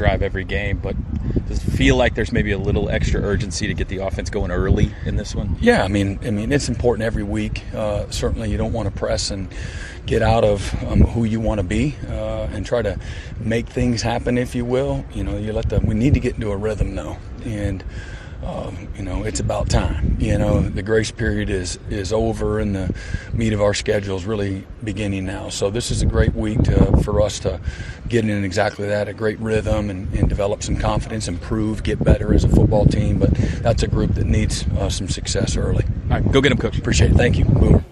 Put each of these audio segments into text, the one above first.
drive every game, but does it feel like there's maybe a little extra urgency to get the offense going early in this one? Yeah, I mean, it's important every week. Certainly, you don't want to press and get out of who you want to be and try to make things happen, if you will. We need to get into a rhythm now, and it's about time. The grace period is over, and the meat of our schedule is really beginning now. So this is a great week for us to get in exactly that, a great rhythm, and develop some confidence, improve, get better as a football team. But that's a group that needs some success early. All right, go get them, Coach. Appreciate it. Thank you. Boomer.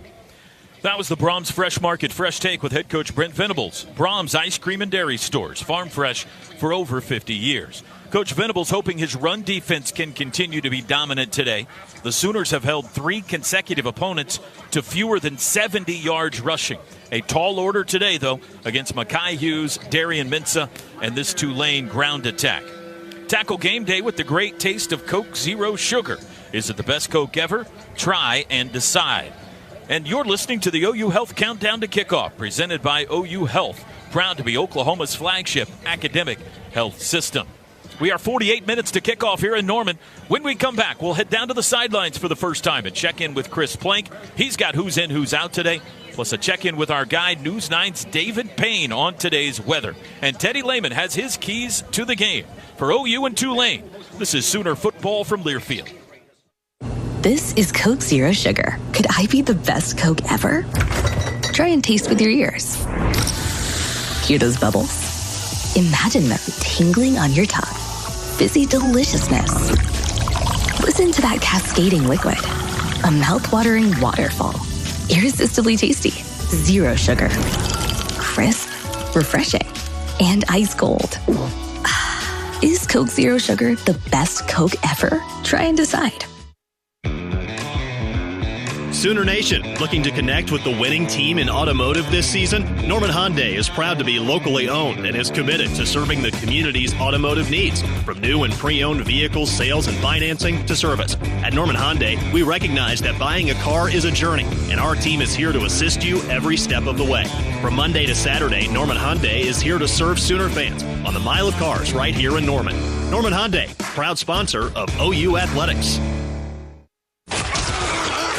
That was the Brahms Fresh Market Fresh Take with head coach Brent Venables. Brahms Ice Cream and Dairy Stores, farm fresh for over 50 years. Coach Venables hoping his run defense can continue to be dominant today. The Sooners have held 3 consecutive opponents to fewer than 70 yards rushing. A tall order today, though, against Mekhi Hughes, Darian Mensah, and this Tulane ground attack. Tackle game day with the great taste of Coke Zero Sugar. Is it the best Coke ever? Try and decide. And you're listening to the OU Health Countdown to Kickoff, presented by OU Health, proud to be Oklahoma's flagship academic health system. We are 48 minutes to kick off here in Norman. When we come back, we'll head down to the sidelines for the first time and check in with Chris Plank. He's got who's in, who's out today, plus a check-in with our guide, News 9's David Payne on today's weather. And Teddy Lehman has his keys to the game for OU and Tulane. This is Sooner football from Learfield. This is Coke Zero Sugar. Could I be the best Coke ever? Try and taste with your ears. Hear those bubbles? Imagine them tingling on your tongue. Fizzy deliciousness. Listen to that cascading liquid. A mouth-watering waterfall. Irresistibly tasty. Zero sugar. Crisp, refreshing, and ice cold. Is Coke Zero Sugar the best Coke ever? Try and decide. Sooner Nation, looking to connect with the winning team in automotive this season? Norman Hyundai is proud to be locally owned and is committed to serving the community's automotive needs, from new and pre-owned vehicle sales and financing to service. At Norman Hyundai, we recognize that buying a car is a journey, and our team is here to assist you every step of the way. From Monday to Saturday, Norman Hyundai is here to serve Sooner fans on the Mile of Cars right here in Norman. Norman Hyundai, proud sponsor of OU Athletics.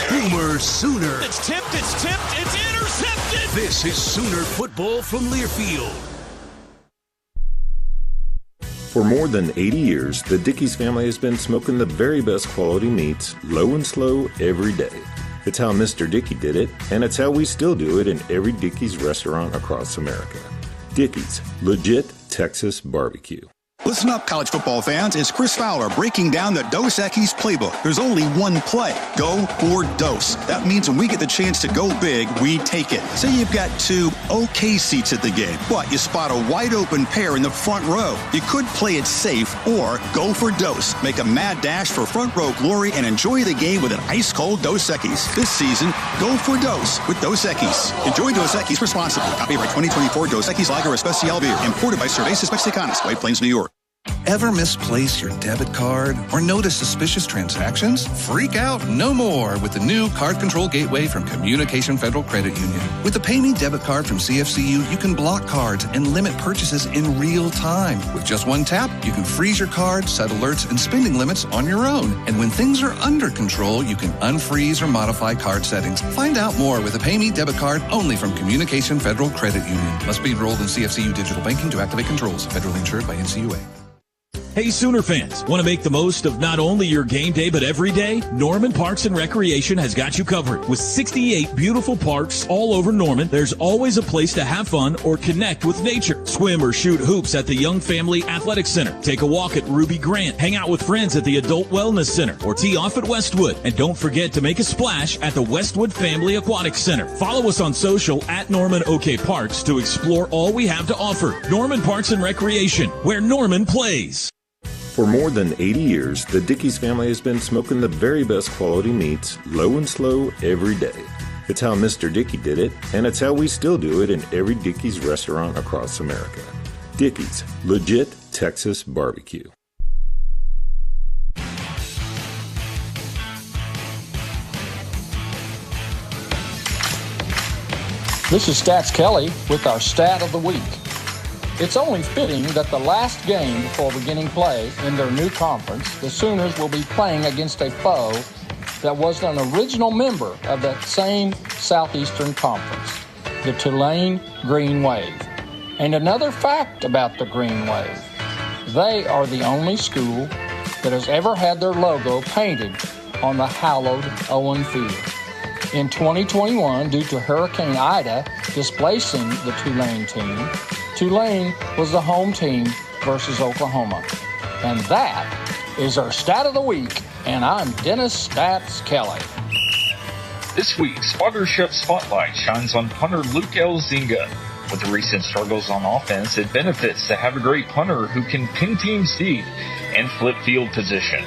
Boomer Sooner. It's tipped, it's intercepted. This is Sooner football from Learfield. For more than 80 years, the Dickey's family has been smoking the very best quality meats, low and slow, every day. It's how Mr. Dickey did it, and it's how we still do it in every Dickey's restaurant across America. Dickey's, legit Texas barbecue. Listen up, college football fans. It's Chris Fowler breaking down the Dos Equis playbook. There's only one play. Go for Dos. That means when we get the chance to go big, we take it. Say you've got 2 okay seats at the game, but you spot a wide open pair in the front row. You could play it safe or go for Dos. Make a mad dash for front row glory and enjoy the game with an ice-cold Dos Equis. This season, go for Dos with Dos Equis. Enjoy Dos Equis responsibly. Copyright 2024 Dos Equis Lager Especial Beer. Imported by Cervezas Mexicanas, White Plains, New York. Ever misplace your debit card or notice suspicious transactions? Freak out no more with the new Card Control Gateway from Communication Federal Credit Union. With the Pay Me debit card from CFCU, you can block cards and limit purchases in real time. With just one tap, you can freeze your card, set alerts, and spending limits on your own. And when things are under control, you can unfreeze or modify card settings. Find out more with a Pay Me debit card only from Communication Federal Credit Union. Must be enrolled in CFCU Digital Banking to activate controls. Federally insured by NCUA. Hey, Sooner fans, want to make the most of not only your game day, but every day? Norman Parks and Recreation has got you covered. With 68 beautiful parks all over Norman, there's always a place to have fun or connect with nature. Swim or shoot hoops at the Young Family Athletic Center. Take a walk at Ruby Grant. Hang out with friends at the Adult Wellness Center or tee off at Westwood. And don't forget to make a splash at the Westwood Family Aquatic Center. Follow us on social at Norman OK Parks to explore all we have to offer. Norman Parks and Recreation, where Norman plays. For more than 80 years, the Dickey's family has been smoking the very best quality meats, low and slow, every day. It's how Mr. Dickey did it, and it's how we still do it in every Dickey's restaurant across America. Dickey's, legit Texas barbecue. This is Stats Kelly with our stat of the week. It's only fitting that the last game before beginning play in their new conference, the Sooners will be playing against a foe that was an original member of that same Southeastern Conference, the Tulane Green Wave. And another fact about the Green Wave, they are the only school that has ever had their logo painted on the hallowed Owen Field. In 2021, due to Hurricane Ida displacing the Tulane team, Tulane was the home team versus Oklahoma. And that is our stat of the week, and I'm Dennis Stats Kelly. This week's Spottership Spotlight shines on punter Luke Elzinga. With the recent struggles on offense, it benefits to have a great punter who can pin teams deep and flip field position.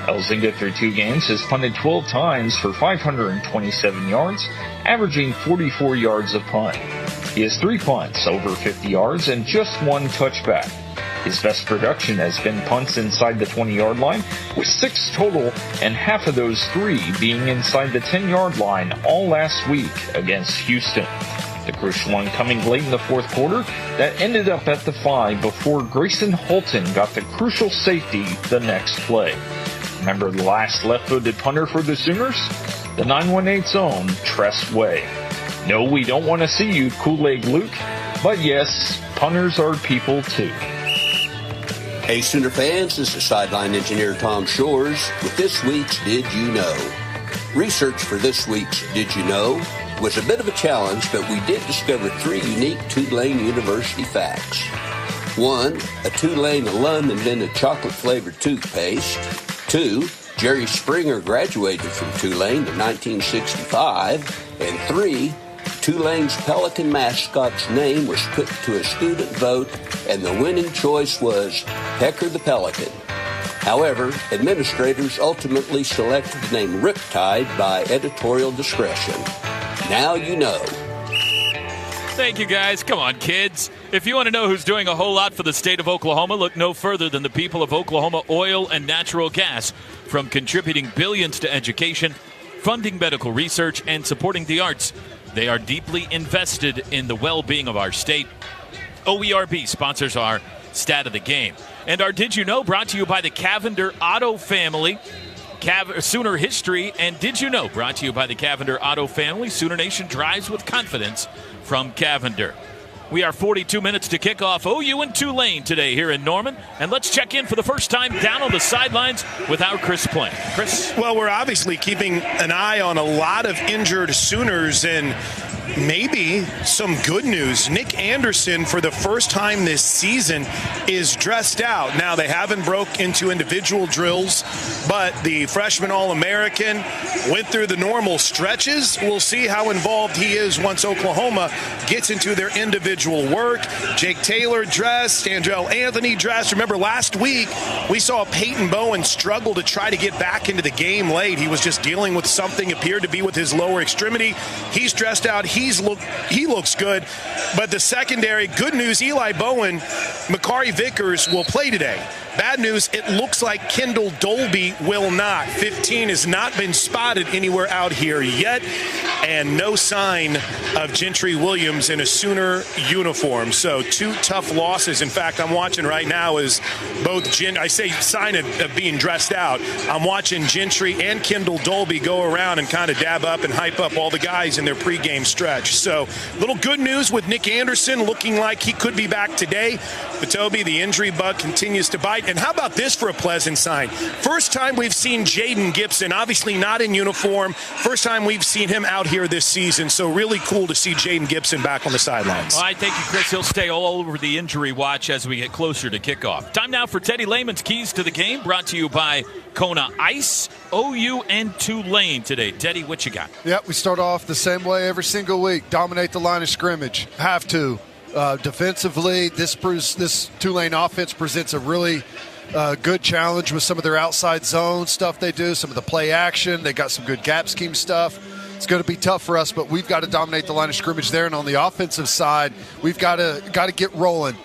Elzinga, through 2 games, has punted 12 times for 527 yards, averaging 44 yards a punt. He has 3 punts over 50 yards and just 1 touchback. His best production has been punts inside the 20-yard line, with 6 total, and half of those 3 being inside the 10-yard line all last week against Houston. The crucial one coming late in the fourth quarter that ended up at the 5 before Grayson Holton got the crucial safety the next play. Remember the last left-footed punter for the Sooners? The 918's own Tress Way. No, we don't want to see you, Kool-Aid Luke, but yes, punters are people too. Hey Sooner fans, this is sideline engineer Tom Shores with this week's Did You Know? Research for this week's Did You Know was a bit of a challenge, but we did discover 3 unique Tulane University facts. 1, a Tulane alum invented chocolate-flavored toothpaste. 2, Jerry Springer graduated from Tulane in 1965. And 3, Tulane's Pelican mascot's name was put to a student vote, and the winning choice was Pecker the Pelican. However, administrators ultimately selected the name Riptide by editorial discretion. Now you know. Thank you, guys. Come on, kids. If you want to know who's doing a whole lot for the state of Oklahoma, look no further than the people of Oklahoma Oil and Natural Gas. From contributing billions to education, funding medical research, and supporting the arts, they are deeply invested in the well-being of our state. OERB sponsors our Stat of the Game. And our Did You Know brought to you by the Cavender Auto Family. Sooner History and Did You Know brought to you by the Cavender Auto Family. Sooner Nation drives with confidence from Cavender. We are 42 minutes to kick off OU and Tulane today here in Norman. And let's check in for the first time down on the sidelines with our Chris Plain. Chris? Well, we're obviously keeping an eye on a lot of injured Sooners and maybe some good news. Nick Anderson, for the first time this season, is dressed out. Now, they haven't broke into individual drills, but the freshman All-American went through the normal stretches. We'll see how involved he is once Oklahoma gets into their individual work. Jake Taylor dressed, Andrell Anthony dressed. Remember, last week we saw Peyton Bowen struggle to try to get back into the game late. He was just dealing with something, appeared to be with his lower extremity. He's dressed out. He looks good. But the secondary, good news, Eli Bowen, Makari Vickers will play today. Bad news, it looks like Kendall Dolby will not. 15 has not been spotted anywhere out here yet, and no sign of Gentry Williams in a Sooner uniform. So 2 tough losses. In fact, I'm watching right now as both I say sign of being dressed out. I'm watching Gentry and Kendall Dolby go around and kind of dab up and hype up all the guys in their pregame stretch. So little good news with Nick Anderson looking like he could be back today. But Toby, the injury bug continues to bite. And how about this for a pleasant sign? First time we've seen Jaden Gibson, obviously not in uniform. First time we've seen him out here this season. So really cool to see Jaden Gibson back on the sidelines. All right, thank you, Chris. He'll stay all over the injury watch as we get closer to kickoff. Time now for Teddy Lehman's Keys to the Game, brought to you by Kona Ice, OU, and Tulane today. Teddy, what you got? Yep, we start off the same way every single week. Dominate the line of scrimmage. Have to. Defensively, this Tulane offense presents a really good challenge with some of their outside zone stuff they do, some of the play action. They got some good gap scheme stuff. It's going to be tough for us, but we've got to dominate the line of scrimmage there. And on the offensive side, we've got to get rolling.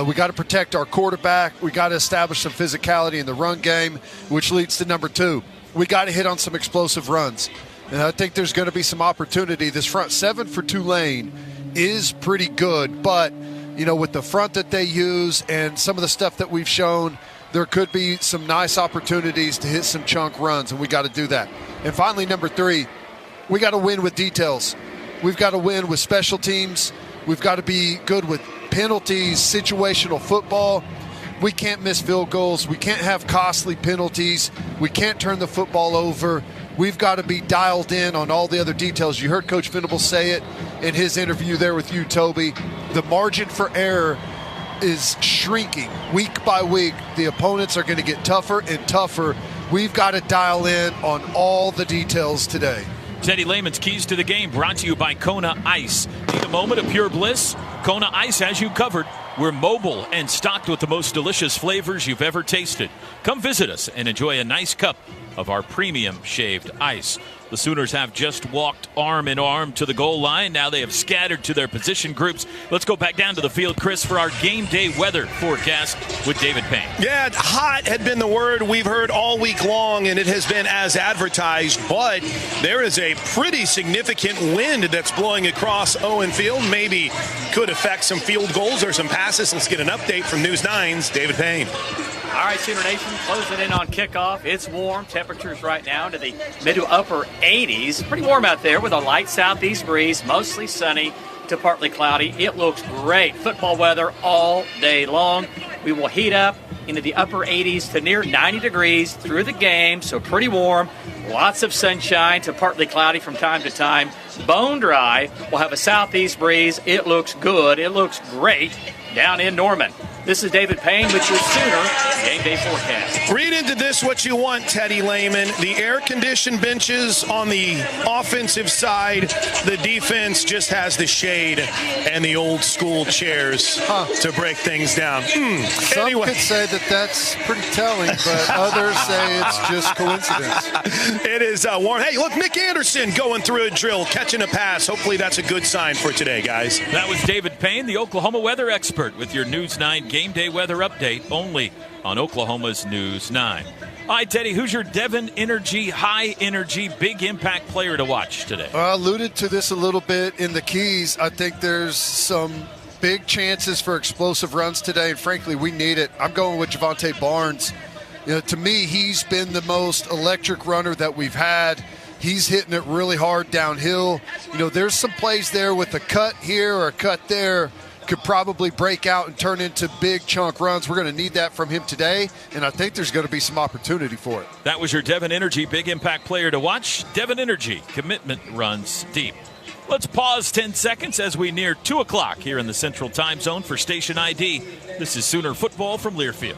We got to protect our quarterback. We got to establish some physicality in the run game, which leads to number 2. We got to hit on some explosive runs. And I think there's going to be some opportunity. This front 7 for Tulane is pretty good, but with the front that they use and some of the stuff that we've shown, there could be some nice opportunities to hit some chunk runs, and we got to do that. And finally, number 3, we got to win with details. We've got to win with special teams. We've got to be good with penalties, situational football. We can't miss field goals. We can't have costly penalties. We can't turn the football over. We've got to be dialed in on all the other details. You heard Coach Venables say it in his interview there with you, Toby. The margin for error is shrinking week by week. The opponents are going to get tougher and tougher. We've got to dial in on all the details today. Teddy Lehman's Keys to the Game brought to you by Kona Ice. Need a moment of pure bliss? Kona Ice has you covered. We're mobile and stocked with the most delicious flavors you've ever tasted. Come visit us and enjoy a nice cup of our premium shaved ice. The Sooners have just walked arm in arm to the goal line. Now they have scattered to their position groups. Let's go back down to the field, Chris, for our game day weather forecast with David Payne. Yeah, hot had been the word we've heard all week long, and it has been as advertised. But there is a pretty significant wind that's blowing across Owen Field. Maybe could affect some field goals or some passes. Let's get an update from News 9's David Payne. All right, Sooner Nation, closing in on kickoff. It's warm. Temperatures right now to the mid to upper 80s. Pretty warm out there with a light southeast breeze, mostly sunny to partly cloudy. It looks great. Football weather all day long. We will heat up into the upper 80s to near 90 degrees through the game, so pretty warm. Lots of sunshine to partly cloudy from time to time. Bone dry. We'll have a southeast breeze. It looks good. It looks great down in Norman. This is David Payne with your Sooner Game Day Forecast. Read into this what you want, Teddy Lehman. The air-conditioned benches on the offensive side. The defense just has the shade and the old-school chairs to break things down. Some could say that that's pretty telling, but others say it's just coincidence. It is warm. Hey, look, Nick Anderson going through a drill, catching a pass. Hopefully that's a good sign for today, guys. That was David Payne, the Oklahoma weather expert, with your News 9 Game Day weather update only on Oklahoma's News 9. All right, Teddy, who's your Devon Energy, high energy, big impact player to watch today? I alluded to this a little bit in the Keys. I think there's some big chances for explosive runs today, and frankly, we need it. I'm going with Javonte Barnes. To me, he's been the most electric runner that we've had. He's hitting it really hard downhill. There's some plays there with a cut here or a cut there could probably break out and turn into big chunk runs. We're going to need that from him today, and I think there's going to be some opportunity for it. That was your Devon Energy big impact player to watch. Devon Energy, commitment runs deep. Let's pause 10 seconds as we near 2 o'clock here in the Central Time Zone for Station ID. This is Sooner Football from Learfield.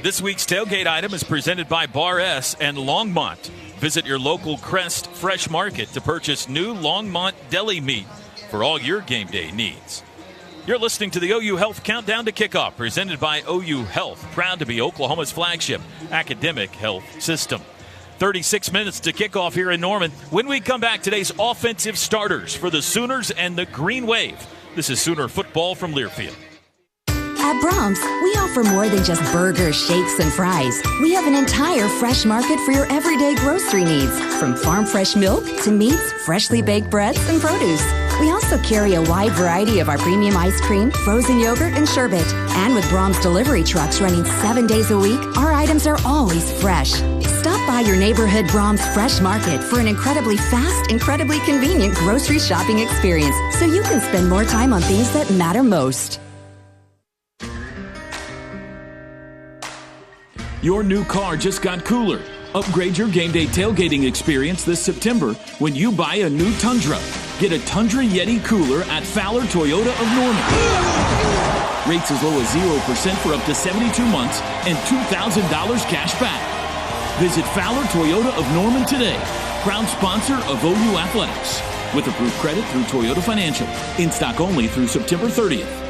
This week's tailgate item is presented by Bar S and Longmont. Visit your local Crest Fresh Market to purchase new Longmont deli meat for all your game day needs. You're listening to the OU Health Countdown to Kickoff, presented by OU Health, proud to be Oklahoma's flagship academic health system. 36 minutes to kickoff here in Norman. When we come back, today's offensive starters for the Sooners and the Green Wave. This is Sooner Football from Learfield. At Brahms, we offer more than just burgers, shakes, and fries. We have an entire fresh market for your everyday grocery needs, from farm fresh milk to meats, freshly baked breads, and produce. We also carry a wide variety of our premium ice cream, frozen yogurt, and sherbet. And with Brahms delivery trucks running 7 days a week, our items are always fresh. Stop by your neighborhood Brahms Fresh Market for an incredibly fast, incredibly convenient grocery shopping experience, so you can spend more time on things that matter most. Your new car just got cooler. Upgrade your game day tailgating experience this September when you buy a new Tundra. Get a Tundra Yeti cooler at Fowler Toyota of Norman. Rates as low as 0% for up to 72 months and $2,000 cash back. Visit Fowler Toyota of Norman today. Proud sponsor of OU Athletics. With approved credit through Toyota Financial. In stock only through September 30th.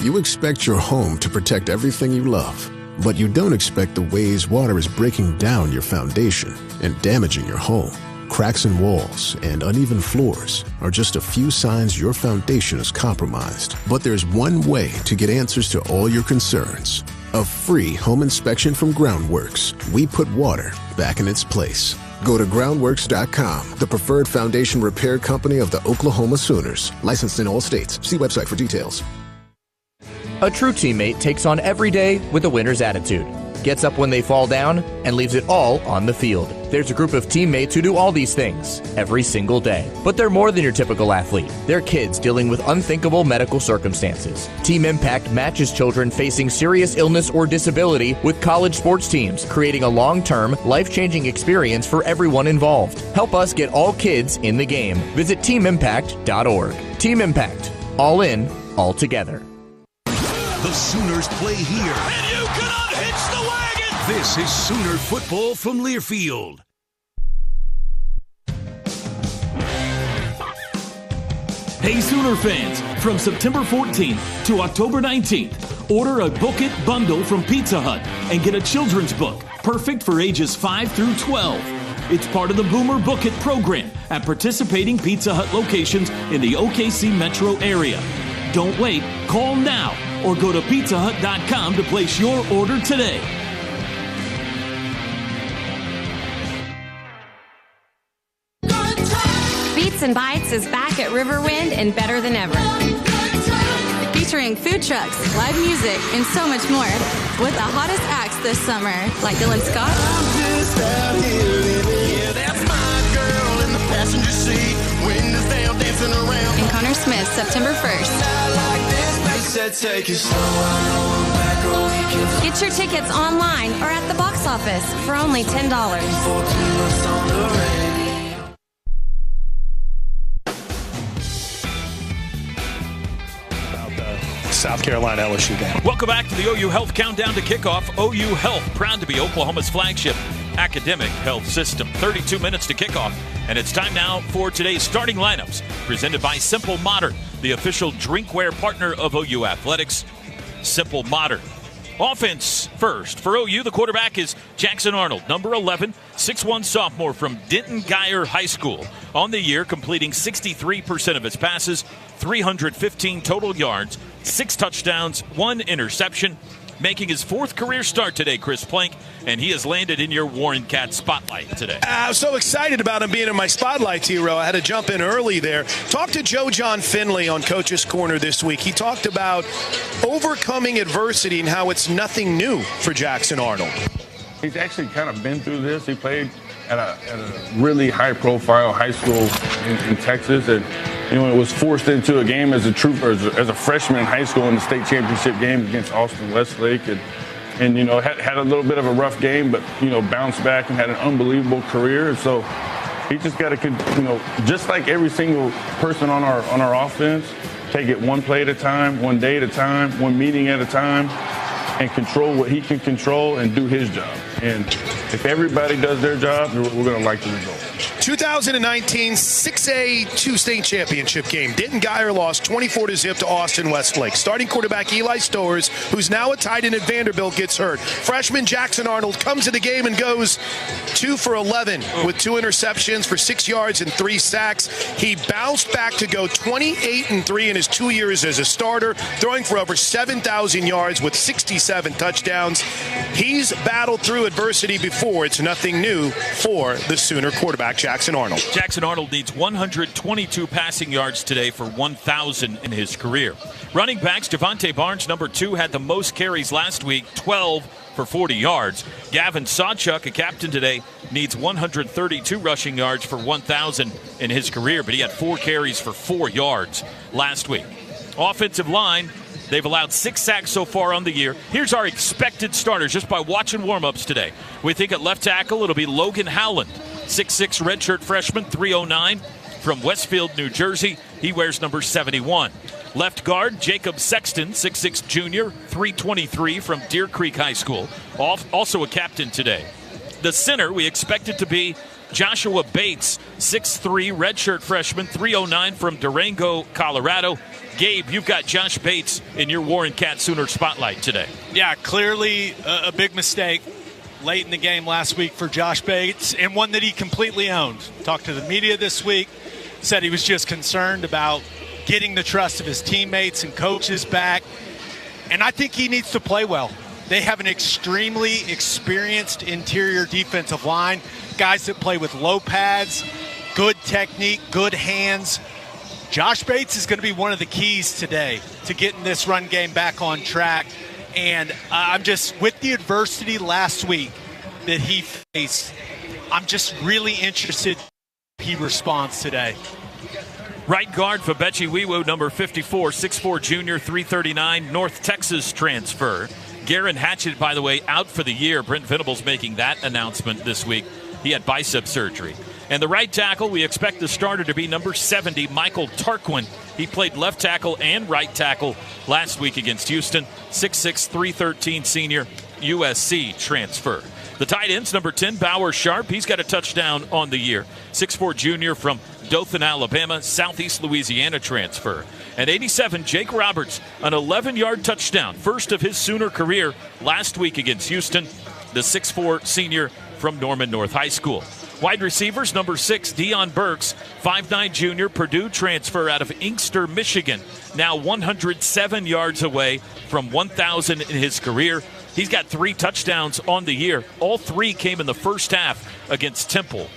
You expect your home to protect everything you love, but you don't expect the ways water is breaking down your foundation and damaging your home. Cracks in walls and uneven floors are just a few signs your foundation is compromised. But there's one way to get answers to all your concerns. A free home inspection from Groundworks. We put water back in its place. Go to groundworks.com, the preferred foundation repair company of the Oklahoma Sooners. Licensed in all states. See website for details. A true teammate takes on every day with a winner's attitude. Gets up when they fall down, and leaves it all on the field. There's a group of teammates who do all these things every single day. But they're more than your typical athlete. They're kids dealing with unthinkable medical circumstances. Team Impact matches children facing serious illness or disability with college sports teams, creating a long-term, life-changing experience for everyone involved. Help us get all kids in the game. Visit teamimpact.org. Team Impact. All in, all together. The Sooners play here. And you can unhitch the wagon! This is Sooner football from Learfield. Hey Sooner fans, from September 14th to October 19th, order a Book It bundle from Pizza Hut and get a children's book, perfect for ages 5 through 12. It's part of the Boomer Book It program at participating Pizza Hut locations in the OKC metro area. Don't wait, call now or go to pizzahut.com to place your order today. Beats and Bites is back at Riverwind and better than ever. Featuring food trucks, live music, and so much more. With the hottest acts this summer, like Dylan Scott. And Connor Smith, September 1st. Get your tickets online or at the box office for only $10. South Carolina LSU game. Welcome back to the OU Health Countdown to Kickoff. OU Health, proud to be Oklahoma's flagship academic health system. 32 minutes to kickoff, and it's time now for today's starting lineups, presented by Simple Modern, the official drinkware partner of OU Athletics. Simple Modern. Offense first. For OU, the quarterback is Jackson Arnold, number 11, 6'1 sophomore from Denton Guyer High School. On the year, completing 63% of his passes, 315 total yards, 6 touchdowns, 1 interception, making his 4th career start today, Chris Plank, and he has landed in your Warren Cat spotlight today. I was so excited about him being in my spotlight, T-Row. I had to jump in early there. Talked to Joe John Finley on Coach's Corner this week. He talked about overcoming adversity and how it's nothing new for Jackson Arnold. He's actually kind of been through this. He played at a really high-profile high school in Texas, and it was forced into a game as a freshman in high school in the state championship game against Austin Westlake, and had a little bit of a rough game, but bounced back and had an unbelievable career. And so he just got to, just like every single person on our offense, take it one play at a time, one day at a time, one meeting at a time, and control what he can control and do his job. And if everybody does their job, we're going to like the result. 2019 6A2 state championship game. Denton Guyer lost 24-0 to Austin Westlake. Starting quarterback Eli Stowers, who's now a tight end at Vanderbilt, gets hurt. Freshman Jackson Arnold comes to the game and goes 2 for 11 with 2 interceptions for 6 yards and 3 sacks. He bounced back to go 28-3 in his 2 years as a starter, throwing for over 7,000 yards with 67 touchdowns. He's battled through adversity before. It's nothing new for the Sooner quarterback, Jackson Arnold. Jackson Arnold needs 122 passing yards today for 1,000 in his career. Running backs, Javante Barnes, number 2, had the most carries last week, 12 for 40 yards. Gavin Sawchuk, a captain today, needs 132 rushing yards for 1,000 in his career, but he had 4 carries for 4 yards last week. Offensive line, they've allowed 6 sacks so far on the year. Here's our expected starters just by watching warm-ups today. We think at left tackle it'll be Logan Howland, 6'6 redshirt freshman, 309 from Westfield, New Jersey. He wears number 71. Left guard, Jacob Sexton, 6'6 junior, 323 from Deer Creek High School. Also a captain today. The center, we expect it to be Joshua Bates, 6'3 redshirt freshman, 309 from Durango, Colorado. Gabe, you've got Josh Bates in your Warren Cat Sooner spotlight today. Yeah, clearly a big mistake late in the game last week for Josh Bates, and one that he completely owned. Talked to the media this week, said he was just concerned about getting the trust of his teammates and coaches back, and I think he needs to play well. They have an extremely experienced interior defensive line, guys that play with low pads, good technique, good hands. Josh Bates is going to be one of the keys today to getting this run game back on track. And I'm just, with the adversity last week that he faced, I'm just really interested if he responds today. Right guard for Bechi Wiwu, number 54, 6'4 junior, 339, North Texas transfer. Garen Hatchett, by the way, out for the year. Brent Venables making that announcement this week. He had bicep surgery. And the right tackle, we expect the starter to be number 70, Michael Tarquin. He played left tackle and right tackle last week against Houston. 6'6", 313 senior, USC transfer. The tight ends, number 10, Bauer Sharp. He's got a touchdown on the year. 6'4 junior from Dothan, Alabama, Southeast Louisiana transfer. And 87, Jake Roberts, an 11-yard touchdown. First of his Sooner career last week against Houston. The 6'4 senior from Norman North High School. Wide receivers, number 6, Deion Burks, 5'9 junior, Purdue transfer out of Inkster, Michigan. Now 107 yards away from 1,000 in his career. He's got 3 touchdowns on the year. All 3 came in the first half against Temple.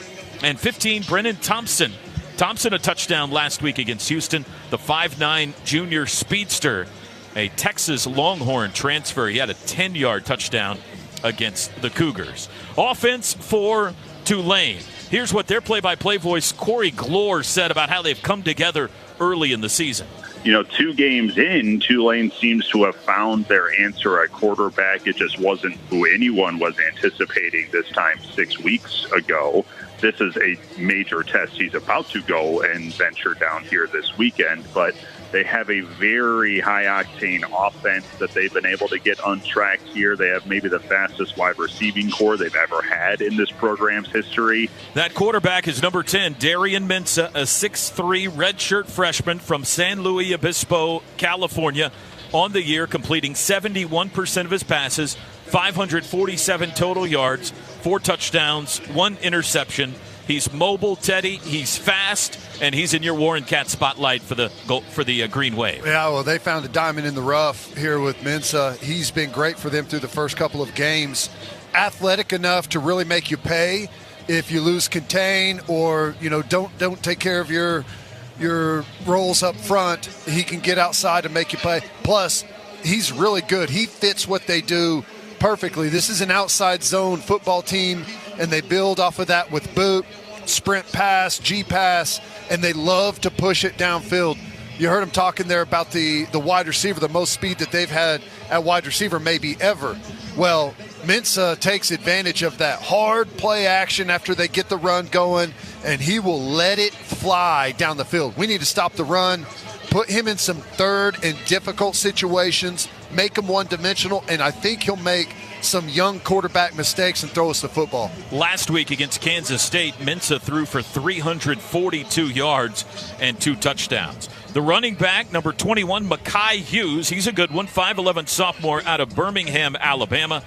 And 15, Brennan Thompson. Thompson, a touchdown last week against Houston. The 5'9 junior speedster, a Texas Longhorn transfer. He had a 10-yard touchdown against the Cougars. Offense for Tulane. Here's what their play-by-play voice, Corey Glore, said about how they've come together early in the season. 2 games in, Tulane seems to have found their answer at quarterback. It just wasn't who anyone was anticipating this time 6 weeks ago. This is a major test he's about to go and venture down here this weekend, but they have a very high-octane offense that they've been able to get on track here. They have maybe the fastest wide receiving core they've ever had in this program's history. That quarterback is number 10, Darian Mensah, a 6'3 redshirt freshman from San Luis Obispo, California. On the year, completing 71% of his passes, 547 total yards, 4 touchdowns, 1 interception. He's mobile, Teddy. He's fast, and he's in your Warren Cat spotlight for the Green Wave. Yeah, well, they found a diamond in the rough here with Mensah. He's been great for them through the first couple of games. Athletic enough to really make you pay if you lose contain or don't take care of your roles up front. He can get outside and make you pay. Plus, he's really good. He fits what they do perfectly. This is an outside zone football team, and they build off of that with boot, sprint pass, G pass, and they love to push it downfield. You heard him talking there about the wide receiver, the most speed that they've had at wide receiver maybe ever. Well, Mensah takes advantage of that hard play action after they get the run going, and he will let it fly down the field. We need to stop the run, put him in some third and difficult situations, make him one-dimensional, and I think he'll make some young quarterback mistakes and throw us the football. Last week against Kansas State, Mensah threw for 342 yards and 2 touchdowns. The running back, number 21, Mekhi Hughes, he's a good one, 5'11 sophomore out of Birmingham, Alabama.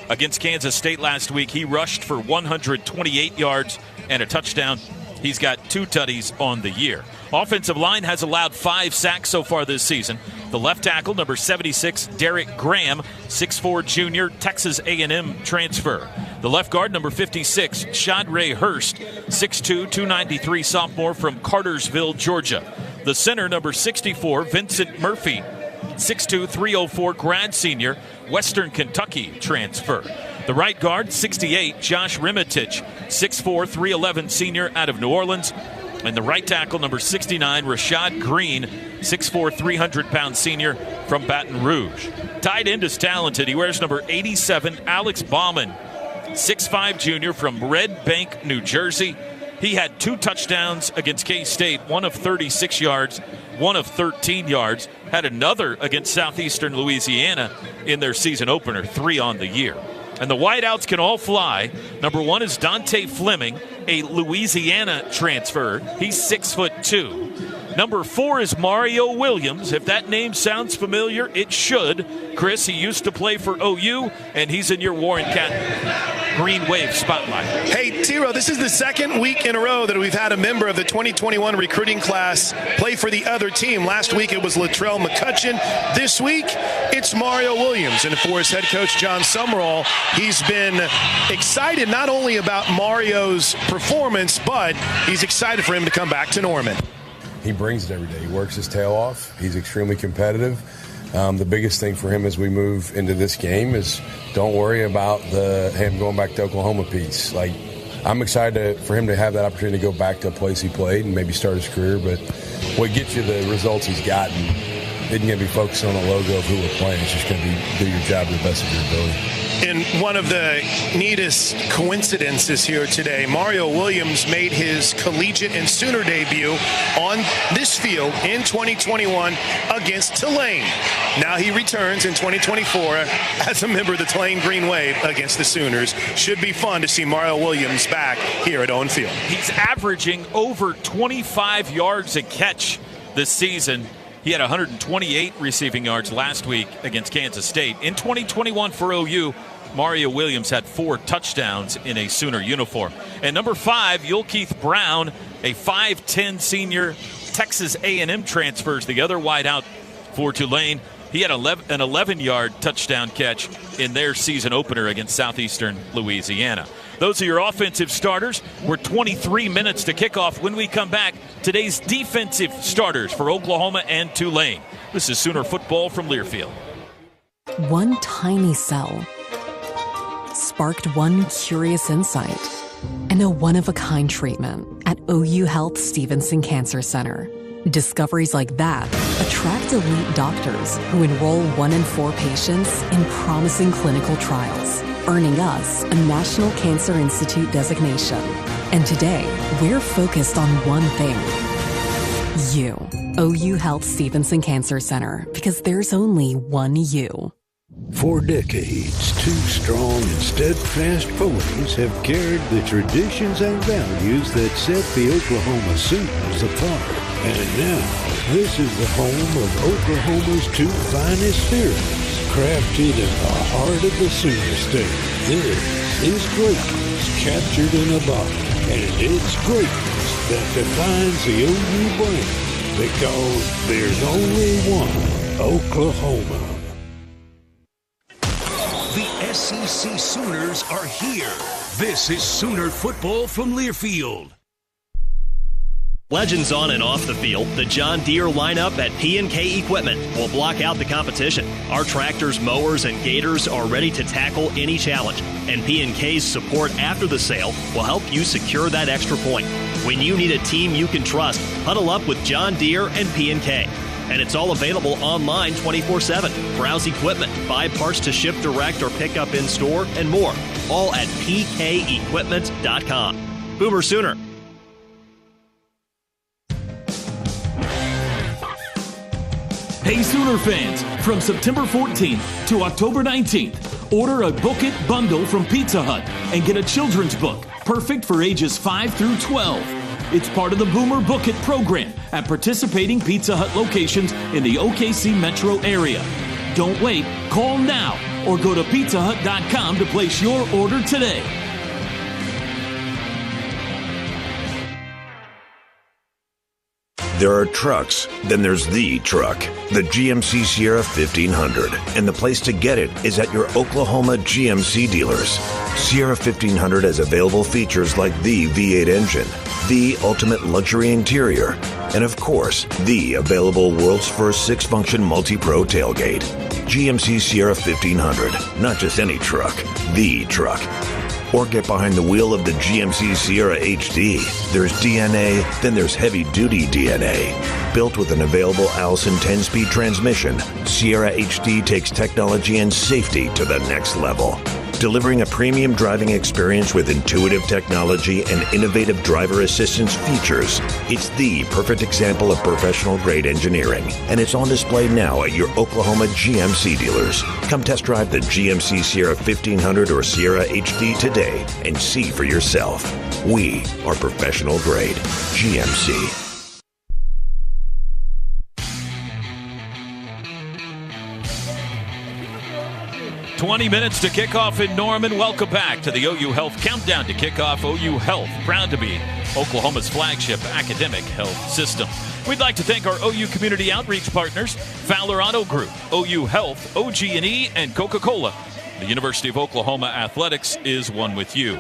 Against Kansas State last week, he rushed for 128 yards and a touchdown. He's got 2 tutties on the year. Offensive line has allowed 5 sacks so far this season. The left tackle, number 76, Derek Graham, 6'4 junior, Texas A&M transfer. The left guard, number 56, Shadray Hurst, 6'2", 293 sophomore from Cartersville, Georgia. The center, number 64, Vincent Murphy, 6'2", 304 grad senior, Western Kentucky transfer. The right guard, 68, Josh Rimitich, 6'4", 311 senior out of New Orleans. And the right tackle, number 69, Rashad Green, 6'4", 300-pound senior from Baton Rouge. Tight end is talented. He wears number 87, Alex Bauman, 6'5 junior from Red Bank, New Jersey. He had 2 touchdowns against K-State, one of 36 yards, one of 13 yards. Had another against Southeastern Louisiana in their season opener, 3 on the year. And the wideouts can all fly. Number 1 is Dante Fleming, a Louisiana transfer. He's 6'2". Number 4 is Mario Williams. If that name sounds familiar, it should. Chris, he used to play for OU, and he's in your Warren Cat Green Wave Spotlight. Hey, Tiro, this is the second week in a row that we've had a member of the 2021 recruiting class play for the other team. Last week it was Latrell McCutcheon. This week it's Mario Williams. And for his head coach, John Summerall, he's been excited not only about Mario's performance, but he's excited for him to come back to Norman. He brings it every day. He works his tail off. He's extremely competitive. The biggest thing for him as we move into this game is don't worry about him going back to Oklahoma piece. Like, I'm excited for him to have that opportunity to go back to a place he played and maybe start his career. But what gets you the results he's gotten isn't going to be focusing on the logo of who we're playing. It's just going to be do your job to the best of your ability. In one of the neatest coincidences here today, Mario Williams made his collegiate and Sooner debut on this field in 2021 against Tulane. Now he returns in 2024 as a member of the Tulane Green Wave against the Sooners. Should be fun to see Mario Williams back here at Owen Field. He's averaging over 25 yards a catch this season. He had 128 receiving yards last week against Kansas State. In 2021 for OU, Mario Williams had 4 touchdowns in a Sooner uniform. And number 5, Yulkeith Brown, a 5'10 senior, Texas A&M transfers, the other wideout for Tulane. He had an 11-yard touchdown catch in their season opener against Southeastern Louisiana. Those are your offensive starters. We're 23 minutes to kickoff. When we come back, today's defensive starters for Oklahoma and Tulane. This is Sooner football from Learfield. One tiny cell sparked one curious insight and a one-of-a-kind treatment at OU Health Stevenson Cancer Center. Discoveries like that attract elite doctors who enroll 1 in 4 patients in promising clinical trials, earning us a National Cancer Institute designation. And today, we're focused on one thing. You. OU Health Stevenson Cancer Center, because there's only one you. For decades, 2 strong and steadfast ponies have carried the traditions and values that set the Oklahoma Sooners apart. And now, this is the home of Oklahoma's 2 finest cereals, crafted in the heart of the Sooner State. This is greatness captured in a bottle, and it's greatness that defines the OU brand, because there's only one Oklahoma. The SEC Sooners are here. This is Sooner football from Learfield. Legends on and off the field, the John Deere lineup at P&K Equipment will block out the competition. Our tractors, mowers, and gators are ready to tackle any challenge, and P&K's support after the sale will help you secure that extra point. When you need a team you can trust, huddle up with John Deere and P&K. And it's all available online 24/7. Browse equipment, buy parts to ship direct or pick up in store, and more. All at pkequipment.com. Boomer Sooner. Hey Sooner fans, from September 14th to October 19th, order a Book It bundle from Pizza Hut and get a children's book, perfect for ages 5 through 12. It's part of the Boomer Book It program at participating Pizza Hut locations in the OKC metro area. Don't wait, call now or go to pizzahut.com to place your order today. There are trucks, then there's the truck, the GMC Sierra 1500. And the place to get it is at your Oklahoma GMC dealers. Sierra 1500 has available features like the V8 engine, the ultimate luxury interior, and of course, the available world's first 6-function multi-pro tailgate. GMC Sierra 1500, not just any truck, the truck. Or get behind the wheel of the GMC Sierra HD. There's DNA, then there's heavy-duty DNA. Built with an available Allison 10-speed transmission, Sierra HD takes technology and safety to the next level. Delivering a premium driving experience with intuitive technology and innovative driver assistance features. It's the perfect example of professional-grade engineering, and it's on display now at your Oklahoma GMC dealers. Come test drive the GMC Sierra 1500 or Sierra HD today and see for yourself. We are professional-grade GMC. 20 minutes to kickoff in Norman. Welcome back to the OU Health Countdown to Kickoff. OU Health, proud to be Oklahoma's flagship academic health system. We'd like to thank our OU community outreach partners, Fowler Auto Group, OU Health, OG&E, and Coca-Cola. The University of Oklahoma Athletics is one with you.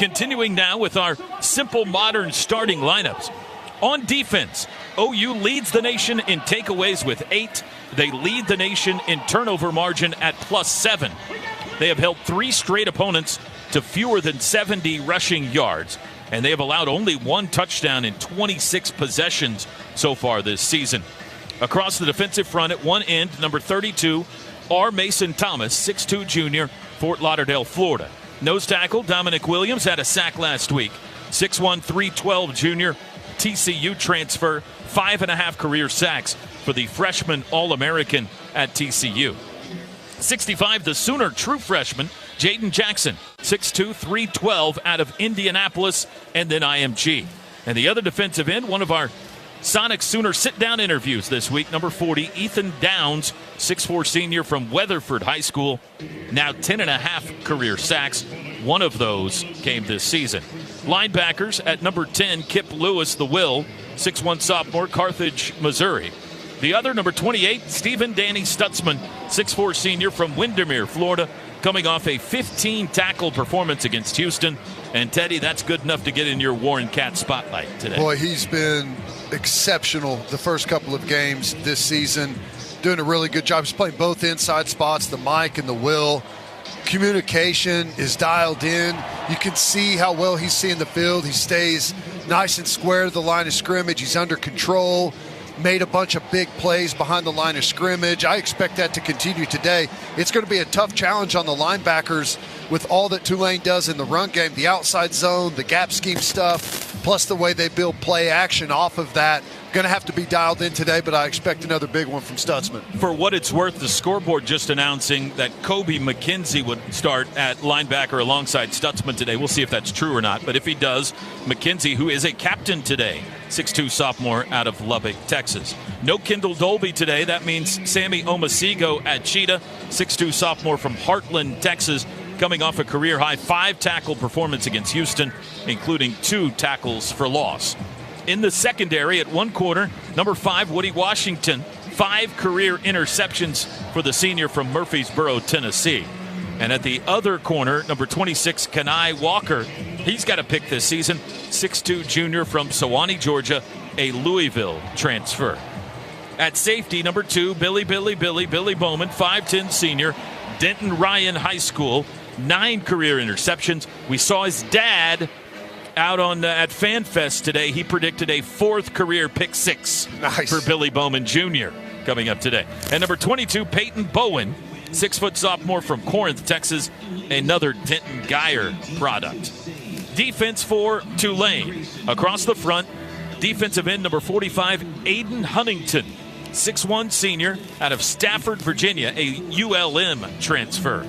Continuing now with our simple, modern starting lineups. On defense, OU leads the nation in takeaways with 8. They lead the nation in turnover margin at +7. They have held 3 straight opponents to fewer than 70 rushing yards, and they have allowed only 1 touchdown in 26 possessions so far this season. Across the defensive front at one end, number 32, R. Mason Thomas, 6'2 junior, Fort Lauderdale, Florida. Nose tackle Dominic Williams had a sack last week. 6'1", 312 junior, TCU transfer, 5.5 career sacks for the freshman All-American at TCU. 65, the Sooner true freshman, Jaden Jackson, 6'2", 312 out of Indianapolis and then IMG. And the other defensive end, one of our Sonic Sooner sit-down interviews this week, number 40, Ethan Downs, 6'4 senior from Weatherford High School, now 10.5 career sacks. One of those came this season. Linebackers at number 10, Kip Lewis, the Will, 6'1 sophomore, Carthage, Missouri. The other, number 28, Stephen Danny Stutzman, 6'4 senior from Windermere, Florida, coming off a 15-tackle performance against Houston. And, Teddy, that's good enough to get in your Warren Cat spotlight today. Boy, he's been exceptional the first couple of games this season, doing a really good job. He's playing both inside spots, the Mike and the Will. Communication is dialed in. You can see how well he's seeing the field. He stays nice and square to the line of scrimmage. He's under control. Made a bunch of big plays behind the line of scrimmage. I expect that to continue today. It's going to be a tough challenge on the linebackers with all that Tulane does in the run game, the outside zone, the gap scheme stuff, plus the way they build play action off of that. Going to have to be dialed in today, but I expect another big one from Stutzman. For what it's worth, the scoreboard just announcing that Kobe McKenzie would start at linebacker alongside Stutzman today. We'll see if that's true or not, but if he does, McKenzie, who is a captain today, 6'2 sophomore out of Lubbock, Texas. No Kendall Dolby today. That means Sammy Omasigo at Cheetah, 6'2 sophomore from Heartland, Texas, coming off a career-high 5-tackle performance against Houston, including 2 tackles for loss. In the secondary at one corner, number 5, Woody Washington, 5 career interceptions for the senior from Murfreesboro, Tennessee. And at the other corner, number 26, Kenai Walker. He's got a pick this season, 6'2 junior from Sewanee, Georgia, a Louisville transfer. At safety, number 2, Billy Bowman, 5'10 senior, Denton Ryan High School, 9 career interceptions. We saw his dad out on at FanFest today. He predicted a 4th career pick 6 for Billy Bowman Jr. coming up today. And number 22, Peyton Bowen, 6-foot sophomore from Corinth, Texas, another Denton Geyer product. Defense for Tulane. Across the front, defensive end number 45, Aiden Huntington, 6'1 senior out of Stafford, Virginia, a ULM transfer.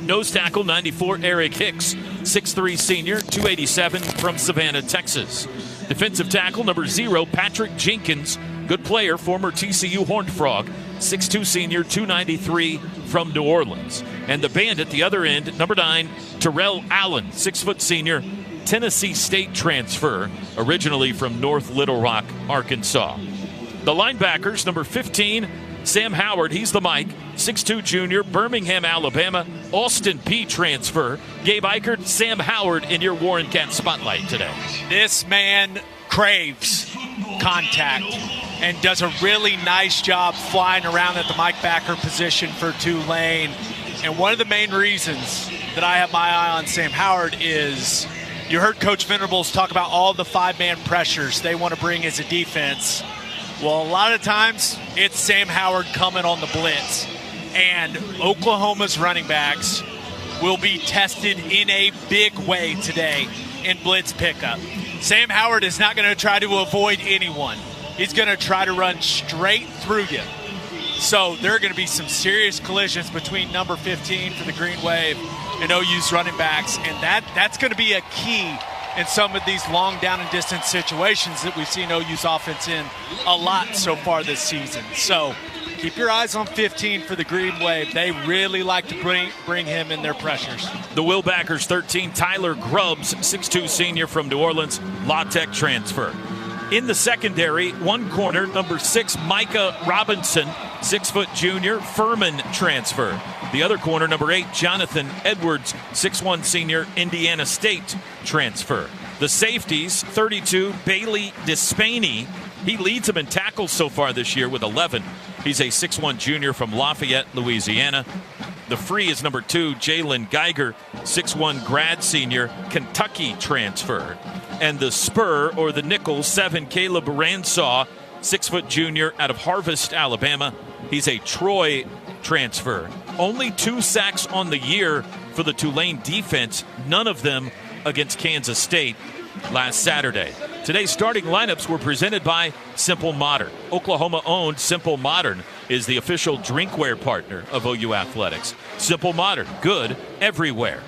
Nose tackle, 94, Eric Hicks, 6'3 senior, 287 from Savannah, Texas. Defensive tackle, number 0, Patrick Jenkins, good player, former TCU Horned Frog, 6'2 senior, 293 from New Orleans. And the band at the other end, number 9, Terrell Allen, 6-foot senior, Tennessee State transfer, originally from North Little Rock, Arkansas. The linebackers, number 15, Sam Howard, he's the Mike, 6'2 junior, Birmingham, Alabama, Austin P transfer. Gabe Eichert, Sam Howard in your Warren Cat spotlight today. This man craves contact and does a really nice job flying around at the Mike backer position for Tulane. And one of the main reasons that I have my eye on Sam Howard is you heard Coach Venables talk about all the 5-man pressures they want to bring as a defense. Well, a lot of times it's Sam Howard coming on the blitz. And Oklahoma's running backs will be tested in a big way today in blitz pickup. Sam Howard is not going to try to avoid anyone. He's going to try to run straight through you. So there are going to be some serious collisions between number 15 for the Green Wave and OU's running backs. And that's going to be a key in some of these long down and distance situations that we've seen OU's offense in a lot so far this season. So keep your eyes on 15 for the Green Wave. They really like to bring him in their pressures. The Willbackers 13, Tyler Grubbs, 6'2 senior from New Orleans, La Tech transfer. In the secondary, one corner, number 6, Micah Robinson, 6' junior, Furman transfer. The other corner, number 8, Jonathan Edwards, 6'1 senior, Indiana State transfer. The safeties, 32, Bailey Despaney. He leads them in tackles so far this year with 11. He's a 6'1 junior from Lafayette, Louisiana. The free is number 2, Jalen Geiger, 6'1 grad senior, Kentucky transfer. And the spur, or the nickel, 7, Caleb Ransaw, 6' junior out of Harvest, Alabama. He's a Troy transfer. Only 2 sacks on the year for the Tulane defense, none of them against Kansas State last Saturday. Today's starting lineups were presented by Simple Modern. Oklahoma-owned Simple Modern is the official drinkware partner of OU Athletics. Simple Modern, good everywhere.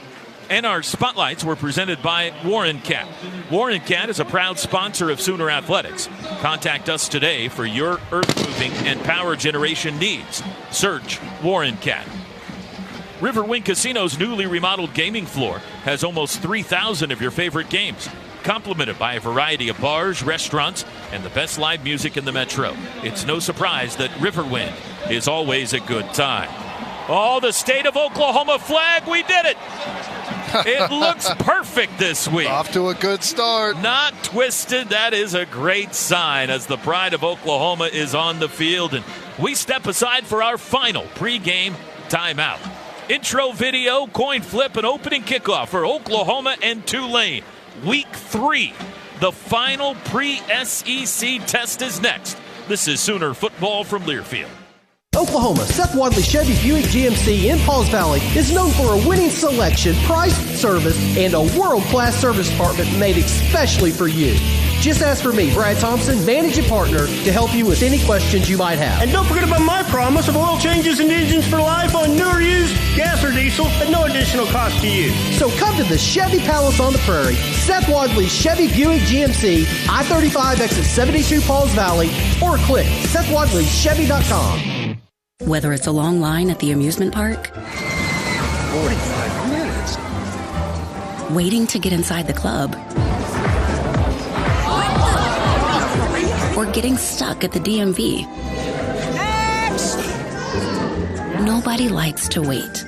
And our spotlights were presented by Warren Cat. Warren Cat is a proud sponsor of Sooner Athletics. Contact us today for your earth-moving and power generation needs. Search Warren Cat. Riverwind Casino's newly remodeled gaming floor has almost 3,000 of your favorite games, complemented by a variety of bars, restaurants, and the best live music in the metro. It's no surprise that Riverwind is always a good time. Oh, the state of Oklahoma flag, we did it! It looks perfect this week. Off to a good start. Not twisted. That is a great sign as the pride of Oklahoma is on the field. And we step aside for our final pregame timeout. Intro video, coin flip, and opening kickoff for Oklahoma and Tulane. Week 3. The final pre-SEC test is next. This is Sooner Football from Learfield. Oklahoma, Seth Wadley Chevy Buick GMC in Pauls Valley is known for a winning selection, price, service, and a world-class service department made especially for you. Just ask for me, Brad Thompson, managing partner, to help you with any questions you might have. And don't forget about my promise of oil changes and engines for life on new or used, gas or diesel, at no additional cost to you. So come to the Chevy Palace on the Prairie, Seth Wadley Chevy Buick GMC, I-35 exit 72 Pauls Valley, or click SethWadleyChevy.com. Whether it's a long line at the amusement park, 45 minutes, waiting to get inside the club, or getting stuck at the DMV. Nobody likes to wait.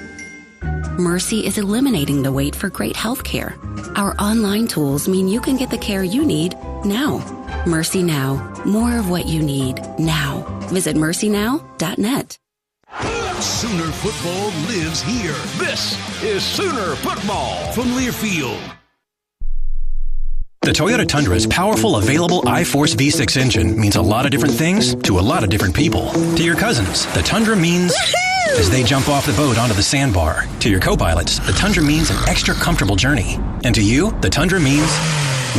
Mercy is eliminating the wait for great health care. Our online tools mean you can get the care you need now. Mercy Now. More of what you need now. Visit mercynow.net. Sooner football lives here. This is Sooner football from Learfield. The Toyota Tundra's powerful, available iForce V6 engine means a lot of different things to a lot of different people. To your cousins, the Tundra means as they jump off the boat onto the sandbar. To your co-pilots, the Tundra means an extra comfortable journey. And to you, the Tundra means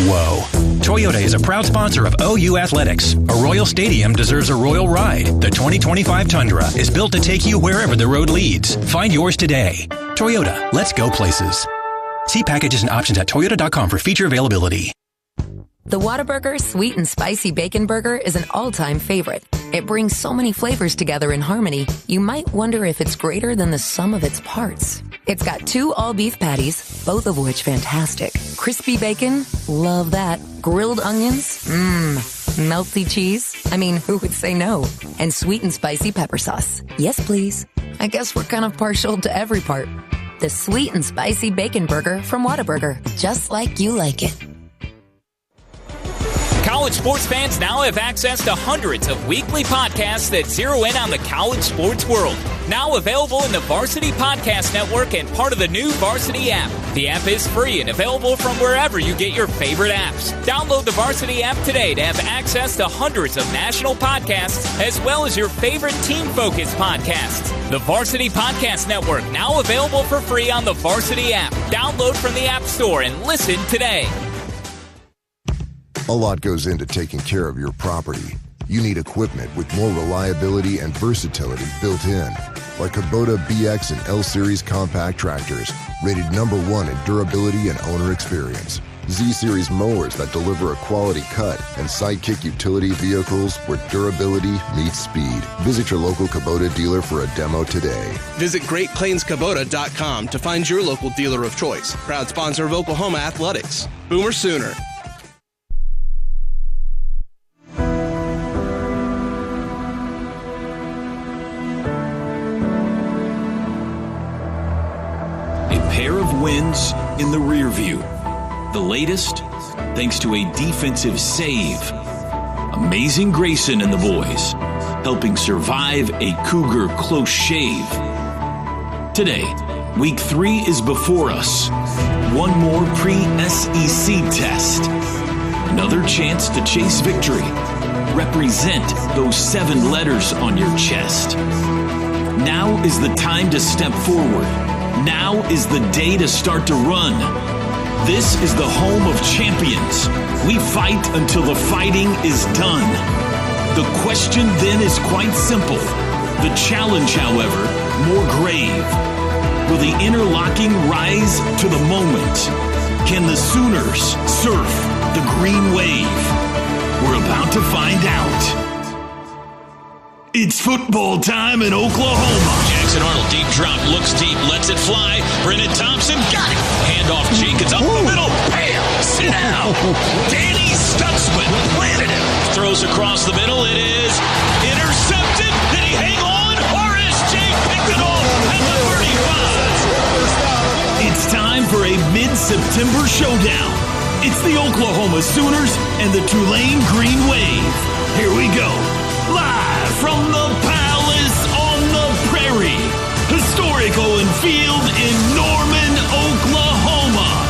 whoa. Toyota is a proud sponsor of OU Athletics. A Royal Stadium deserves a Royal ride. The 2025 Tundra is built to take you wherever the road leads. Find yours today. Toyota, let's go places. See packages and options at toyota.com for feature availability. The Whataburger Sweet and Spicy Bacon Burger is an all-time favorite. It brings so many flavors together in harmony, you might wonder if it's greater than the sum of its parts. It's got 2 all-beef patties, both of which fantastic. Crispy bacon, love that. Grilled onions, melty cheese. I mean, who would say no? And sweet and spicy pepper sauce. Yes, please. I guess we're kind of partial to every part. The Sweet and Spicy Bacon Burger from Whataburger, just like you like it. College sports fans now have access to hundreds of weekly podcasts that zero in on the college sports world. Now available in the Varsity Podcast Network and part of the new Varsity app. The app is free and available from wherever you get your favorite apps. Download the Varsity app today to have access to hundreds of national podcasts as well as your favorite team-focused podcasts. The Varsity Podcast Network, now available for free on the Varsity app. Download from the App Store and listen today. A lot goes into taking care of your property. You need equipment with more reliability and versatility built in, like Kubota BX and L Series compact tractors, rated #1 in durability and owner experience. Z-Series mowers that deliver a quality cut, and Sidekick utility vehicles where durability meets speed. Visit your local Kubota dealer for a demo today. Visit GreatPlainsKubota.com to find your local dealer of choice. Proud sponsor of Oklahoma Athletics. Boomer Sooner. Pair of wins in the rear view. The latest, thanks to a defensive save. Amazing Grayson and the boys, helping survive a Cougar close shave. Today, week 3 is before us. One more pre-SEC test. Another chance to chase victory. Represent those 7 letters on your chest. Now is the time to step forward. Now is the day to start to run. This is the home of champions. We fight until the fighting is done. The question then is quite simple. The challenge, however, more grave. Will the interlocking rise to the moment? Can the Sooners surf the green wave? We're about to find out. It's football time in Oklahoma. Jackson Arnold, deep drop, looks deep, lets it fly. Brennan Thompson, got it. Handoff, Jenkins up the middle. Bam! Sit down. Danny Stutzman planted it. Throws across the middle. It is intercepted. Did he hang on? RSJ picked it off at the 35. It's time for a mid-September showdown. It's the Oklahoma Sooners and the Tulane Green Wave. Here we go. Live from the Palace on the Prairie, historic Owen Field in Norman, Oklahoma.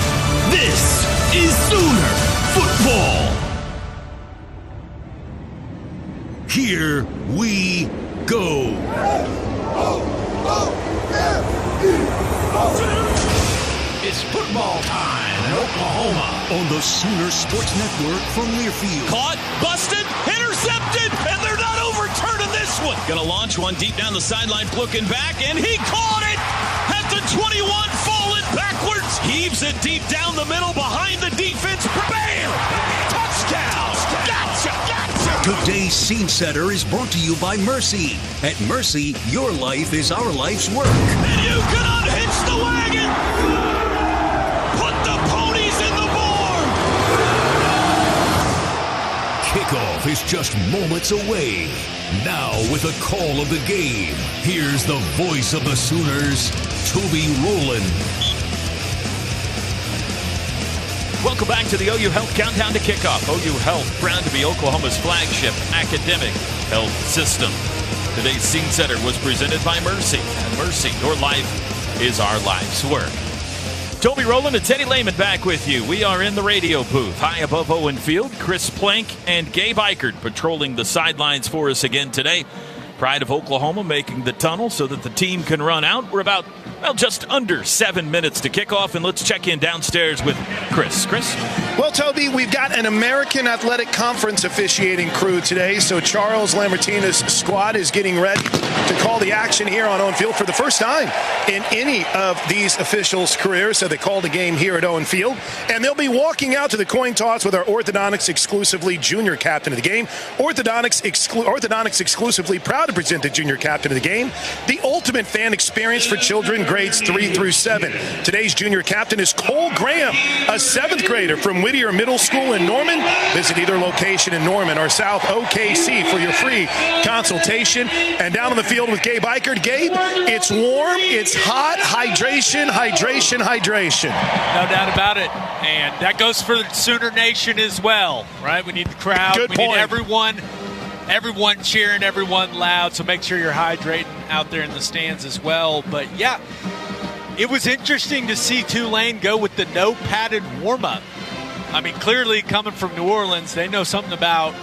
This is Sooner football. Here we go. It's football time in Oklahoma on the Sooner Sports Network from Learfield. Caught, busted, intercepted, and they're not overturning this one. Gonna launch one deep down the sideline, looking back, and he caught it at the 21, falling backwards. Heaves it deep down the middle behind the defense. Bam! Touchdown! Gotcha! Today's Scene Setter is brought to you by Mercy. At Mercy, your life is our life's work. And you can unhitch the wagon! Put the ponies in the barn! Kickoff is just moments away. Now with the call of the game, here's the voice of the Sooners, Toby Rowland. Welcome back to the OU Health Countdown to Kickoff. OU Health, proud to be Oklahoma's flagship academic health system. Today's Scene Setter was presented by Mercy. And Mercy, your life is our life's work. Toby Rowland and Teddy Lehman back with you. We are in the radio booth, high above Owen Field. Chris Plank and Gabe Eichert patrolling the sidelines for us again today. Pride of Oklahoma making the tunnel so that the team can run out. We're about, just under 7 minutes to kick off, and let's check in downstairs with Chris. Chris? Well, Toby, we've got an American Athletic Conference officiating crew today, so Charles Lambertina's squad is getting ready to call the action here on Owen Field for the first time in any of these officials' careers. So they called a game here at Owen Field, and they'll be walking out to the coin toss with our Orthodontics exclusively junior captain of the game. Orthodontics exclusively proud to present the junior captain of the game. The ultimate fan experience for children grades 3 through 7. Today's junior captain is Cole Graham, a 7th grader from Whittier Middle School in Norman. Visit either location in Norman or South OKC for your free consultation. And down on the field with Gabe Eichert. Gabe, it's warm, it's hot, hydration. No doubt about it. And that goes for the Sooner Nation as well, right? We need the crowd. Good point. Need everyone cheering, everyone loud, so make sure you're hydrating out there in the stands as well. But, yeah, it was interesting to see Tulane go with the no padded warm-up. I mean, clearly coming from New Orleans, they know something about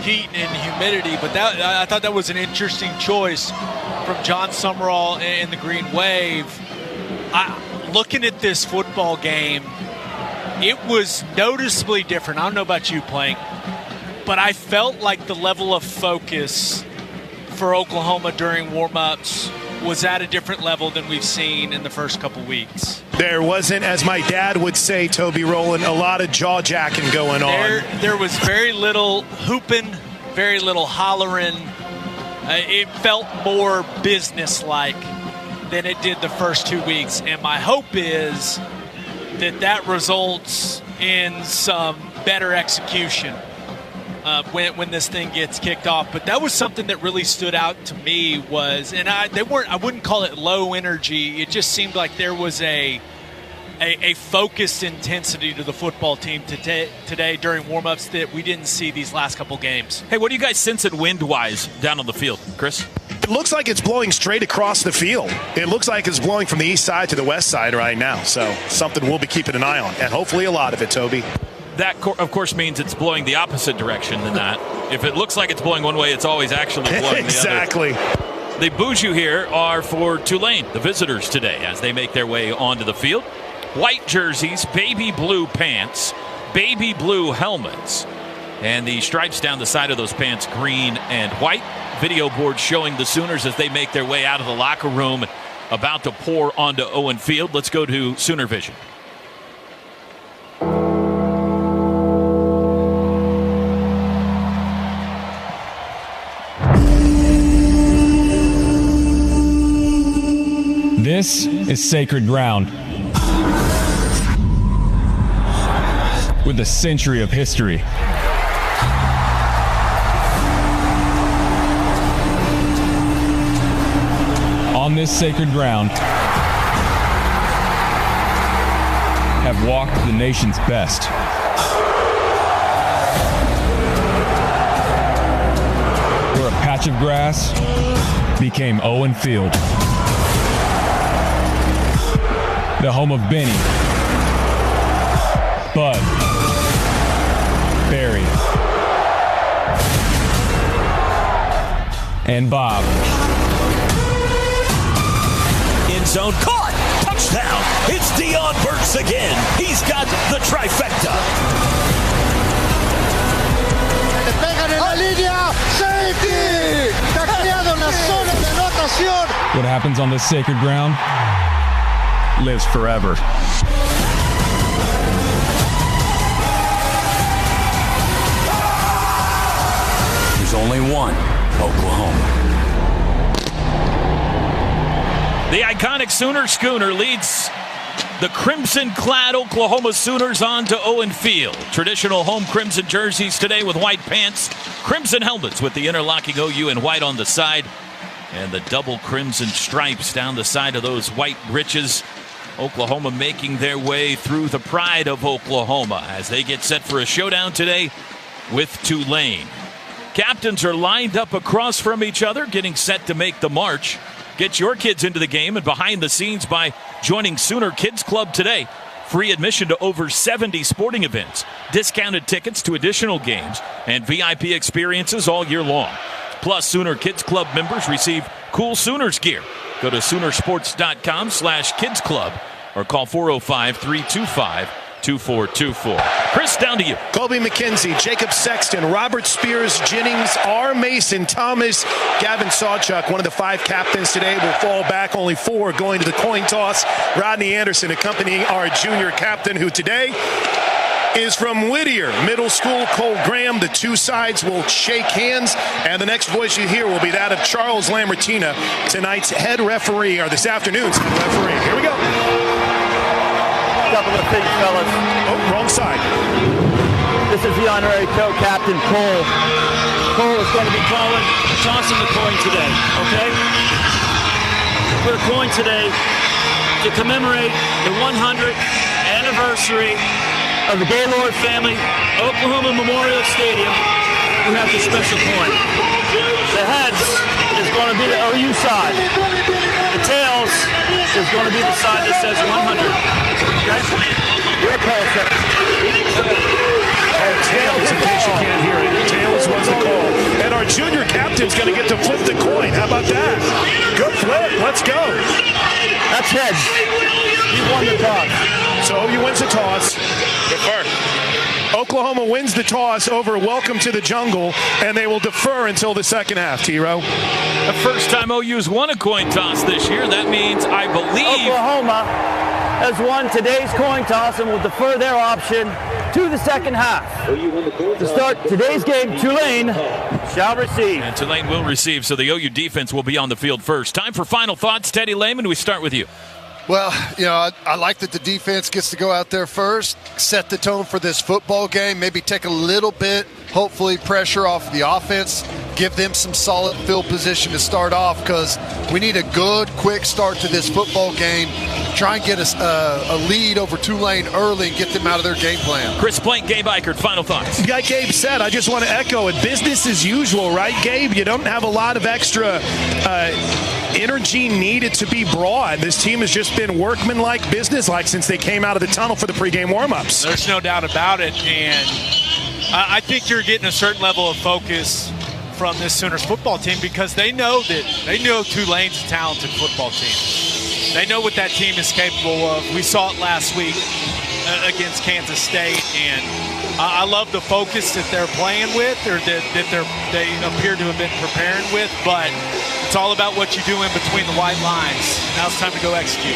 heat and humidity, but I thought that was an interesting choice from John Summerall and the Green Wave. Looking at this football game, it was noticeably different. I don't know about you, Plank, but I felt like the level of focus for Oklahoma during warm-ups was at a different level than we've seen in the first couple weeks. There wasn't, as my dad would say, Toby Rowland, a lot of jaw-jacking going on. There was very little hooping, very little hollering. It felt more business-like than it did the first 2 weeks. And my hope is that results in some better execution when this thing gets kicked off. But that was something that really stood out to me was, and I wouldn't call it low energy. It just seemed like there was a focused intensity to the football team today during warmups that we didn't see these last couple games. Hey, what do you guys sense at wind-wise down on the field, Chris? It looks like it's blowing straight across the field. It looks like it's blowing from the east side to the west side right now. So something we'll be keeping an eye on, and hopefully a lot of it, Toby. That, of course, means it's blowing the opposite direction than that. If it looks like it's blowing one way, it's always actually blowing exactly. the other. The Boujou here are for Tulane, the visitors today, as they make their way onto the field. White jerseys, baby blue pants, baby blue helmets, and the stripes down the side of those pants, green and white. Video board showing the Sooners as they make their way out of the locker room, about to pour onto Owen Field. Let's go to Sooner Vision. This is sacred ground. With a century of history. On this sacred ground have walked the nation's best. Where a patch of grass became Owen Field. The home of Benny, Bud, Barry, and Bob. End zone caught. Touchdown. It's Dion Burks again. He's got the trifecta. Le pegan en la línea. Safety. Tacleado en la zona de anotación. What happens on this sacred ground lives forever. There's only one Oklahoma. The iconic Sooner Schooner leads the crimson-clad Oklahoma Sooners onto Owen Field. Traditional home crimson jerseys today with white pants, crimson helmets with the interlocking OU and white on the side, and the double crimson stripes down the side of those white breeches. Oklahoma making their way through the pride of Oklahoma as they get set for a showdown today with Tulane. Captains are lined up across from each other, getting set to make the march. Get your kids into the game and behind the scenes by joining Sooner Kids Club today. Free admission to over 70 sporting events, discounted tickets to additional games, and VIP experiences all year long. Plus, Sooner Kids Club members receive cool Sooners gear. Go to Soonersports.com/Kids Club or call 405-325-2424. Chris, down to you. Colby McKenzie, Jacob Sexton, Robert Spears, Jennings, R. Mason, Thomas, Gavin Sawchuk, one of the 5 captains today, will fall back. Only 4 going to the coin toss. Rodney Anderson accompanying our junior captain, who today is from Whittier Middle School, Cole Graham. The 2 sides will shake hands, and the next voice you hear will be that of Charles Lambertina, tonight's head referee, or this afternoon's head referee. Here we go. Couple of things, fellas. Oh, wrong side. This is the honorary co-captain, Cole. Cole is going to be tossing the coin today, okay? For the coin today to commemorate the 100th anniversary of the Gaylord family, Oklahoma Memorial Stadium. We have this special coin. The heads is going to be the OU side. The tails is going to be the side that says 100. Okay? Your call, sir. Tails, in case you can't hear it. Tails was the call. And our junior captain's going to get to flip the coin. How about that? Good flip. Let's go. That's heads. You won the toss. So OU wins the toss. Good first. Oklahoma wins the toss over Welcome to the Jungle, and they will defer until the second half, T-Row. The first time OU's won a coin toss this year. That means, I believe, Oklahoma has won today's coin toss and will defer their option to the second half. To start today's game, Tulane shall receive. And Tulane will receive, so the OU defense will be on the field first. Time for final thoughts. Teddy Lehman, we start with you. Well, I like that the defense gets to go out there first, set the tone for this football game, maybe take a little bit, hopefully, pressure off the offense, give them some solid field position to start off because we need a good, quick start to this football game. Try and get us a lead over Tulane early and get them out of their game plan. Chris Plank, Gabe Eichert, final thoughts. Like Gabe said, I just want to echo it. Business as usual, right, Gabe? You don't have a lot of extra energy needed to be broad. This team has just been workmanlike, businesslike since they came out of the tunnel for the pregame warm-ups. There's no doubt about it, and I think you're getting a certain level of focus from this Sooners football team because they know Tulane's a talented football team. They know what that team is capable of. We saw it last week against Kansas State, and I love the focus that they're playing with, or that they appear to have been preparing with, but it's all about what you do in between the white lines. Now it's time to go execute.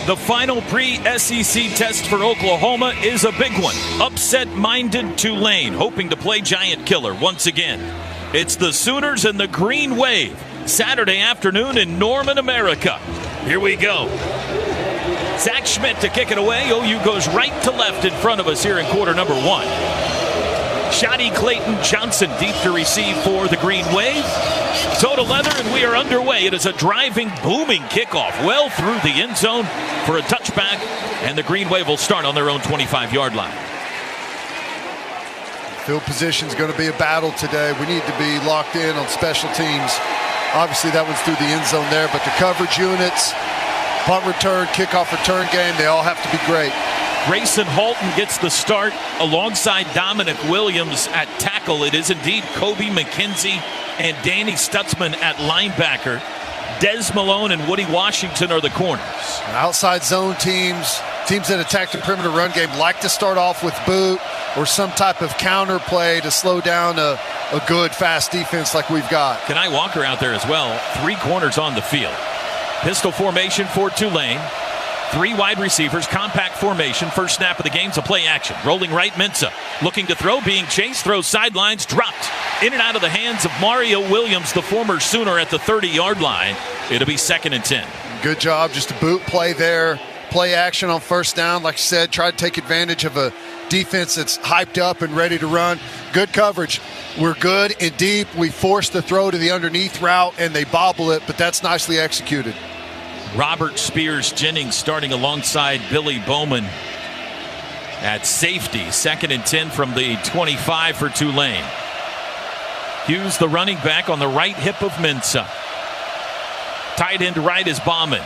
The final pre-SEC test for Oklahoma is a big one. Upset-minded Tulane, hoping to play Giant Killer once again. It's the Sooners and the Green Wave, Saturday afternoon in Norman, America. Here we go. Zach Schmidt to kick it away. OU goes right to left in front of us here in quarter number one. Shotty Clayton Johnson deep to receive for the Green Wave. Toe to leather, and we are underway. It is a driving, booming kickoff well through the end zone for a touchback, and the Green Wave will start on their own 25-yard line. Field position is going to be a battle today. We need to be locked in on special teams. Obviously, that one's through the end zone there, but the coverage units, punt return, kickoff return game, they all have to be great. Grayson Halton gets the start alongside Dominic Williams at tackle. It is indeed Kobe McKenzie and Danny Stutzman at linebacker. Des Malone and Woody Washington are the corners. Outside zone teams that attack the perimeter run game like to start off with boot or some type of counter play to slow down a good, fast defense like we've got. Kenai Walker out there as well. 3 corners on the field. Pistol formation for Tulane. 3 wide receivers, compact formation. First snap of the game's a play action. Rolling right, Mensah. Looking to throw, being chased, throws sidelines, dropped. In and out of the hands of Mario Williams, the former Sooner at the 30-yard line. It'll be 2nd and 10. Good job, just a boot play there. Play action on first down. Like I said, try to take advantage of a defense that's hyped up and ready to run. Good coverage. We're good and deep. We force the throw to the underneath route, and they bobble it, but that's nicely executed. Robert Spears Jennings starting alongside Billy Bowman at safety. 2nd and 10 from the 25 for Tulane. Hughes, the running back, on the right hip of Mensah. Tight end right is Bauman.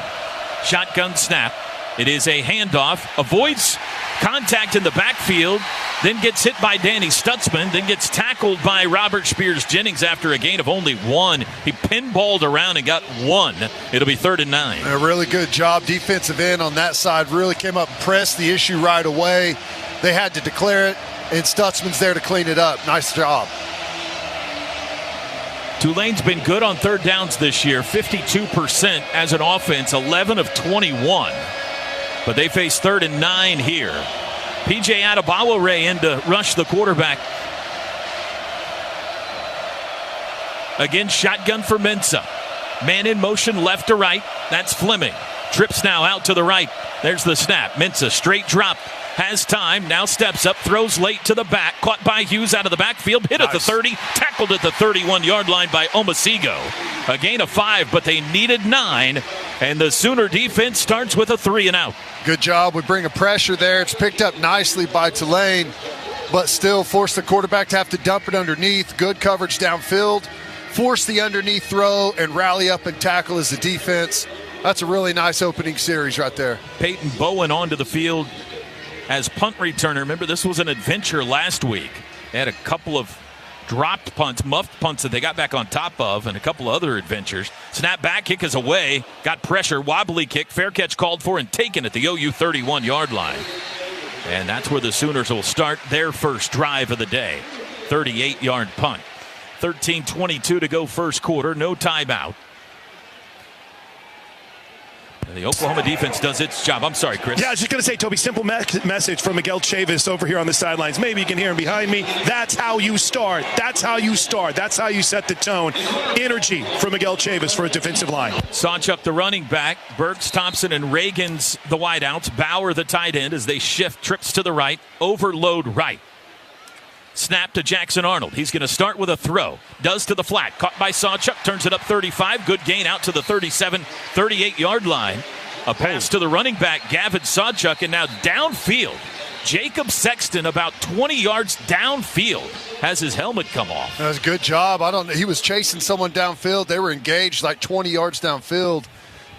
Shotgun snap. It is a handoff. Avoids contact in the backfield. Then gets hit by Danny Stutzman. Then gets tackled by Robert Spears Jennings after a gain of only 1. He pinballed around and got 1. It'll be 3rd and 9. A really good job. Defensive end on that side really came up and pressed the issue right away. They had to declare it, and Stutzman's there to clean it up. Nice job. Tulane's been good on 3rd downs this year. 52% as an offense. 11 of 21. But they face 3rd and 9 here. P.J. Adebawore in to rush the quarterback. Again, shotgun for Mensah. Man in motion left to right. That's Fleming. Trips now out to the right. There's the snap. Mensah straight drop. Has time. Now steps up. Throws late to the back. Caught by Hughes out of the backfield. Hit at the 30. Tackled at the 31-yard line by Omasigo. A gain of 5, but they needed 9. And the Sooner defense starts with a 3 and out. Good job. We bring a pressure there. It's picked up nicely by Tulane, but still force the quarterback to have to dump it underneath. Good coverage downfield. Force the underneath throw and rally up and tackle as the defense. That's a really nice opening series right there. Peyton Bowen onto the field as punt returner. Remember, this was an adventure last week. They had a couple of dropped punts, muffed punts that they got back on top of, and a couple of other adventures. Snap back, kick is away. Got pressure, wobbly kick, fair catch called for and taken at the OU 31-yard line. And that's where the Sooners will start their first drive of the day. 38-yard punt. 13:22 to go first quarter. No timeout. And the Oklahoma defense does its job. I'm sorry, Chris. Yeah, I was just going to say, Toby, simple message from Miguel Chavis over here on the sidelines. Maybe you can hear him behind me. That's how you start. That's how you start. That's how you set the tone. Energy from Miguel Chavis for a defensive line. Sawchuk, the running back. Burks, Thompson, and Reagan's the wideouts. Bauer, the tight end, as they shift trips to the right. Overload right. Snap to Jackson Arnold. He's going to start with a throw. Does to the flat. Caught by Sawchuk. Turns it up 35. Good gain out to the 37, 38-yard line. A pass to the running back, Gavin Sawchuk. And now downfield, Jacob Sexton, about 20 yards downfield, has his helmet come off. That was a good job. He was chasing someone downfield. They were engaged like 20 yards downfield.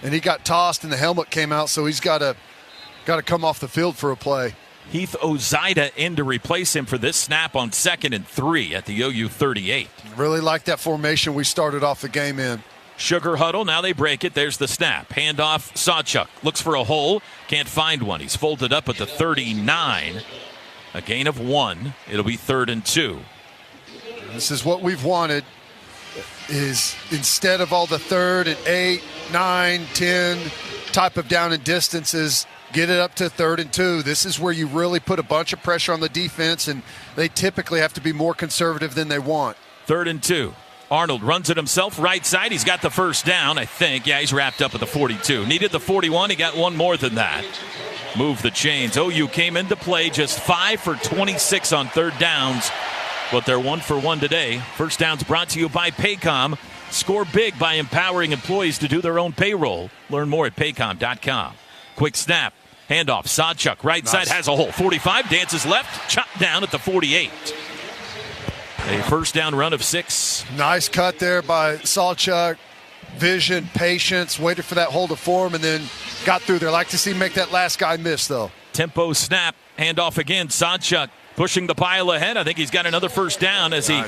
And he got tossed and the helmet came out. So he's got to come off the field for a play. Heath Ozaida in to replace him for this snap on 2nd and 3 at the OU 38. Really like that formation we started off the game in. Sugar huddle. Now they break it. There's the snap. Handoff. Sawchuk looks for a hole. Can't find one. He's folded up at the 39. A gain of 1. It'll be 3rd and 2. This is what we've wanted. Is instead of all the 3rd and 8, 9, 10 type of down and distances, get it up to 3rd and 2. This is where you really put a bunch of pressure on the defense, and they typically have to be more conservative than they want. 3rd and 2. Arnold runs it himself, right side. He's got the first down, I think. Yeah, he's wrapped up at the 42. Needed the 41. He got one more than that. Move the chains. OU came into play just 5 for 26 on 3rd downs, but they're 1 for 1 today. First downs brought to you by Paycom. Score big by empowering employees to do their own payroll. Learn more at paycom.com. Quick snap. Handoff. Sawchuk, right side, has a hole. 45, dances left, chopped down at the 48. A first down run of 6. Nice cut there by Sawchuk. Vision, patience, waited for that hole to form, and then got through there. Like to see him make that last guy miss, though. Tempo snap. Handoff again. Sawchuk pushing the pile ahead. I think he's got another first down as he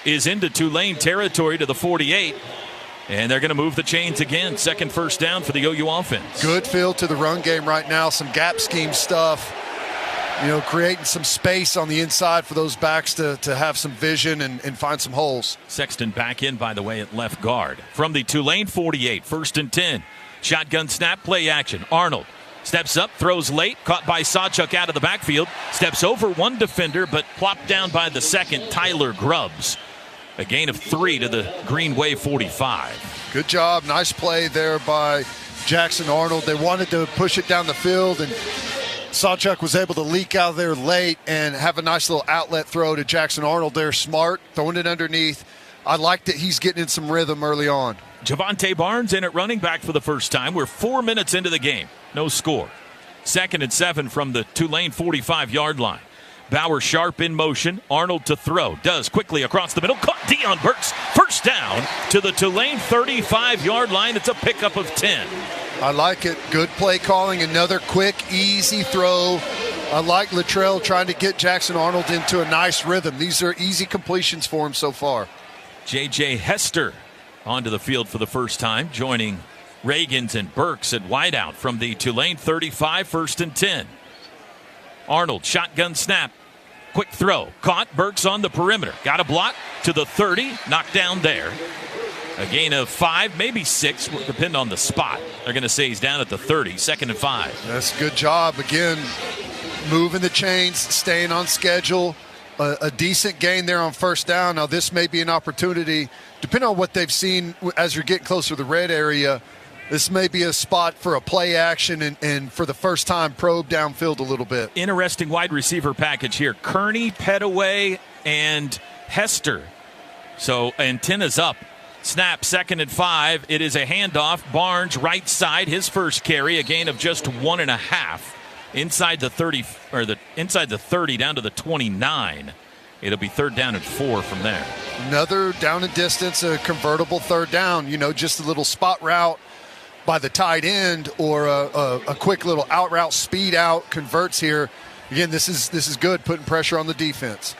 is into Tulane territory to the 48. And they're going to move the chains again. 2nd first down for the OU offense. Good feel to the run game right now. Some gap scheme stuff. Creating some space on the inside for those backs to have some vision and find some holes. Sexton back in, by the way, at left guard. From the Tulane 48, 1st and 10. Shotgun snap, play action. Arnold steps up, throws late, caught by Sawchuk out of the backfield. Steps over one defender, but plopped down by the 2nd, Tyler Grubbs. A gain of 3 to the Green Wave 45. Good job. Nice play there by Jackson Arnold. They wanted to push it down the field, and Sawchuk was able to leak out there late and have a nice little outlet throw to Jackson Arnold there. Smart, throwing it underneath. I like that he's getting in some rhythm early on. Javante Barnes in at running back for the first time. We're 4 minutes into the game. No score. 2nd and 7 from the Tulane 45-yard line. Bauer sharp in motion. Arnold to throw. Does quickly across the middle. Caught Deion Burks. First down to the Tulane 35-yard line. It's a pickup of 10. I like it. Good play calling. Another quick, easy throw. I like Luttrell trying to get Jackson Arnold into a nice rhythm. These are easy completions for him so far. J.J. Hester onto the field for the first time, joining Reagans and Burks at wideout from the Tulane 35, 1st and 10. Arnold, shotgun snap, quick throw, caught. Burks on the perimeter, got a block to the 30, knocked down there. A gain of 5, maybe 6, will depend on the spot. They're going to say he's down at the 30, 2nd and 5. That's a good job. Again, moving the chains, staying on schedule. A decent gain there on first down. Now this may be an opportunity, depending on what they've seen as you're getting closer to the red area. This may be a spot for a play action and for the first time probe downfield a little bit. Interesting wide receiver package here. Kearney, Petaway, and Hester. So antennas up. Snap, 2nd and 5. It is a handoff. Barnes, right side, his first carry, a gain of just 1.5. Inside the 30, or inside the 30 down to the 29. It'll be 3rd down and 4 from there. Another down and distance, a convertible 3rd down. Just a little spot route by the tight end or a quick little out route, speed out, converts here. Again, this is good, putting pressure on the defense.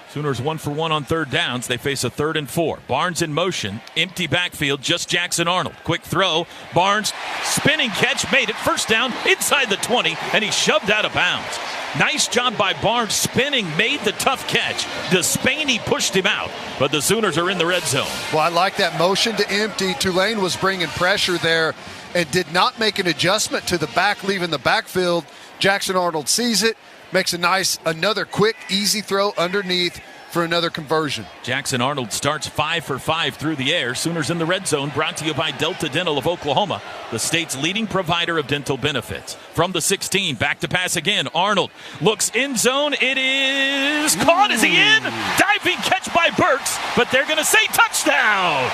Sooners 1 for 1 on 3rd downs. They face a 3rd and 4. Barnes in motion. Empty backfield. Just Jackson Arnold. Quick throw. Barnes spinning catch. Made it. First down inside the 20. And he shoved out of bounds. Nice job by Barnes, spinning, made the tough catch. Despainey pushed him out, but the Sooners are in the red zone. Well, I like that motion to empty. Tulane was bringing pressure there and did not make an adjustment to the back, leaving the backfield. Jackson Arnold sees it, makes another quick, easy throw underneath for another conversion. Jackson Arnold starts 5 for 5 through the air. Sooners in the red zone, brought to you by Delta Dental of Oklahoma, the state's leading provider of dental benefits. From the 16, back to pass again. Arnold looks end zone. It is caught. Is he in? Diving catch by Burks, but they're going to say touchdown.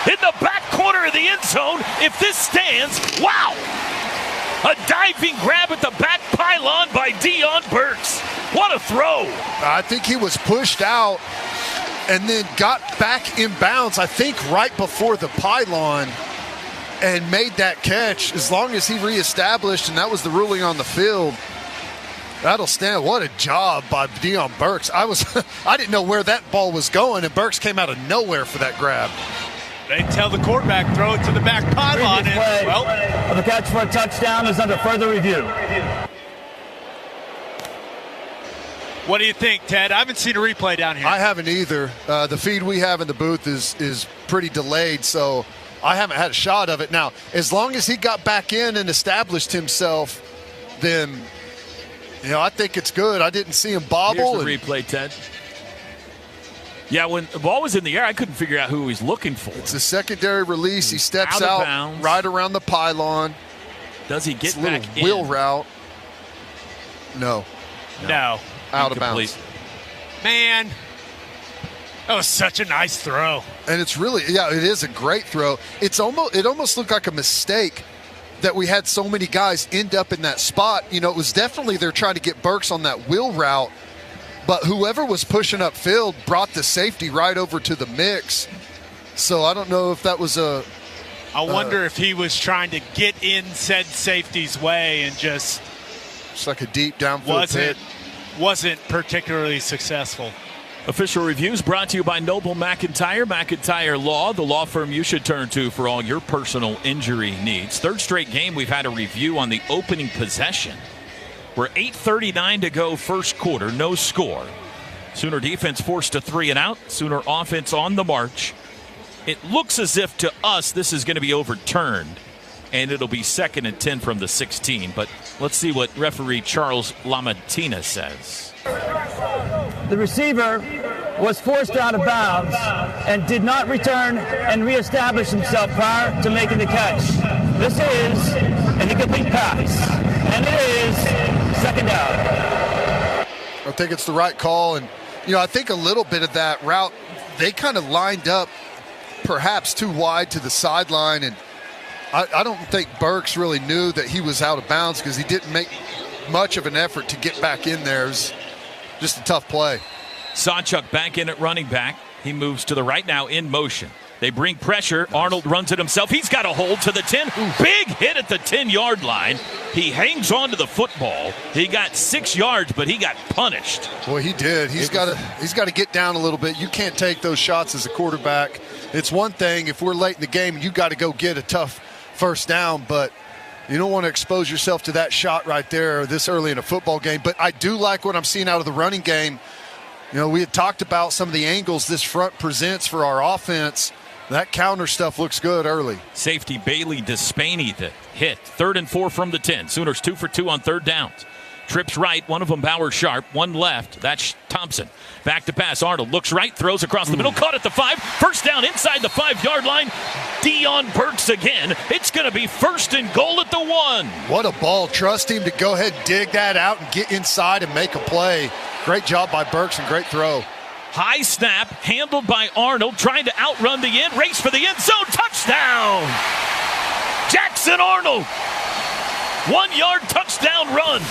In the back corner of the end zone, if this stands, wow. A diving grab at the back pylon by Deion Burks. What a throw. I think he was pushed out and then got back in bounds, I think right before the pylon, and made that catch. As long as he reestablished, and that was the ruling on the field, that'll stand. What a job by Deion Burks. I didn't know where that ball was going, and Burks came out of nowhere for that grab. They tell the quarterback, throw it to the back pylon. The catch for a touchdown is under further review. What do you think, Ted? I haven't seen a replay down here. I haven't either. The feed we have in the booth is pretty delayed, so I haven't had a shot of it. Now, as long as he got back in and established himself, then, I think it's good. I didn't see him bobble. Here's the replay, Ted. Yeah, when the ball was in the air, I couldn't figure out who he was looking for. It's a secondary release. He steps out right around the pylon. Does he get back in? Wheel route. No. Out of bounds. Man, that was such a nice throw. And it's really, it is a great throw. It almost looked like a mistake that we had so many guys end up in that spot. It was definitely they're trying to get Burks on that wheel route. But whoever was pushing upfield brought the safety right over to the mix. So I don't know if that was I wonder if he was trying to get in said safety's way and just like a deep downfield pit. Wasn't particularly successful. Official reviews brought to you by Noble McIntyre Law, the law firm you should turn to for all your personal injury needs. Third straight game we've had a review on the opening possession. We're 8:39 to go first quarter, no score. Sooner defense forced a 3 and out. Sooner offense on the march. It looks as if to us this is going to be overturned, and it'll be 2nd and 10 from the 16. But let's see what referee Charles Lamantina says. The receiver was forced out of bounds and did not return and reestablish himself prior to making the catch. This is an incomplete pass, and it is 2nd down. I think it's the right call, and I think a little bit of that route, they kind of lined up perhaps too wide to the sideline, and I don't think Burks really knew that he was out of bounds because he didn't make much of an effort to get back in there. It was just a tough play. Sawchuk back in at running back. He moves to the right now in motion. They bring pressure. Arnold runs it himself. He's got a hold to the 10. Big hit at the 10-yard line. He hangs on to the football. He got 6 yards, but he got punished. Boy, he did. He's got to get down a little bit. You can't take those shots as a quarterback. It's one thing if we're late in the game and you got to go get a tough first down, but you don't want to expose yourself to that shot right there this early in a football game. But I do like what I'm seeing out of the running game. We had talked about some of the angles this front presents for our offense. That counter stuff looks good early. Safety Bailey Despainey the hit. 3rd and 4 from the 10. Sooners 2 for 2 on 3rd downs. Trips right, one of them Bauer Sharp, one left. That's Thompson. Back to pass. Arnold looks right, throws across the middle, caught at the 5. First down inside the 5-yard line. Deion Burks again. It's going to be 1st and goal at the 1. What a ball. Trust him to go ahead and dig that out and get inside and make a play. Great job by Burks and great throw. High snap, handled by Arnold, trying to outrun the end, race for the end zone, touchdown! Jackson Arnold, 1-yard touchdown run.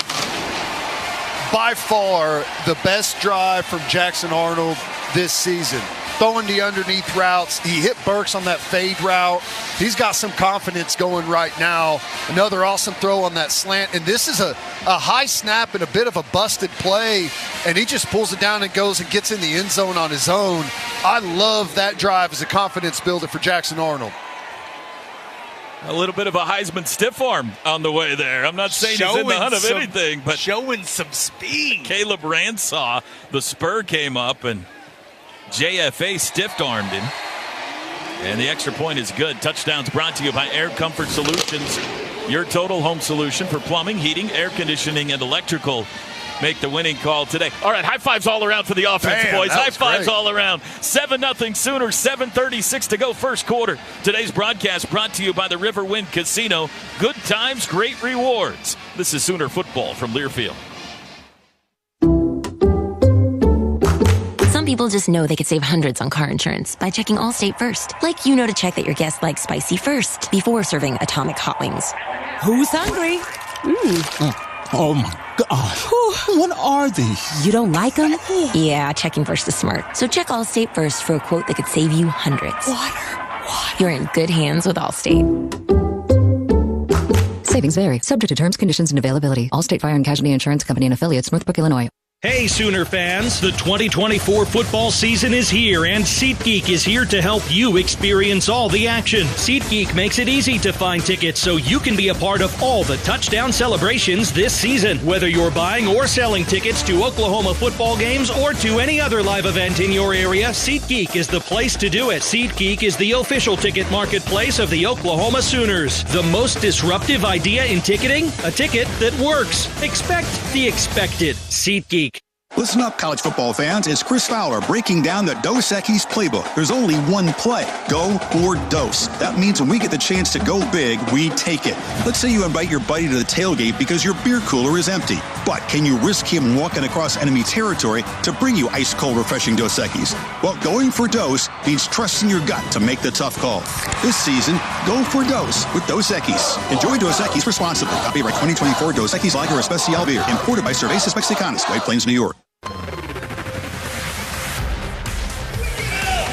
By far the best drive from Jackson Arnold this season. Throwing the underneath routes. He hit Burks on that fade route. He's got some confidence going right now. Another awesome throw on that slant. And this is a high snap and a bit of a busted play. And he just pulls it down and goes and gets in the end zone on his own. I love that drive as a confidence builder for Jackson Arnold. A little bit of a Heisman stiff arm on the way there. I'm not saying he's in the hunt of anything, but showing some speed. Caleb Ransaw, the spur came up, and JFA stiff-armed him. And the extra point is good. Touchdowns brought to you by Air Comfort Solutions, your total home solution for plumbing, heating, air conditioning, and electrical. Make the winning call today. All right, high fives all around for the offense, boys. High fives all around. 7-0 Sooners, 7:36 to go first quarter. Today's broadcast brought to you by the Riverwind Casino. Good times, great rewards. This is Sooner football from Learfield. Some people just know they could save hundreds on car insurance by checking Allstate first. Like to check that your guests like spicy first before serving Atomic Hot Wings. Who's hungry? Oh my gosh. What are these? You don't like them? Yeah, checking first is smart. So check Allstate first for a quote that could save you hundreds. Water. You're in good hands with Allstate. Savings vary. Subject to terms, conditions, and availability. Allstate Fire and Casualty Insurance Company and Affiliates, Northbrook, Illinois. Hey, Sooner fans, the 2024 football season is here, and SeatGeek is here to help you experience all the action. SeatGeek makes it easy to find tickets so you can be a part of all the touchdown celebrations this season. Whether you're buying or selling tickets to Oklahoma football games or to any other live event in your area, SeatGeek is the place to do it. SeatGeek is the official ticket marketplace of the Oklahoma Sooners. The most disruptive idea in ticketing? A ticket that works. Expect the expected. SeatGeek. Listen up, college football fans. It's Chris Fowler breaking down the Dos Equis playbook. There's only one play. Go for Dos. That means when we get the chance to go big, we take it. Let's say you invite your buddy to the tailgate because your beer cooler is empty. But can you risk him walking across enemy territory to bring you ice-cold, refreshing Dos Equis? Well, going for Dos means trusting your gut to make the tough call. This season, go for Dos with Dos Equis. Enjoy Dos Equis responsibly. Copyright 2024 Dos Equis Lager Especial Beer. Imported by Cervezas Mexicanas, White Plains, New York.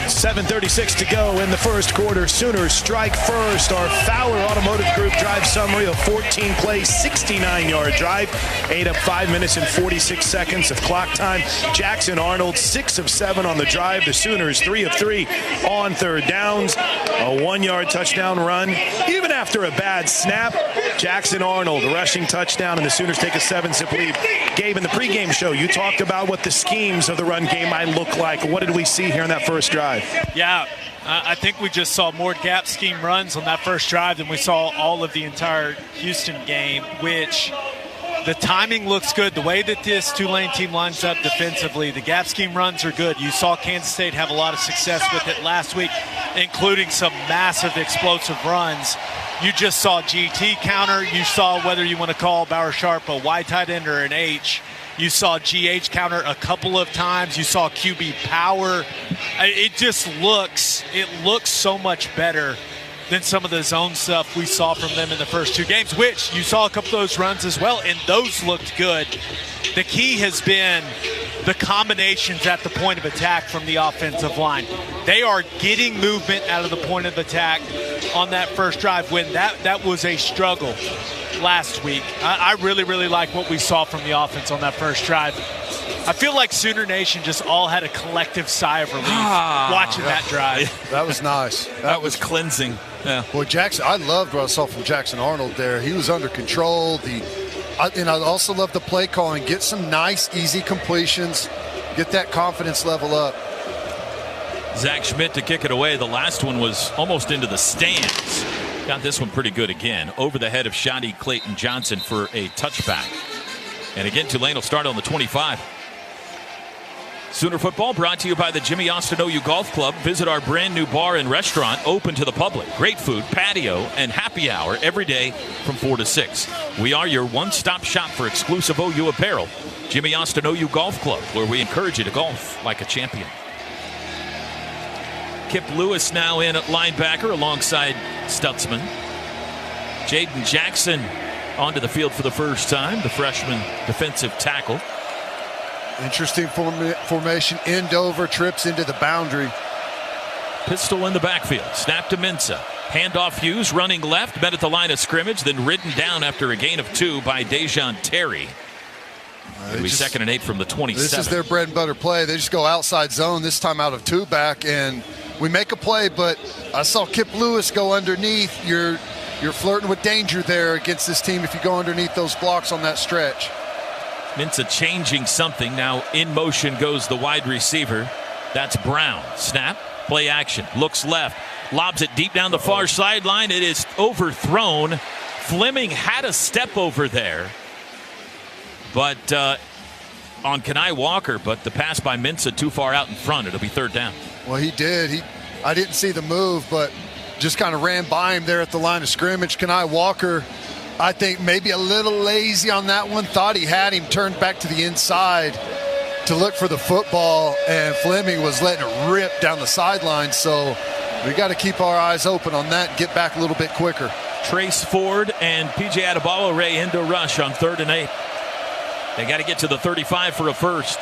7:36 to go in the first quarter. Sooners strike first. Our Fowler Automotive Group drive summary of 14 plays, 69-yard drive. Ate up 5 minutes and 46 seconds of clock time. Jackson Arnold, 6 of 7 on the drive. The Sooners, 3 of 3 on third downs. A 1-yard touchdown run. Even after a bad snap, Jackson Arnold, a rushing touchdown, and the Sooners take a 7-zip lead. Gabe, in the pregame show, you talked about what the schemes of the run game might look like. What did we see here in that first drive? Yeah, I think we just saw more gap scheme runs on that first drive than we saw all of the entire Houston game, which the timing looks good. The way that this Tulane team lines up defensively, the gap scheme runs are good. You saw Kansas State have a lot of success with it last week, including some massive explosive runs. You just saw GT counter. You saw, whether you want to call Bauer Sharp a Y tight end or an H, you saw GH counter a couple of times. You saw QB power. It just looks so much better than some of the zone stuff we saw from them in the first two games, which you saw a couple of those runs as well, and those looked good. The key has been the combinations at the point of attack from the offensive line. They are getting movement out of the point of attack on that first drive when that was a struggle last week. I really, really like what we saw from the offense on that first drive. I feel like Sooner Nation just all had a collective sigh of relief watching that drive. That was nice. That was cleansing. Yeah. Boy, Jackson, I loved what I saw from Jackson Arnold there. He was under control. And I also love the play calling. Get some nice, easy completions. Get that confidence level up. Zach Schmidt to kick it away. The last one was almost into the stands. Got this one pretty good again. Over the head of Shadi Clayton Johnson for a touchback. And again, Tulane will start on the 25. Sooner football brought to you by the Jimmy Austin OU Golf Club. Visit our brand new bar and restaurant open to the public. Great food, patio, and happy hour every day from 4 to 6. We are your one-stop shop for exclusive OU apparel. Jimmy Austin OU Golf Club, where we encourage you to golf like a champion. Kip Lewis now in at linebacker alongside Stutzman. Jaden Jackson onto the field for the first time, the freshman defensive tackle. Interesting formation. End over, trips into the boundary. Pistol in the backfield. Snap to Mensah. Handoff Hughes running left, met at the line of scrimmage, then ridden down after a gain of 2 by Dejon Terry. It'll be 2nd and 8 from the 27. This is their bread and butter play. They just go outside zone, this time out of 2 back, and we make a play, but I saw Kip Lewis go underneath. You're you're flirting with danger there against this team if you go underneath those blocks on that stretch. Mensah changing something. Now in motion goes the wide receiver. That's Brown. Snap, play action, looks left, lobs it deep down the far sideline. It is overthrown. Fleming had a step over there, but on Kenai Walker, but the pass by Mensah too far out in front. It'll be third down. Well, he did. I didn't see the move, but just kind of ran by him there at the line of scrimmage. Kenai Walker, I think maybe a little lazy on that one. Thought he had him turned back to the inside to look for the football, and Fleming was letting it rip down the sideline. So we got to keep our eyes open on that and get back a little bit quicker. Trace Ford and P.J. Adebawore into rush on 3rd and 8. They got to get to the 35 for a first.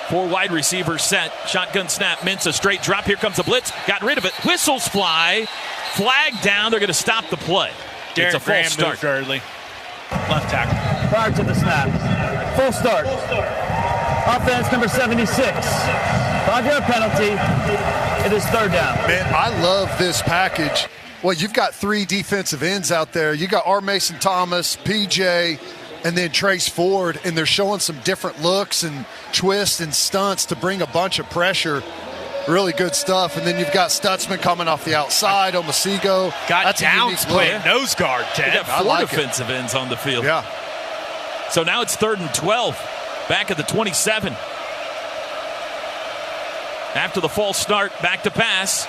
4 wide receivers set. Shotgun snap. Mensah straight drop. Here comes a blitz. Got rid of it. Whistles fly. Flag down. They're going to stop the play. It's a false start. Early. Left tackle. Prior to the snap. Full start. Offense number 76. 5-yard penalty. It is third down. Man, I love this package. Well, you've got 3 defensive ends out there. You got R. Mason Thomas, PJ, and then Trace Ford, and they're showing some different looks and twists and stunts to bring a bunch of pressure. Really good stuff. And then you've got Stutzman coming off the outside, Omasigo. Got Downs playing nose guard, Ted. They got 4 defensive ends on the field. Yeah. So now it's 3rd and 12. Back at the 27. After the false start, back to pass.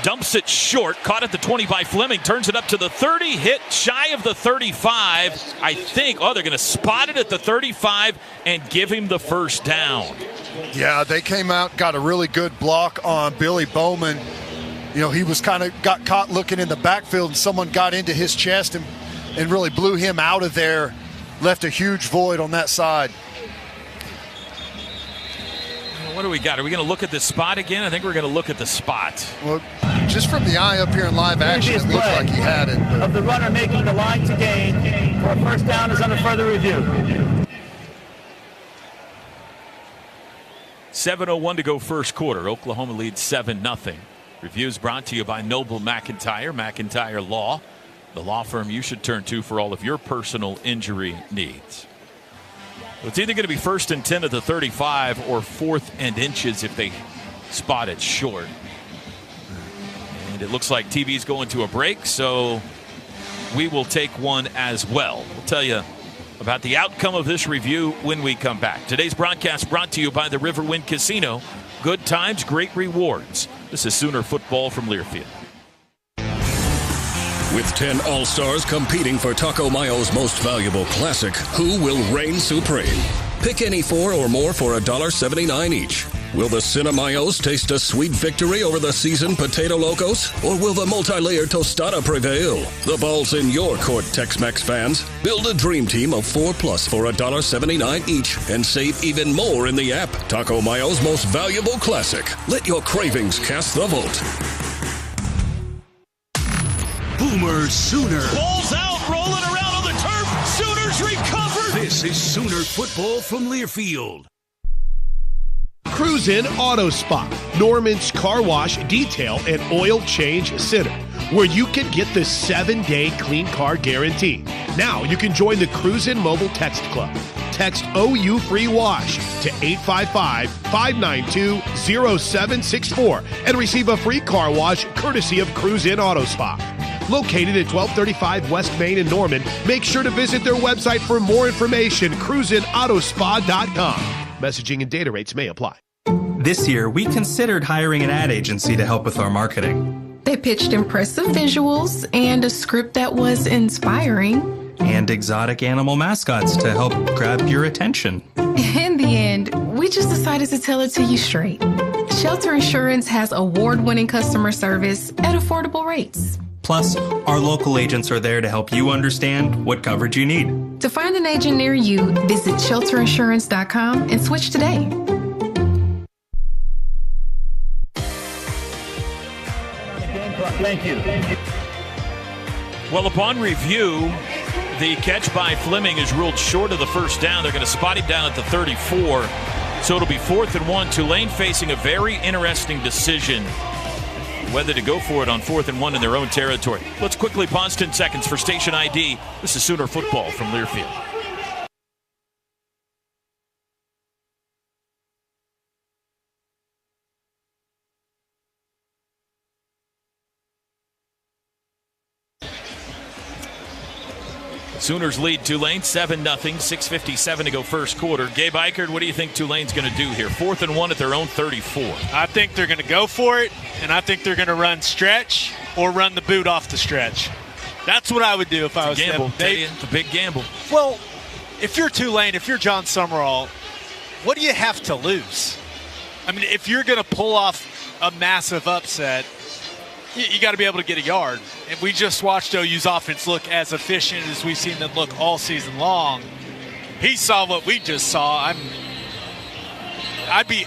Dumps it short, caught at the 20 by Fleming, turns it up to the 30, hit shy of the 35. I think, they're going to spot it at the 35 and give him the first down. Yeah, they came out, got a really good block on Billy Bowman. You know, he was got caught looking in the backfield, and someone got into his chest and really blew him out of there, left a huge void on that side. What do we got? Are we going to look at this spot again? I think we're going to look at the spot. Well, just from the eye up here in live action, it looked like he had it. Of the runner making the line to gain for a first down is under further review. 7:01 to go first quarter. Oklahoma leads 7-0. Reviews brought to you by Noble McIntyre Law, the law firm you should turn to for all of your personal injury needs. It's either going to be 1st and 10 at the 35 or 4th and inches if they spot it short. And it looks like TV's going to a break, so we will take one as well. We'll tell you about the outcome of this review when we come back. Today's broadcast brought to you by the Riverwind Casino. Good times, great rewards. This is Sooner football from Learfield. With 10 All-Stars competing for Taco Mayo's most valuable classic, who will reign supreme? Pick any 4 or more for $1.79 each. Will the Cinemayos taste a sweet victory over the seasoned Potato Locos? Or will the multi-layered tostada prevail? The ball's in your court, Tex-Mex fans. Build a dream team of 4+ for $1.79 each and save even more in the app. Taco Mayo's most valuable classic. Let your cravings cast the vote. Boomer Sooner. Ball's out, rolling around on the turf. Sooners recover. This is Sooner football from Learfield. Cruise In Auto Spa, Norman's car wash, detail, and oil change center, where you can get the 7-day clean car guarantee. Now you can join the Cruise In Mobile Text Club. Text OU Free Wash to 855-592-0764 and receive a free car wash courtesy of Cruise In Auto Spa. Located at 1235 West Main in Norman, make sure to visit their website for more information, cruiseinautospa.com. Messaging and data rates may apply. This year, we considered hiring an ad agency to help with our marketing. They pitched impressive visuals and a script that was inspiring. And exotic animal mascots to help grab your attention. In the end, we just decided to tell it to you straight. Shelter Insurance has award-winning customer service at affordable rates. Plus, our local agents are there to help you understand what coverage you need. To find an agent near you, visit shelterinsurance.com and switch today. Thank you. Well, upon review, the catch by Fleming is ruled short of the first down. They're going to spot him down at the 34. So it'll be 4th and 1. Tulane facing a very interesting decision. whether to go for it on 4th and 1 in their own territory. Let's quickly pause 10 seconds for station ID. This is Sooner football from Learfield. Sooners lead Tulane 7-0, 6:57 to go first quarter. Gabe Eichert, what do you think Tulane's going to do here? 4th and 1 at their own 34. I think they're going to go for it, and I think they're going to run stretch or run the boot off the stretch. That's what I would do if I was them. It's a big gamble. Well, if you're Tulane, if you're John Summerall, what do you have to lose? I mean, if you're going to pull off a massive upset, you got to be able to get a yard. And we just watched OU's offense look as efficient as we've seen them look all season long. He saw what we just saw. I'd be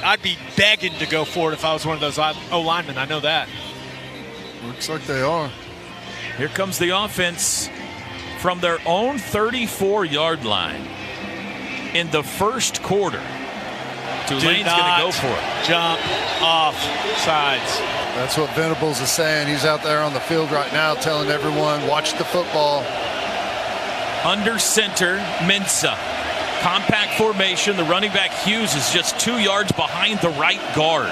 begging to go for it if I was one of those O-linemen. I know that. Looks like they are. Here comes the offense from their own 34-yard line in the first quarter. Tulane's going to go for it. Jump off sides. That's what Venables is saying. He's out there on the field right now telling everyone, watch the football. Under center, Mensah. Compact formation. The running back Hughes is just 2 yards behind the right guard.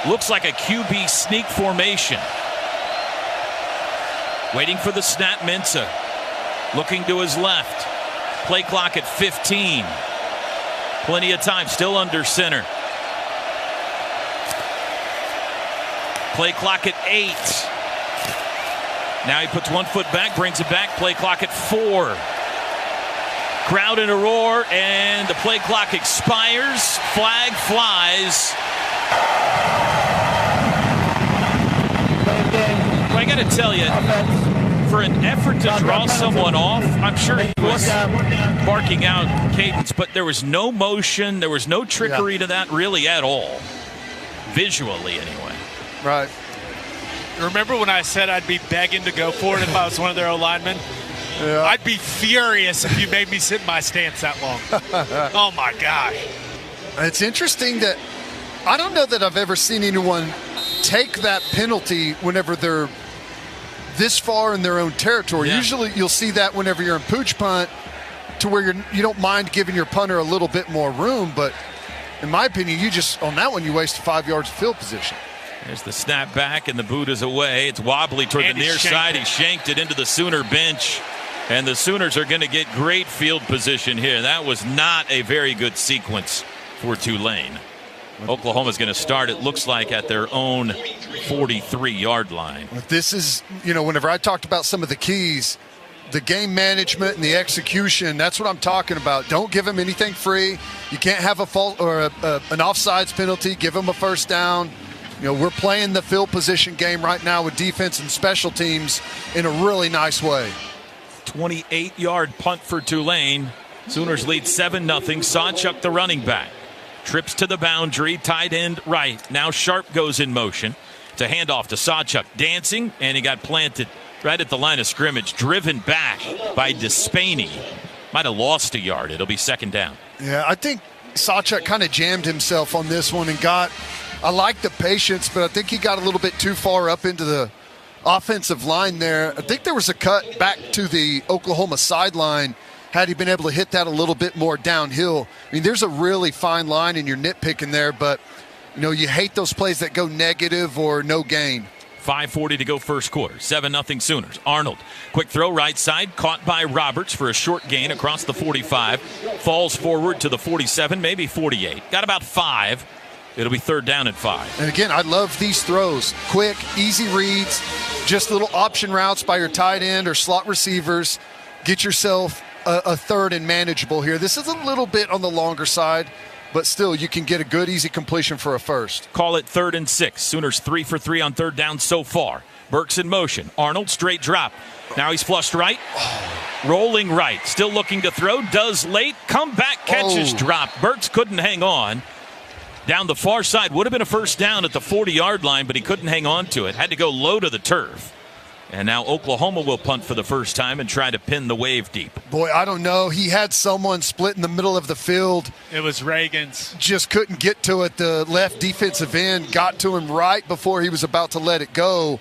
Looks like a QB sneak formation. Waiting for the snap, Mensah. Looking to his left. Play clock at 15. Plenty of time, still under center. Play clock at 8. Now he puts 1 foot back, brings it back. Play clock at 4. Crowd in a roar, and the play clock expires. Flag flies. I got to tell you, for an effort to draw someone off, I'm sure he was barking out cadence, but there was no motion, there was no trickery to that really at all. Visually, anyway. Right. Remember when I said I'd be begging to go for it if I was one of their O-linemen? Yeah. I'd be furious if you made me sit in my stance that long. Oh, my gosh. It's interesting that I don't know that I've ever seen anyone take that penalty whenever they're this far in their own territory. Yeah. Usually you'll see that whenever you're in pooch punt to where you don't mind giving your punter a little bit more room, but in my opinion, on that one, you waste 5 yards of field position. There's the snap back, and the boot is away. It's wobbly toward the near side. He shanked it into the Sooner bench, and the Sooners are going to get great field position here. That was not a very good sequence for Tulane. Oklahoma's going to start, it looks like, at their own 43-yard line. This is, whenever I talked about some of the keys, the game management and the execution, that's what I'm talking about. Don't give them anything free. You can't have a fault or an offsides penalty. Give them a first down. We're playing the field position game right now with defense and special teams in a really nice way. 28-yard punt for Tulane. Sooners lead 7-0. Sawchuk, the running back. Trips to the boundary, tight end right. Now Sharp goes in motion. It's a handoff to Sawchuk. Dancing, and he got planted right at the line of scrimmage. Driven back by Despaney. Might have lost a yard. It'll be second down. Yeah, I think Sawchuk kind of jammed himself on this one and I like the patience, but I think he got a little bit too far up into the offensive line there. I think there was a cut back to the Oklahoma sideline. Had he been able to hit that a little bit more downhill, I mean, there's a really fine line and you're nitpicking there, but, you hate those plays that go negative or no gain. 5:40 to go first quarter. 7-0 Sooners. Arnold, quick throw right side, caught by Roberts for a short gain across the 45. Falls forward to the 47, maybe 48. Got about 5. It'll be third down and 5. And again, I love these throws. Quick, easy reads, just little option routes by your tight end or slot receivers. Get yourself a third and manageable here. This is a little bit on the longer side, but still you can get a good, easy completion for a first. Call it 3rd and 6. Sooners 3 for 3 on third down so far. Burks in motion. Arnold, straight drop. Now he's flushed right. Rolling right. Still looking to throw. Does late. Come back. Catches drop. Burks couldn't hang on. Down the far side. Would have been a first down at the 40-yard line, but he couldn't hang on to it. Had to go low to the turf. And now Oklahoma will punt for the first time and try to pin the wave deep. Boy, I don't know. He had someone split in the middle of the field. It was Reagan's. Just couldn't get to it. The left defensive end got to him right before he was about to let it go.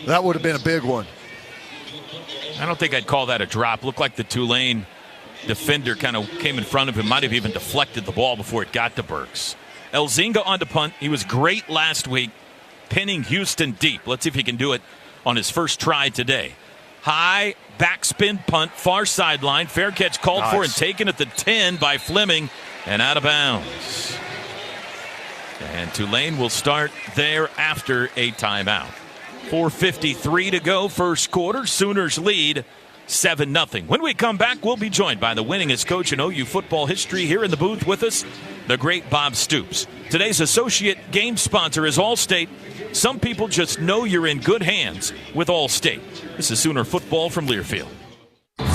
That would have been a big one. I don't think I'd call that a drop. Looked like the Tulane defender kind of came in front of him, might have even deflected the ball before it got to Burks. Elzinga on to punt. He was great last week, pinning Houston deep. Let's see if he can do it on his first try today. High backspin punt, far sideline. Fair catch called for and taken at the 10 by Fleming and out of bounds. And Tulane will start there after a timeout. 4:53 to go, first quarter. Sooners lead 7-0. When we come back, we'll be joined by the winningest coach in OU football history. Here in the booth with us, the great Bob Stoops. Today's associate game sponsor is Allstate. Some people just know you're in good hands with Allstate. This is Sooner football from Learfield.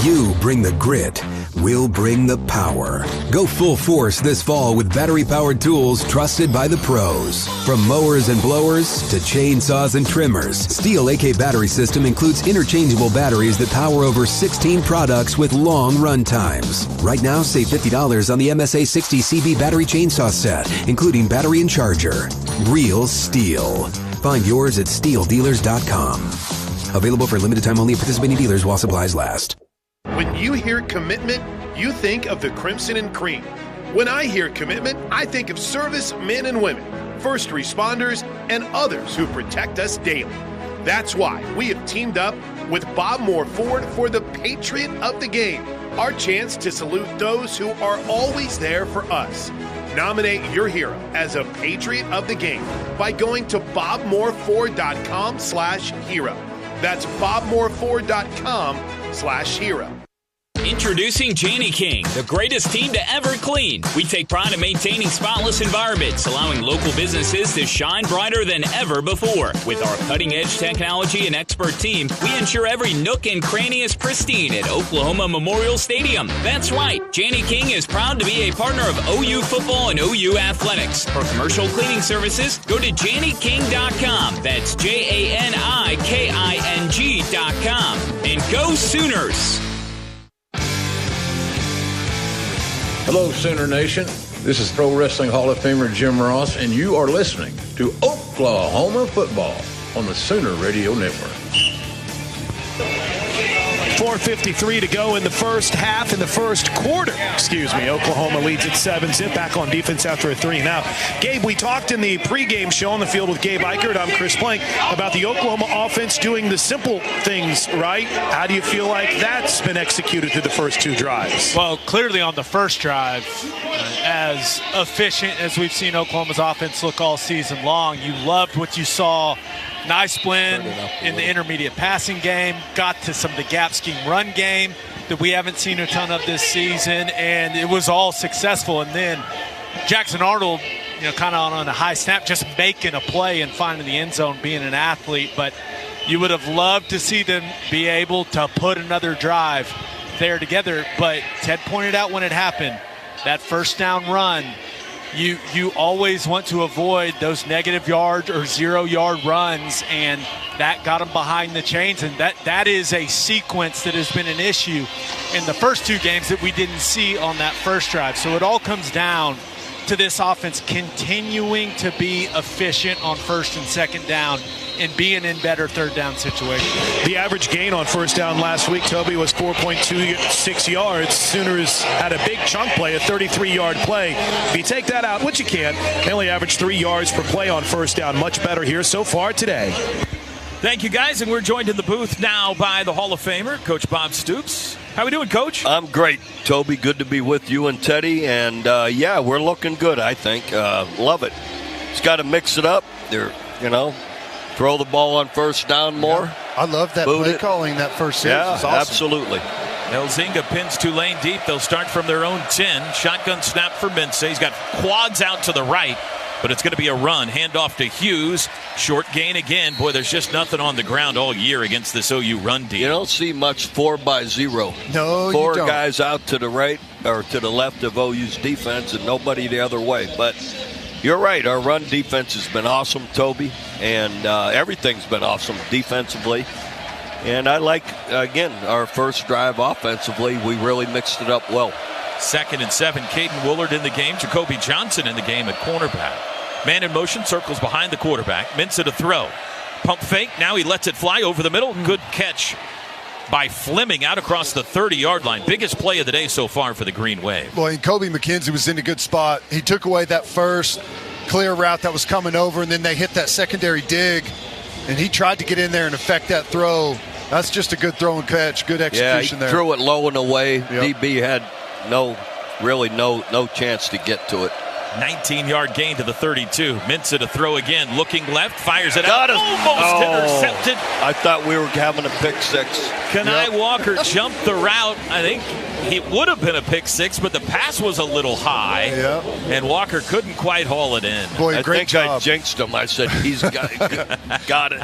You bring the grit, we'll bring the power. Go full force this fall with battery-powered tools trusted by the pros. From mowers and blowers to chainsaws and trimmers, Steel AK Battery System includes interchangeable batteries that power over 16 products with long run times. Right now, save $50 on the MSA 60 CB battery chainsaw set, including battery and charger. Real Steel. Find yours at steeldealers.com. Available for limited time only at participating dealers while supplies last. When you hear commitment, you think of the Crimson and Cream. When I hear commitment, I think of service men and women, first responders, and others who protect us daily. That's why we have teamed up with Bob Moore Ford for the Patriot of the Game, our chance to salute those who are always there for us. Nominate your hero as a Patriot of the Game by going to bobmoreford.com/hero. That's bobmoreford.com/hero. Introducing Janney King, the greatest team to ever clean. We take pride in maintaining spotless environments, allowing local businesses to shine brighter than ever before. With our cutting-edge technology and expert team, we ensure every nook and cranny is pristine at Oklahoma Memorial Stadium. That's right, Janney King is proud to be a partner of OU football and OU athletics. For commercial cleaning services, go to JannyKing.com. That's JANIKING.com. And go Sooners! Hello, Sooner Nation. This is Pro Wrestling Hall of Famer Jim Ross, and you are listening to Oklahoma Football on the Sooner Radio Network. 4:53 to go in the first half, in the first quarter. Oklahoma leads at 7-zip, back on defense after a 3. Now, Gabe, we talked in the pregame show on the field with Gabe Eichert. I'm Chris Plank about the Oklahoma offense doing the simple things right. How do you feel like that's been executed through the first 2 drives? Well, clearly on the first drive, as efficient as we've seen Oklahoma's offense look all season long, you loved what you saw. Nice blend in the intermediate passing game, got to some of the gap scheme run game that we haven't seen a ton of this season, and it was all successful. And then Jackson Arnold, kind of on a high snap, just making a play and finding the end zone, being an athlete. But you would have loved to see them be able to put another drive there together. But Ted pointed out when it happened, that first down run, you always want to avoid those negative yard or 0-yard runs, and that got them behind the chains. And that is a sequence that has been an issue in the first 2 games that we didn't see on that first drive. So it all comes down to this offense continuing to be efficient on first and second down and being in better third down situations. The average gain on first down last week, Toby, was 4.26 yards. Sooners had a big chunk play, a 33-yard play. If you take that out, which you can, they only average 3 yards per play on first down. Much better here so far today. Thank you, guys, and we're joined in the booth now by the Hall of Famer, Coach Bob Stoops. How we doing, Coach? I'm great, Toby. Good to be with you and Teddy. And, we're looking good, I think. Love it. It's got to mix it up. Throw the ball on first down more. Yeah. I love that play calling that first series. Yeah, awesome. Absolutely. Elzinga pins Tulane deep. They'll start from their own 10. Shotgun snap for Mensah. He's got quads out to the right, but it's going to be a run. Handoff to Hughes. Short gain again. Boy, there's just nothing on the ground all year against this OU run deep. You don't see much 4-by-0. No, 4 you don't. guys out to the right or to the left of OU's defense and nobody the other way. But You're right. Our run defense has been awesome, Toby, and everything's been awesome defensively. And I like, again, our first drive offensively. We really mixed it up well. 2nd and 7. Caden Woolard in the game. Jacoby Johnson in the game at cornerback. Man in motion, circles behind the quarterback. Mensah to throw. Pump fake. Now he lets it fly over the middle. Good catch by Fleming out across the 30-yard line. Biggest play of the day so far for the Green Wave. Boy, and Kobe McKenzie was in a good spot. He took away that first clear route that was coming over, and then they hit that secondary dig, and he tried to get in there and affect that throw. That's just a good throw and catch, good execution there. Yeah, he threw it low and away. Yep. DB had no chance to get to it. 19-yard gain to the 32. Mensah to throw again. Looking left. Fires it Got out. Almost intercepted. I thought we were having a pick six. Kanai Walker jumped the route. I think it would have been a pick six, but the pass was a little high. Yep. And Walker couldn't quite haul it in. Boy, great job. I jinxed him. I said, he's got it.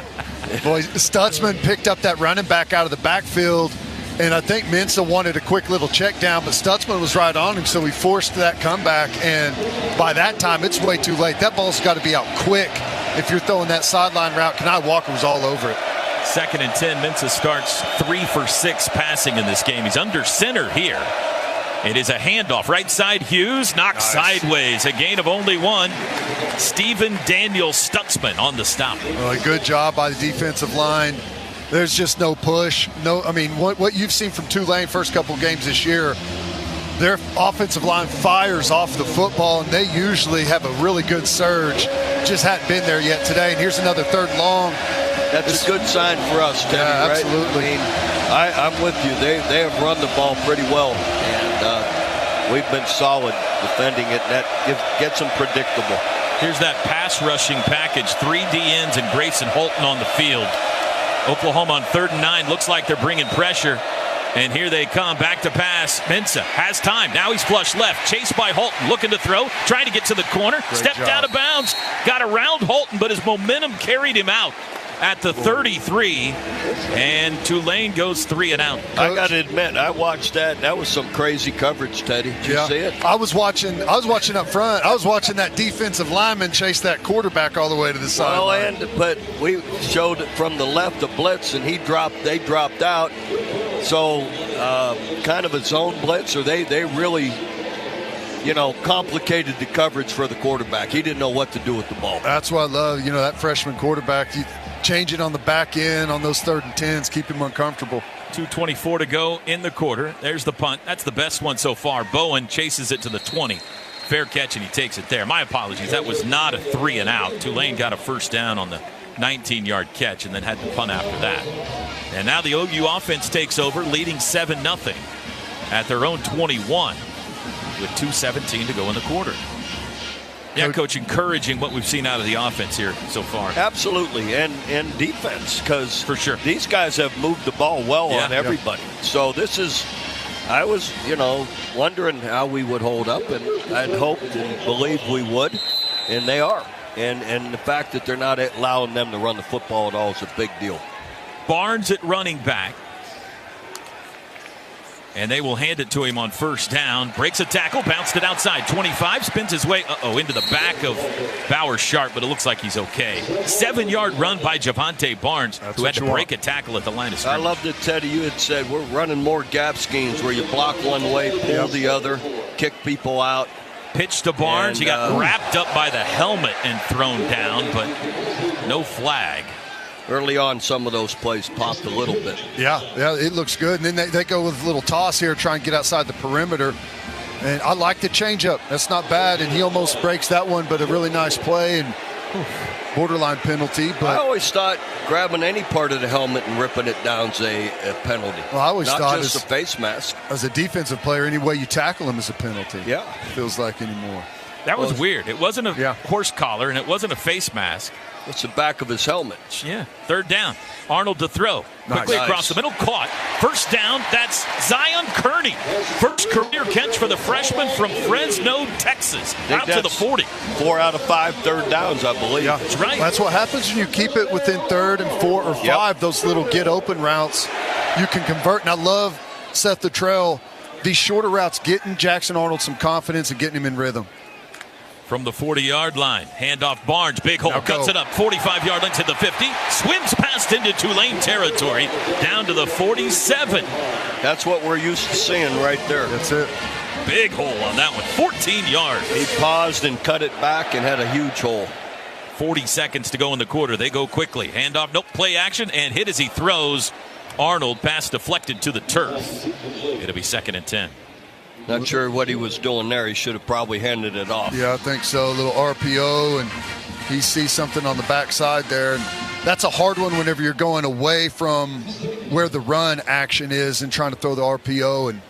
Boy, Stutzman picked up that running back out of the backfield. And I think Mensah wanted a quick little check down, but Stutzman was right on him, so he forced that comeback. And by that time, it's way too late. That ball's got to be out quick if you're throwing that sideline route. Kanai Walker was all over it. 2nd and 10. Mensah starts 3 for 6 passing in this game. He's under center here. It is a handoff. Right side, Hughes knocks sideways. A gain of only 1. Stephen Daniel Stutzman on the stop. Well, good job by the defensive line. There's just no push. What you've seen from Tulane first couple games this year, their offensive line fires off the football, and they usually have a really good surge. Just hadn't been there yet today. And here's another 3rd long. That's a good sign for us, Teddy, right? Absolutely. I'm with you. They have run the ball pretty well, and we've been solid defending it. That gets them predictable. Here's that pass rushing package. 3 DNs and Grayson Holton on the field. Oklahoma on 3rd and 9. Looks like they're bringing pressure. And here they come. Back to pass. Mensah has time. Now he's flush left. Chased by Holton. Looking to throw. Trying to get to the corner. Stepped out of bounds. Got around Holton, but his momentum carried him out at the 33. And Tulane goes 3 and out. I got to admit, I watched that. That was some crazy coverage, Teddy. Did you see it? I was watching up front. I was watching that defensive lineman chase that quarterback all the way to the sideline. But we showed it from the left, the blitz, and they dropped out. So kind of a zone blitz, or they really complicated the coverage for the quarterback. He didn't know what to do with the ball. That's what I love. That freshman quarterback, you change it on the back end on those 3rd and 10s, keep him uncomfortable. 2:24 to go in the quarter. There's the punt. That's the best one so far. Bowen chases it to the 20. Fair catch, and he takes it there. My apologies. That was not a 3 and out. Tulane got a first down on the 19-yard catch and then had to punt after that. And now the OU offense takes over, leading 7-0 at their own 21 with 2:17 to go in the quarter. Yeah, Coach, encouraging what we've seen out of the offense here so far. Absolutely, and defense, because for sure these guys have moved the ball well on everybody. So this is, I was, wondering how we would hold up, and I'd hoped and believed we would, and they are. And the fact that they're not allowing them to run the football at all is a big deal. Barnes at running back. And they will hand it to him on first down. Breaks a tackle, bounced it outside. 25, spins his way, into the back of Bauer Sharp, but it looks like he's okay. 7-yard run by Javante Barnes, who had to break a tackle at the line of scrimmage. I loved it, Teddy. You had said we're running more gap schemes where you block one way, pull the other, kick people out. Pitch to Barnes. He got wrapped up by the helmet and thrown down, but no flag. Early on, some of those plays popped a little bit. Yeah, it looks good. And then they go with a little toss here, try and get outside the perimeter. And I like the changeup. That's not bad. And he almost breaks that one, but a really nice play and borderline penalty. But I always thought grabbing any part of the helmet and ripping it down is a penalty. Well, I always not thought just a face mask. As a defensive player, any way you tackle him is a penalty. Yeah, feels like anymore. That was weird. It wasn't a horse collar and it wasn't a face mask. It's the back of his helmet. Yeah. 3rd down. Arnold to throw. Quickly across the middle. Caught. First down. That's Zion Kearney. First career catch for the freshman from Fresno, Texas. Out to the 40. 4 out of 5 third downs, I believe. Yeah, that's right. That's what happens when you keep it within 3rd and 4 or 5. Those little get open routes you can convert. And I love Seth Luttrell. These shorter routes getting Jackson Arnold some confidence and getting him in rhythm. from the 40-yard line. Handoff Barnes, big hole, cuts it up, 45-yard line to the 50, swims past into Tulane territory, down to the 47. That's what we're used to seeing right there. That's it. Big hole on that one, 14 yards. He paused and cut it back and had a huge hole. 40 seconds to go in the quarter. They go quickly. Handoff, nope, play action, and hit as he throws. Arnold, pass deflected to the turf. It'll be 2nd and 10. Not sure what he was doing there. He should have probably handed it off. Yeah, I think so. A little RPO, and he sees something on the backside there. And that's a hard one whenever you're going away from where the run action is and trying to throw the RPO, and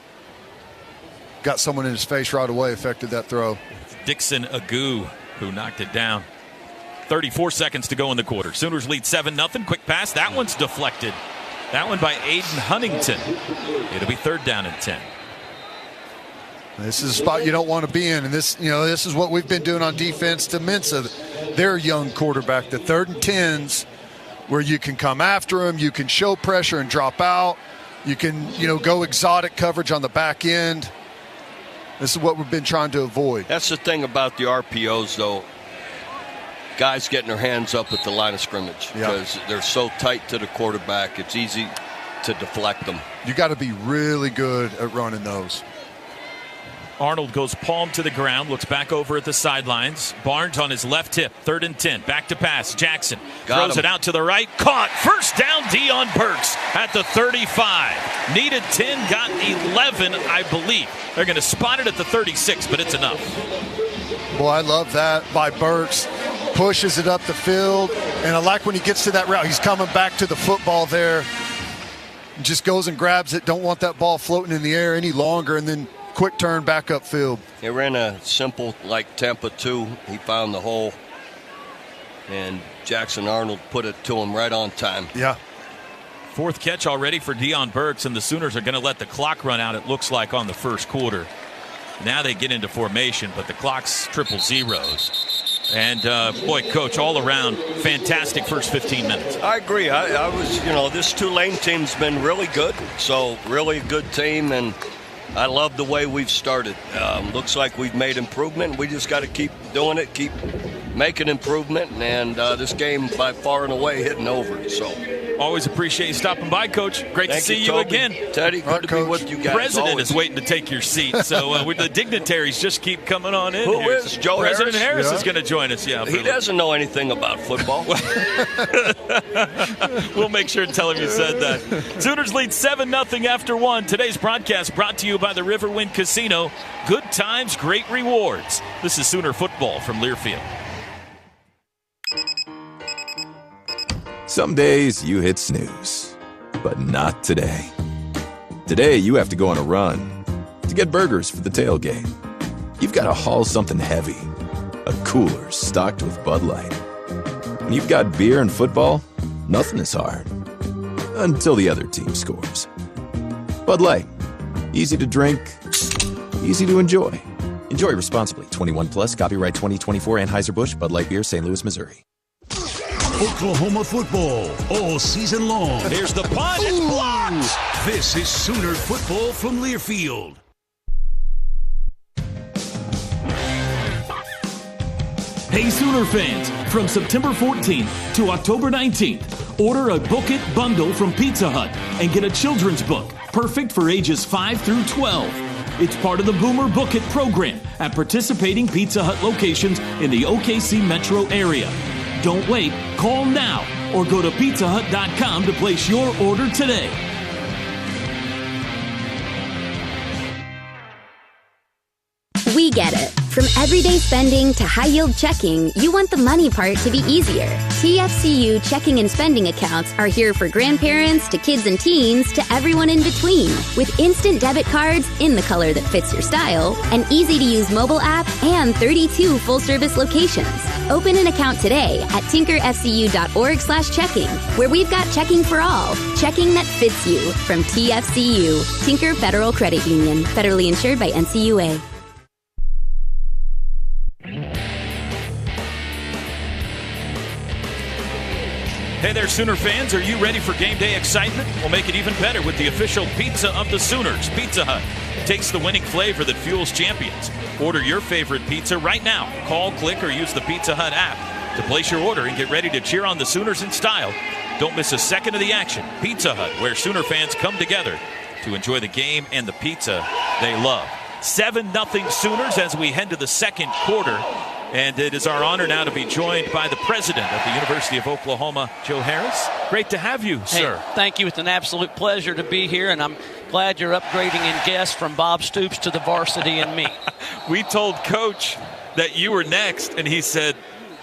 got someone in his face right away, affected that throw. Dixon Agu, who knocked it down. 34 seconds to go in the quarter. Sooners lead 7-0. Quick pass. That one's deflected. That one by Aiden Huntington. It'll be 3rd down and 10. This is a spot you don't want to be in, and this is what we've been doing on defense to Mensa, their young quarterback. The 3rd and 10s, where you can come after him, you can show pressure and drop out, you can go exotic coverage on the back end. This is what we've been trying to avoid. That's the thing about the RPOs, though. Guys getting their hands up at the line of scrimmage because they're so tight to the quarterback. It's easy to deflect them. You got to be really good at running those. Arnold goes palm to the ground, looks back over at the sidelines. Barnes on his left hip, 3rd and 10. Back to pass. Jackson throws it out to the right. Caught. First down, Deion Burks at the 35. Needed 10, got 11, I believe. They're going to spot it at the 36, but it's enough. Boy, I love that by Burks. Pushes it up the field, and I like when he gets to that route. He's coming back to the football there. Just goes and grabs it. Don't want that ball floating in the air any longer, and then quick turn back upfield. He ran a simple, like Tampa 2. He found the hole, and Jackson Arnold put it to him right on time. Yeah. 4th catch already for Deion Burks, and the Sooners are going to let the clock run out, it looks like, on the first quarter. Now they get into formation, but the clock's triple zeros. And, boy, Coach, all around, fantastic first 15 minutes. I agree. I was, this Tulane team's been really good. So, really good team, and I love the way we've started. Looks like we've made improvement. We just got to keep doing it, keep making improvement, and this game by far and away hitting over. So, always appreciate you stopping by, Coach. Great to see you again. Teddy, good to be with you guys. President is waiting to take your seat, so the dignitaries just keep coming on in. Who here. is? Joe President Harris is going to join us. Yeah, he doesn't know anything about football. We'll make sure to tell him you said that. Sooners lead 7-0 after 1. Today's broadcast brought to you by the Riverwind Casino. Good times, great rewards. This is Sooner football from Learfield. Some days you hit snooze, but not today. Today you have to go on a run to get burgers for the tailgate. You've got to haul something heavy, a cooler stocked with Bud Light. When you've got beer and football, nothing is hard. Until the other team scores. Bud Light. Easy to drink, easy to enjoy. Enjoy responsibly. 21 plus, copyright 2024 Anheuser-Busch, Bud Light Beer, St. Louis, Missouri. Oklahoma football all season long. Here's the punt. It's blocked. This is Sooner football from Learfield. Hey Sooner fans, from September 14th to October 19th, order a Book It bundle from Pizza Hut and get a children's book, perfect for ages 5 through 12. It's part of the Boomer Book It program at participating Pizza Hut locations in the OKC metro area. Don't wait, call now or go to pizzahut.com to place your order today. We get it. From everyday spending to high-yield checking, you want the money part to be easier. TFCU checking and spending accounts are here for grandparents to kids and teens to everyone in between. With instant debit cards in the color that fits your style, an easy-to-use mobile app, and 32 full-service locations. Open an account today at tinkerfcu.org/checking, where we've got checking for all. Checking that fits you from TFCU, Tinker Federal Credit Union, federally insured by NCUA. Hey there, Sooner fans. Are you ready for game day excitement? We'll make it even better with the official pizza of the Sooners, Pizza Hut. Takes the winning flavor that fuels champions. Order your favorite pizza right now. Call, click, or use the Pizza Hut app to place your order and get ready to cheer on the Sooners in style. Don't miss a second of the action. Pizza Hut, where Sooner fans come together to enjoy the game and the pizza they love. 7-0 Sooners as we head to the second quarter. And it is our honor now to be joined by the president of the University of Oklahoma, Joe Harris. Great to have you, sir. Hey, thank you. It's an absolute pleasure to be here, and I'm glad you're upgrading in guests from Bob Stoops to the varsity and me. We told Coach that you were next, and he said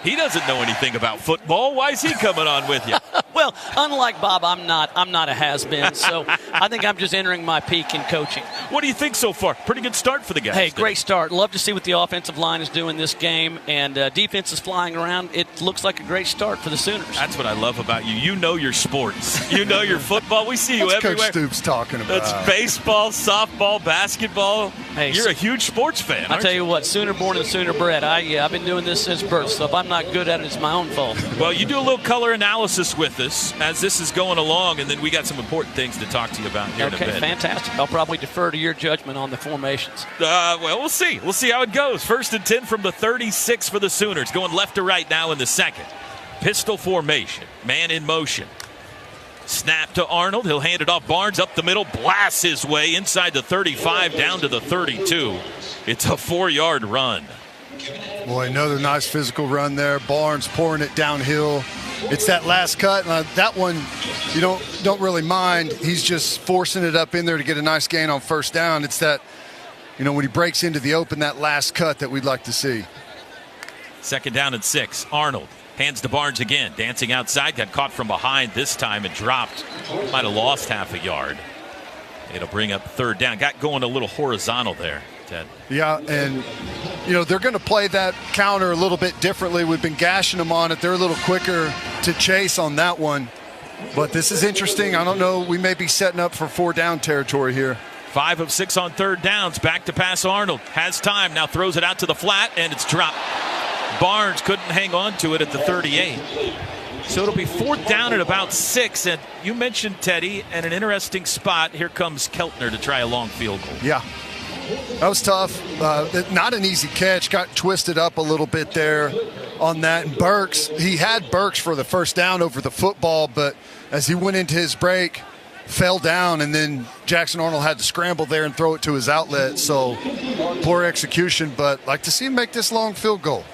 he doesn't know anything about football. Why is he coming on with you? Well, unlike Bob, I'm not a has-been, so I think I'm just entering my peak in coaching. What do you think so far? Pretty good start for the guys. Hey, great start. Love to see what the offensive line is doing this game, and defense is flying around. It looks like a great start for the Sooners. That's what I love about you. You know your sports. You know your football. We see you everywhere. Coach Stoops talking about? That's baseball, softball, basketball. Hey, you're a huge sports fan. I tell you what, Sooner born and Sooner bred. I've been doing this since birth, so if I'm not good at it, it's my own fault. Well, you do a little color analysis with us as this is going along, and then we got some important things to talk to you about here in a bit. Okay, fantastic. I'll probably defer to your judgment on the formations. Well, we'll see. We'll see how it goes. 1st and 10 from the 36 for the Sooners, going left to right now in the second. Pistol formation, man in motion. Snap to Arnold. He'll hand it off. Barnes up the middle, blasts his way inside the 35 down to the 32. It's a 4-yard run. Boy, another nice physical run there. Barnes pouring it downhill. It's that last cut. That one you don't really mind. He's just forcing it up in there to get a nice gain on first down. It's that, when he breaks into the open, that last cut that we'd like to see. 2nd down and 6. Arnold hands to Barnes again. Dancing outside. Got caught from behind this time and dropped. Might have lost half a yard. It'll bring up 3rd down. Got going a little horizontal there, Ted. Yeah, and they're going to play that counter a little bit differently. We've been gashing them on it. They're a little quicker to chase on that one. But this is interesting. I don't know. We may be setting up for 4-down territory here. 5 of 6 on 3rd downs. Back to pass Arnold. Has time. Now throws it out to the flat, and it's dropped. Barnes couldn't hang on to it at the 38. So it'll be 4th down at about 6. And you mentioned Teddy, and an interesting spot. Here comes Keltner to try a long field goal. Yeah. That was tough. Not an easy catch. Got twisted up a little bit there on that. And Burks, he had Burks for the 1st down over the football, but as he went into his break, fell down, and then Jackson Arnold had to scramble there and throw it to his outlet. So poor execution, but like to see him make this long field goal.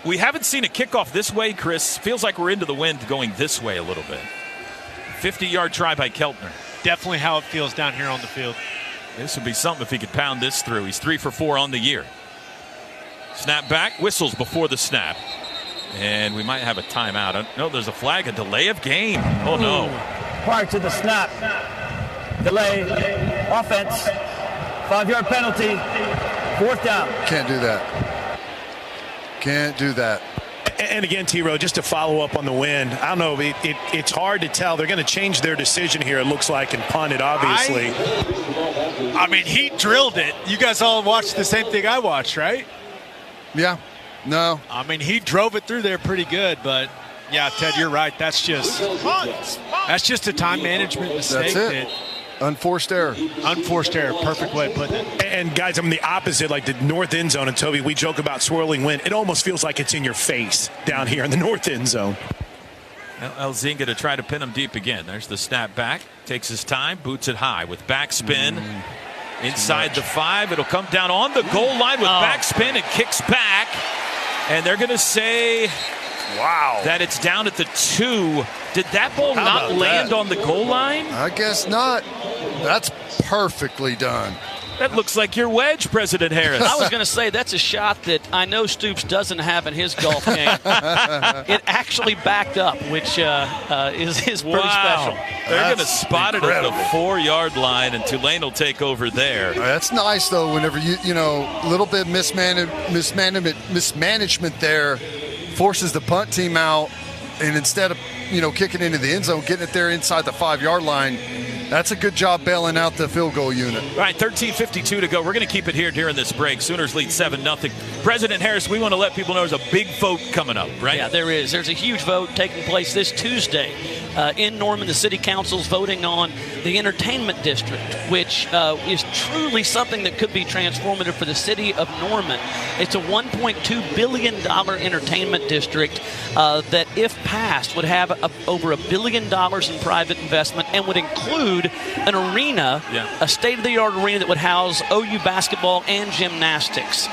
We haven't seen a kickoff this way, Chris. Feels like we're into the wind going this way a little bit. 50-yard try by Keltner. Definitely how it feels down here on the field. This would be something if he could pound this through. He's 3 for 4 on the year. Snap back, whistles before the snap. And we might have a timeout. No, there's a flag, a delay of game. Oh, no. Prior to the snap, delay, offense, 5-yard penalty, 4th down. Can't do that. Can't do that. And again, T-Row, just to follow up on the wind, I don't know, it's hard to tell. They're going to change their decision here, it looks like, and punt it, obviously. I mean, he drilled it. You guys all watched the same thing I watched, right? Yeah. No. I mean, he drove it through there pretty good, but, yeah, Ted, you're right. That's just a time management mistake. That's it. Unforced error. Unforced error. Perfect way of putting it. And, guys, I'm the opposite, like the north end zone. And, Toby, we joke about swirling wind. It almost feels like it's in your face down here in the north end zone. Elzinga to try to pin him deep again. There's the snap back. Takes his time. Boots it high with backspin. Inside the 5. It'll come down on the goal line with backspin. It kicks back. And they're going to say that it's down at the 2. Did that ball not land on the goal line? I guess not. That's perfectly done. That looks like your wedge, President Harris. I was going to say that's a shot that I know Stoops doesn't have in his golf game. It actually backed up, which is pretty special. They're going to spot it at the 4-yard line, and Tulane will take over there. That's nice, though, whenever a little bit mismanagement there forces the punt team out, and instead of, kicking into the end zone, getting it there inside the 5-yard line, That's a good job bailing out the field goal unit. All right, 13:52 to go. We're going to keep it here during this break. Sooners lead 7-0. President Harris, we want to let people know there's a big vote coming up, right? Yeah, there is. There's a huge vote taking place this Tuesday in Norman. The city council's voting on the entertainment district, which is truly something that could be transformative for the city of Norman. It's a $1.2 billion entertainment district that, if passed, would have over $1 billion in private investment and would include an arena, a state-of-the-art arena that would house OU basketball and gymnastics.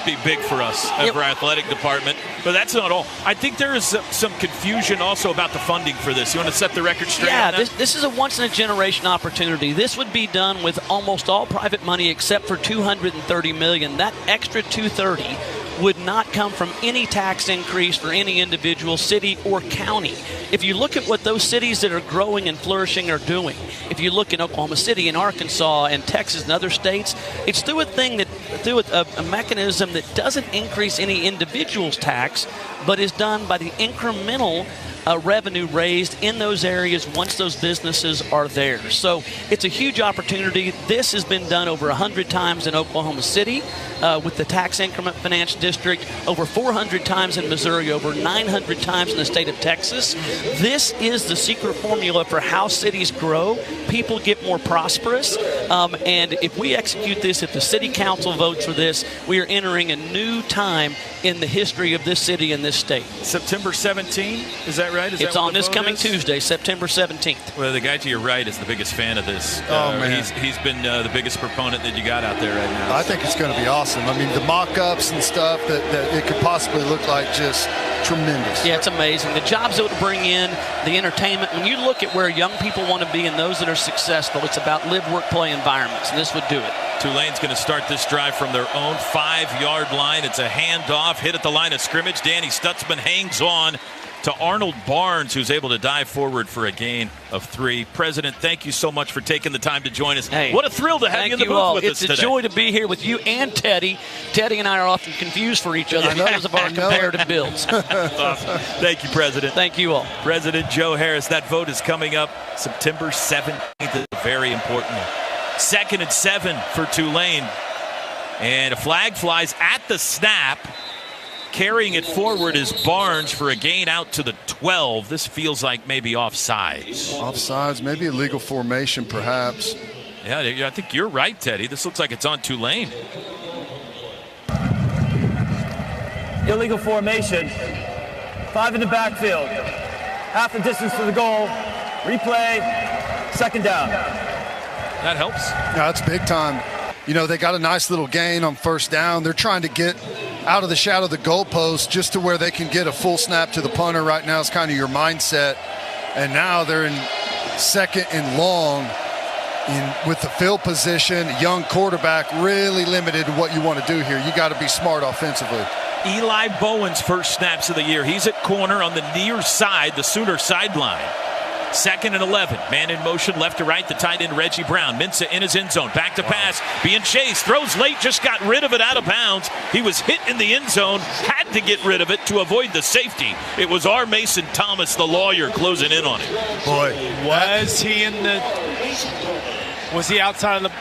Be big for us, for our athletic department. But that's not all. I think there is some confusion also about the funding for this. You want to set the record straight on that? This is a once-in-a-generation opportunity. This would be done with almost all private money except for $230 million. That extra $230 would not come from any tax increase for any individual city or county. If you look at what those cities that are growing and flourishing are doing, if you look in Oklahoma City and Arkansas and Texas and other states, it's through a mechanism that doesn't increase any individual's tax, but is done by the incremental revenue raised in those areas once those businesses are there. So it's a huge opportunity. This has been done over 100 times in Oklahoma City with the tax increment finance district, over 400 times in Missouri, over 900 times in the state of Texas. This is the secret formula for how cities grow. People get more prosperous. And if we execute this, if the city council votes for this, we are entering a new time in the history of this city and this state. September 17, is that right? It's on this coming Tuesday, September 17th. Well, the guy to your right is the biggest fan of this. Man. He's been the biggest proponent that you got out there right now. I think it's going to be awesome. I mean, the mock-ups and stuff that it could possibly look like, just tremendous. Yeah, it's amazing. The jobs it would bring in, the entertainment. When you look at where young people want to be and those that are successful, it's about live, work, play environments, and this would do it. Tulane's going to start this drive from their own 5-yard line. It's a handoff, hit at the line of scrimmage. Danny Stutzman hangs on to Arnold Barnes, who's able to dive forward for a gain of 3. President, thank you so much for taking the time to join us. Hey, what a thrill to have you in the booth with us today. It's a joy to be here with you and Teddy. Teddy and I are often confused for each other because of our comparative builds. Awesome. Thank you, President. Thank you all. President Joe Harris, that vote is coming up September 17th. It's very important. 2nd and 7 for Tulane. And a flag flies at the snap. Carrying it forward is Barnes for a gain out to the 12. This feels like maybe offsides. Offsides, maybe illegal formation, perhaps. Yeah, I think you're right, Teddy. This looks like it's on Tulane. Illegal formation. 5 in the backfield. Half the distance to the goal. Replay. 2nd down. That helps. Yeah, that's big time. You know, they got a nice little gain on 1st down. They're trying to get out of the shadow of the goalpost just to where they can get a full snap to the punter. Right now is kind of your mindset. And now they're in 2nd and long with the field position. Young quarterback, really limited to what you want to do here. You got to be smart offensively. Eli Bowen's first snaps of the year. He's at corner on the near side, the Sooner sideline. 2nd and 11. Man in motion, left to right. The tight end, Reggie Brown. Mensah in his end zone. Back to pass. Being chased. Throws late. Just got rid of it out of bounds. He was hit in the end zone. Had to get rid of it to avoid the safety. It was our Mason Thomas, the lawyer, closing in on it. Boy. Was he outside of the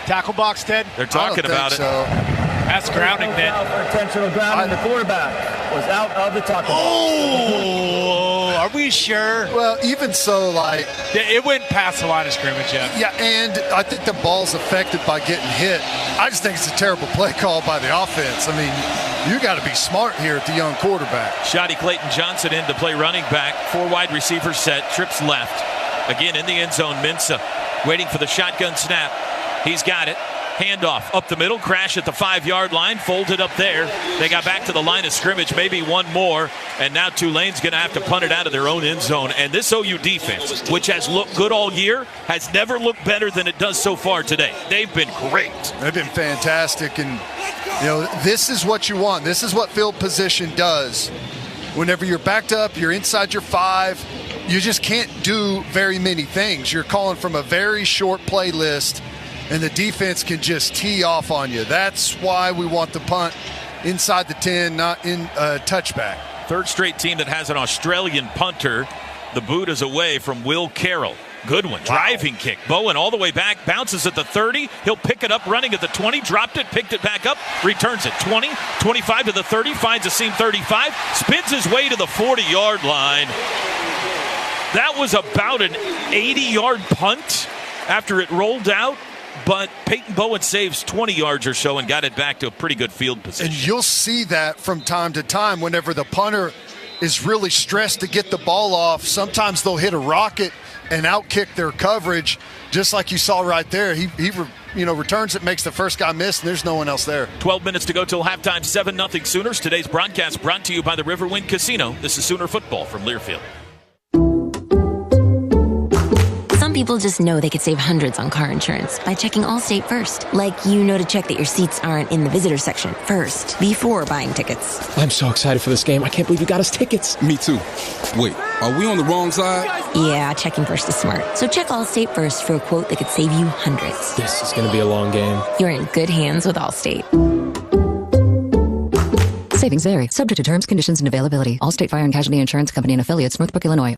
tackle box, Ted? They're talking about it. So. That's grounding, Ted. For intentional grounding, the quarterback was out of the tackle box. Oh, are we sure? Well, even so, like... It went past the line of scrimmage, yeah. Yeah, and I think the ball's affected by getting hit. I just think it's a terrible play call by the offense. I mean, you got to be smart here at the young quarterback. Shotty Clayton Johnson in to play running back. 4 wide receivers set. Trips left. Again in the end zone. Mensah waiting for the shotgun snap. He's got it. Handoff up the middle, crash at the 5-yard line, folded up there. They got back to the line of scrimmage, maybe one more, and now Tulane's going to have to punt it out of their own end zone. And this OU defense, which has looked good all year, has never looked better than it does so far today. They've been great. They've been fantastic, and you know, this is what you want. This is what field position does. Whenever you're backed up, you're inside your 5, you just can't do very many things. You're calling from a very short play list, and the defense can just tee off on you. That's why we want the punt inside the 10, not in touchback. 3rd straight team that has an Australian punter. The boot is away from Will Carroll. Good one. Wow. Driving kick. Bowen all the way back. Bounces at the 30. He'll pick it up running at the 20. Dropped it. Picked it back up. Returns it. 20. 25 to the 30. Finds a seam 35. Spins his way to the 40-yard line. That was about an 80-yard punt after it rolled out. But Peyton Bowen saves 20 yards or so and got it back to a pretty good field position. And you'll see that from time to time whenever the punter is really stressed to get the ball off. Sometimes they'll hit a rocket and outkick their coverage, just like you saw right there. He returns it, makes the first guy miss, and there's no one else there. 12 minutes to go till halftime, 7-0 Sooners. Today's broadcast brought to you by the Riverwind Casino. This is Sooner Football from Learfield. Some people just know they could save hundreds on car insurance by checking Allstate first. Like, to check that your seats aren't in the visitor section first, before buying tickets. I'm so excited for this game. I can't believe you got us tickets. Me too. Wait, are we on the wrong side? Yeah, checking first is smart. So check Allstate first for a quote that could save you hundreds. This is going to be a long game. You're in good hands with Allstate. Savings vary. Subject to terms, conditions, and availability. Allstate Fire and Casualty Insurance Company and Affiliates, Northbrook, Illinois.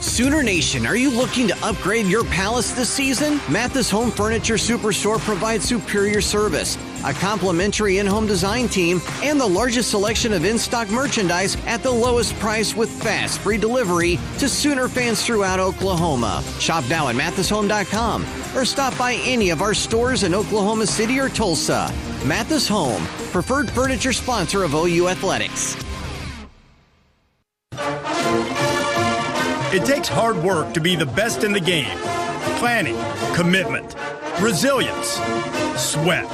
Sooner Nation, are you looking to upgrade your palace this season? Mathis Home Furniture Superstore provides superior service, a complimentary in-home design team, and the largest selection of in-stock merchandise at the lowest price with fast, free delivery to Sooner fans throughout Oklahoma. Shop now at mathishome.com or stop by any of our stores in Oklahoma City or Tulsa. Mathis Home, preferred furniture sponsor of OU Athletics. It takes hard work to be the best in the game. Planning, commitment, resilience, sweat.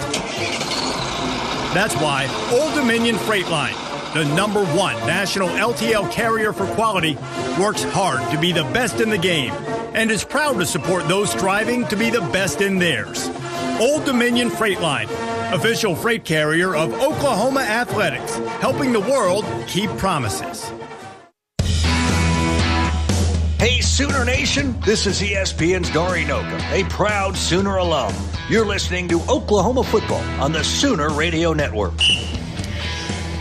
That's why Old Dominion Freight Line, the #1 national LTL carrier for quality, works hard to be the best in the game and is proud to support those striving to be the best in theirs. Old Dominion Freight Line, official freight carrier of Oklahoma Athletics, helping the world keep promises. Hey, Sooner Nation, this is ESPN's Dory Noka, a proud Sooner alum. You're listening to Oklahoma football on the Sooner Radio Network.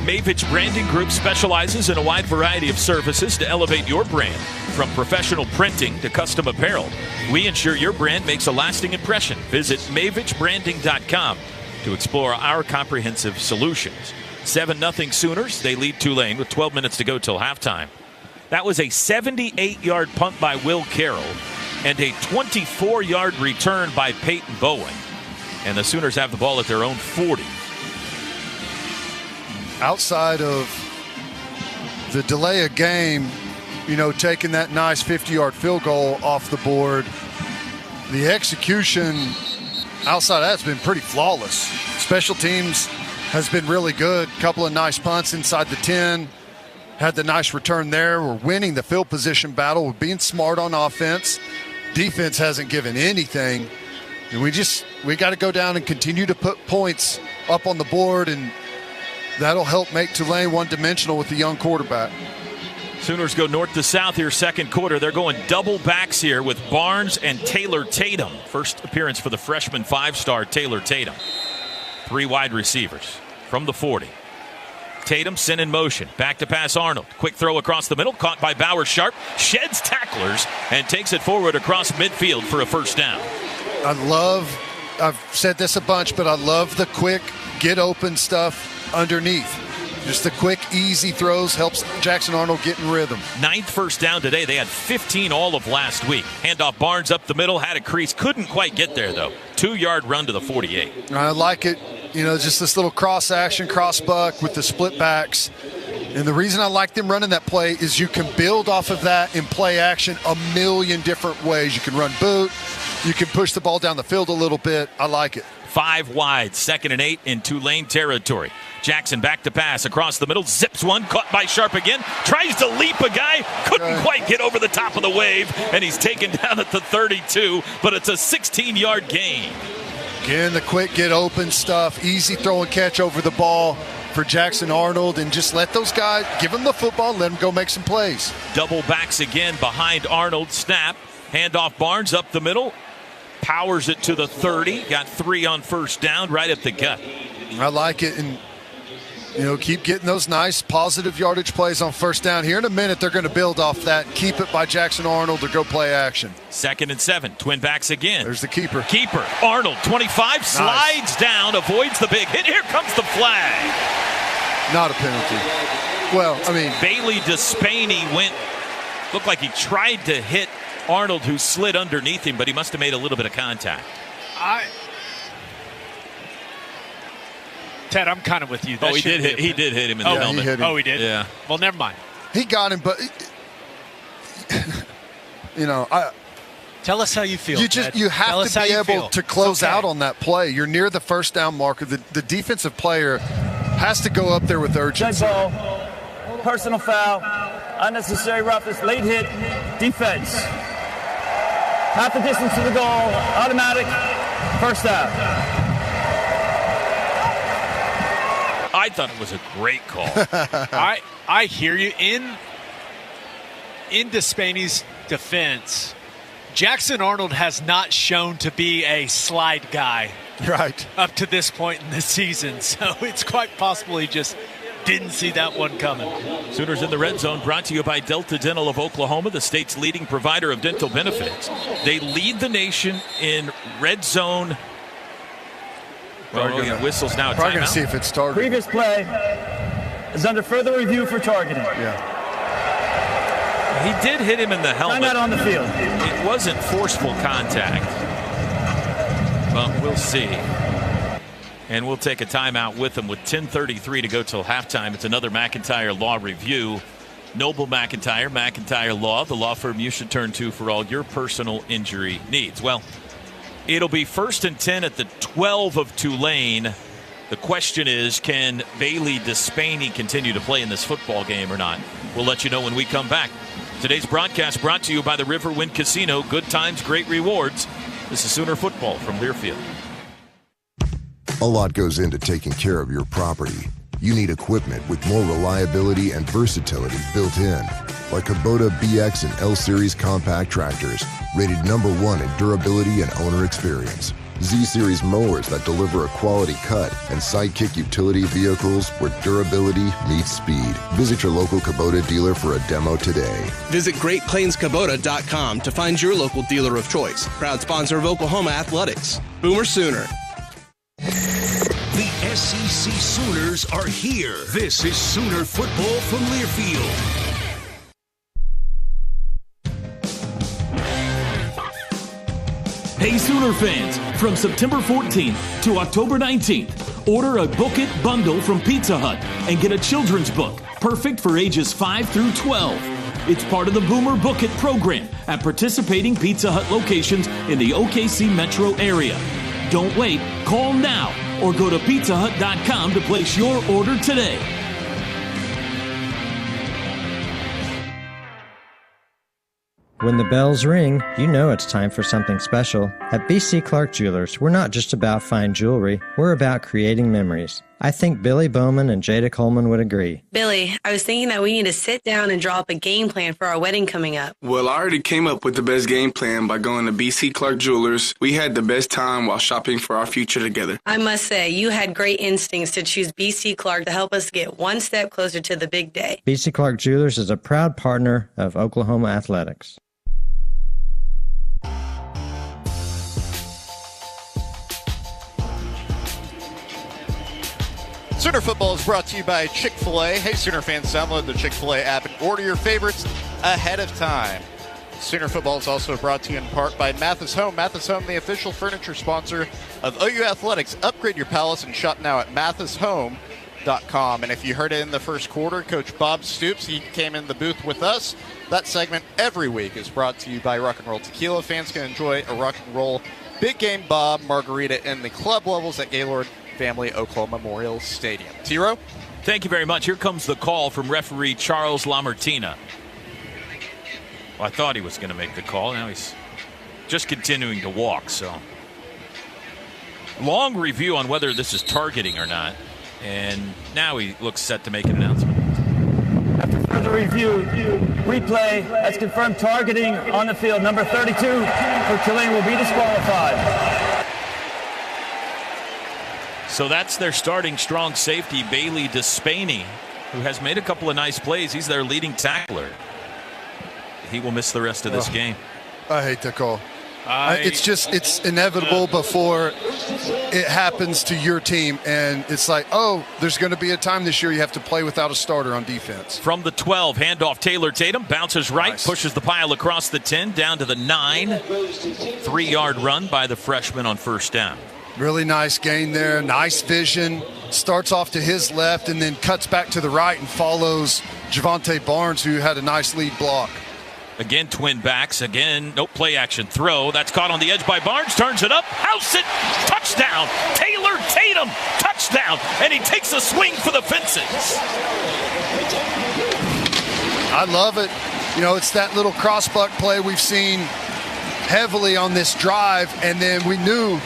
Mavich Branding Group specializes in a wide variety of services to elevate your brand. From professional printing to custom apparel, we ensure your brand makes a lasting impression. Visit mavichbranding.com to explore our comprehensive solutions. 7-0 Sooners. They lead Tulane with 12 minutes to go till halftime. That was a 78-yard punt by Will Carroll and a 24-yard return by Peyton Bowen. And the Sooners have the ball at their own 40. Outside of the delay of game, taking that nice 50-yard field goal off the board, the execution outside of that's been pretty flawless. Special teams has been really good. Couple of nice punts inside the 10. Had the nice return there. We're winning the field position battle. We're being smart on offense. Defense hasn't given anything. And we got to go down and continue to put points up on the board, and that'll help make Tulane one-dimensional with the young quarterback. Sooners go north to south here, second quarter. They're going double backs here with Barnes and Taylor Tatum. First appearance for the freshman 5-star Taylor Tatum. 3 wide receivers from the 40. Tatum sent in motion. Back to pass Arnold. Quick throw across the middle. Caught by Bauer Sharp. Sheds tacklers and takes it forward across midfield for a first down. I've said this a bunch, but I love the quick get open stuff underneath. Just the quick, easy throws helps Jackson Arnold get in rhythm. 9th first down today. They had 15 all of last week. Handoff Barnes up the middle. Had a crease. Couldn't quite get there, though. 2-yard run to the 48. I like it. Just this little cross action, cross buck with the split backs. And the reason I like them running that play is you can build off of that in play action a million different ways. You can run boot. You can push the ball down the field a little bit. I like it. 5 wide, 2nd and 8 in Tulane territory. Jackson back to pass across the middle. Zips one, caught by Sharp again. Tries to leap a guy. Couldn't quite get over the top of the wave. And he's taken down at the 32. But it's a 16-yard gain. Again, the quick get open stuff. Easy throw and catch over the ball for Jackson Arnold. And just let those guys, give them the football, let them go make some plays. Double backs again behind Arnold. Snap. Handoff Barnes up the middle. Powers it to the 30. Got 3 on first down right at the gut. I like it. And Keep getting those nice positive yardage plays on first down. Here in a minute, they're going to build off that. Keep it by Jackson Arnold or go play action. 2nd and 7. Twin backs again. There's the keeper. Keeper. Arnold, 25, slides down, avoids the big hit. Here comes the flag. Not a penalty. Well, I mean, Bailey Despaney looked like he tried to hit Arnold, who slid underneath him, but he must have made a little bit of contact. Ted, I'm kind of with you. He did hit him in the helmet. He hit him. Oh, he did? Yeah. Well, never mind. He got him, but tell us how you feel. You have to be able to close out on that play. You're near the first down marker. The defensive player has to go up there with urgency. Dead ball, personal foul, unnecessary roughness, late hit, defense. Half the distance to the goal, automatic, first down. I thought it was a great call. I hear you. In Despaney's defense, Jackson Arnold has not shown to be a slide guy up to this point in the season. So it's quite possible he just didn't see that one coming. Sooners in the red zone, brought to you by Delta Dental of Oklahoma, the state's leading provider of dental benefits. They lead the nation in red zone. Whistles now. Probably going to see if it's targeted. Previous play is under further review for targeting. Yeah. He did hit him in the helmet. Timeout on the field. It wasn't forceful contact. But we'll see. And we'll take a timeout with them with 10:33 to go till halftime. It's another McIntyre Law review. Noble McIntyre Law, the law firm you should turn to for all your personal injury needs. Well, it'll be 1st and 10 at the 12 of Tulane. The question is, can Bailey Despaney continue to play in this football game or not? We'll let you know when we come back. Today's broadcast brought to you by the Riverwind Casino. Good times, great rewards. This is Sooner Football from Learfield. A lot goes into taking care of your property. You need equipment with more reliability and versatility built in, like Kubota BX and L Series compact tractors, rated #1 in durability and owner experience. Z-Series mowers that deliver a quality cut, and Sidekick utility vehicles where durability meets speed. Visit your local Kubota dealer for a demo today. Visit GreatPlainsKubota.com to find your local dealer of choice. Proud sponsor of Oklahoma Athletics. Boomer Sooner. The SEC Sooners are here. This is Sooner Football from Learfield. Hey Sooner fans, from September 14th to October 19th, order a Book It bundle from Pizza Hut and get a children's book, perfect for ages 5 through 12. It's part of the Boomer Book It program at participating Pizza Hut locations in the OKC metro area. Don't wait, call now or go to pizzahut.com to place your order today. When the bells ring, you know it's time for something special. At BC Clark Jewelers, we're not just about fine jewelry, we're about creating memories. I think Billy Bowman and Jada Coleman would agree. Billy, I was thinking that we need to sit down and draw up a game plan for our wedding coming up. Well, I already came up with the best game plan by going to BC Clark Jewelers. We had the best time while shopping for our future together. I must say, you had great instincts to choose BC Clark to help us get one step closer to the big day. BC Clark Jewelers is a proud partner of Oklahoma Athletics. Sooner Football is brought to you by Chick-fil-A. Hey, Sooner fans, download the Chick-fil-A app and order your favorites ahead of time. Sooner Football is also brought to you in part by Mathis Home. Mathis Home, the official furniture sponsor of OU Athletics. Upgrade your palace and shop now at mathishome.com. And if you heard it in the first quarter, Coach Bob Stoops, he came in the booth with us. That segment every week is brought to you by Rock and Roll Tequila. Fans can enjoy a Rock and Roll Big Game Bob margarita in the club levels at Gaylord Family Oklahoma Memorial Stadium. Tiro? Thank you very much. Here comes the call from referee Charles LaMartina. Well, I thought he was going to make the call. Now he's just continuing to walk. So long review on whether this is targeting or not. And now he looks set to make an announcement. After further review, replay has confirmed targeting on the field. Number 32 for Tulane will be disqualified. So that's their starting strong safety, Bailey Despaney, who has made a couple of nice plays. He's their leading tackler. He will miss the rest of this game. I hate that call. It's inevitable before it happens to your team, and it's like, oh, there's going to be a time this year you have to play without a starter on defense. From the 12, handoff Taylor Tatum, bounces right, Nice. pushes the pile across the 10, down to the 9. 3-yard run by the freshman on first down. Really nice gain there, nice vision. Starts off to his left and then cuts back to the right and follows Javonte Barnes, who had a nice lead block. Again, twin backs. Again, no play action throw. That's caught on the edge by Barnes. Turns it up. House it. Touchdown. Taylor Tatum. Touchdown. And he takes a swing for the fences. I love it. You know, it's that little cross-buck play we've seen heavily on this drive, and then we knew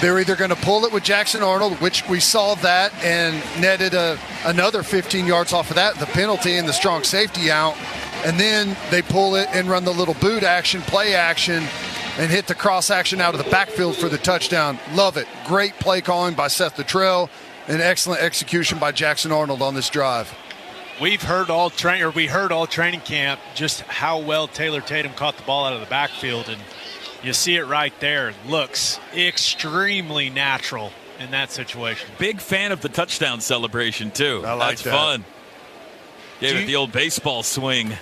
they were either going to pull it with Jackson Arnold, which we saw that and netted another 15 yards off of that, the penalty and the strong safety out. And then they pull it and run the little boot action, play action, and hit the cross action out of the backfield for the touchdown. Love it. Great play calling by Seth Luttrell and excellent execution by Jackson Arnold on this drive. We heard all training camp just how well Taylor Tatum caught the ball out of the backfield, and you see it right there. It looks extremely natural in that situation. Big fan of the touchdown celebration, too. I like That's that. fun. Gave it the old baseball swing.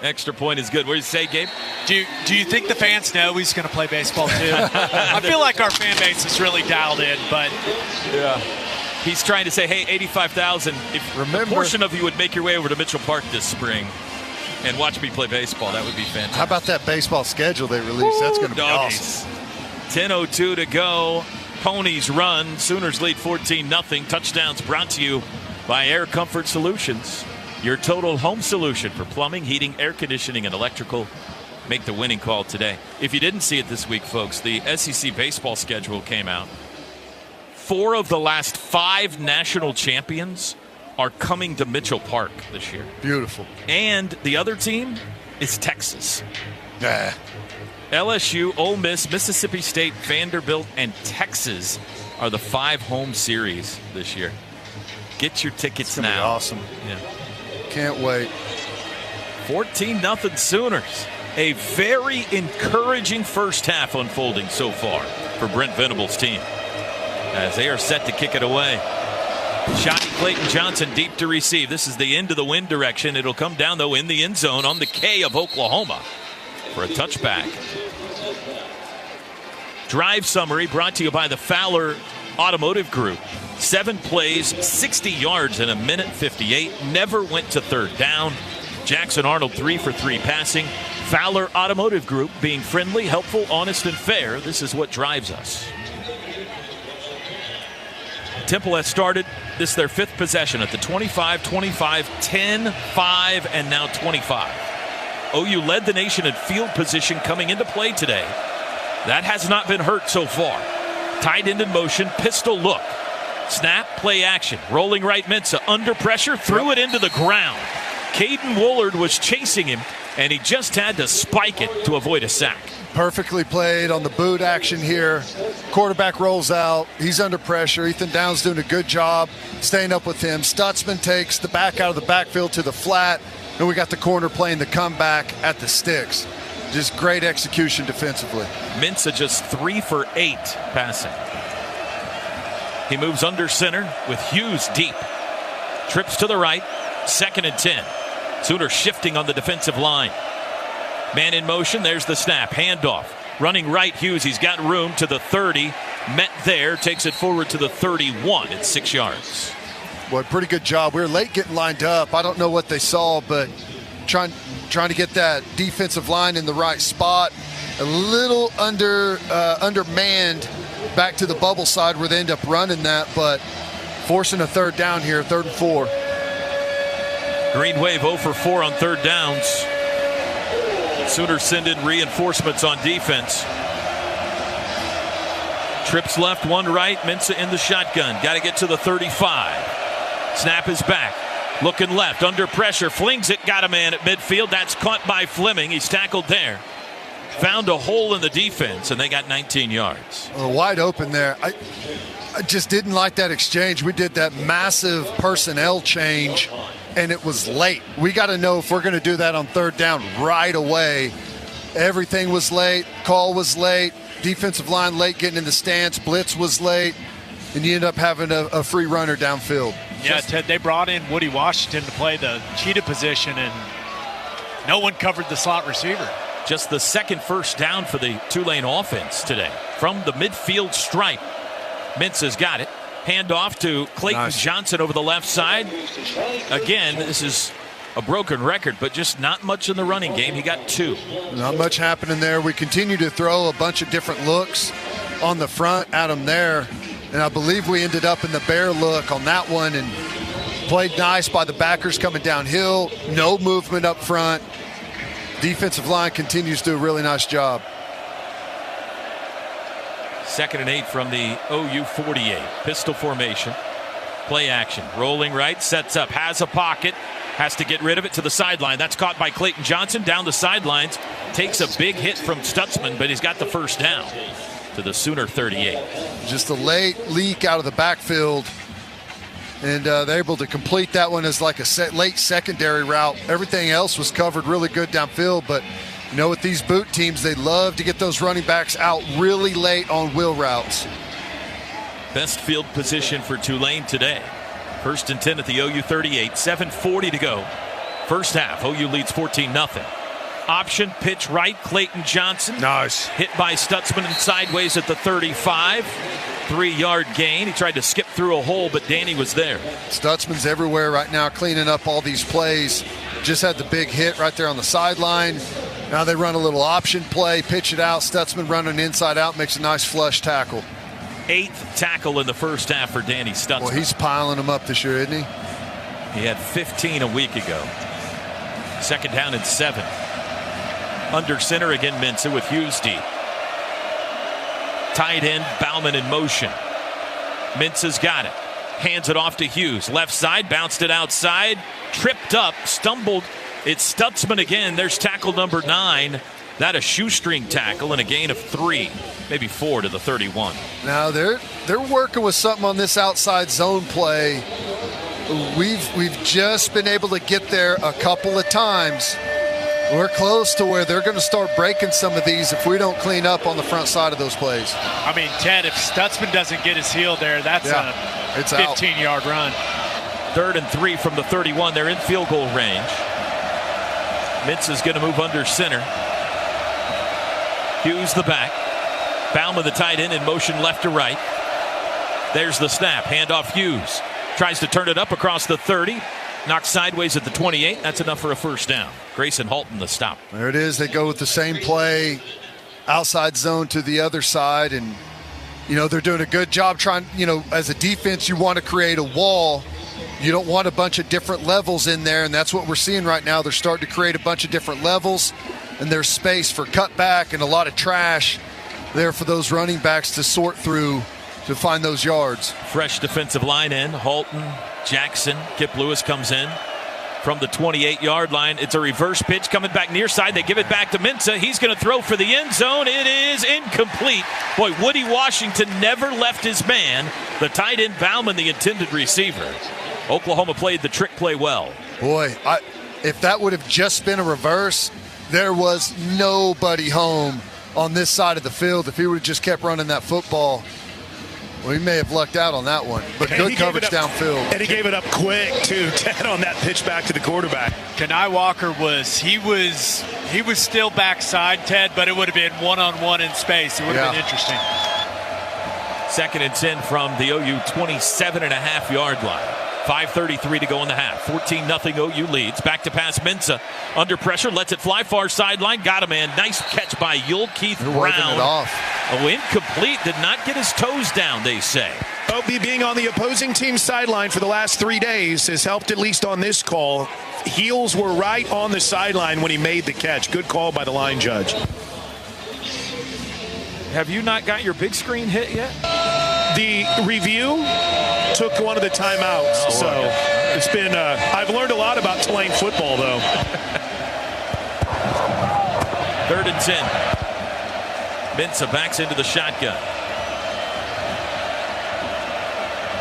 Extra point is good. What do you say, Gabe? Do you think the fans know he's going to play baseball, too? I feel like our fan base is really dialed in, but... Yeah. He's trying to say, hey, 85,000, if a portion of you would make your way over to Mitchell Park this spring and watch me play baseball, that would be fantastic. How about that baseball schedule they released? That's going to be awesome. 10:02 to go. Ponies run. Sooners lead 14-0. Touchdowns brought to you by Air Comfort Solutions. Your total home solution for plumbing, heating, air conditioning, and electrical. Make the winning call today. If you didn't see it this week, folks, the SEC baseball schedule came out. 4 of the last 5 national champions are coming to Mitchell Park this year. Beautiful. And the other team is Texas. Nah. LSU, Ole Miss, Mississippi State, Vanderbilt, and Texas are the 5 home series this year. Get your tickets now. Be awesome. Yeah. Can't wait. 14-0 Sooners. A very encouraging first half unfolding so far for Brent Venables' team, as they are set to kick it away. Shotty Clayton Johnson deep to receive. This is the end of the wind direction. It'll come down, though, in the end zone on the K of Oklahoma for a touchback. Drive summary brought to you by the Fowler Automotive Group. 7 plays, 60 yards in a minute 58. Never went to third down. Jackson Arnold 3 for 3 passing. Fowler Automotive Group, being friendly, helpful, honest, and fair. This is what drives us. Temple has started. This is their 5th possession at the 25, 25, 10, 5, and now 25. OU led the nation in field position coming into play today. That has not been hurt so far. Tight end in motion, pistol look. Snap, play action. Rolling right Mensah, under pressure, threw it into the ground. Caden Woolard was chasing him, and he just had to spike it to avoid a sack. Perfectly played on the boot action here. Quarterback rolls out. He's under pressure. Ethan Downs doing a good job staying up with him. Stutzman takes the back out of the backfield to the flat, and we got the corner playing the comeback at the sticks. Just great execution defensively. Mensah just 3 for 8 passing. He moves under center with Hughes deep. Trips to the right. 2nd and 10. Sooners shifting on the defensive line. Man in motion. There's the snap. Handoff. Running right, Hughes. He's got room to the 30. Met there. Takes it forward to the 31. It's 6 yards. Boy, pretty good job. We were late getting lined up. I don't know what they saw, but trying to get that defensive line in the right spot. A little undermanned back to the bubble side where they end up running that, but forcing a third down here, 3rd and 4. Green Wave 0 for 4 on third downs. Sooners send in reinforcements on defense. Trips left, 1 right. Mensah in the shotgun. Got to get to the 35. Snap is back. Looking left, under pressure, flings it, got a man at midfield. That's caught by Fleming. He's tackled there. found a hole in the defense, and they got 19 yards. Wide open there. I just didn't like that exchange. We did that massive personnel change, and it was late. We got to know if we're going to do that on third down right away. Everything was late. Call was late. Defensive line late getting in the stance. Blitz was late. And you end up having a free runner downfield. Yeah, Ted, they brought in Woody Washington to play the cheetah position, and no one covered the slot receiver. Just the second first down for the Tulane offense today. From the midfield stripe, Mintza's got it. Hand off to Clayton Johnson over the left side. Again, this is a broken record, but just not much in the running game. He got 2. Not much happening there. We continue to throw a bunch of different looks on the front at him there. And I believe we ended up in the bear look on that one and played nice by the backers coming downhill. No movement up front. Defensive line continues to do a really nice job. 2nd and 8 from the OU 48. Pistol formation. Play action. Rolling right. Sets up. Has a pocket. Has to get rid of it to the sideline. That's caught by Clayton Johnson down the sidelines. Takes a big hit from Stutzman, but he's got the first down to the Sooner 38. Just a late leak out of the backfield. And they're able to complete that one as like a late secondary route. Everything else was covered really good downfield. But, you know, with these boot teams, they love to get those running backs out really late on wheel routes. Best field position for Tulane today. 1st and 10 at the OU 38. 7:40 to go. First half. OU leads 14-0. Option pitch right. Clayton Johnson. Nice. Hit by Stutzman and sideways at the 35. 3-yard gain. He tried to skip through a hole, but Danny was there. Stutzman's everywhere right now, cleaning up all these plays. Just had the big hit right there on the sideline. Now they run a little option play, pitch it out. Stutzman running inside out, makes a nice flush tackle. 8th tackle in the first half for Danny Stutzman. Well, he's piling them up this year, isn't he? He had 15 a week ago. 2nd down and 7. Under center again, Mintza with Hughes deep. Tight end, Bauman in motion. Mintza's got it. Hands it off to Hughes. Left side, bounced it outside. Tripped up, stumbled. It's Stutzman again. There's tackle number 9. That a shoestring tackle and a gain of 3, maybe 4 to the 31. Now they're working with something on this outside zone play. We've just been able to get there a couple of times. We're close to where they're going to start breaking some of these if we don't clean up on the front side of those plays. I mean, Ted, if Stutzman doesn't get his heel there, that's a 15-yard run. 3rd and 3 from the 31. They're in field goal range. Mintza's going to move under center. Hughes the back. Bauman the tight end in motion left to right. There's the snap. Handoff Hughes. Tries to turn it up across the 30. Knocked sideways at the 28. That's enough for a first down. Grayson Halton the stop. There it is. They go with the same play. Outside zone to the other side. And, you know, they're doing a good job trying, you know, as a defense, you want to create a wall. You don't want a bunch of different levels in there. And that's what we're seeing right now. They're starting to create a bunch of different levels. And there's space for cutback and a lot of trash there for those running backs to sort through to find those yards. Fresh defensive line in. Halton, Jackson, Kip Lewis comes in from the 28-yard line. It's a reverse pitch coming back near side. They give it back to Mintza. He's going to throw for the end zone. It is incomplete. Boy, Woody Washington never left his man. The tight end Bauman, the intended receiver. Oklahoma played the trick play well. Boy, if that would have just been a reverse, there was nobody home on this side of the field. If he would have just kept running that football, well, he may have lucked out on that one. But good coverage downfield. And he gave it up quick, too, Ted, on that pitch back to the quarterback. Kenai Walker was still backside, Ted, but it would have been one-on-one in space. It would have been interesting. 2nd and 10 from the OU 27.5-yard line. 5:33 to go in the half. 14-0 OU leads. Back to pass Mintza. Under pressure. Lets it fly far sideline. Got a man. Nice catch by Yul Keith Brown. It off. Oh, incomplete. Did not get his toes down, they say. Obi being on the opposing team's sideline for the last 3 days has helped, at least on this call. Heels were right on the sideline when he made the catch. Good call by the line judge. Have you not got your big screen hit yet? The review took one of the timeouts, so it's been. I've learned a lot about Tulane football, though. 3rd and 10. Mensah backs into the shotgun.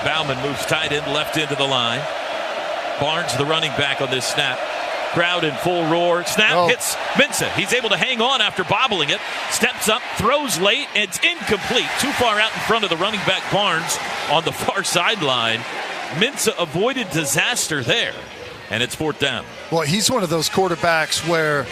Bauman moves tight end left into the line. Barnes, the running back on this snap. Crowd in full roar. Snap hits Mensah. He's able to hang on after bobbling it. Steps up, throws late, and it's incomplete. Too far out in front of the running back Barnes on the far sideline. Mensah avoided disaster there, and it's 4th down. Well, he's one of those quarterbacks where,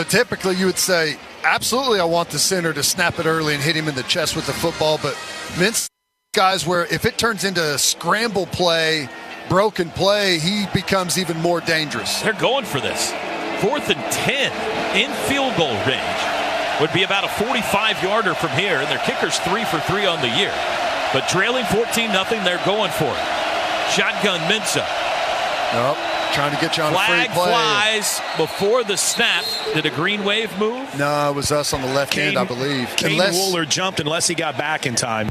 typically you would say, absolutely I want the center to snap it early and hit him in the chest with the football, but Mensah guys where if it turns into a scramble play, broken play, he becomes even more dangerous. They're going for this. 4th and 10 in field goal range. Would be about a 45-yarder from here, and their kicker's 3 for 3 on the year. But trailing 14-0, they're going for it. Shotgun Mensah. Nope. Trying to get you on a free play. Flag flies before the snap. Did a green wave move? No, it was us on the left end, I believe. Kane Wooler jumped unless he got back in time.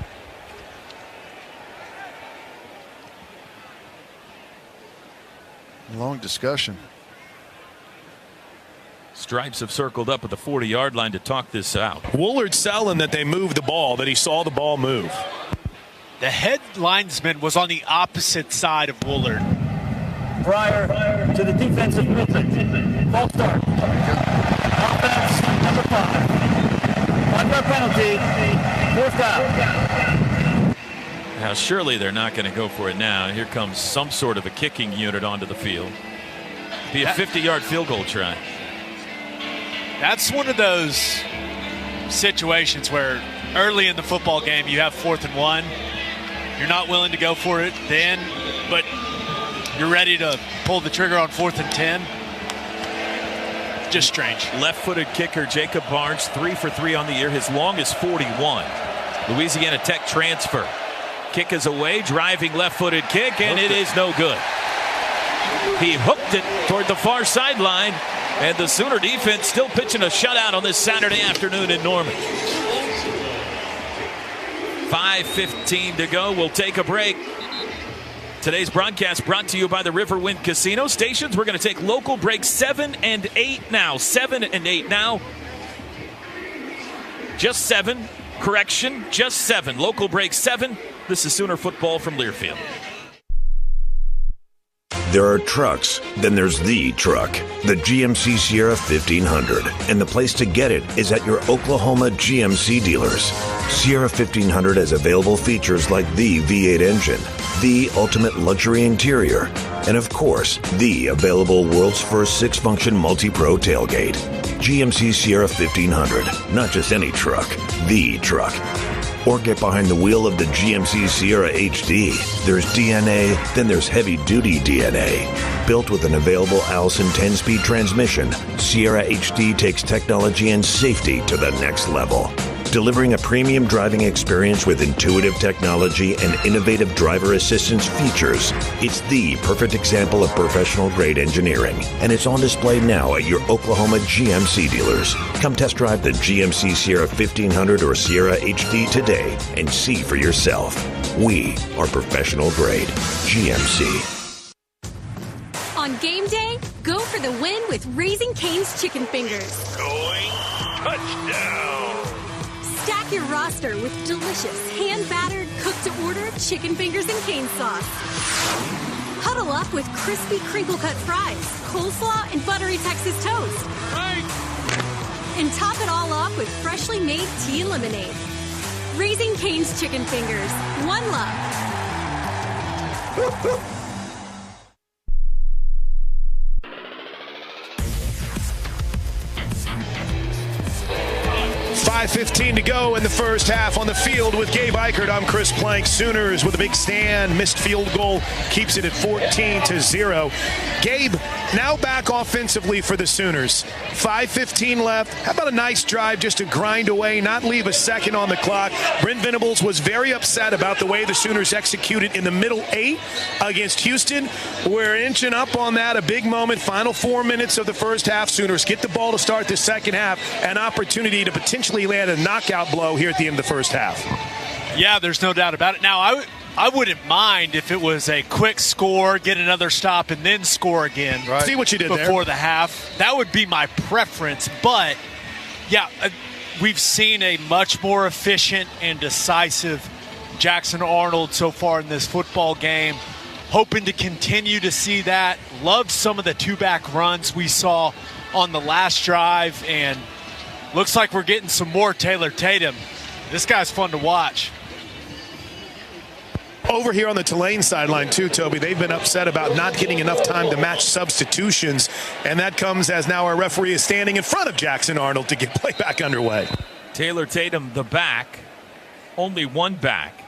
Long discussion. Stripes have circled up at the 40-yard line to talk this out. Woolard's selling that they moved the ball, that he saw the ball move. The head linesman was on the opposite side of Woolard. Prior to the defensive movement. False start. Offense, number 5. 5-yard penalty. 4th down. Now, surely they're not going to go for it now. Here comes some sort of a kicking unit onto the field. Be a 50-yard field goal try. That's one of those situations where early in the football game you have 4th and 1. You're not willing to go for it then, but you're ready to pull the trigger on 4th and 10. Just strange. Left-footed kicker Jacob Barnes, 3 for 3 on the year. His longest 41. Louisiana Tech transfer. Kick is away, driving left-footed kick, and it is no good. He hooked it toward the far sideline, and the Sooner defense still pitching a shutout on this Saturday afternoon in Norman. 5:15 to go. We'll take a break. Today's broadcast brought to you by the Riverwind Casino. Stations, we're going to take local breaks 7 and 8 now. 7 and 8 now. Just 7. Correction, just 7. Local break 7. This is Sooner football from Learfield. There are trucks, then there's the truck, the GMC Sierra 1500. And the place to get it is at your Oklahoma GMC dealers. Sierra 1500 has available features like the V8 engine, the ultimate luxury interior, and of course, the available world's first 6-function multi-pro tailgate. GMC Sierra 1500, not just any truck, the truck. Or get behind the wheel of the GMC Sierra HD. There's DNA, then there's heavy-duty DNA. Built with an available Allison 10-speed transmission, Sierra HD takes technology and safety to the next level. Delivering a premium driving experience with intuitive technology and innovative driver assistance features. It's the perfect example of professional-grade engineering, and it's on display now at your Oklahoma GMC dealers. Come test drive the GMC Sierra 1500 or Sierra HD today and see for yourself. We are professional-grade GMC. On game day, go for the win with Raising Cane's Chicken Fingers. Going touchdown. Stack your roster with delicious, hand-battered, cooked-to-order chicken fingers and cane sauce. Huddle up with crispy crinkle-cut fries, coleslaw, and buttery Texas toast. Right. And top it all off with freshly made tea and lemonade. Raising Cane's Chicken Fingers. One love. 5:15 to go in the first half. On the field with Gabe Eichert, I'm Chris Plank. Sooners with a big stand, missed field goal, keeps it at 14-0. Gabe, now back offensively for the Sooners. 5:15 left. How about a nice drive just to grind away, not leave a second on the clock? Brent Venables was very upset about the way the Sooners executed in the middle 8 against Houston. We're inching up on that, a big moment. Final 4 minutes of the first half. Sooners get the ball to start the second half. An opportunity to potentially land a knockout blow here at the end of the first half. Yeah, there's no doubt about it. Now, I wouldn't mind if it was a quick score, get another stop, and then score again. Right. See what you did before the half. That would be my preference. But, yeah, we've seen a much more efficient and decisive Jackson Arnold so far in this football game. Hoping to continue to see that. Love some of the two-back runs we saw on the last drive, and looks like we're getting some more Taylor Tatum. This guy's fun to watch. Over here on the Tulane sideline, too, Toby, they've been upset about not getting enough time to match substitutions, and that comes as now our referee is standing in front of Jackson Arnold to get play back underway. Taylor Tatum, the back. Only one back.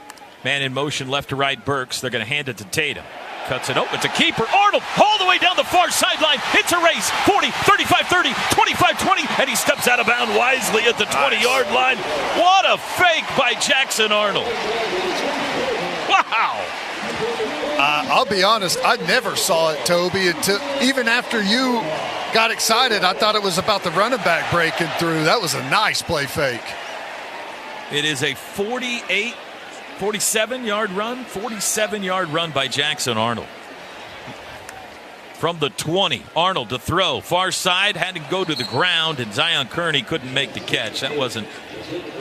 Man in motion, left to right, Burks. They're going to hand it to Tatum. Cuts it open. It's a keeper. Arnold all the way down the far sideline. It's a race. 40, 35, 30, 25, 20. And he steps out of bounds wisely at the 20-yard line. What a fake by Jackson Arnold. Wow. I'll be honest, I never saw it, Toby, until even after you got excited. I thought it was about the running back breaking through. That was a nice play fake. It is a 47-yard run. 47-yard run by Jackson Arnold. From the 20, Arnold to throw. Far side, had to go to the ground, and Zion Kearney couldn't make the catch. That wasn't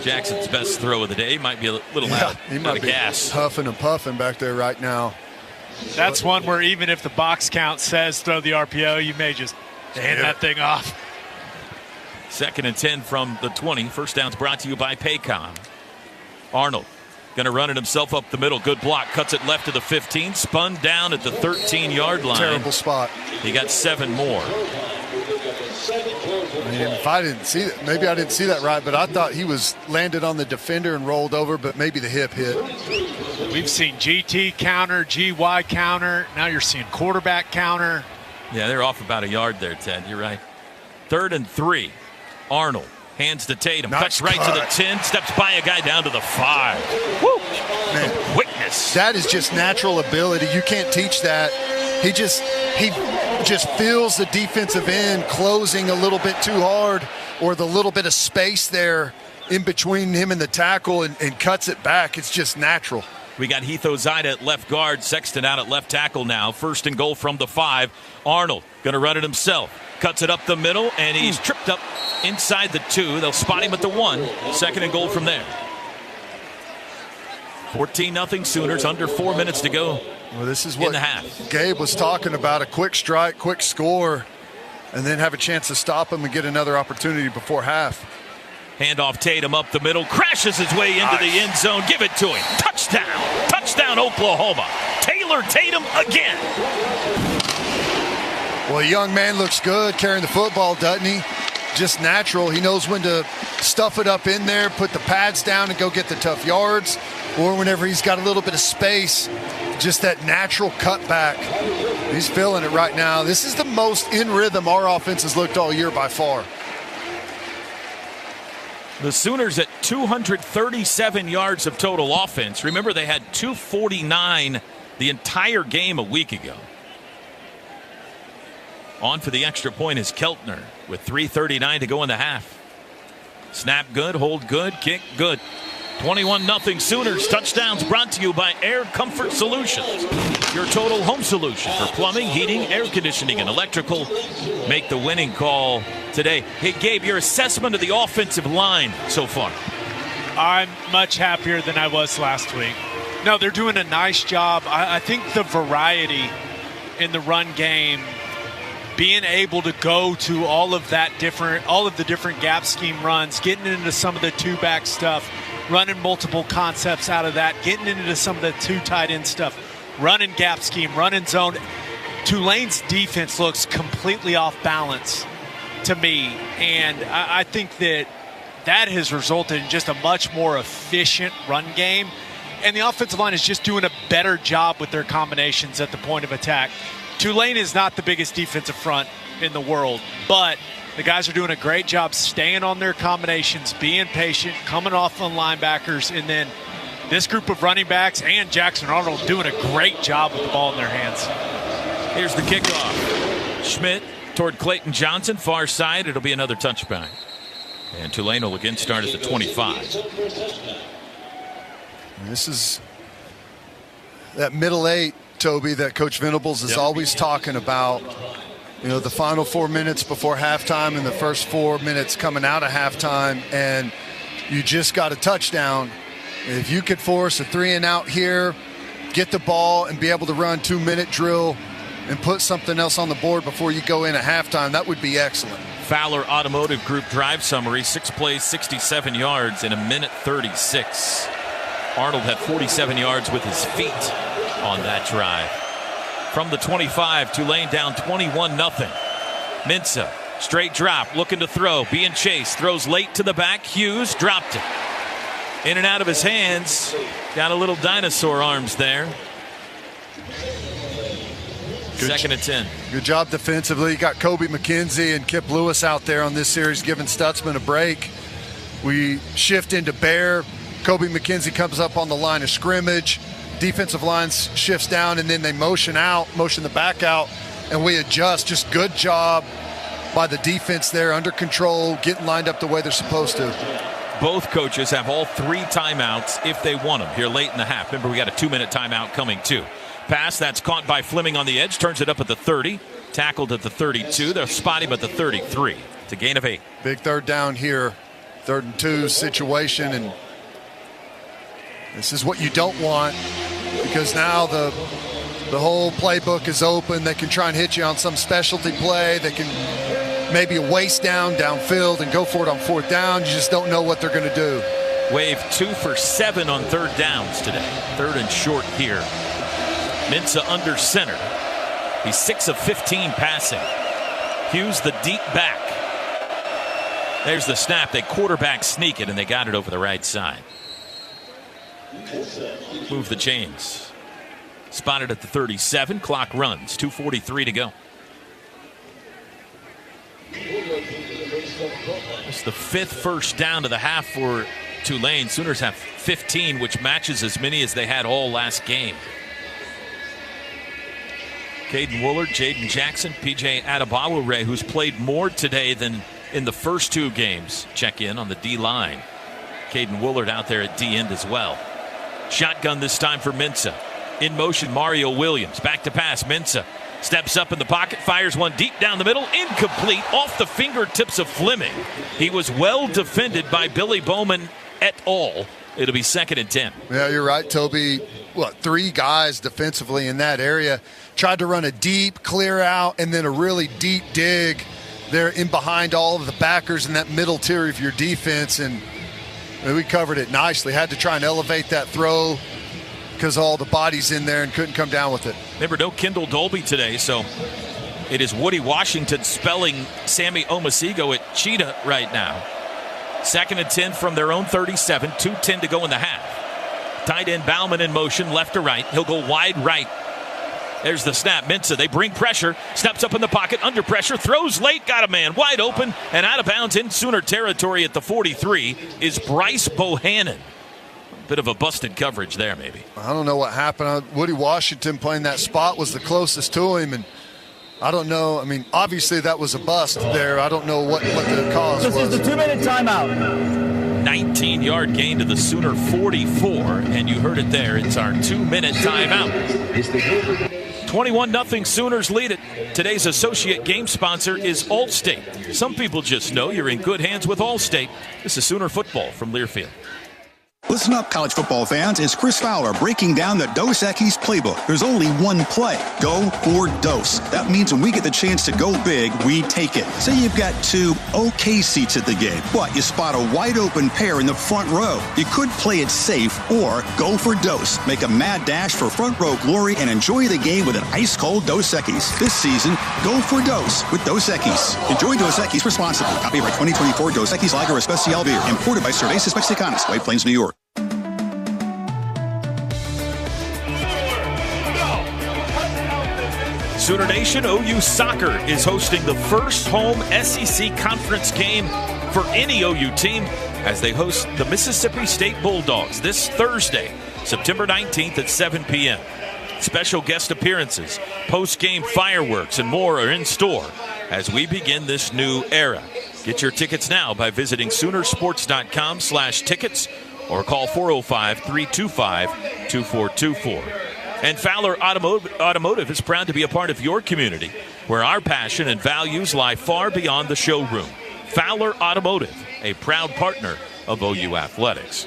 Jackson's best throw of the day. He might be a little out of gas. Huffing and puffing back there right now. That's one where even if the box count says throw the RPO, you may just hand that thing off. 2nd and 10 from the 20. First down's brought to you by Paycom. Arnold going to run it himself up the middle. Good block. Cuts it left to the 15. Spun down at the 13-yard line. Terrible spot. He got 7 more. I mean, if I didn't see that, maybe I didn't see that right, but I thought he was landed on the defender and rolled over, but maybe the hip hit. We've seen GT counter, GY counter. Now you're seeing quarterback counter. Yeah, they're off about a yard there, Ted. You're right. 3rd and 3. Arnold hands to Tatum. Nice cuts right to the 10. Steps by a guy down to the 5. Woo! Man, quickness. That is just natural ability. You can't teach that. He just feels the defensive end closing a little bit too hard, or the little bit of space there in between him and the tackle, and cuts it back. It's just natural. We got Heath Ozida at left guard, Sexton out at left tackle now. 1st and goal from the 5. Arnold going to run it himself. Cuts it up the middle, and he's tripped up inside the 2. They'll spot him at the 1. 2nd and goal from there. 14-0 Sooners, under 4 minutes to go. Well, this is what in the half. Gabe was talking about, a quick strike, quick score, and then have a chance to stop him and get another opportunity before half. Handoff Tatum up the middle, crashes his way into the end zone. Give it to him. Touchdown. Touchdown, Oklahoma. Taylor Tatum again. Well, a young man looks good carrying the football, doesn't he? Just natural. He knows when to stuff it up in there, put the pads down and go get the tough yards, or whenever he's got a little bit of space, just that natural cutback. He's feeling it right now. This is the most in rhythm our offense has looked all year by far. The Sooners at 237 yards of total offense. Remember, they had 249 the entire game a week ago. On for the extra point is Keltner with 3:39 to go in the half. Snap good, hold good, kick good. 21-0 Sooners. Touchdowns brought to you by Air Comfort Solutions. Your total home solution for plumbing, heating, air conditioning, and electrical. Make the winning call today. Hey, Gabe, your assessment of the offensive line so far? I'm much happier than I was last week. No, they're doing a nice job. I think the variety in the run game, being able to go to all of the different gap scheme runs, getting into some of the two-back stuff, running multiple concepts out of that, getting into some of the two tight end stuff, running gap scheme, running zone. Tulane's defense looks completely off balance to me, and I think that has resulted in just a much more efficient run game, and the offensive line is just doing a better job with their combinations at the point of attack. Tulane is not the biggest defensive front in the world, but the guys are doing a great job staying on their combinations, being patient, coming off on linebackers, and then this group of running backs and Jackson Arnold doing a great job with the ball in their hands. Here's the kickoff. Schmidt toward Clayton Johnson, far side. It'll be another touchback. And Tulane will again start at the 25. And this is that middle 8, Toby, that Coach Venables is always talking about. You know, the final 4 minutes before halftime and the first 4 minutes coming out of halftime. And you just got a touchdown. If you could force a 3-and-out here, get the ball and be able to run 2-minute drill and put something else on the board before you go in at halftime, that would be excellent. Fowler Automotive Group drive summary, 6 plays, 67 yards in a minute 36. Arnold had 47 yards with his feet on that drive. From the 25, Tulane down 21-0. Mensah, straight drop, looking to throw, being chased, throws late to the back. Hughes dropped it. In and out of his hands. Got a little dinosaur arms there. Second and 10. Good job defensively. You got Kobe McKenzie and Kip Lewis out there on this series giving Stutzman a break. We shift into Bear. Kobe McKenzie comes up on the line of scrimmage. Defensive line shifts down, and then they motion the back out, and we adjust. Just good job by the defense there, under control, getting lined up the way they're supposed to. Both coaches have all 3 timeouts if they want them here late in the half. Remember, we got a 2-minute timeout coming too. Pass that's caught by Fleming on the edge, turns it up at the 30, tackled at the 32. They'll spot him at the 33. It's a gain of 8. Big third down here, 3rd and 2 situation, and this is what you don't want, because now the whole playbook is open. They can try and hit you on some specialty play. They can maybe a waist downfield and go for it on 4th down. You just don't know what they're going to do. Wave 2 for 7 on 3rd downs today. 3rd and short here. Mensah under center. He's 6 of 15 passing. Hughes the deep back. There's the snap. They quarterback sneak it, and they got it over the right side. Move the chains. Spotted at the 37. Clock runs. 2:43 to go. It's the 5th first down of the half for Tulane. Sooners have 15, which matches as many as they had all last game. Caden Woolard, Jaden Jackson, P.J. Adebayo, who's played more today than in the first 2 games, check in on the D-line. Caden Woolard out there at D-end as well. Shotgun this time for Mensah. In motion, Mario Williams. Back to pass. Mensah steps up in the pocket, fires one deep down the middle. Incomplete, off the fingertips of Fleming. He was well defended by Billy Bowman et al. It'll be 2nd and 10. Yeah, you're right, Toby. 3 guys defensively in that area. Tried to run a deep clear out and then a really deep dig there in behind all of the backers in that middle tier of your defense. And we covered it nicely. Had to try and elevate that throw because all the bodies in there and couldn't come down with it. Remember, no Kendall Dolby today, so it is Woody Washington spelling Sammy Omasigo at Cheetah right now. 2nd and 10 from their own 37. 2:10 to go in the half. Tight end Bauman in motion, left to right. He'll go wide right. There's the snap. Mensah, they bring pressure. Steps up in the pocket, under pressure. Throws late, got a man wide open. And out of bounds in Sooner territory at the 43 is Bryce Bohannon. Bit of a busted coverage there, maybe. I don't know what happened. Woody Washington playing that spot was the closest to him. And I don't know. I mean, obviously that was a bust there. I don't know what the cause was. This is the 2-minute timeout. 19-yard gain to the Sooner 44. And you heard it there. It's our 2-minute timeout. 21-0 Sooners lead it. Today's associate game sponsor is Allstate. Some people just know you're in good hands with Allstate. This is Sooner football from Learfield. Listen up, college football fans. It's Chris Fowler breaking down the Dos Equis playbook. There's only one play. Go for Dos. That means when we get the chance to go big, we take it. Say you've got 2 okay seats at the game, but you spot a wide open pair in the front row. You could play it safe or go for Dos. Make a mad dash for front row glory and enjoy the game with an ice-cold Dos Equis. This season, go for Dos with Dos Equis. Enjoy Dos Equis responsibly. Copyright 2024 Dos Equis Lager Especial Beer. Imported by Cervezas Mexicanas, White Plains, New York. Sooner Nation, OU Soccer is hosting the first home SEC conference game for any OU team as they host the Mississippi State Bulldogs this Thursday, September 19th at 7 p.m. Special guest appearances, post-game fireworks, and more are in store as we begin this new era. Get your tickets now by visiting Soonersports.com/tickets or call 405-325-2424. And Fowler Automotive is proud to be a part of your community, where our passion and values lie far beyond the showroom. Fowler Automotive, a proud partner of OU Athletics.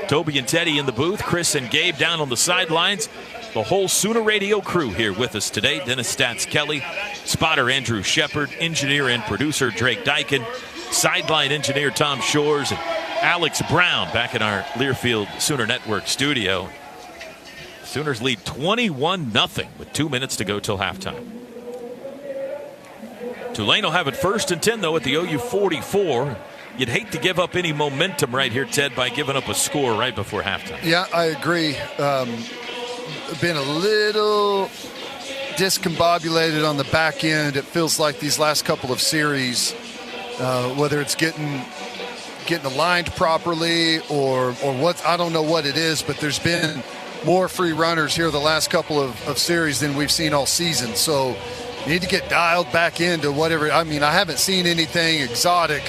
Toby and Teddy in the booth, Chris and Gabe down on the sidelines. The whole Sooner Radio crew here with us today. Dennis Stats Kelly, spotter Andrew Shepard, engineer and producer Drake Dykin, sideline engineer Tom Shores, and Alex Brown back in our Learfield Sooner Network studio. Sooners lead 21-0 with 2 minutes to go till halftime. Tulane will have it 1st and 10, though, at the OU 44. You'd hate to give up any momentum right here, Ted, by giving up a score right before halftime. Yeah, I agree. Been a little discombobulated on the back end. It feels like these last couple of series, whether it's getting aligned properly or what, I don't know what it is, but there's been more free runners here the last couple of series than we've seen all season. So you need to get dialed back into whatever. I mean, I haven't seen anything exotic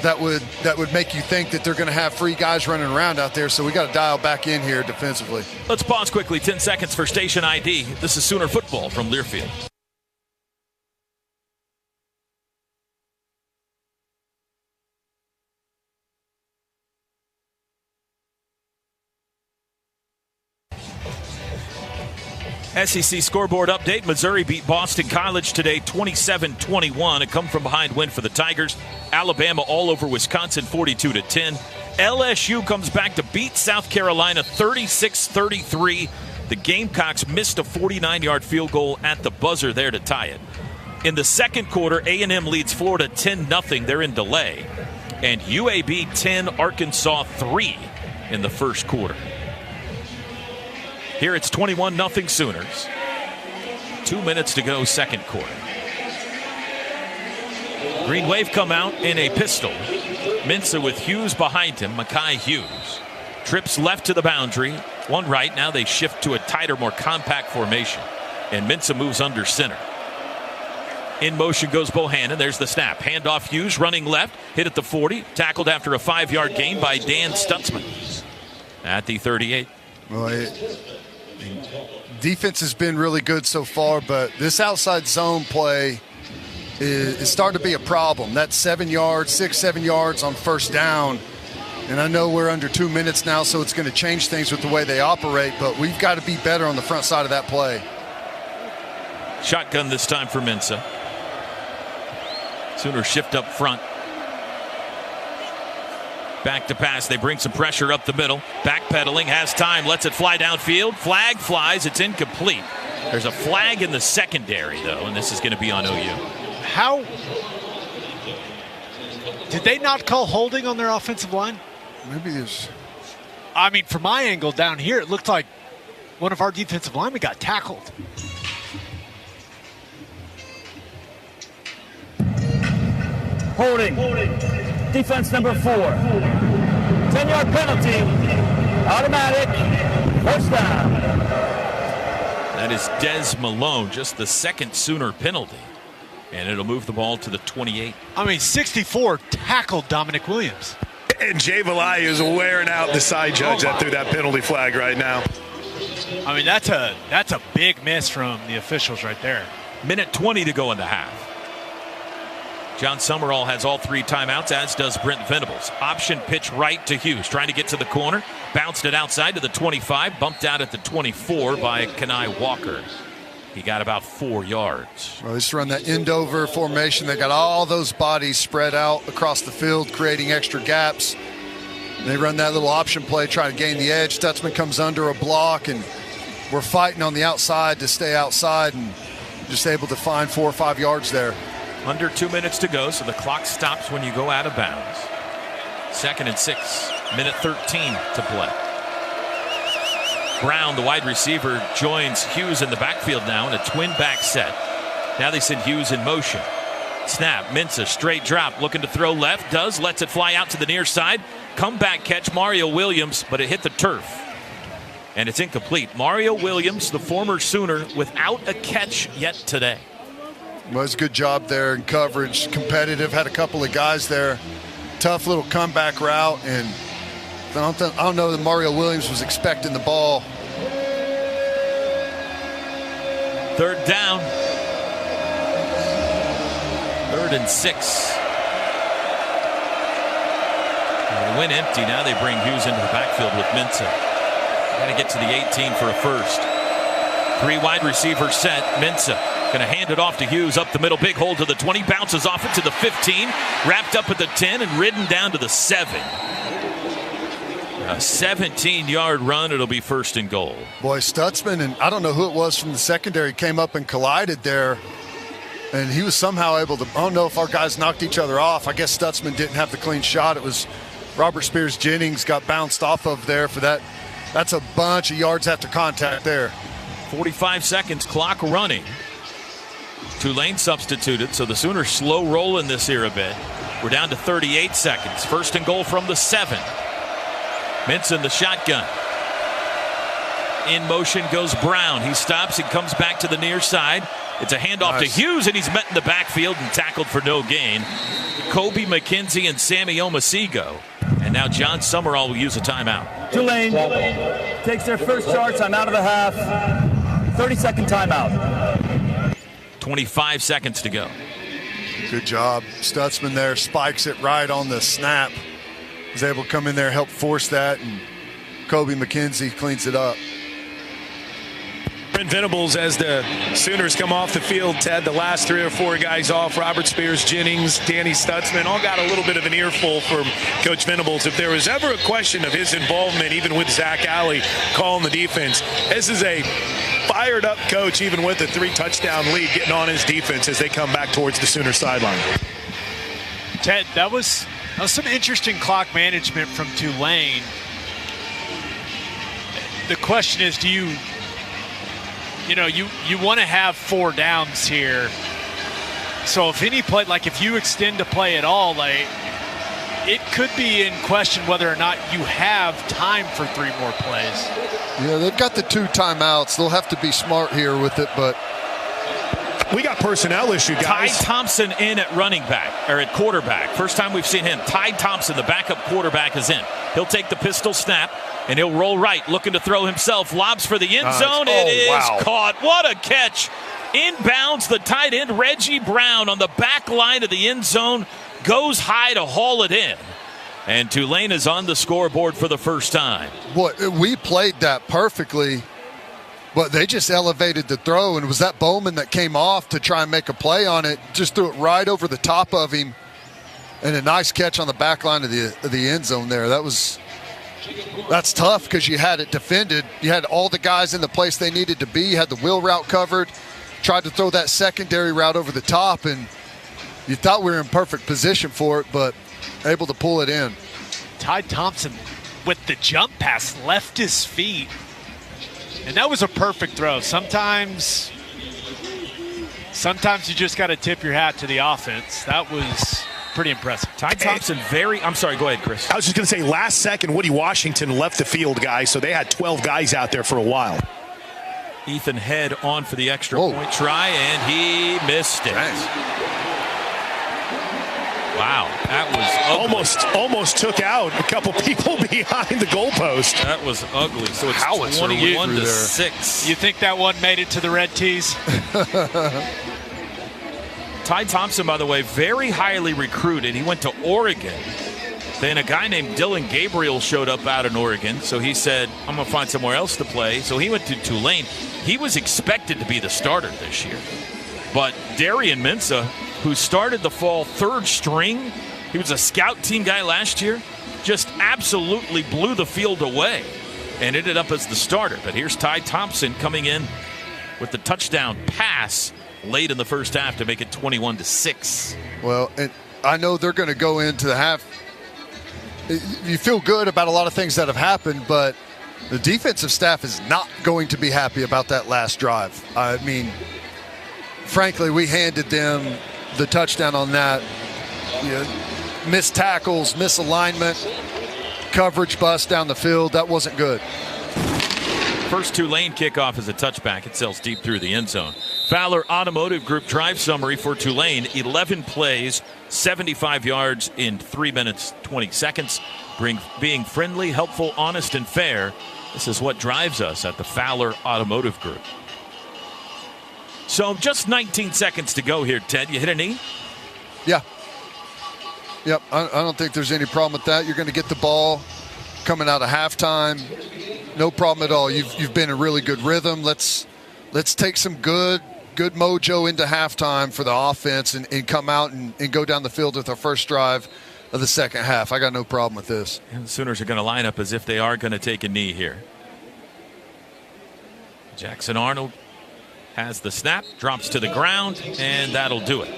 that would make you think that they're going to have free guys running around out there. So we got to dial back in here defensively. Let's pause quickly. 10 seconds for station ID. This is Sooner Football from Learfield. SEC scoreboard update. Missouri beat Boston College today 27-21. A come-from-behind win for the Tigers. Alabama all over Wisconsin 42-10. LSU comes back to beat South Carolina 36-33. The Gamecocks missed a 49-yard field goal at the buzzer there to tie it. In the second quarter, A&M leads Florida 10-0. They're in delay. And UAB 10, Arkansas 3 in the first quarter. Here it's 21-0 Sooners. 2 minutes to go, second quarter. Green Wave come out in a pistol. Mensah with Hughes behind him, Mekhi Hughes. Trips left to the boundary, one right. Now they shift to a tighter, more compact formation. And Mensah moves under center. In motion goes Bohannon. There's the snap. Handoff Hughes running left. Hit at the 40. Tackled after a 5-yard gain by Dan Stutzman at the 38. Well, defense has been really good so far, but this outside zone play is starting to be a problem. That's 7 yards, 6-7 yards on first down. And I know we're under 2 minutes now, so it's going to change things with the way they operate, but we've got to be better on the front side of that play. Shotgun this time for Mensah. Sooners shift up front. Back to pass. They bring some pressure up the middle. Backpedaling, has time, lets it fly downfield. Flag flies. It's incomplete. There's a flag in the secondary, though, and this is going to be on OU. How did they not call holding on their offensive line? Maybe there's. I mean, from my angle down here, it looked like one of our defensive linemen got tackled. Holding. Defense number 4. 10-yard penalty. Automatic. First down. That is Des Malone, just the second Sooner penalty. And it'll move the ball to the 28. I mean, 64 tackled Dominic Williams. And Jay Valai is wearing out the side judge that threw that penalty flag right now. I mean, that's a big miss from the officials right there. Minute 20 to go in the half. John Summerall has all 3 timeouts, as does Brent Venables. Option pitch right to Hughes, trying to get to the corner. Bounced it outside to the 25, bumped out at the 24 by Kenai Walker. He got about 4 yards. Well, they just run that end over formation. They got all those bodies spread out across the field, creating extra gaps. And they run that little option play, try to gain the edge. Stutzman comes under a block, and we're fighting on the outside to stay outside and just able to find 4 or 5 yards there. Under 2 minutes to go, so the clock stops when you go out of bounds. 2nd and 6, minute 13 to play. Brown, the wide receiver, joins Hughes in the backfield now in a twin back set. Now they send Hughes in motion. Snap, Mensah, straight drop, looking to throw left, lets it fly out to the near side. Comeback catch, Mario Williams, but it hit the turf. And it's incomplete. Mario Williams, the former Sooner, without a catch yet today. Well, it's a good job there in coverage. Competitive, had a couple of guys there. Tough little comeback route, and I don't know that Mario Williams was expecting the ball. 3rd down. 3rd and 6. They went empty. Now they bring Hughes into the backfield with Mensah. Got to get to the 18 for a first. 3 wide receivers set. Mensah going to hand it off to Hughes up the middle. Big hole to the 20. Bounces off it to the 15. Wrapped up at the 10 and ridden down to the 7. A 17-yard run. It'll be first and goal. Boy, Stutzman, and I don't know who it was from the secondary, came up and collided there. And he was somehow able to, I don't know if our guys knocked each other off. I guess Stutzman didn't have the clean shot. It was Robert Spears-Jennings got bounced off of there for that. That's a bunch of yards after contact there. 45 seconds, clock running. Tulane substituted, so the Sooners slow rolling this here a bit. We're down to 38 seconds. First and goal from the 7. Mensah in the shotgun. In motion goes Brown. He stops and comes back to the near side. It's a handoff to Hughes, and he's met in the backfield and tackled for no gain. Kobe McKenzie and Sammy Omasigo. And now John Summerall will use a timeout. Tulane takes their first charge. I'm out of the half. 30-second timeout. 25 seconds to go. Good job. Stutzman there spikes it right on the snap. He's able to come in there, help force that, and Kobe McKenzie cleans it up. Brent Venables, as the Sooners come off the field, Ted, the last 3 or 4 guys off, Robert Spears-Jennings, Danny Stutzman, all got a little bit of an earful from Coach Venables. If there was ever a question of his involvement, even with Zach Alley calling the defense, this is a fired-up coach, even with a 3-touchdown lead, getting on his defense as they come back towards the Sooner sideline. Ted, that was some interesting clock management from Tulane. The question is, do you want to have 4 downs here. So if any play, like if you extend a play at all, like it could be in question whether or not you have time for 3 more plays. Yeah, they've got the 2 timeouts. They'll have to be smart here with it, but we got personnel issue, guys. Ty Thompson in at running back, or at quarterback. First time we've seen him. Ty Thompson, the backup quarterback, is in. He'll take the pistol snap, and he'll roll right, looking to throw himself. Lobs for the end zone. It is caught. What a catch. Inbounds, the tight end, Reggie Brown, on the back line of the end zone, goes high to haul it in. And Tulane is on the scoreboard for the first time. Boy, we played that perfectly. But they just elevated the throw, and it was that Bowman that came off to try and make a play on it. Just threw it right over the top of him, and a nice catch on the back line of the end zone there. That's tough because you had it defended. You had all the guys in the place they needed to be. You had the wheel route covered. Tried to throw that secondary route over the top, and you thought we were in perfect position for it, but able to pull it in. Ty Thompson with the jump pass left his feet. And that was a perfect throw. Sometimes you just got to tip your hat to the offense. That was pretty impressive. Ty Thompson I'm sorry, go ahead, Chris. I was just going to say, last second, Woody Washington left the field, guys, so they had 12 guys out there for a while. Ethan Head on for the extra point try, and he missed it. Nice. Wow, that was ugly. Almost took out a couple people behind the goalpost. That was ugly. So it's 21-6. You think that one made it to the red tees? Ty Thompson, by the way, very highly recruited. He went to Oregon. Then a guy named Dylan Gabriel showed up out in Oregon. So he said, I'm going to find somewhere else to play. So he went to Tulane. He was expected to be the starter this year. But Darian Mensah, who started the fall 3rd string, he was a scout team guy last year, just absolutely blew the field away and ended up as the starter. But here's Ty Thompson coming in with the touchdown pass late in the first half to make it 21-6. Well, and I know they're going to go into the half. You feel good about a lot of things that have happened, but the defensive staff is not going to be happy about that last drive. I mean, frankly, we handed them the touchdown on that. Missed tackles, misalignment, coverage bust down the field. That wasn't good. First Tulane kickoff is a touchback. It sails deep through the end zone. Fowler Automotive Group drive summary for Tulane. 11 plays, 75 yards in 3 minutes, 20 seconds. Being friendly, helpful, honest, and fair. This is what drives us at the Fowler Automotive Group. So just 19 seconds to go here, Ted. You hit a knee? Yeah. Yep, I don't think there's any problem with that. You're going to get the ball coming out of halftime. No problem at all. You've been in really good rhythm. Let's take some good mojo into halftime for the offense and come out and go down the field with our first drive of the second half. I got no problem with this. And the Sooners are going to line up as if they are going to take a knee here. Jackson Arnold has the snap, drops to the ground, and that'll do it.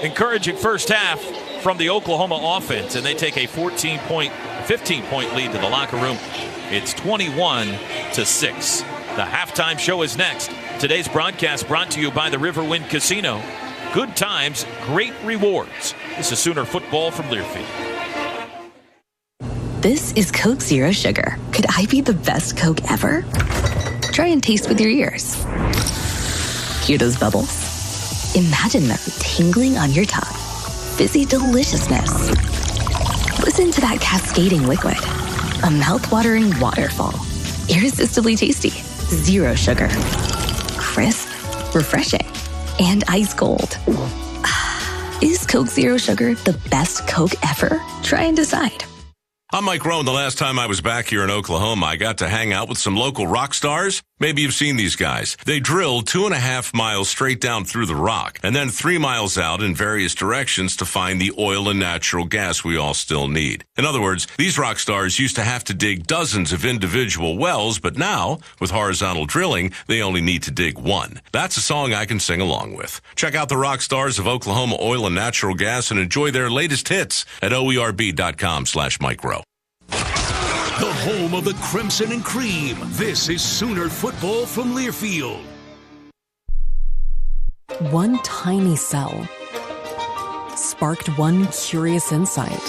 Encouraging first half from the Oklahoma offense, and they take a 15-point lead to the locker room. It's 21-6. The halftime show is next. Today's broadcast brought to you by the Riverwind Casino. Good times, great rewards. This is Sooner football from Learfield. This is Coke Zero Sugar. Could I be the best Coke ever? Try and taste with your ears. Hear those bubbles? Imagine them tingling on your tongue. Fizzy deliciousness. Listen to that cascading liquid. A mouth-watering waterfall. Irresistibly tasty. Zero sugar. Crisp, refreshing, and ice cold. Is Coke Zero Sugar the best Coke ever? Try and decide. I'm Mike Rowe. The last time I was back here in Oklahoma, I got to hang out with some local rock stars. Maybe you've seen these guys. They drilled 2.5 miles straight down through the rock and then 3 miles out in various directions to find the oil and natural gas we all still need. In other words, these rock stars used to have to dig dozens of individual wells, but now, with horizontal drilling, they only need to dig one. That's a song I can sing along with. Check out the rock stars of Oklahoma Oil and Natural Gas and enjoy their latest hits at oerb.com/Mike Rowe. The home of the Crimson and Cream. This is Sooner football from Learfield. One tiny cell sparked one curious insight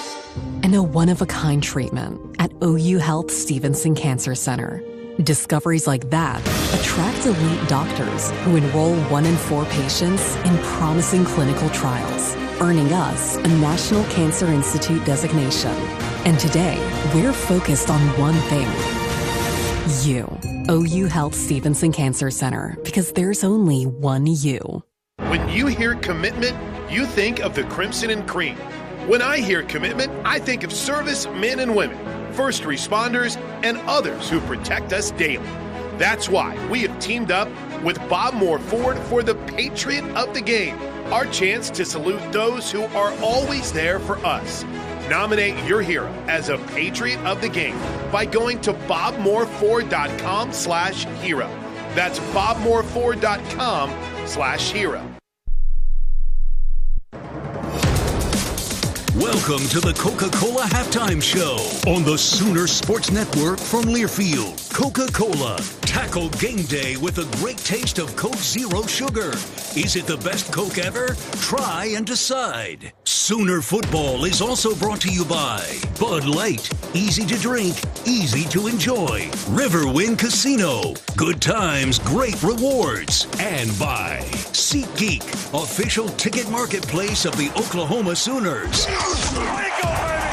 and a one-of-a-kind treatment at OU Health Stevenson Cancer Center. Discoveries like that attract elite doctors who enroll 1 in 4 patients in promising clinical trials, earning us a National Cancer Institute designation. And today, we're focused on one thing. You. OU Health Stevenson Cancer Center, because there's only one you. When you hear commitment, you think of the Crimson and Cream. When I hear commitment, I think of service men and women, first responders, and others who protect us daily. That's why we have teamed up with Bob Moore Ford for the Patriot of the Game, our chance to salute those who are always there for us. Nominate your hero as a Patriot of the Game by going to bobmooreford.com/hero. That's bobmooreford.com/hero. Welcome to the Coca-Cola Halftime Show on the Sooner Sports Network from Learfield. Coca-Cola. Tackle game day with a great taste of Coke Zero Sugar. Is it the best Coke ever? Try and decide. Sooner football is also brought to you by Bud Light. Easy to drink, easy to enjoy. Riverwind Casino. Good times, great rewards. And by SeatGeek, official ticket marketplace of the Oklahoma Sooners.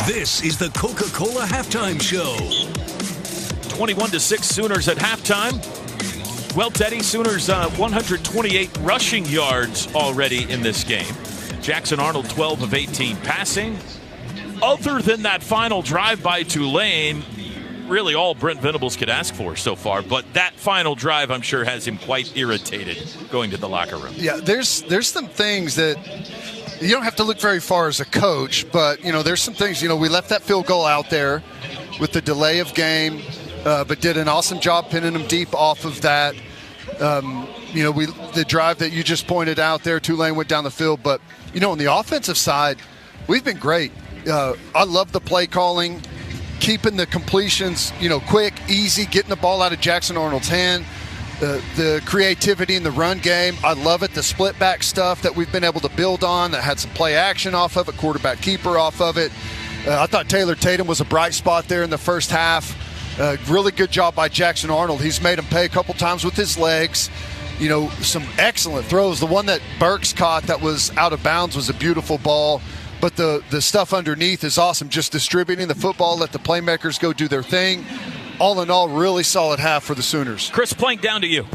This is the Coca-Cola Halftime Show. 21-6 Sooners at halftime. Well, Teddy, Sooners 128 rushing yards already in this game. Jackson Arnold 12 of 18 passing. Other than that final drive by Tulane, really all Brent Venables could ask for so far. But that final drive, I'm sure, has him quite irritated going to the locker room. Yeah, there's some things that you don't have to look very far as a coach, but, there's some things, we left that field goal out there with the delay of game, but did an awesome job pinning them deep off of that. The drive that you just pointed out there, Tulane went down the field, but, on the offensive side, we've been great. I love the play calling, keeping the completions, quick, easy, getting the ball out of Jackson Arnold's hand. The creativity in the run game, I love it. The split back stuff that we've been able to build on that had some play action off of it, quarterback keeper off of it. I thought Taylor Tatum was a bright spot there in the first half. Really good job by Jackson Arnold. He's made him pay a couple times with his legs. Some excellent throws. The one that Burks caught that was out of bounds was a beautiful ball. But the stuff underneath is awesome. Just distributing the football, let the playmakers go do their thing. All in all, really solid half for the Sooners. Chris Plank, down to you.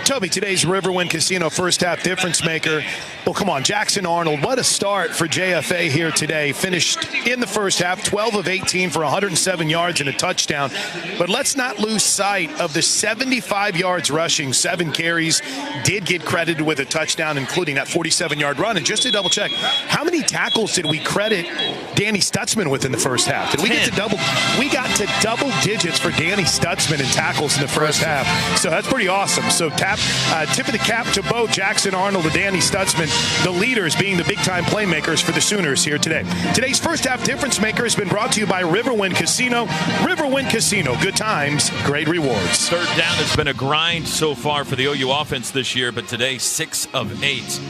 Toby, today's Riverwind Casino first half difference maker. Well, come on, Jackson Arnold, what a start for JFA here today. Finished in the first half, 12 of 18 for 107 yards and a touchdown. But let's not lose sight of the 75 yards rushing, 7 carries, did get credited with a touchdown, including that 47-yard run. And just to double check, how many tackles did we credit Danny Stutzman with in the first half? Did we get to double? We got to double digits for Danny Stutzman in tackles in the first half. So that's pretty awesome. So tip of the cap to both Jackson Arnold and Danny Stutzman, the leaders being the big-time playmakers for the Sooners here today. Today's first half difference maker has been brought to you by Riverwind Casino. Riverwind Casino, good times, great rewards. Third down has been a grind so far for the OU offense this year, but today 6 of 8.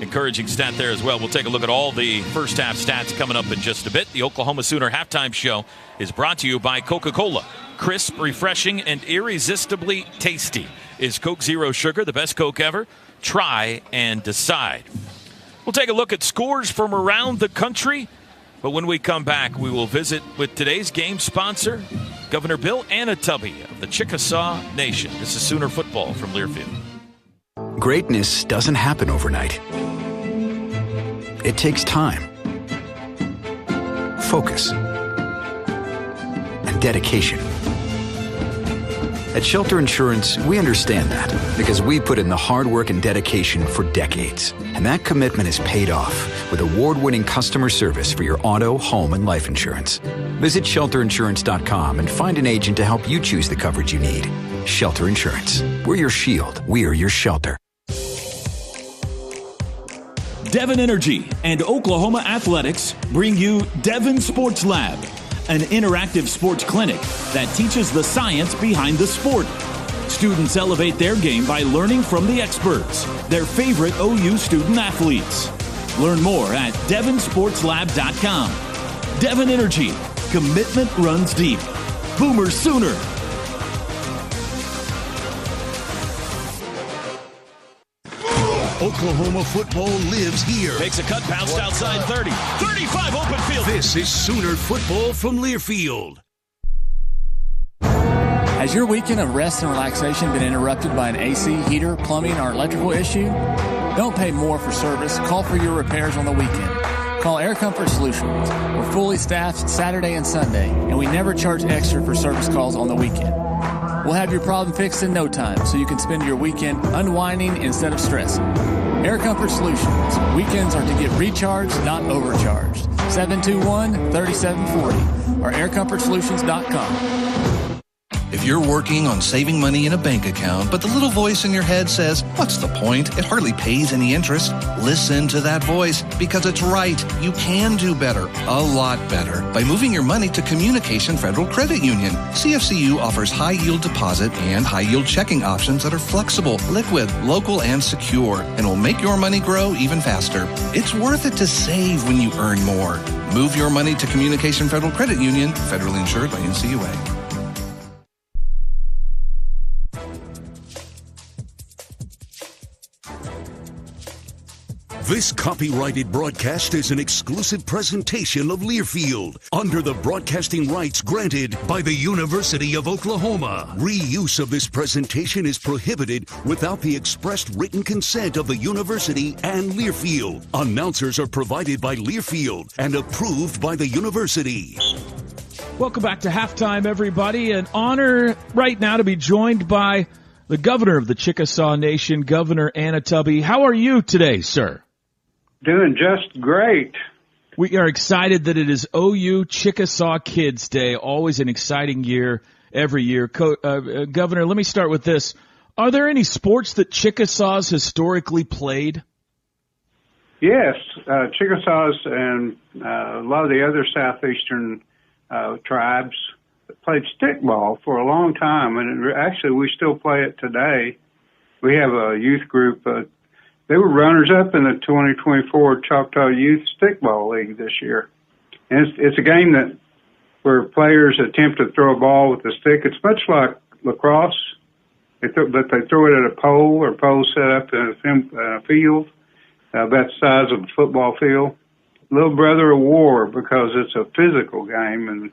Encouraging stat there as well. We'll take a look at all the first half stats coming up in just a bit. The Oklahoma Sooner halftime show is brought to you by Coca-Cola. Crisp, refreshing, and irresistibly tasty. Is Coke Zero Sugar the best Coke ever? Try and decide. We'll take a look at scores from around the country, but when we come back, we will visit with today's game sponsor, Governor Bill Anatubby of the Chickasaw Nation. This is Sooner Football from Learfield. Greatness doesn't happen overnight. It takes time, focus, and dedication. At Shelter Insurance, we understand that because we put in the hard work and dedication for decades. And that commitment is paid off with award-winning customer service for your auto, home, and life insurance. Visit shelterinsurance.com and find an agent to help you choose the coverage you need. Shelter Insurance. We're your shield. We're your shelter. Devon Energy and Oklahoma Athletics bring you Devon Sports Lab, an interactive sports clinic that teaches the science behind the sport. Students elevate their game by learning from the experts, their favorite OU student athletes. Learn more at devonsportslab.com. Devon Energy. Commitment runs deep. Boomer Sooner. Oklahoma football lives here. Makes a cut, bounced outside 30. 35, open field. This is Sooner football from Learfield. Has your weekend of rest and relaxation been interrupted by an AC, heater, plumbing, or electrical issue? Don't pay more for service. Call for your repairs on the weekend. Call Air Comfort Solutions. We're fully staffed Saturday and Sunday, and we never charge extra for service calls on the weekend. We'll have your problem fixed in no time so you can spend your weekend unwinding instead of stressing. Air Comfort Solutions. Weekends are to get recharged, not overcharged. 721-3740 or aircomfortsolutions.com. If you're working on saving money in a bank account, but the little voice in your head says, what's the point? It hardly pays any interest. Listen to that voice because it's right. You can do better, a lot better, by moving your money to Communication Federal Credit Union. CFCU offers high-yield deposit and high-yield checking options that are flexible, liquid, local, and secure, and will make your money grow even faster. It's worth it to save when you earn more. Move your money to Communication Federal Credit Union, federally insured by NCUA. This copyrighted broadcast is an exclusive presentation of Learfield under the broadcasting rights granted by the University of Oklahoma. Reuse of this presentation is prohibited without the expressed written consent of the university and Learfield. Announcers are provided by Learfield and approved by the university. Welcome back to halftime, everybody. An honor right now to be joined by the governor of the Chickasaw Nation, Governor Anatubby. How are you today, sir? Doing just great. We are excited that it is OU Chickasaw Kids Day. Always an exciting year every year. Governor, let me start with this. Are there any sports that Chickasaws historically played? Yes, Chickasaws and a lot of the other southeastern tribes played stickball for a long time, and actually we still play it today. We have a youth group. They were runners-up in the 2024 Choctaw Youth Stickball League this year. And it's a game where players attempt to throw a ball with a stick. It's much like lacrosse, but they throw it at a pole set up in a field about the size of a football field. Little brother of war because it's a physical game, and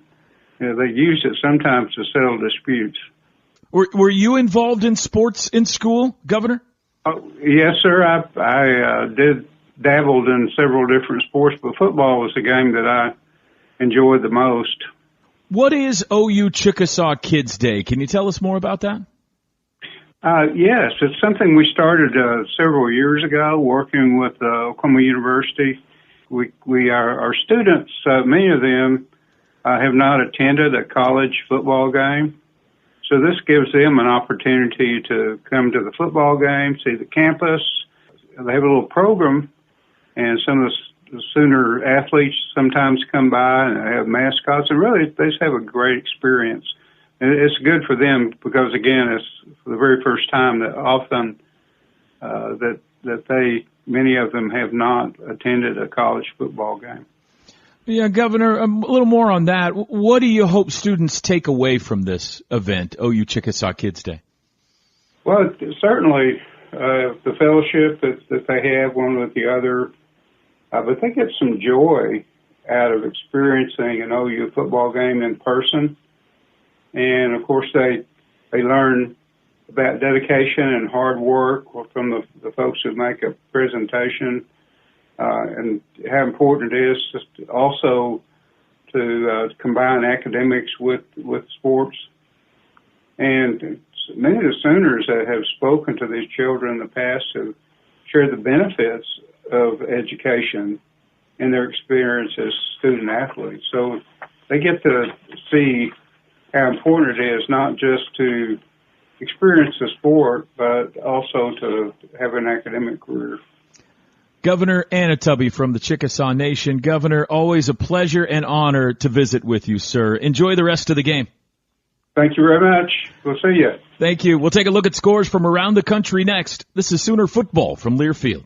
they use it sometimes to settle disputes. Were you involved in sports in school, Governor? Oh, yes, sir. I did dabbled in several different sports, but football was the game that I enjoyed the most. What is OU Chickasaw Kids Day? Can you tell us more about that? Yes, it's something we started several years ago working with Oklahoma University. Our students, many of them have not attended a college football game. So this gives them an opportunity to come to the football game, see the campus. They have a little program, and some of the Sooner athletes sometimes come by and they have mascots, and really they just have a great experience. And it's good for them because, again, it's for the very first time that often many of them have not attended a college football game. Yeah, Governor, a little more on that. What do you hope students take away from this event, OU Chickasaw Kids Day? Well, certainly the fellowship that they have one with the other, but they get some joy out of experiencing an OU football game in person. And, of course, they learn about dedication and hard work from the folks who make a presentation, and how important it is just also to combine academics with sports. And many of the Sooners that have spoken to these children in the past have shared the benefits of education in their experience as student athletes. So they get to see how important it is not just to experience the sport, but also to have an academic career. Governor Anatubby from the Chickasaw Nation. Governor, always a pleasure and honor to visit with you, sir. Enjoy the rest of the game. Thank you very much. We'll see you. Thank you. We'll take a look at scores from around the country next. This is Sooner Football from Learfield.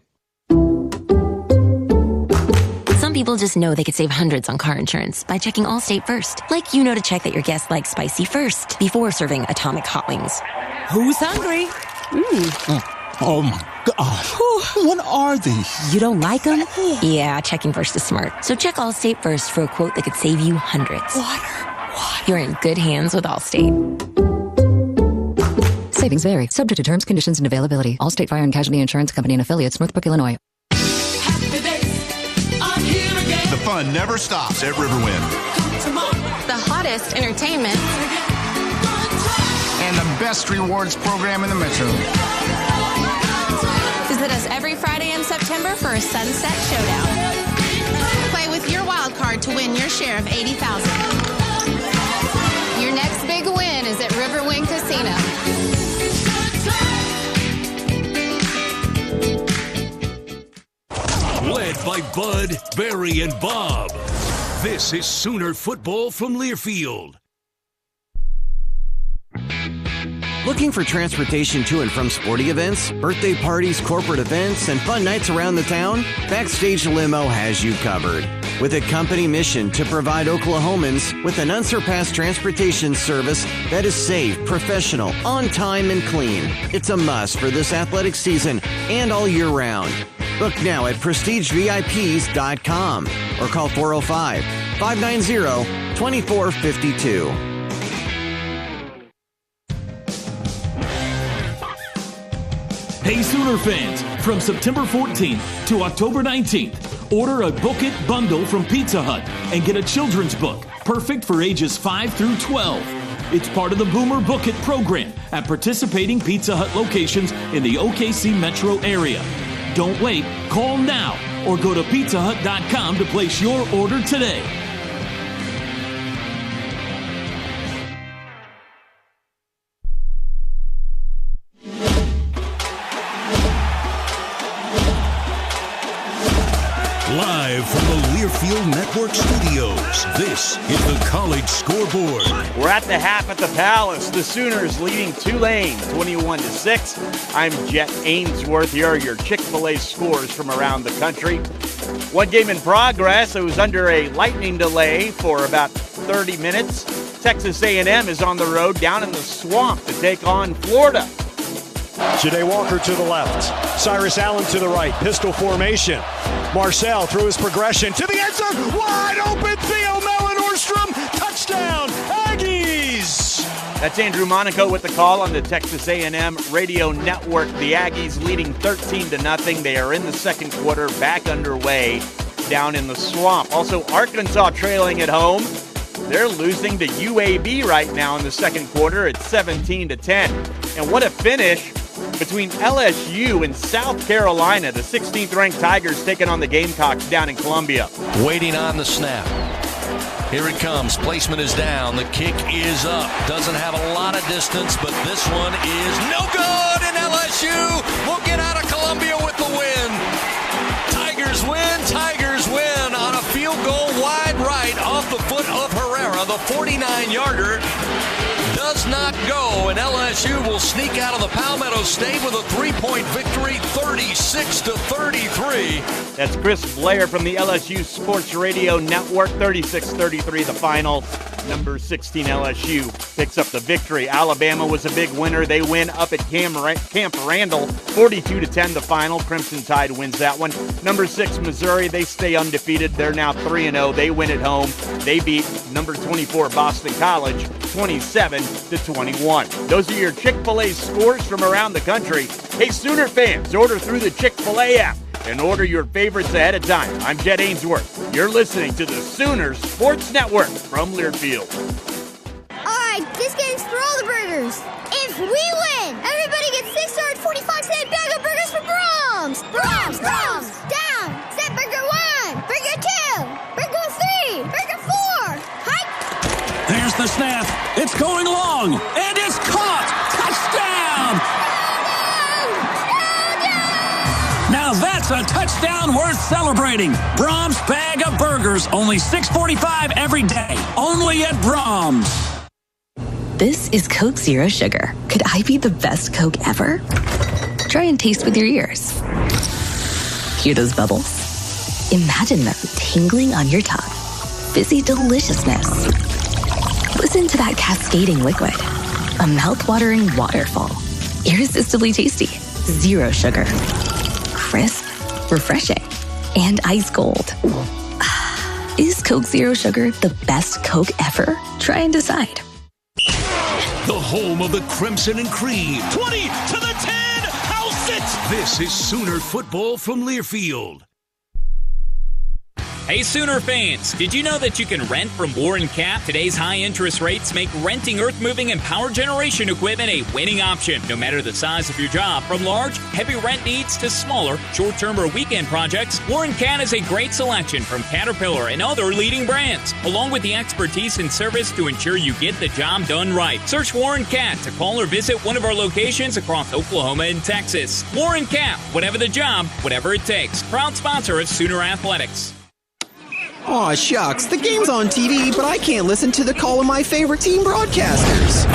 Some people just know they could save hundreds on car insurance by checking Allstate first. Like to check that your guests like spicy first before serving Atomic Hot Wings. Who's hungry? Oh my gosh. What are these? You don't like them? Yeah, checking first is smart. So check Allstate first for a quote that could save you hundreds. Water. You're in good hands with Allstate. Savings vary. Subject to terms, conditions, and availability. Allstate Fire and Casualty Insurance Company and affiliates, Northbrook, Illinois. The fun never stops at Riverwind. The hottest entertainment. And the best rewards program in the metro. Visit us every Friday in September for a Sunset Showdown. Play with your wild card to win your share of $80,000. Your next big win is at Riverwind Casino. Led by Bud, Barry, and Bob. This is Sooner Football from Learfield. Looking for transportation to and from sporting events, birthday parties, corporate events, and fun nights around the town? Backstage Limo has you covered. With a company mission to provide Oklahomans with an unsurpassed transportation service that is safe, professional, on time, and clean. It's a must for this athletic season and all year round. Book now at prestigevips.com or call 405-590-2452. Hey Sooner fans, from September 14th to October 19th, order a Book It bundle from Pizza Hut and get a children's book, perfect for ages 5 through 12. It's part of the Boomer Book It program at participating Pizza Hut locations in the OKC metro area. Don't wait, call now or go to pizzahut.com to place your order today. Live from the Learfield Network Studios, this is the College Scoreboard. We're at the half at the Palace. The Sooners leading Tulane 21-6. I'm Jet Ainsworth. Here are your Chick-fil-A scores from around the country. One game in progress. It was under a lightning delay for about 30 minutes. Texas A&M is on the road down in the swamp to take on Florida. Ja'Day Walker to the left. Cyrus Allen to the right. Pistol formation. Marcel through his progression to the end zone. Wide open. Theo Mellon-Orstrom. Touchdown. Aggies. That's Andrew Monaco with the call on the Texas A&M Radio Network. The Aggies leading 13-0. They are in the second quarter, back underway down in the swamp. Also, Arkansas trailing at home. They're losing to UAB right now in the second quarter at 17-10. And what a finish between LSU and South Carolina. The 16th-ranked Tigers taking on the Gamecocks down in Columbia. Waiting on the snap. Here it comes. Placement is down. The kick is up. Doesn't have a lot of distance, but this one is no good, and LSU will get out of Columbia with the win. Tigers win on a field goal wide right off the foot of Herrera. The 49-yarder does not go, and LSU will sneak out of the Palmetto State with a 3-point victory, 36-33. That's Chris Blair from the LSU Sports Radio Network. 36-33 the final. Number 16 LSU picks up the victory. Alabama was a big winner. They win up at Camp Randall, 42-10 the final. Crimson Tide wins that one. Number 6 Missouri, they stay undefeated. They're now 3-0. They win at home. They beat number 24 Boston College, 27-21. Those are your Chick-fil-A scores from around the country. Hey, Sooner fans, order through the Chick-fil-A app and order your favorites ahead of time. I'm Jed Ainsworth. You're listening to the Sooner Sports Network from Learfield. All right, this game's for all the burgers. If we win, everybody gets 6 or 45-cent bag of burgers for Brahms. Brahms, Brahms. Down. Set burger 1, burger 2, burger 3, burger 4. Hike. There's the snap. It's going long, and it's caught. Touchdown! Now that's a touchdown worth celebrating. Brahms bag of burgers, only $6.45 every day. Only at Brahms. This is Coke Zero Sugar. Could I be the best Coke ever? Try and taste with your ears. Hear those bubbles? Imagine them tingling on your tongue. Fizzy deliciousness. Listen to that cascading liquid. A mouth-watering waterfall. Irresistibly tasty. Zero sugar. Crisp, refreshing, and ice cold. Is Coke Zero Sugar the best Coke ever? Try and decide. The home of the Crimson and Cream. 20 to the 10. House it. This is Sooner football from Learfield. Hey Sooner fans, did you know that you can rent from Warren Cap? Today's high interest rates make renting earth-moving and power generation equipment a winning option, no matter the size of your job. From large, heavy rent needs to smaller, short-term or weekend projects, Warren Cat is a great selection from Caterpillar and other leading brands, along with the expertise and service to ensure you get the job done right. Search Warren Cat to call or visit one of our locations across Oklahoma and Texas. Warren Cat, whatever the job, whatever it takes. Proud sponsor of Sooner Athletics. Aw, shucks. The game's on TV, but I can't listen to the call of my favorite team broadcasters.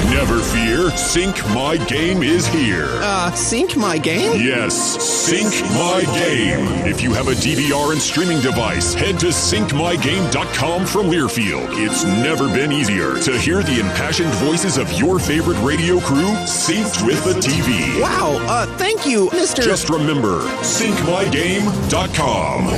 Never fear. Sync My Game is here. Sync My Game? Yes, Sync My Game. If you have a DVR and streaming device, head to syncmygame.com from Learfield. It's never been easier to hear the impassioned voices of your favorite radio crew synced with the TV. Wow, thank you, Mr. Just remember, syncmygame.com.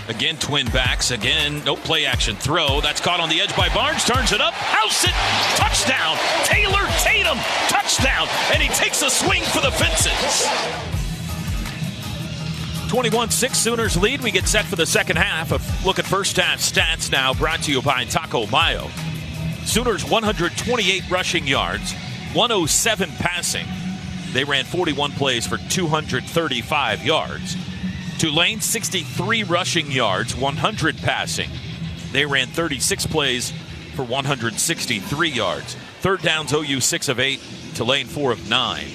Again, twin backs. Again, no play action throw. That's caught on the edge by Barnes. Turns it up. House it. Touchdown. Taylor Tatum. Touchdown. And he takes a swing for the fences. 21-6 Sooners lead. We get set for the second half. A look at first half stats now, brought to you by Taco Mayo. Sooners 128 rushing yards, 107 passing. They ran 41 plays for 235 yards. Tulane, 63 rushing yards, 100 passing. They ran 36 plays for 163 yards. Third downs, OU 6 of 8, Tulane 4 of 9.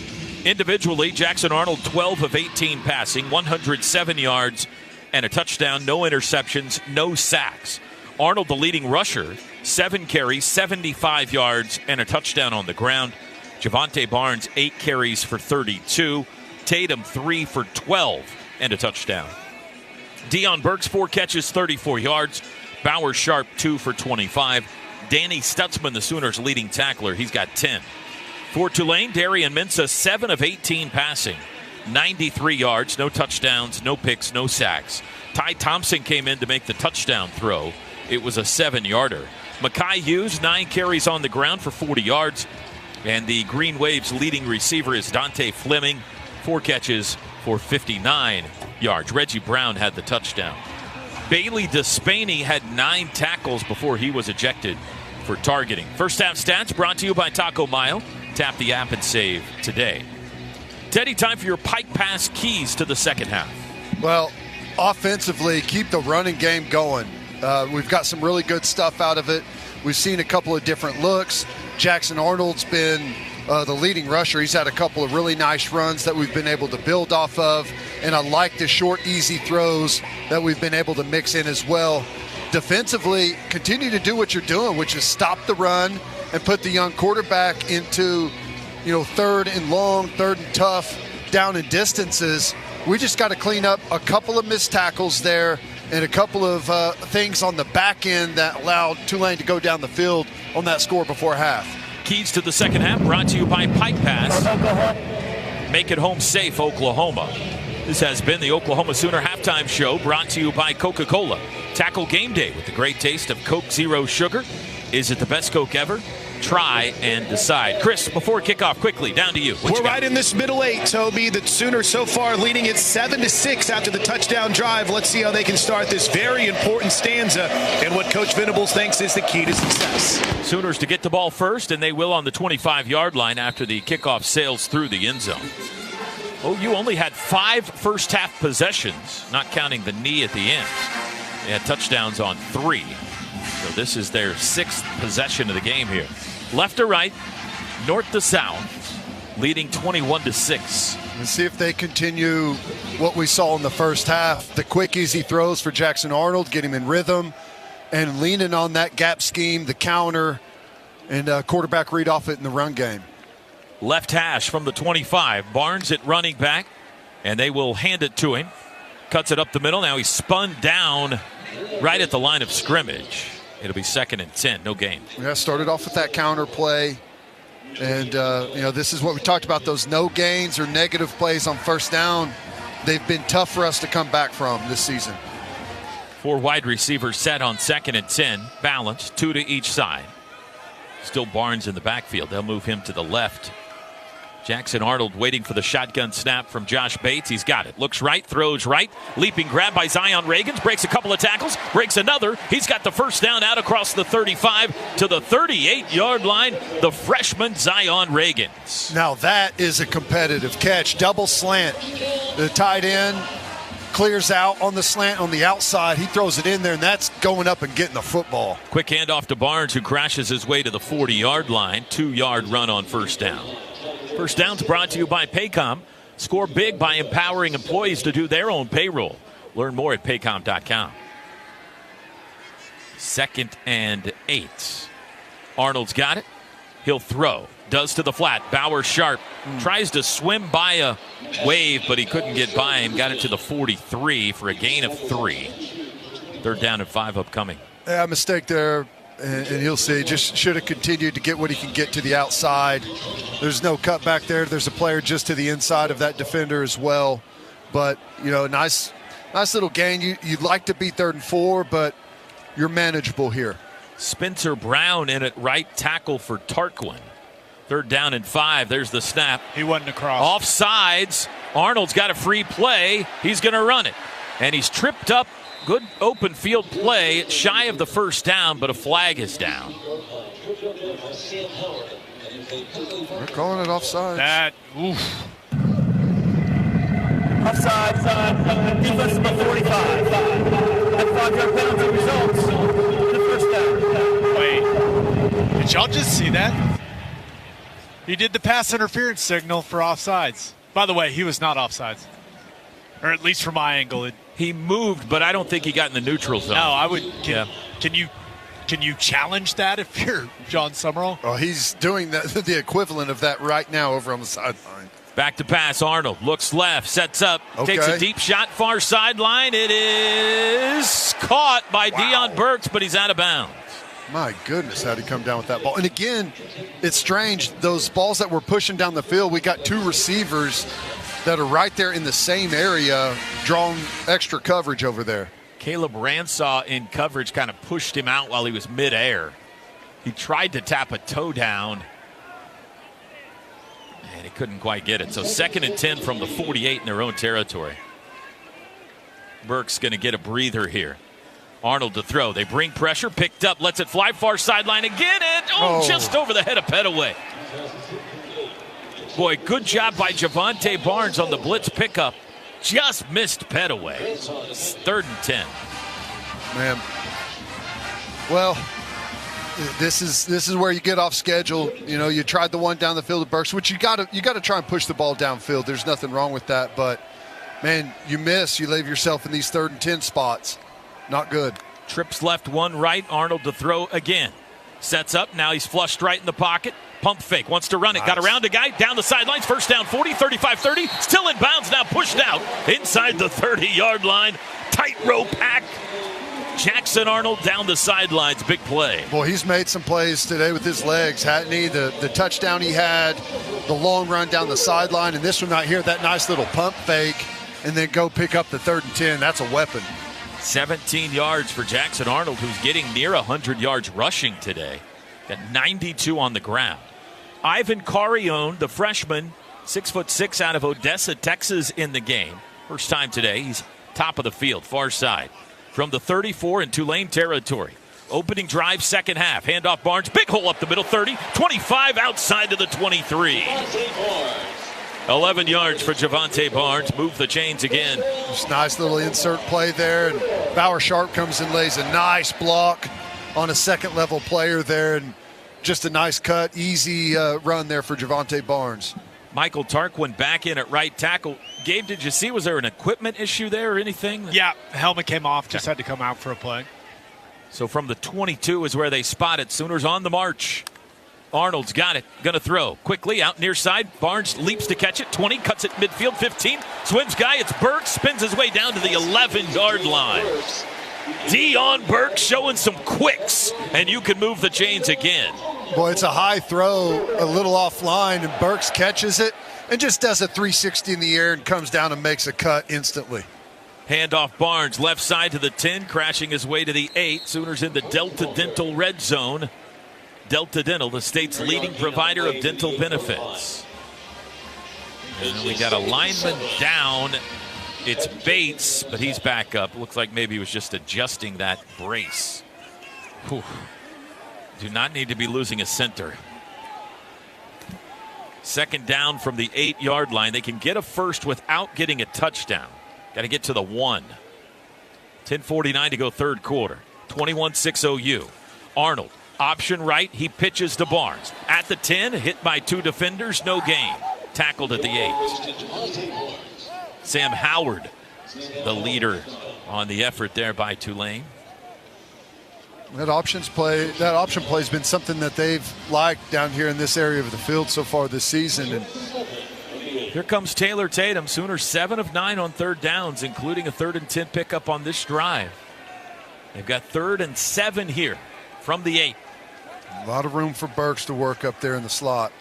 Individually, Jackson Arnold 12 of 18 passing, 107 yards and a touchdown, no interceptions, no sacks. Arnold, the leading rusher, 7 carries, 75 yards and a touchdown on the ground. Javonte Barnes, 8 carries for 32. Tatum, 3 for 12. And a touchdown. Deion Burks, 4 catches, 34 yards. Bauer Sharp, 2 for 25. Danny Stutzman, the Sooners' leading tackler, he's got 10. For Tulane, Darian Mensah, 7 of 18 passing. 93 yards, no touchdowns, no picks, no sacks. Ty Thompson came in to make the touchdown throw. it was a 7-yarder. Mekhi Hughes, 9 carries on the ground for 40 yards. And the Green Wave's leading receiver is Dante Fleming, 4 catches for 59 yards. Reggie Brown had the touchdown. Bailey Despaney had 9 tackles before he was ejected for targeting. First half stats brought to you by Taco Mile. Tap the app and save today. Teddy, time for your Pike Pass keys to the second half. Well, offensively, keep the running game going. We've got some really good stuff out of it. We've seen a couple of different looks. Jackson Arnold's been the leading rusher. He's had a couple of really nice runs that we've been able to build off of. And I like the short, easy throws that we've been able to mix in as well. Defensively, continue to do what you're doing, which is stop the run and put the young quarterback into, third and long, third and tough, down in distances. We just got to clean up a couple of missed tackles there and a couple of things on the back end that allowed Tulane to go down the field on that score before half. Keys to the second half brought to you by Pike Pass. Make it home safe, Oklahoma. This has been the Oklahoma Sooner Halftime Show brought to you by Coca-Cola. Tackle game day with the great taste of Coke Zero Sugar. Is it the best Coke ever? Try and decide. Chris, before kickoff, quickly, down to you. We're right in this middle 8, Toby. The Sooners so far leading it 7-6 after the touchdown drive. Let's see how they can start this very important stanza and what Coach Venables thinks is the key to success. Sooners to get the ball first, and they will on the 25-yard line after the kickoff sails through the end zone. OU only had 5 first-half possessions, not counting the knee at the end. They had touchdowns on 3. So this is their 6th possession of the game here. Left to right, north to south, leading 21-6. Let's see if they continue what we saw in the first half. The quick, easy throws for Jackson Arnold, get him in rhythm, and leaning on that gap scheme, the counter, and quarterback read off it in the run game. Left hash from the 25. Barnes at running back, and they will hand it to him. Cuts it up the middle. Now he's spun down right at the line of scrimmage. It'll be 2nd and 10, no gain. Yeah, started off with that counter play. And, this is what we talked about, those no gains or negative plays on first down. They've been tough for us to come back from this season. 4 wide receivers set on 2nd and 10. Balanced, 2 to each side. Still Barnes in the backfield. They'll move him to the left. Jackson Arnold waiting for the shotgun snap from Josh Bates. He's got it. Looks right, throws right. Leaping grab by Zion Reagans. Breaks a couple of tackles. Breaks another. He's got the first down out across the 35 to the 38-yard line. The freshman Zion Reagans. Now that is a competitive catch. Double slant. The tight end clears out on the slant on the outside. He throws it in there, and that's going up and getting the football. Quick handoff to Barnes, who crashes his way to the 40-yard line. 2-yard run on first down. First down's brought to you by Paycom. Score big by empowering employees to do their own payroll. Learn more at paycom.com. 2nd and 8. Arnold's got it. He'll throw. Does to the flat. Bauer sharp. Tries to swim by a wave, but he couldn't get by him. Got it to the 43 for a gain of 3. 3rd down and 5 upcoming. Yeah, mistake there. And he'll see. Just should have continued to get what he can get to the outside. There's no cut back there. There's a player just to the inside of that defender as well. But, nice little gain. You'd like to be 3rd and 4, but you're manageable here. Spencer Brown in at right tackle for Tarquin. 3rd down and 5. There's the snap. He wasn't across. Offsides. Arnold's got a free play. He's going to run it. And he's tripped up. Good open field play, shy of the first down, but a flag is down. They're calling it offside. Offside, defense number 45. That 5-yard penalty results in the first down. Wait, did y'all just see that? He did the pass interference signal for offsides. By the way, he was not offsides. Or at least from my angle. He moved, but I don't think he got in the neutral zone. No, I would. Can you challenge that if you're John Summerall? Oh, he's doing the equivalent of that right now over on the sideline. Back to pass. Arnold looks left, sets up, takes a deep shot, far sideline. It is caught by Deion Burks, but he's out of bounds. My goodness, how'd he come down with that ball? And again, it's strange. Those balls that we're pushing down the field, we got 2 receivers that are right there in the same area, drawing extra coverage over there. Caleb Ransaw in coverage kind of pushed him out while he was midair. He tried to tap a toe down, and he couldn't quite get it. So 2nd and 10 from the 48 in their own territory. Burke's going to get a breather here. Arnold to throw. They bring pressure, picked up, lets it fly far sideline again, and just over the head of Pettaway. Boy, good job by Javonte Barnes on the blitz pickup. Just missed Pettaway. 3rd and 10. Man. Well, this is where you get off schedule. You know, you tried the one down the field of Burks, which you got to try and push the ball downfield. There's nothing wrong with that, but man, you miss. You leave yourself in these 3rd and 10 spots. Not good. Trips left, one right. Arnold to throw again. Sets up. Now he's flushed right in the pocket. Pump fake. Wants to run it. Nice. Got around a guy. Down the sidelines. First down 40, 35, 30. Still in bounds. Now pushed out. Inside the 30-yard line. Tightrope pack. Jackson Arnold down the sidelines. Big play. Boy, he's made some plays today with his legs, hadn't he? The touchdown he had, the long run down the sideline, and this one right here, that nice little pump fake, and then go pick up the 3rd and 10. That's a weapon. 17 yards for Jackson Arnold, who's getting near 100 yards rushing today. Got 92 on the ground. Ivan Carrione, the freshman, 6'6" out of Odessa, Texas, in the game. First time today. He's top of the field, far side. From the 34 in Tulane territory. Opening drive, second half. Handoff Barnes, big hole up the middle, 30, 25 outside to the 23. 11 yards for Javonte Barnes. Move the chains again. Just nice little insert play there. And Bauer Sharp comes and lays a nice block on a second-level player there. And just a nice cut, easy run there for Javonte Barnes. Michael Tarquin back in at right tackle. Gabe, did you see, was there an equipment issue there or anything? Yeah, helmet came off. Just had to come out for a play. So from the 22 is where they spot it. Sooners on the march. Arnold's got it. Going to throw. Quickly out near side. Barnes leaps to catch it. 20. Cuts it midfield. 15. Swims guy. It's Burke. Spins his way down to the 11-yard line. Dion Burke showing some quicks. And you can move the chains again. Boy, it's a high throw, a little offline, and Burks catches it and just does a 360 in the air and comes down and makes a cut instantly. Handoff Barnes, left side to the 10, crashing his way to the 8. Sooners in the Delta Dental red zone. Delta Dental, the state's leading provider of dental benefits. And we got a lineman down. It's Bates, but he's back up. Looks like maybe he was just adjusting that brace. Whew. Do not need to be losing a center. Second down from the 8-yard line. They can get a first without getting a touchdown. Got to get to the 1. 10:49 to go third quarter. 21-6 OU. Arnold, option right. He pitches to Barnes. At the 10, hit by 2 defenders. No gain. Tackled at the 8. Sam Howard, the leader on the effort there by Tulane. That option play has been something that they've liked down here in this area of the field so far this season. And here comes Taylor Tatum. Sooners 7 of 9 on third downs, including a 3rd and 10 pickup on this drive. They've got 3rd and 7 here from the 8. A lot of room for Burks to work up there in the slot.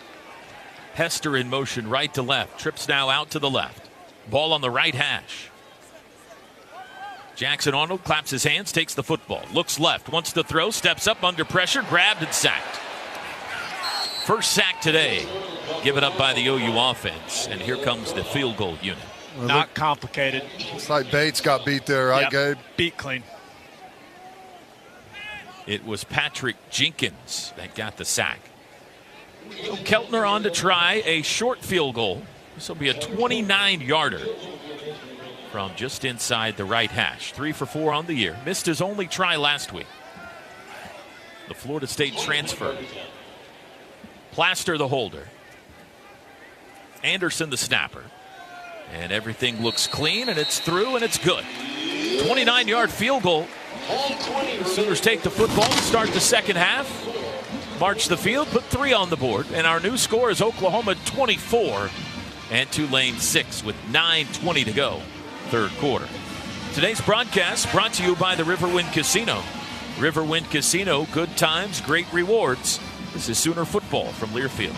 Hester in motion right to left. Trips now out to the left. Ball on the right hash. Jackson Arnold claps his hands, takes the football, looks left, wants to throw, steps up under pressure, grabbed and sacked. First sack today, given up by the OU offense. And here comes the field goal unit. Well, not complicated. It's like Bates got beat there, right, Gabe? Beat clean. It was Patrick Jenkins that got the sack. So Keltner on to try a short field goal. This will be a 29-yarder. From just inside the right hash. 3 for 4 on the year. Missed his only try last week. The Florida State transfer. Plaster the holder. Anderson the snapper. And everything looks clean, and it's through, and it's good. 29-yard field goal. The Sooners take the football and start the second half. March the field, put 3 on the board. And our new score is Oklahoma 24 and Tulane 6 with 9:20 to go. Third quarter. Today's broadcast brought to you by the Riverwind Casino. Riverwind Casino, good times, great rewards. This is Sooner football from Learfield.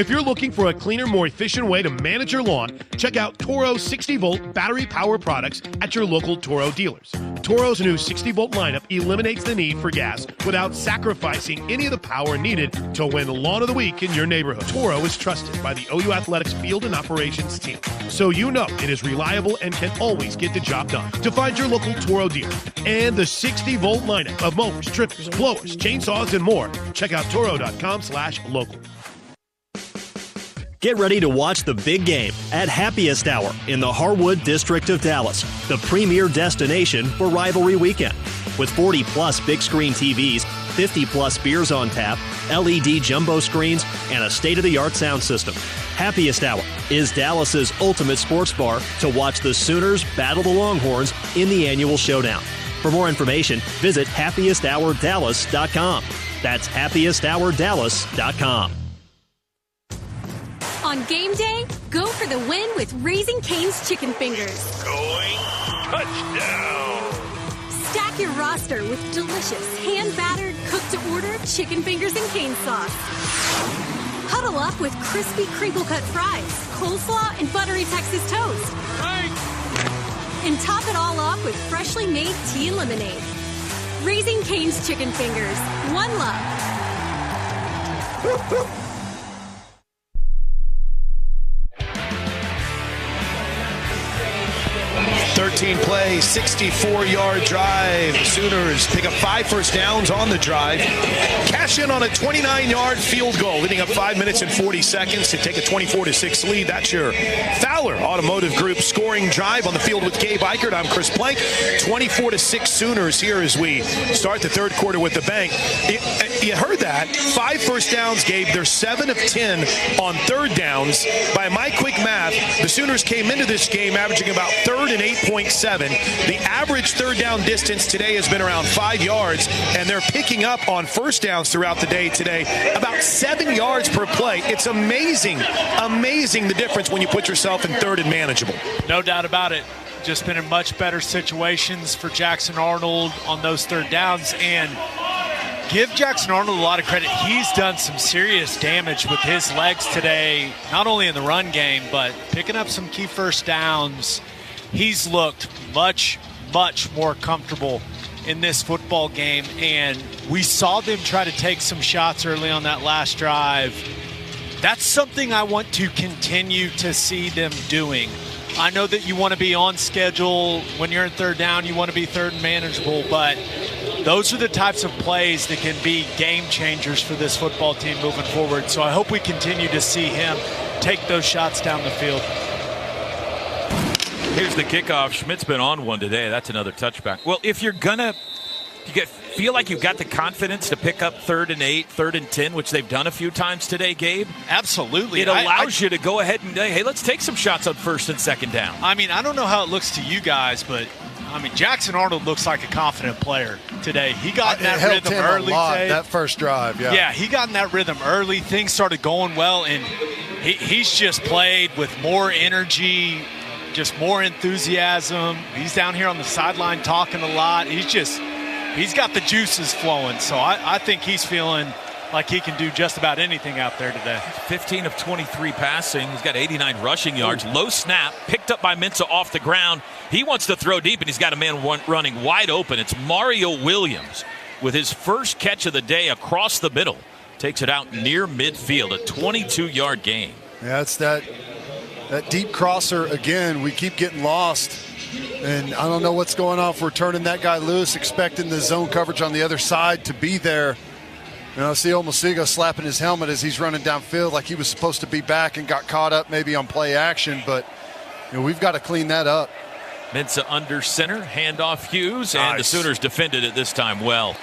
If you're looking for a cleaner, more efficient way to manage your lawn, check out Toro's 60-volt battery power products at your local Toro dealers. Toro's new 60-volt lineup eliminates the need for gas without sacrificing any of the power needed to win Lawn of the Week in your neighborhood. Toro is trusted by the OU Athletics field and operations team, so you know it is reliable and can always get the job done. To find your local Toro dealer and the 60-volt lineup of mowers, trimmers, blowers, chainsaws, and more, check out toro.com/local. Get ready to watch the big game at Happiest Hour in the Harwood District of Dallas, the premier destination for rivalry weekend. With 40-plus big screen TVs, 50-plus beers on tap, LED jumbo screens, and a state-of-the-art sound system. Happiest Hour is Dallas's ultimate sports bar to watch the Sooners battle the Longhorns in the annual showdown. For more information, visit happiesthourdallas.com. That's happiesthourdallas.com. On game day, go for the win with Raising Cane's Chicken Fingers. Going touchdown. Stack your roster with delicious, hand-battered, cooked-to-order chicken fingers and cane sauce. Huddle up with crispy crinkle-cut fries, coleslaw, and buttery Texas toast. Right. And top it all off with freshly made tea and lemonade. Raising Cane's Chicken Fingers. One love. 13-play, 64-yard drive. The Sooners pick up 5 first downs on the drive. Cash in on a 29-yard field goal, leading up 5 minutes and 40 seconds to take a 24-6 lead. That's your Fowler Automotive Group scoring drive on the field with Gabe Eichert. I'm Chris Plank. 24-6 Sooners here as we start the third quarter with the bang. You heard that. 5 first downs, Gabe. They're 7 of 10 on third downs. By my quick math, the Sooners came into this game averaging about third and 8.7. The average third down distance today has been around 5 yards, and they're picking up on first downs throughout the day today about 7 yards per play. It's amazing the difference when you put yourself in third and manageable. No doubt about it. Just been in much better situations for Jackson Arnold on those third downs, and give Jackson Arnold a lot of credit. He's done some serious damage with his legs today, not only in the run game, but picking up some key first downs. He's looked much, much more comfortable in this football game, and we saw them try to take some shots early on that last drive. That's something I want to continue to see them doing. I know that you want to be on schedule. When you're in third down, you want to be third and manageable, but those are the types of plays that can be game changers for this football team moving forward. So I hope we continue to see him take those shots down the field. Here's the kickoff. Schmidt's been on one today. That's another touchback. Well, if you're gonna, feel like you've got the confidence to pick up 3rd and 8, 3rd and 10, which they've done a few times today, Gabe. Absolutely. It allows you to go ahead and hey, let's take some shots on 1st and 2nd down. I mean, I don't know how it looks to you guys, but I mean, Jackson Arnold looks like a confident player today. He got in that rhythm early. That first drive, yeah, he got in that rhythm early. Things started going well, and he's just played with more energy, just more enthusiasm. He's down here on the sideline talking a lot. He's got the juices flowing. So I think he's feeling like he can do just about anything out there today. 15 of 23 passing. He's got 89 rushing yards. Low snap, picked up by Mensah off the ground. He wants to throw deep, and he's got a man running wide open. It's Mario Williams with his first catch of the day across the middle. Takes it out near midfield, a 22-yard gain. Yeah, it's that deep crosser again. We keep getting lost, and I don't know what's going on if we're turning that guy loose, expecting the zone coverage on the other side to be there. You know, I see Omosigo slapping his helmet as he's running downfield like he was supposed to be back and got caught up maybe on play action, but we've got to clean that up. Mensah under center, handoff Hughes, and the Sooners defended it this time well.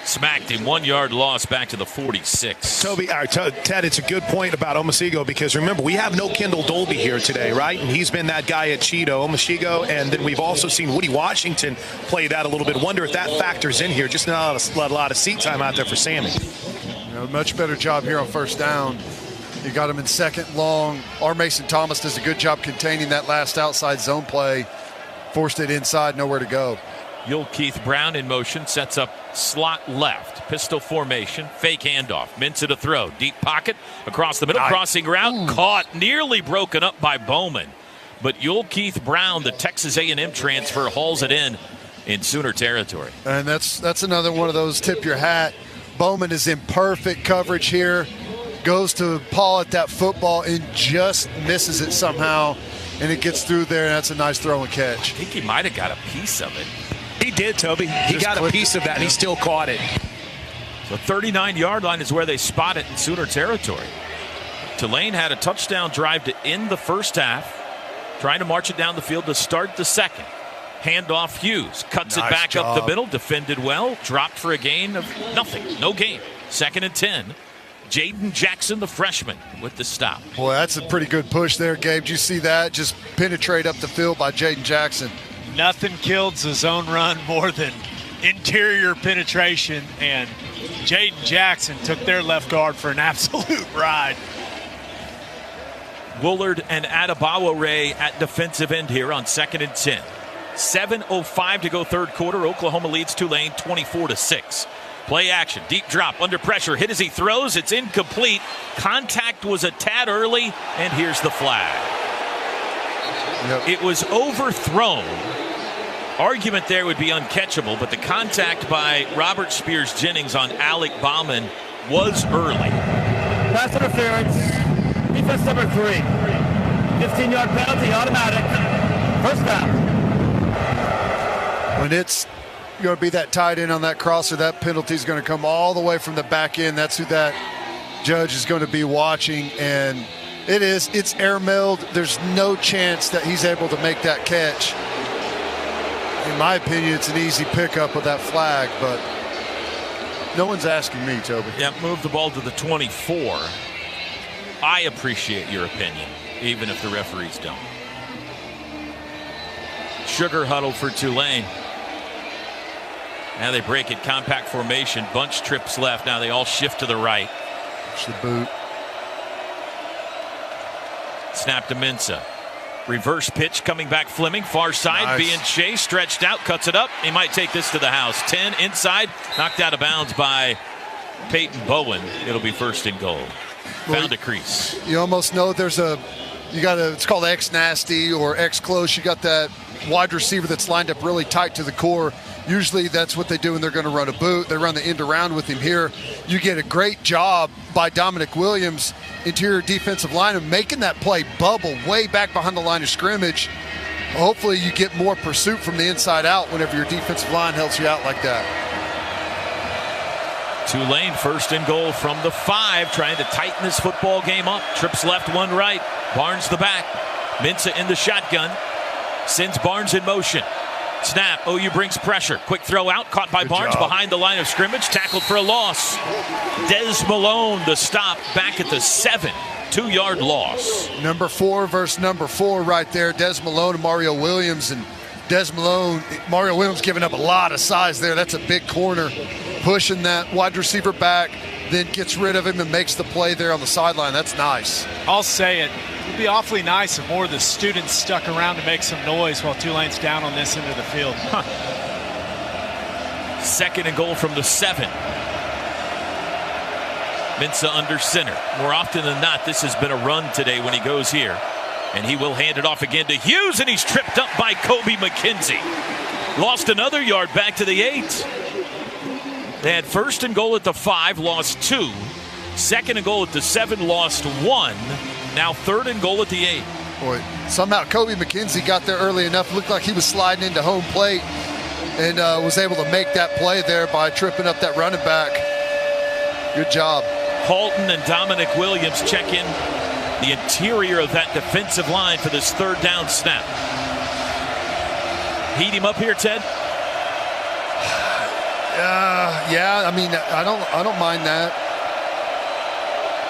Smacked him, 1 yard loss back to the 46. Toby, Ted, it's a good point about Omosigo because remember, we have no Kendall Dolby here today, right? And he's been that guy at Cheeto, Omosigo, and then we've also seen Woody Washington play that a little bit. Wonder if that factors in here. Just not a lot of seat time out there for Sammy. Much better job here on first down. You got him in second long. R. Mason Thomas does a good job containing that last outside zone play. Forced it inside, nowhere to go. You'll Keith Brown in motion, sets up slot left. Pistol formation, fake handoff. Mints to throw. Deep pocket across the middle. Crossing route. Caught. Nearly broken up by Bowman. But You'll Keith Brown, the Texas A&M transfer, hauls it in Sooner territory. And that's another one of those tip your hat. Bowman is in perfect coverage here. Goes to paw at that football and just misses it somehow. And it gets through there, and that's a nice throw and catch. I think he might have got a piece of it. He did, Toby. He got a piece of that, and he still caught it. The 39-yard line is where they spot it in Sooner territory. Tulane had a touchdown drive to end the first half, trying to march it down the field to start the second. Handoff Hughes. Cuts it back up the middle. Defended well. Dropped for a gain of nothing. No gain. 2nd and 10. Jaden Jackson, the freshman, with the stop. Boy, that's a pretty good push there, Gabe. Did you see that? Just penetrate up the field by Jaden Jackson. Nothing kills a zone run more than interior penetration, and Jaden Jackson took their left guard for an absolute ride. Woolard and Adebayo at defensive end here on 2nd and 10. 7:05 to go third quarter. Oklahoma leads Tulane 24-6. Play action, deep drop, under pressure, hit as he throws. It's incomplete. Contact was a tad early, and here's the flag. Yep. It was overthrown. Argument there would be uncatchable, but the contact by Robert Spears Jennings on Alec Bauman was early. Pass interference, defense number 3. 15-yard penalty, automatic. First down. When it's going to be that tight end on that crosser, that penalty is going to come all the way from the back end. That's who that judge is going to be watching, and it's airmailed. There's no chance that he's able to make that catch. In my opinion, it's an easy pickup with that flag, but no one's asking me, Toby. Yeah, move the ball to the 24. I appreciate your opinion, even if the referees don't. Sugar huddle for Tulane. Now they break it, compact formation, bunch trips left. Now they all shift to the right. Push the boot. Snap to Mensah. Reverse pitch coming back Fleming, far side, nice. Being chased, stretched out, cuts it up. He might take this to the house. 10 inside, knocked out of bounds by Peyton Bowen. It'll be 1st and goal. Found a crease. You almost know it's called X nasty or X close. You got that wide receiver that's lined up really tight to the core. Usually that's what they do when they're going to run a boot. They run the end around with him here. You get a great job by Dominic Williams, interior defensive line, of making that play bubble way back behind the line of scrimmage. Hopefully you get more pursuit from the inside out whenever your defensive line helps you out like that. Tulane 1st and goal from the 5, trying to tighten this football game up. Trips left, 1 right. Barnes the back. Mensah in the shotgun. Sends Barnes in motion. Snap. OU brings pressure. Quick throw out. Caught by Barnes behind the line of scrimmage. Tackled for a loss. Des Malone, the stop, back at the 7. 2-yard loss. Number 4 versus number 4 right there. Des Malone and Mario Williams. And Mario Williams giving up a lot of size there. That's a big corner. Pushing that wide receiver back. Then gets rid of him and makes the play there on the sideline. That's nice. I'll say it. It would be awfully nice if more of the students stuck around to make some noise while Tulane's down on this end of the field. 2nd and goal from the 7. Mensah under center. More often than not, this has been a run today when he goes here. And he will hand it off again to Hughes, and he's tripped up by Kobe McKenzie. Lost another yard back to the 8. They had 1st and goal at the 5, lost 2. 2nd and goal at the 7, lost 1. Now 3rd and goal at the 8. Boy, somehow Kobe McKenzie got there early enough. Looked like he was sliding into home plate and was able to make that play there by tripping up that running back. Good job. Halton and Dominic Williams check in the interior of that defensive line for this 3rd down snap. Heat him up here, Ted. Yeah, I mean, I don't mind that.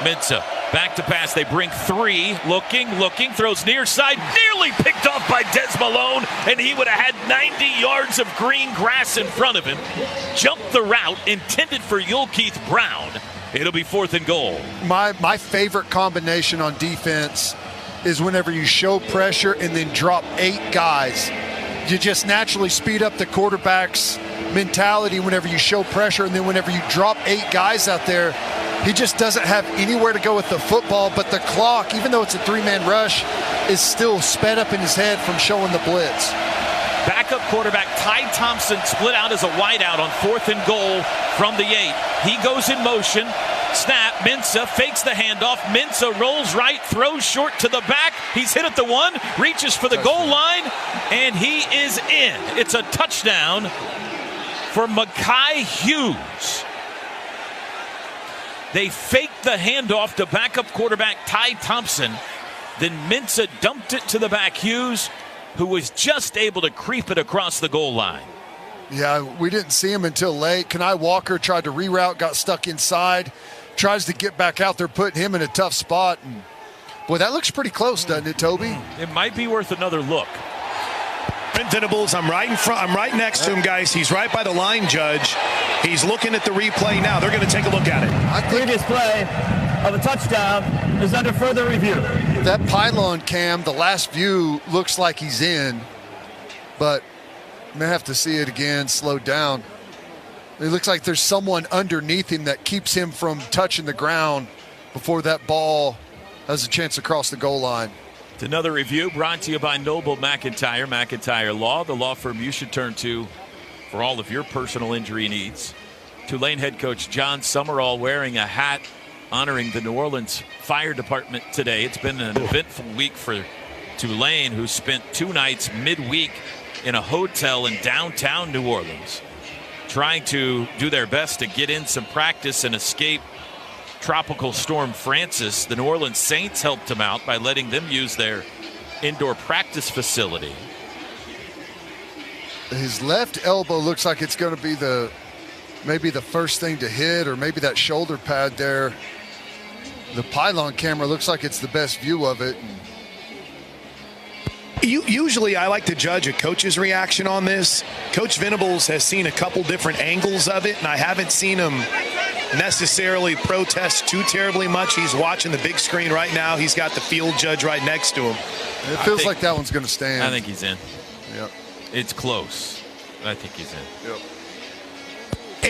Mensah, back to pass. They bring 3. Looking, throws near side. Nearly picked off by Des Malone, and he would have had 90 yards of green grass in front of him. Jumped the route intended for You'll Keith Brown. It'll be 4th and goal. My favorite combination on defense is whenever you show pressure and then drop 8 guys you just naturally speed up the quarterback's mentality whenever you show pressure, and then whenever you drop 8 guys out there, he just doesn't have anywhere to go with the football. But the clock, even though it's a 3-man rush, is still sped up in his head from showing the blitz. Backup quarterback Ty Thompson split out as a wideout on 4th and goal from the 8. He goes in motion. Snap. Mensah fakes the handoff. Mensah rolls right, throws short to the back. He's hit at the 1, reaches for the goal line, and he is in. It's a touchdown for Mekhi Hughes. They faked the handoff to backup quarterback Ty Thompson. Then Mensah dumped it to the back. Hughes, who was just able to creep it across the goal line. Yeah, we didn't see him until late. Kenai Walker tried to reroute, got stuck inside, tries to get back out there, putting him in a tough spot. And boy, that looks pretty close, doesn't it, Toby? It might be worth another look. Brent Venables, I'm right in front. I'm right next to him, guys. He's right by the line judge. He's looking at the replay now. They're going to take a look at it. Previous play of a touchdown is under further review. That pylon cam, the last view looks like he's in, but may have to see it again, slowed down. It looks like there's someone underneath him that keeps him from touching the ground before that ball has a chance to cross the goal line. It's another review brought to you by Noble McIntyre, McIntyre Law, the law firm you should turn to for all of your personal injury needs. Tulane head coach John Summerall wearing a hat honoring the New Orleans Fire Department today. It's been an eventful week for Tulane, who spent 2 nights midweek in a hotel in downtown New Orleans, trying to do their best to get in some practice and escape Tropical Storm Francis. The New Orleans Saints helped them out by letting them use their indoor practice facility. His left elbow looks like it's going to be maybe the first thing to hit, or maybe that shoulder pad there. The pylon camera looks like it's the best view of it. Usually I like to judge a coach's reaction on this. Coach Venables has seen a couple different angles of it, and I haven't seen him necessarily protest too terribly much. He's watching the big screen right now. He's got the field judge right next to him. It feels like that one's going to stand. I think he's in. Yep. It's close. I think he's in. Yep.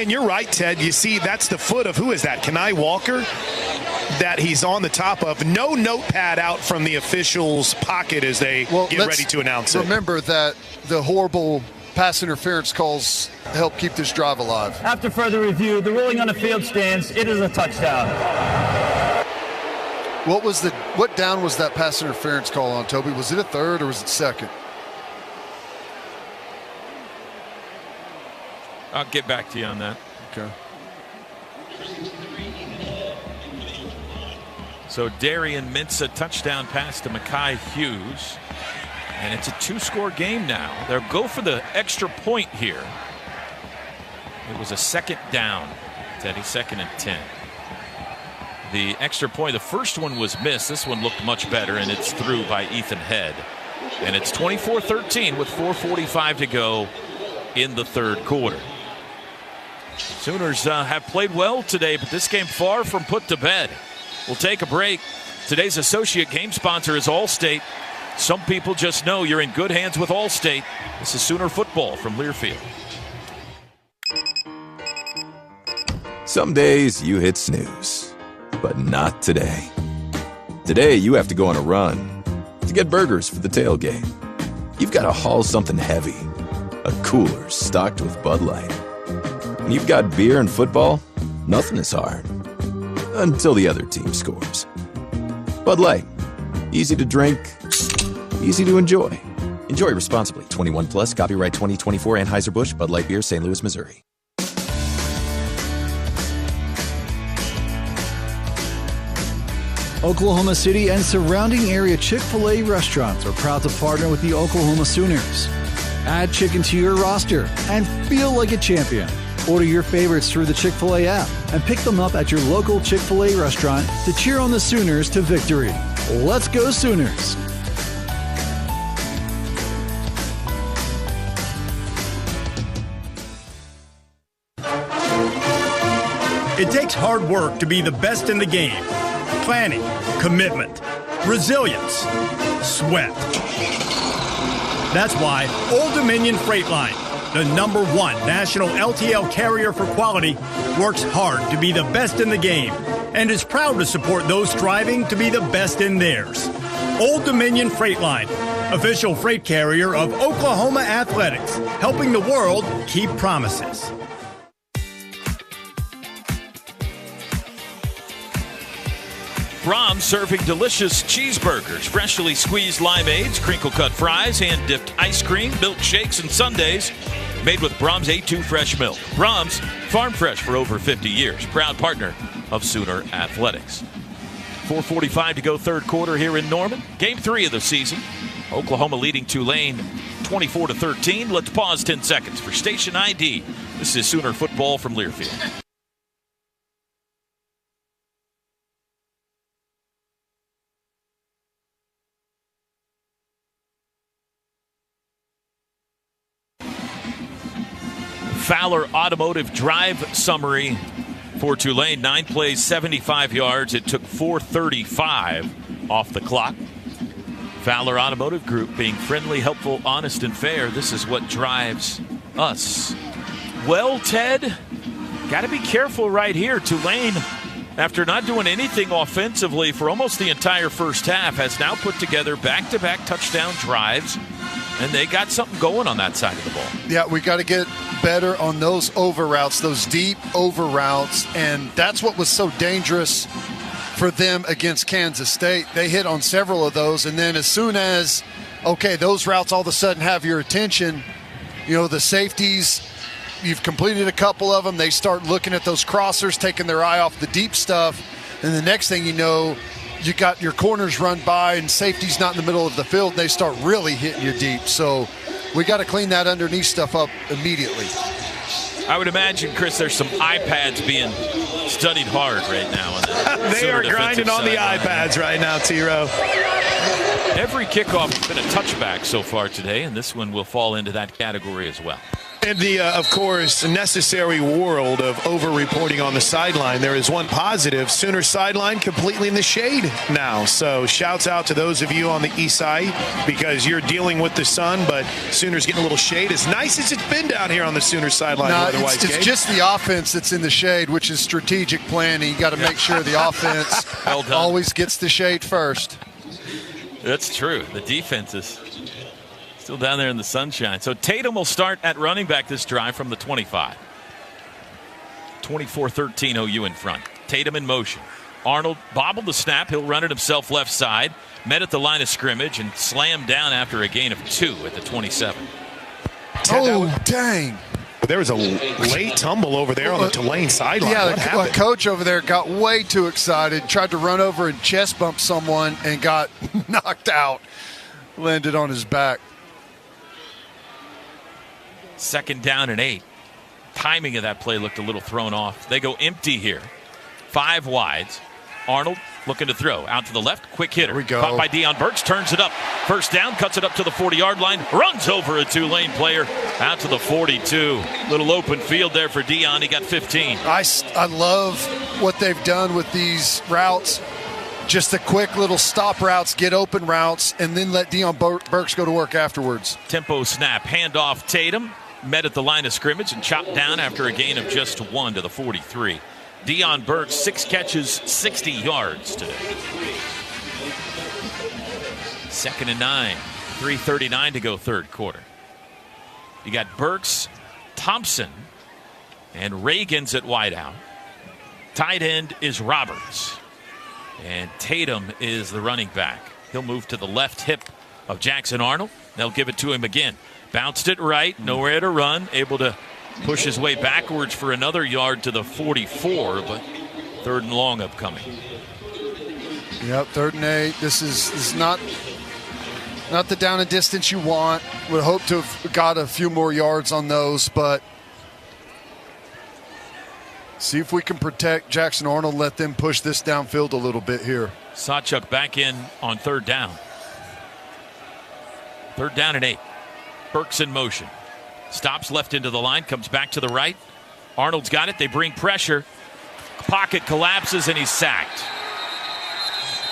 And you're right, Ted. You see, that's the foot of, who is that? Kenai Walker, that he's on the top of. No notepad out from the officials' pocket as they get ready to announce it. Remember that the horrible pass interference calls help keep this drive alive. After further review, the ruling on the field stands. It is a touchdown. What down was that pass interference call on, Toby? Was it a third or was it second? I'll get back to you on that. Okay. So Darian Mensah touchdown pass to Mekhi Hughes. And it's a 2-score game now. They'll go for the extra point here. It was a second down, Teddy, 2nd and 10. The extra point, the first one was missed. This one looked much better, and it's through by Ethan Head. And it's 24-13 with 4:45 to go in the third quarter. Sooners have played well today, but this game far from put to bed. We'll take a break. Today's associate game sponsor is Allstate. Some people just know you're in good hands with Allstate. This is Sooner football from Learfield. Some days you hit snooze, but not today. Today you have to go on a run to get burgers for the tailgate. You've got to haul something heavy, a cooler stocked with Bud Light. When you've got beer and football, nothing is hard. Until the other team scores. Bud Light. Easy to drink, easy to enjoy. Enjoy responsibly. 21 plus, copyright 2024 Anheuser-Busch, Bud Light Beer, St. Louis, Missouri. Oklahoma City and surrounding area Chick-fil-A restaurants are proud to partner with the Oklahoma Sooners. Add chicken to your roster and feel like a champion. Order your favorites through the Chick-fil-A app and pick them up at your local Chick-fil-A restaurant to cheer on the Sooners to victory. Let's go Sooners! It takes hard work to be the best in the game. Planning, commitment, resilience, sweat. That's why Old Dominion Freight Line, the #1 national LTL carrier for quality, works hard to be the best in the game and is proud to support those striving to be the best in theirs. Old Dominion Freight Line, official freight carrier of Oklahoma Athletics, helping the world keep promises. Brahms serving delicious cheeseburgers, freshly squeezed limeades, crinkle-cut fries, hand-dipped ice cream, milkshakes, and sundaes made with Brahms A2 fresh milk. Brahms, farm fresh for over 50 years. Proud partner of Sooner Athletics. 4:45 to go third quarter here in Norman. Game 3 of the season. Oklahoma leading Tulane 24-13. Let's pause 10 seconds for station ID. This is Sooner football from Learfield. Fowler Automotive drive summary for Tulane. 9 plays, 75 yards. It took 4:35 off the clock. Fowler Automotive Group, being friendly, helpful, honest, and fair. This is what drives us. Well, Ted, got to be careful right here. Tulane, after not doing anything offensively for almost the entire first half, has now put together back-to-back touchdown drives, and they got something going on that side of the ball. Yeah, we got to get better on those over routes, those deep over routes, and that's what was so dangerous for them against Kansas State. They hit on several of those, and then as soon as, okay, those routes all of a sudden have your attention, you know, the safeties, you've completed a couple of them, they start looking at those crossers, taking their eye off the deep stuff, and the next thing you know, you got your corners run by and safety's not in the middle of the field, and they start really hitting you deep. So we got to clean that underneath stuff up immediately. I would imagine, Chris, there's some iPads being studied hard right now. They are grinding on the iPads right now, T-Row. Every kickoff has been a touchback so far today, and this one will fall into that category as well. In the, of course, necessary world of over-reporting on the sideline, there is one positive. Sooner sideline completely in the shade now. So shouts out to those of you on the east side because you're dealing with the sun, but Sooners getting a little shade. As nice as it's been down here on the Sooner sideline. No, it's just the offense that's in the shade, which is strategic planning. You got to make sure the offense always gets the shade first. That's true. The defense is still down there in the sunshine. So Tatum will start at running back this drive from the 25. 24-13 OU in front. Tatum in motion. Arnold bobbled the snap. He'll run it himself left side. Met at the line of scrimmage and slammed down after a gain of 2 at the 27. Oh, dang. There was a late tumble over there on the Tulane sideline. Yeah, the coach over there got way too excited, tried to run over and chest bump someone and got knocked out. Landed on his back. 2nd down and 8. Timing of that play looked a little thrown off. They go empty here. 5 wides. Arnold looking to throw. Out to the left. Quick hitter. There we go. Caught by Deion Burks. Turns it up. First down. Cuts it up to the 40-yard line. Runs over a Tulane player. Out to the 42. Little open field there for Deion. He got 15. I love what they've done with these routes. Just the quick little stop routes, get open routes, and then let Deion Burks go to work afterwards. Tempo snap. Handoff Tatum. Met at the line of scrimmage and chopped down after a gain of just 1 to the 43. Deion Burks, 6 catches, 60 yards today. 2nd and 9. 3:39 to go third quarter. You got Burks, Thompson, and Reagan's at wideout. Tight end is Roberts. And Tatum is the running back. He'll move to the left hip of Jackson Arnold. They'll give it to him again. Bounced it right, nowhere to run, able to push his way backwards for another yard to the 44, but 3rd and long upcoming. Yep, 3rd and 8. This is not the down and distance you want. Would hope to have got a few more yards on those, but see if we can protect Jackson Arnold, let them push this downfield a little bit here. Sawchuk back in on 3rd down. 3rd down and 8. Burks in motion. Stops left into the line, comes back to the right. Arnold's got it. They bring pressure. Pocket collapses, and he's sacked.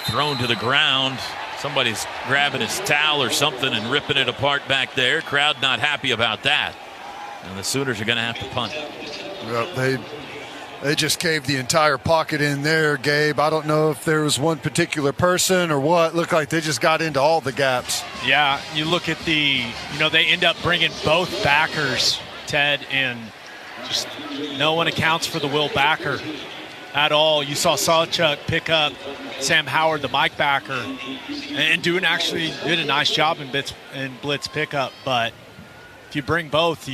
Thrown to the ground. Somebody's grabbing his towel or something and ripping it apart back there. Crowd not happy about that. And the Sooners are going to have to punt. Well, they just caved the entire pocket in there, Gabe. I don't know if there was one particular person or what. Looked like they just got into all the gaps. Yeah, you look at they end up bringing both backers, Ted, and just no one accounts for the will backer at all. You saw Sawchuk pick up Sam Howard, the Mike backer, and actually did a nice job in blitz pickup. But if you bring both,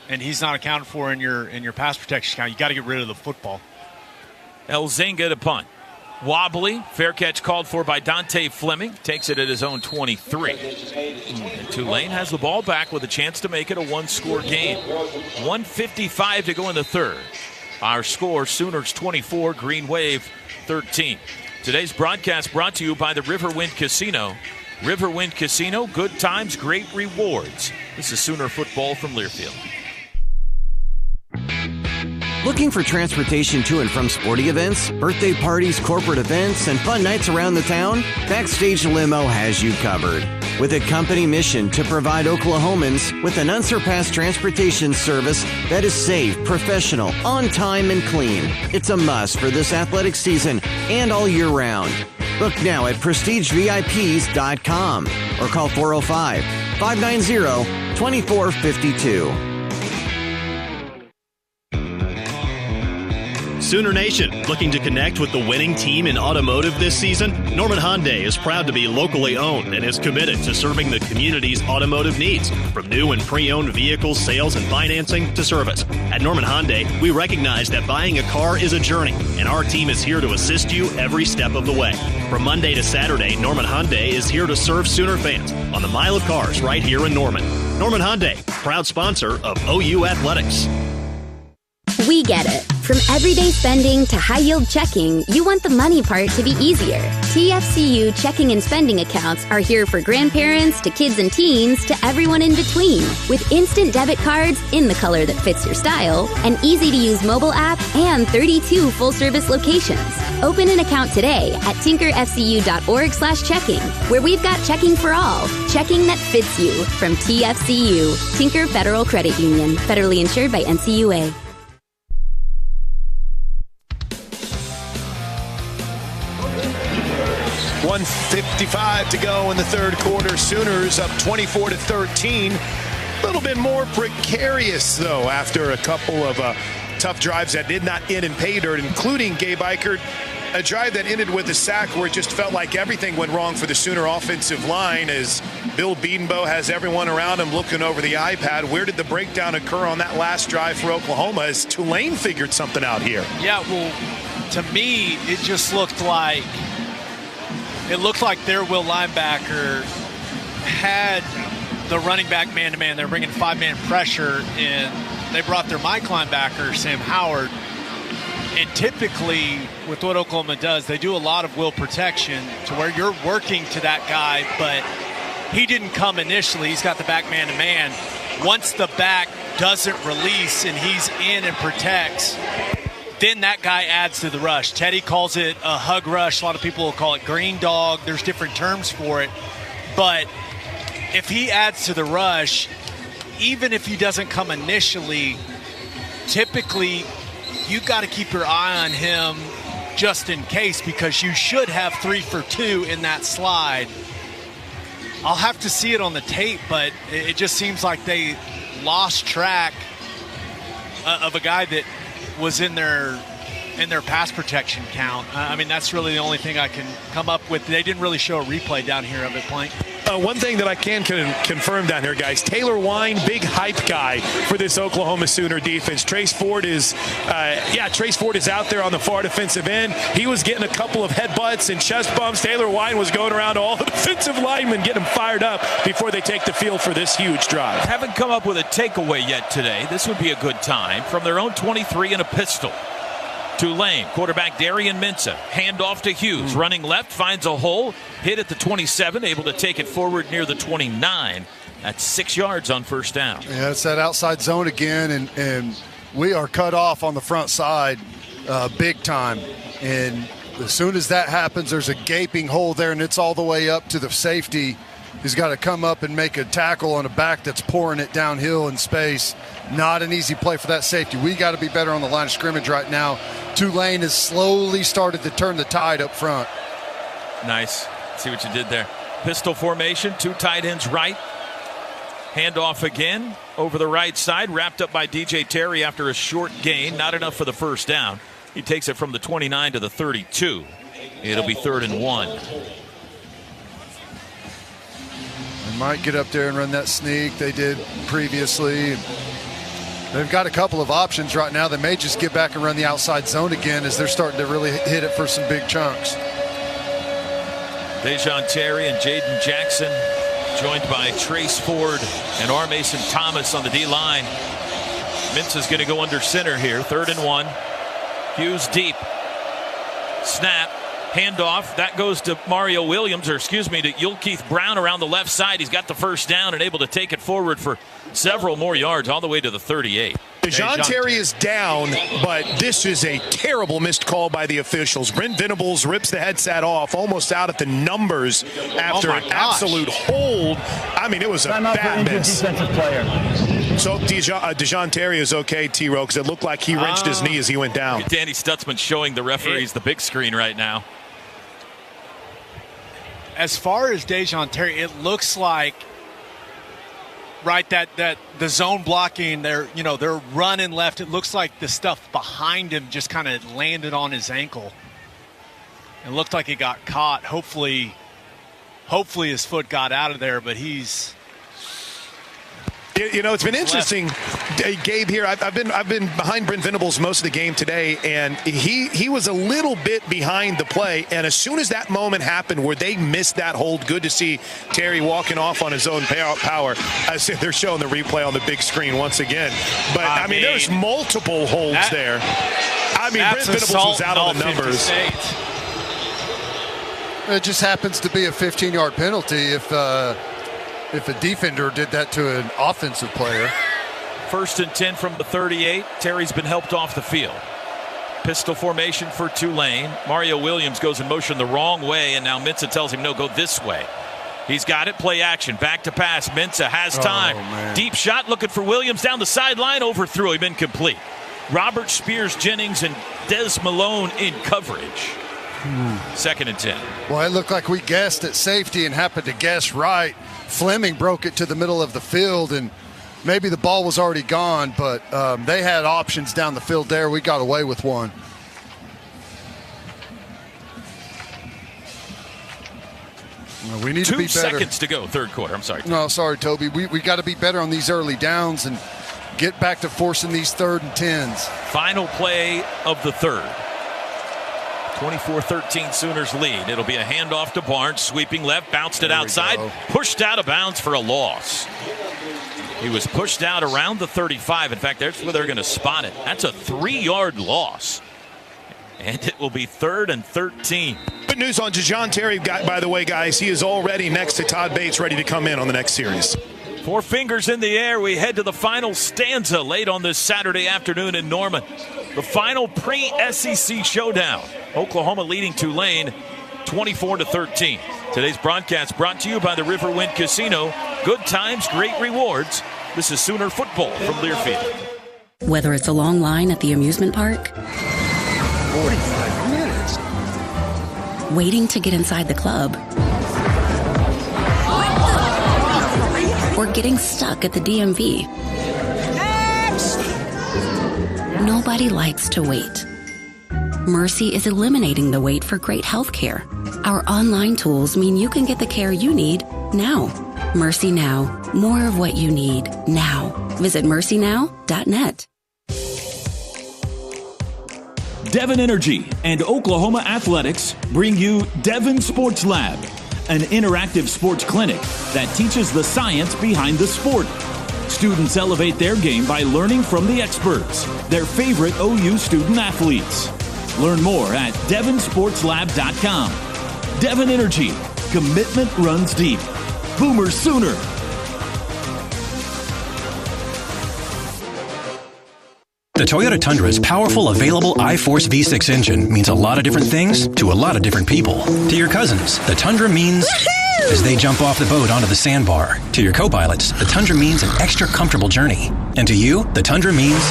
and he's not accounted for in your pass protection count, you got to get rid of the football. Elzinga to punt. Wobbly, fair catch called for by Dante Fleming. Takes it at his own 23. And Tulane has the ball back with a chance to make it a one-score game. 1:55 to go in the third. Our score, Sooners 24, Green Wave 13. Today's broadcast brought to you by the Riverwind Casino. Riverwind Casino, good times, great rewards. This is Sooner football from Learfield. Looking for transportation to and from sporting events, birthday parties, corporate events, and fun nights around the town? Backstage Limo has you covered. With a company mission to provide Oklahomans with an unsurpassed transportation service that is safe, professional, on time, and clean. It's a must for this athletic season and all year round. Book now at prestigevips.com or call 405-590-2452. Sooner Nation, looking to connect with the winning team in automotive this season? Norman Hyundai is proud to be locally owned and is committed to serving the community's automotive needs, from new and pre-owned vehicle sales and financing to service. At Norman Hyundai, we recognize that buying a car is a journey, and our team is here to assist you every step of the way. From Monday to Saturday, Norman Hyundai is here to serve Sooner fans on the Mile of Cars right here in Norman. Norman Hyundai, proud sponsor of OU Athletics. We get it. From everyday spending to high-yield checking, you want the money part to be easier. TFCU checking and spending accounts are here for grandparents to kids and teens to everyone in between. With instant debit cards in the color that fits your style, an easy-to-use mobile app, and 32 full-service locations. Open an account today at tinkerfcu.org/checking, where we've got checking for all. Checking that fits you from TFCU, Tinker Federal Credit Union, federally insured by NCUA. 1:55 to go in the third quarter. Sooners up 24-13. A little bit more precarious, though, after a couple of tough drives that did not end in pay dirt, including Gabe Eichert. A drive that ended with a sack where it just felt like everything went wrong for the Sooner offensive line as Bill Bedenbaugh has everyone around him looking over the iPad. Where did the breakdown occur on that last drive for Oklahoma as Tulane figured something out here? Yeah, well, to me, it just looked like their will linebacker had the running back man-to-man. They're bringing 5-man pressure, and they brought their Mike linebacker, Sam Howard. And typically, with what Oklahoma does, they do a lot of will protection to where you're working to that guy, but he didn't come initially. He's got the back man-to-man. Once the back doesn't release and he's in and protects, then that guy adds to the rush. Teddy calls it a hug rush. A lot of people will call it green dog. There's different terms for it. But if he adds to the rush, even if he doesn't come initially, typically you got to keep your eye on him just in case, because you should have 3 for 2 in that slide. I'll have to see it on the tape, but it just seems like they lost track of a guy that was in their pass protection count. I mean, that's really the only thing I can come up with. They didn't really show a replay down here of it playing. One thing that I can confirm down here, guys, Taylor Wine, big hype guy for this Oklahoma Sooner defense. Trace Ford is out there on the far defensive end. He was getting a couple of headbutts and chest bumps. Taylor Wine was going around all the defensive linemen, getting them fired up before they take the field for this huge drive. Haven't come up with a takeaway yet today. This would be a good time. From their own 23 and a pistol. Tulane, quarterback Darian Mensah, handoff to Hughes, running left, finds a hole, hit at the 27, able to take it forward near the 29. That's 6 yards on first down. Yeah, it's that outside zone again, and we are cut off on the front side big time. And as soon as that happens, there's a gaping hole there, and it's all the way up to the safety. He's got to come up and make a tackle on a back that's pouring it downhill in space. Not an easy play for that safety. We got to be better on the line of scrimmage right now. Tulane has slowly started to turn the tide up front. Nice. See what you did there. Pistol formation, 2 tight ends right. Handoff again over the right side, wrapped up by DJ Terry after a short gain. Not enough for the first down. He takes it from the 29 to the 32. It'll be 3rd and 1. They might get up there and run that sneak they did previously. They've got a couple of options right now. They may just get back and run the outside zone again as they're starting to really hit it for some big chunks. Dejon Terry and Jaden Jackson, joined by Trace Ford and R. Mason Thomas on the D-line. Mintz is going to go under center here. 3rd and 1. Hughes deep. Snap. Handoff. That goes to Mario Williams, to Yulkeith Brown around the left side. He's got the first down and able to take it forward for several more yards all the way to the 38. Dejon Terry is down, but this is a terrible missed call by the officials. Brent Venables rips the headset off, almost out at the numbers after an absolute hold. I mean, it was a bad miss. So Dejon Terry is okay, T-Row, because it looked like he wrenched his knee as he went down. Danny Stutzman showing the referees the big screen right now. As far as Dejon Terry, it looks like that the zone blocking, they're running left. It looks like the stuff behind him just kind of landed on his ankle. It looked like it got caught. Hopefully his foot got out of there, but he's. It's been interesting, Gabe. Here, I've been behind Brent Venables most of the game today, and he was a little bit behind the play. And as soon as that moment happened where they missed that hold, good to see Terry walking off on his own power. I said they're showing the replay on the big screen once again. But I mean there's multiple holds there. I mean, Brent Venables was out on the numbers. It just happens to be a 15-yard penalty if a defender did that to an offensive player. 1st and 10 from the 38. Terry's been helped off the field. Pistol formation for Tulane. Mario Williams goes in motion the wrong way, and now Mensah tells him, no, go this way. He's got it. Play action. Back to pass. Mensah has time. Deep shot looking for Williams down the sideline. Overthrew him. Incomplete. Robert Spears Jennings and Des Malone in coverage. 2nd and 10. Well, it looked like we guessed at safety and happened to guess right. Fleming broke it to the middle of the field, and maybe the ball was already gone, but they had options down the field there. We got away with one. We need to be better. 2 seconds to go, 3rd quarter. I'm sorry. No, sorry, Toby. We got to be better on these early downs and get back to forcing these 3rd and 10s. Final play of the 3rd. 24-13 Sooners lead. It'll be a handoff to Barnes, sweeping left, bounced it outside, pushed out of bounds for a loss. He was pushed out around the 35. In fact, that's where they're going to spot it. That's a 3-yard loss. And it will be 3rd and 13. Good news on Dejon Terry, by the way, guys. He is already next to Todd Bates, ready to come in on the next series. 4 fingers in the air. We head to the final stanza late on this Saturday afternoon in Norman. The final pre-SEC showdown. Oklahoma leading Tulane 24-13. Today's broadcast brought to you by the Riverwind Casino. Good times, great rewards. This is Sooner football from Learfield. Whether it's a long line at the amusement park, 45 minutes, waiting to get inside the club, or getting stuck at the DMV. Nobody likes to wait. Mercy is eliminating the wait for great health care. Our online tools mean you can get the care you need now. Mercy Now. More of what you need now. Visit mercynow.net. Devon Energy and Oklahoma Athletics bring you Devon Sports Lab, an interactive sports clinic that teaches the science behind the sport. Students elevate their game by learning from the experts, their favorite OU student athletes. Learn more at devonsportslab.com. Devon Energy. Commitment runs deep. Boomer Sooner. The Toyota Tundra's powerful, available iForce V6 engine means a lot of different things to a lot of different people. To your cousins, the Tundra means as they jump off the boat onto the sandbar. To your co-pilots, the Tundra means an extra comfortable journey. And to you, the Tundra means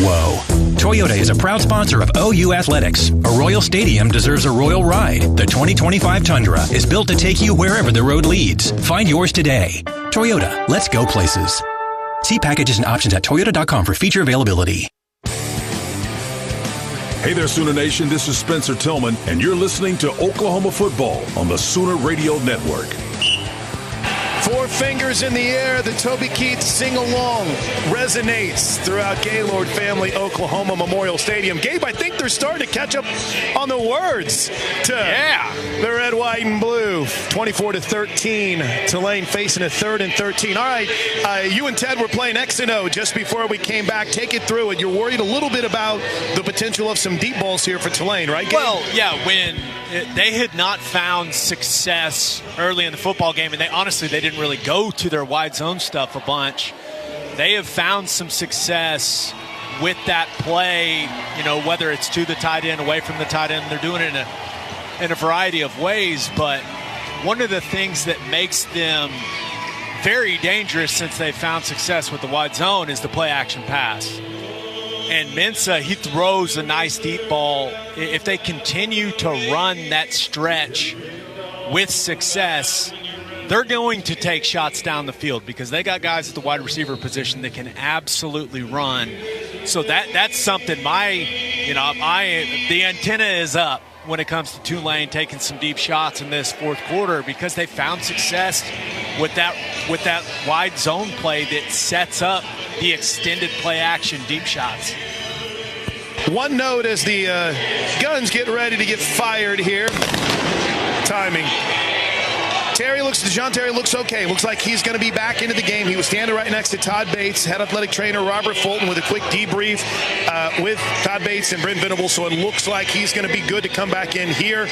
whoa. Toyota is a proud sponsor of OU Athletics. A Royal Stadium deserves a royal ride. The 2025 Tundra is built to take you wherever the road leads. Find yours today. Toyota, let's go places. See packages and options at toyota.com for feature availability. Hey there, Sooner Nation. This is Spencer Tillman, and you're listening to Oklahoma football on the Sooner Radio Network. 4 fingers in the air. The Toby Keith sing-along resonates throughout Gaylord Family Oklahoma Memorial Stadium. Gabe, I think they're starting to catch up on the words to the red, white, and blue. 24-13. Tulane facing a 3rd and 13. All right, you and Ted were playing X and O just before we came back. Take it through it. You're worried a little bit about the potential of some deep balls here for Tulane, right, Gabe? Well, yeah, when they had not found success early in the football game, and they didn't really go to their wide zone stuff a bunch. They have found some success with that play, whether it's to the tight end, away from the tight end. They're doing it in a variety of ways, but one of the things that makes them very dangerous since they found success with the wide zone is the play action pass. And Mensa, he throws a nice deep ball. If they continue to run that stretch with success, they're going to take shots down the field because they got guys at the wide receiver position that can absolutely run. So that's something the antenna is up when it comes to Tulane taking some deep shots in this fourth quarter because they found success with that wide zone play that sets up the extended play action deep shots. One note as the guns get ready to get fired here. Timing. John Terry looks okay. Looks like he's going to be back into the game. He was standing right next to Todd Bates, head athletic trainer Robert Fulton with a quick debrief with Todd Bates and Brent Venables. So it looks like he's going to be good to come back in here.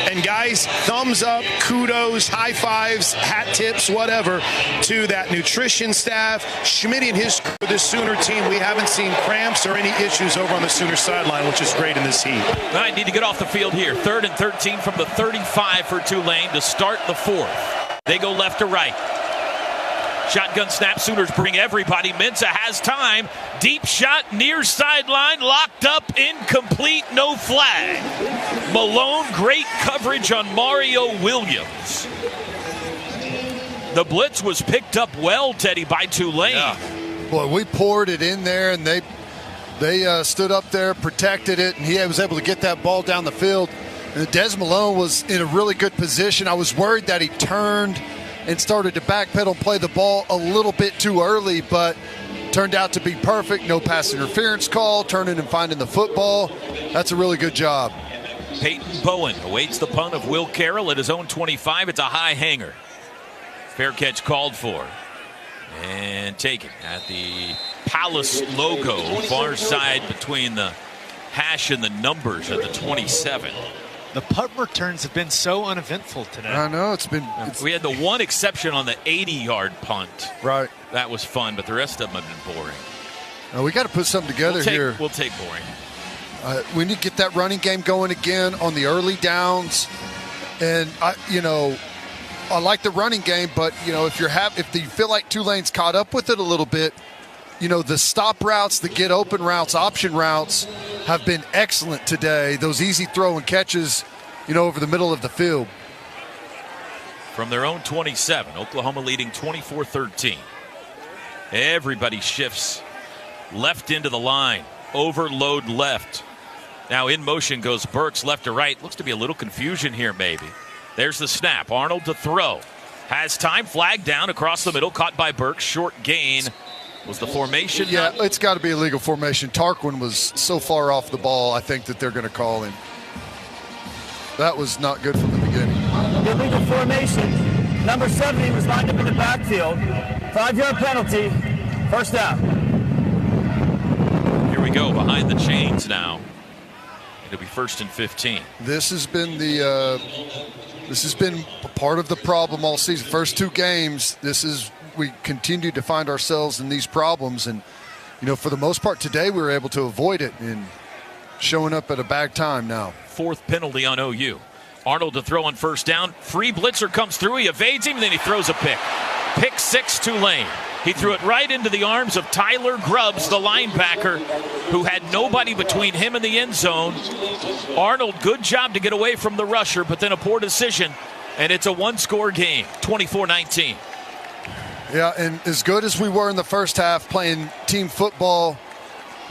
And guys, thumbs up, kudos, high fives, hat tips, whatever, to that nutrition staff. Schmitty and his crew, this Sooner team, we haven't seen cramps or any issues over on the Sooner sideline, which is great in this heat. All right, need to get off the field here. 3rd and 13 from the 35 for Tulane to start the 4th. They go left to right. Shotgun snap. Sooners bring everybody. Mensa has time. Deep shot near sideline. Locked up. Incomplete. No flag. Malone, great coverage on Mario Williams. The blitz was picked up well, Teddy, by Tulane. Yeah. Boy, we poured it in there, and they stood up there, protected it, and he was able to get that ball down the field. And Des Malone was in a really good position. I was worried that he turned and started to backpedal and play the ball a little bit too early, but turned out to be perfect. No pass interference call, turning and finding the football. That's a really good job. Peyton Bowen awaits the punt of Will Carroll at his own 25. It's a high hanger. Fair catch called for. And taken at the Palace logo, far side between the hash and the numbers at the 27. The punt returns have been so uneventful today. I know, we had the one exception on the 80-yard punt. Right. That was fun, but the rest of them have been boring. Now we got to put something together here. We'll take boring. We need to get that running game going again on the early downs. And, I like the running game, but, if you feel like Tulane's caught up with it a little bit, the stop routes, the get open routes, option routes have been excellent today. Those easy throw and catches, over the middle of the field. From their own 27, Oklahoma leading 24-13. Everybody shifts left into the line. Overload left. Now in motion goes Burks left to right. Looks to be a little confusion here maybe. There's the snap. Arnold to throw. Has time. Flag down across the middle. Caught by Burks. Short gain. Was the formation? Yeah, it's got to be a legal formation. Tarquin was so far off the ball, I think that they're going to call him. That was not good from the beginning. Illegal formation. Number 70 was lined up in the backfield. 5-yard penalty. First down. Here we go, behind the chains now. It'll be 1st and 15. This has been part of the problem all season. First 2 games, we continue to find ourselves in these problems, and for the most part today, we were able to avoid it and showing up at a bad time now. 4th penalty on OU. Arnold to throw on first down. Free blitzer comes through. He evades him, and then he throws a pick. Pick 6, Tulane. He threw it right into the arms of Tyler Grubbs, the linebacker, who had nobody between him and the end zone. Arnold, good job to get away from the rusher, but then a poor decision, and it's a one-score game, 24-19. Yeah, and as good as we were in the first half playing team football,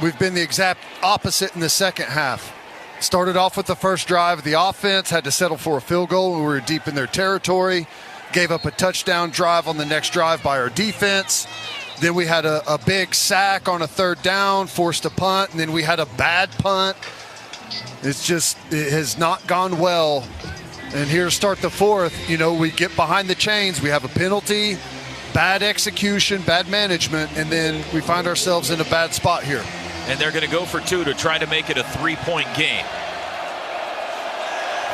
we've been the exact opposite in the second half. Started off with the first drive. The offense had to settle for a field goal. We were deep in their territory. Gave up a touchdown drive on the next drive by our defense. Then we had a big sack on a 3rd down, forced a punt, and then we had a bad punt. It has not gone well. And here to start the 4th, we get behind the chains. We have a penalty, bad execution, bad management, and then we find ourselves in a bad spot here. And they're going to go for 2 to try to make it a 3-point game.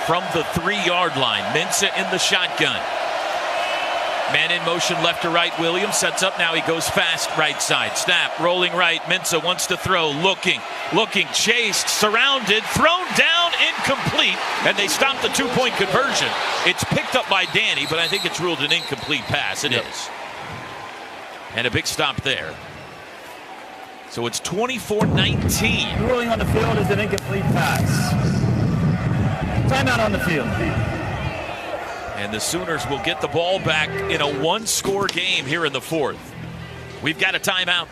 From the 3-yard line, Mensah in the shotgun. Man in motion left to right. Williams sets up now. He goes fast right side. Snap, rolling right. Mensah wants to throw. Looking, chased, surrounded, thrown down, incomplete. And they stop the 2-point conversion. It's picked up by Danny, but I think it's ruled an incomplete pass. It is. And a big stop there. So it's 24-19. Ruling on the field is an incomplete pass. Timeout on the field. And the Sooners will get the ball back in a one-score game here in the 4th. We've got a timeout.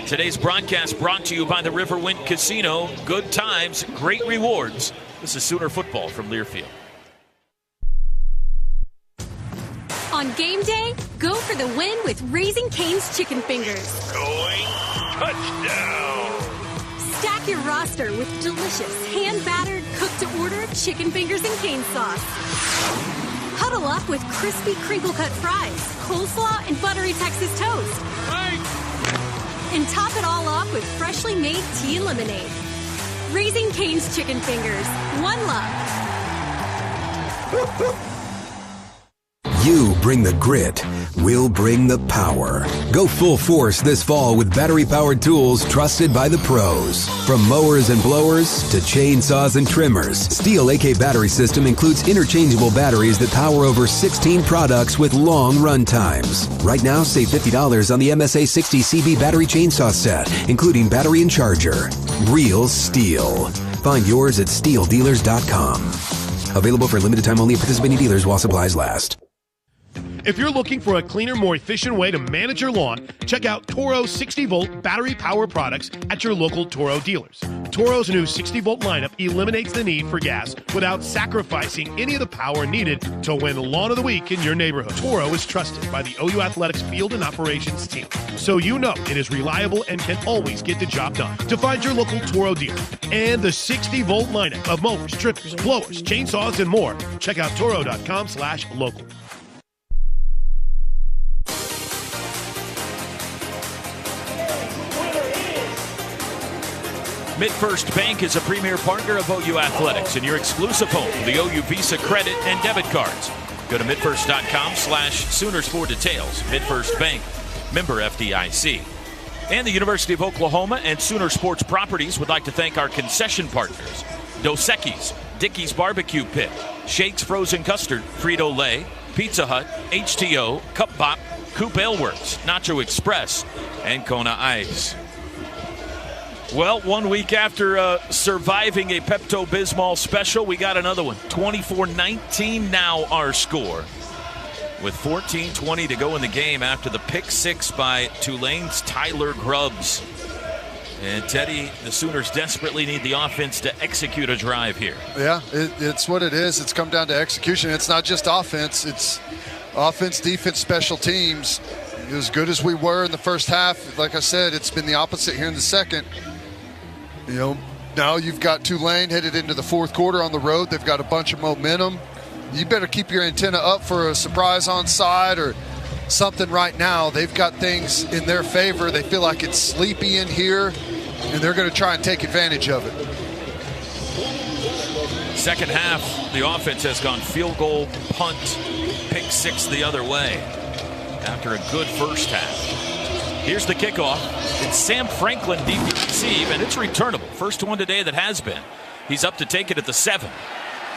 Today's broadcast brought to you by the Riverwind Casino. Good times, great rewards. This is Sooner football from Learfield. On game day, go for the win with Raising Cane's Chicken Fingers. Going touchdown. Stack your roster with delicious, hand-battered, cooked-to-order chicken fingers and cane sauce. Huddle up with crispy crinkle-cut fries, coleslaw, and buttery Texas toast. And top it all off with freshly made tea and lemonade. Raising Cane's Chicken Fingers. One love. You bring the grit, we'll bring the power. Go full force this fall with battery-powered tools trusted by the pros. From mowers and blowers to chainsaws and trimmers, Steel AK Battery System includes interchangeable batteries that power over 16 products with long run times. Right now, save $50 on the MSA 60 CB battery chainsaw set, including battery and charger. Real Steel. Find yours at steeldealers.com. Available for limited time only at participating dealers while supplies last. If you're looking for a cleaner, more efficient way to manage your lawn, check out Toro 60-volt battery power products at your local Toro dealers. Toro's new 60-volt lineup eliminates the need for gas without sacrificing any of the power needed to win Lawn of the Week in your neighborhood. Toro is trusted by the OU Athletics field and operations team, so you know it is reliable and can always get the job done. To find your local Toro dealer and the 60-volt lineup of mowers, trimmers, blowers, chainsaws, and more, check out toro.com/local. MidFirst Bank is a premier partner of OU Athletics and your exclusive home for the OU Visa credit and debit cards. Go to midfirst.com/Sooners for details. MidFirst Bank, member FDIC. And the University of Oklahoma and Sooner Sports Properties would like to thank our concession partners: Dos Equis, Dickey's Barbecue Pit, Shakes Frozen Custard, Frito-Lay, Pizza Hut, HTO, Cup Bop, Coop Ale Works, Nacho Express, and Kona Ice. Well, 1 week after surviving a Pepto-Bismol special, we got another one. 24-19 now our score, with 14:20 to go in the game after the pick six by Tulane's Tyler Grubbs. And Teddy, the Sooners desperately need the offense to execute a drive here. Yeah, it's what it is. It's come down to execution. It's not just offense. It's offense, defense, special teams. As good as we were in the first half, like I said, it's been the opposite here in the second. You know, now you've got Tulane headed into the fourth quarter on the road. They've got a bunch of momentum. You better keep your antenna up for a surprise onside or something right now. They've got things in their favor. They feel like it's sleepy in here, and they're going to try and take advantage of it. Second half, the offense has gone field goal, punt, pick six the other way after a good first half. Here's the kickoff. It's Sam Franklin deep to receive, and it's returnable. First one today that has been. He's up to take it at the 7.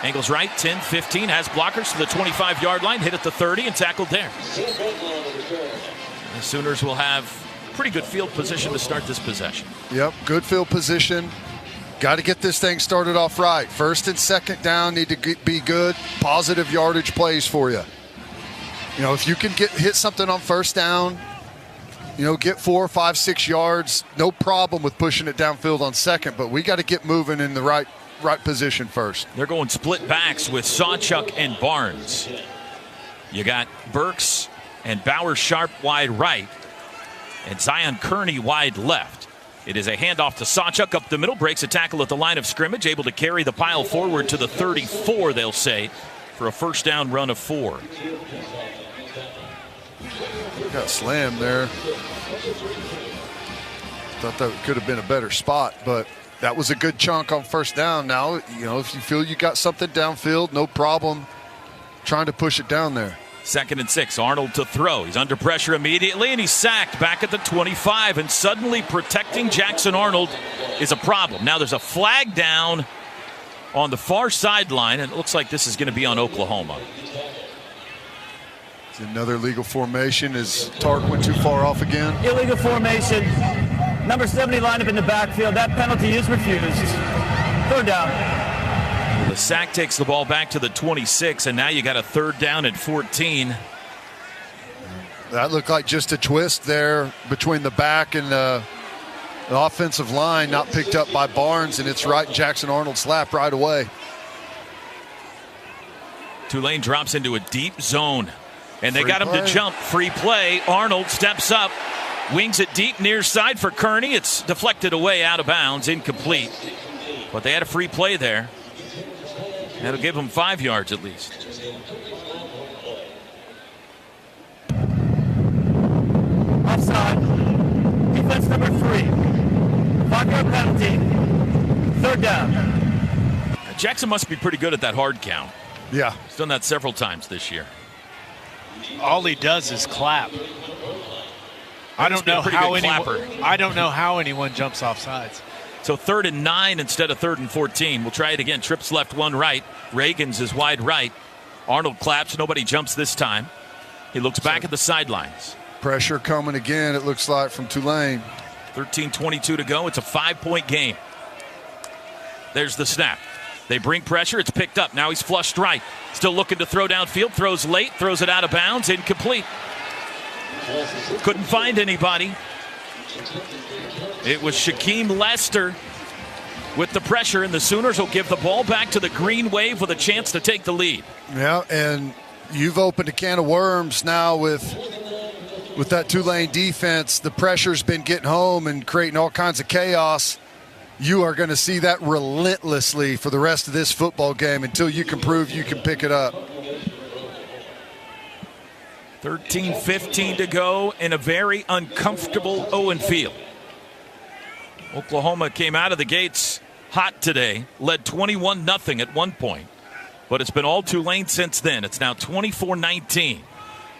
Angles right, 10, 15, has blockers to the 25-yard line, hit at the 30, and tackled there. The Sooners will have pretty good field position to start this possession. Yep, good field position. Got to get this thing started off right. First and second down need to be good, positive yardage plays for you. You know, if you can hit something on first down, you know, get 4, 5, 6 yards, no problem with pushing it downfield on second, but we got to get moving in the right position first. They're going split backs with Sawchuk and Barnes. You got Burks and Bauer Sharp wide right, and Zion Kearney wide left. It is a handoff to Sawchuk up the middle, breaks a tackle at the line of scrimmage, able to carry the pile forward to the 34, they'll say, for a first down run of 4. Got slammed there. Thought that could have been a better spot, but that was a good chunk on first down. Now, you know, if you feel you got something downfield, no problem trying to push it down there. 2nd and 6, Arnold to throw. He's under pressure immediately, and he's sacked back at the 25. And suddenly protecting Jackson Arnold is a problem. Now there's a flag down on the far sideline, and it looks like this is going to be on Oklahoma. It's another illegal formation. Is Tark went too far off again? Illegal formation. Number 70 lined up in the backfield. That penalty is refused. 3rd down. The sack takes the ball back to the 26, and now you got a 3rd down at 14. That looked like just a twist there between the back and the offensive line, not picked up by Barnes, and it's right in Jackson Arnold's lap right away. Tulane drops into a deep zone, and they got him to jump. Free play. Arnold steps up, wings it deep near side for Kearney. It's deflected away out of bounds, incomplete. But they had a free play there. That'll give him 5 yards at least. Offside. Defense number 3. 5-yard penalty. 3rd down. Jackson must be pretty good at that hard count. Yeah. He's done that several times this year. All he does is clap. I don't know how anyone jumps off sides. So 3rd and 9 instead of 3rd and 14. We'll try it again. Trips left, 1 right. Reagan's is wide right. Arnold claps. Nobody jumps this time. He looks back at the sidelines. Pressure coming again, it looks like, from Tulane. 13:22 to go. It's a 5-point game. There's the snap. They bring pressure. It's picked up. Now he's flushed right. Still looking to throw downfield. Throws late. Throws it out of bounds. Incomplete. Couldn't find anybody. It was Shaquem Lester with the pressure, and the Sooners will give the ball back to the Green Wave with a chance to take the lead. Yeah, and you've opened a can of worms now with that Tulane defense. The pressure's been getting home and creating all kinds of chaos. You are going to see that relentlessly for the rest of this football game until you can prove you can pick it up. 13:15 to go in a very uncomfortable Owen Field. Oklahoma came out of the gates hot today, led 21-0 at one point, but it's been all Tulane since then. It's now 24-19.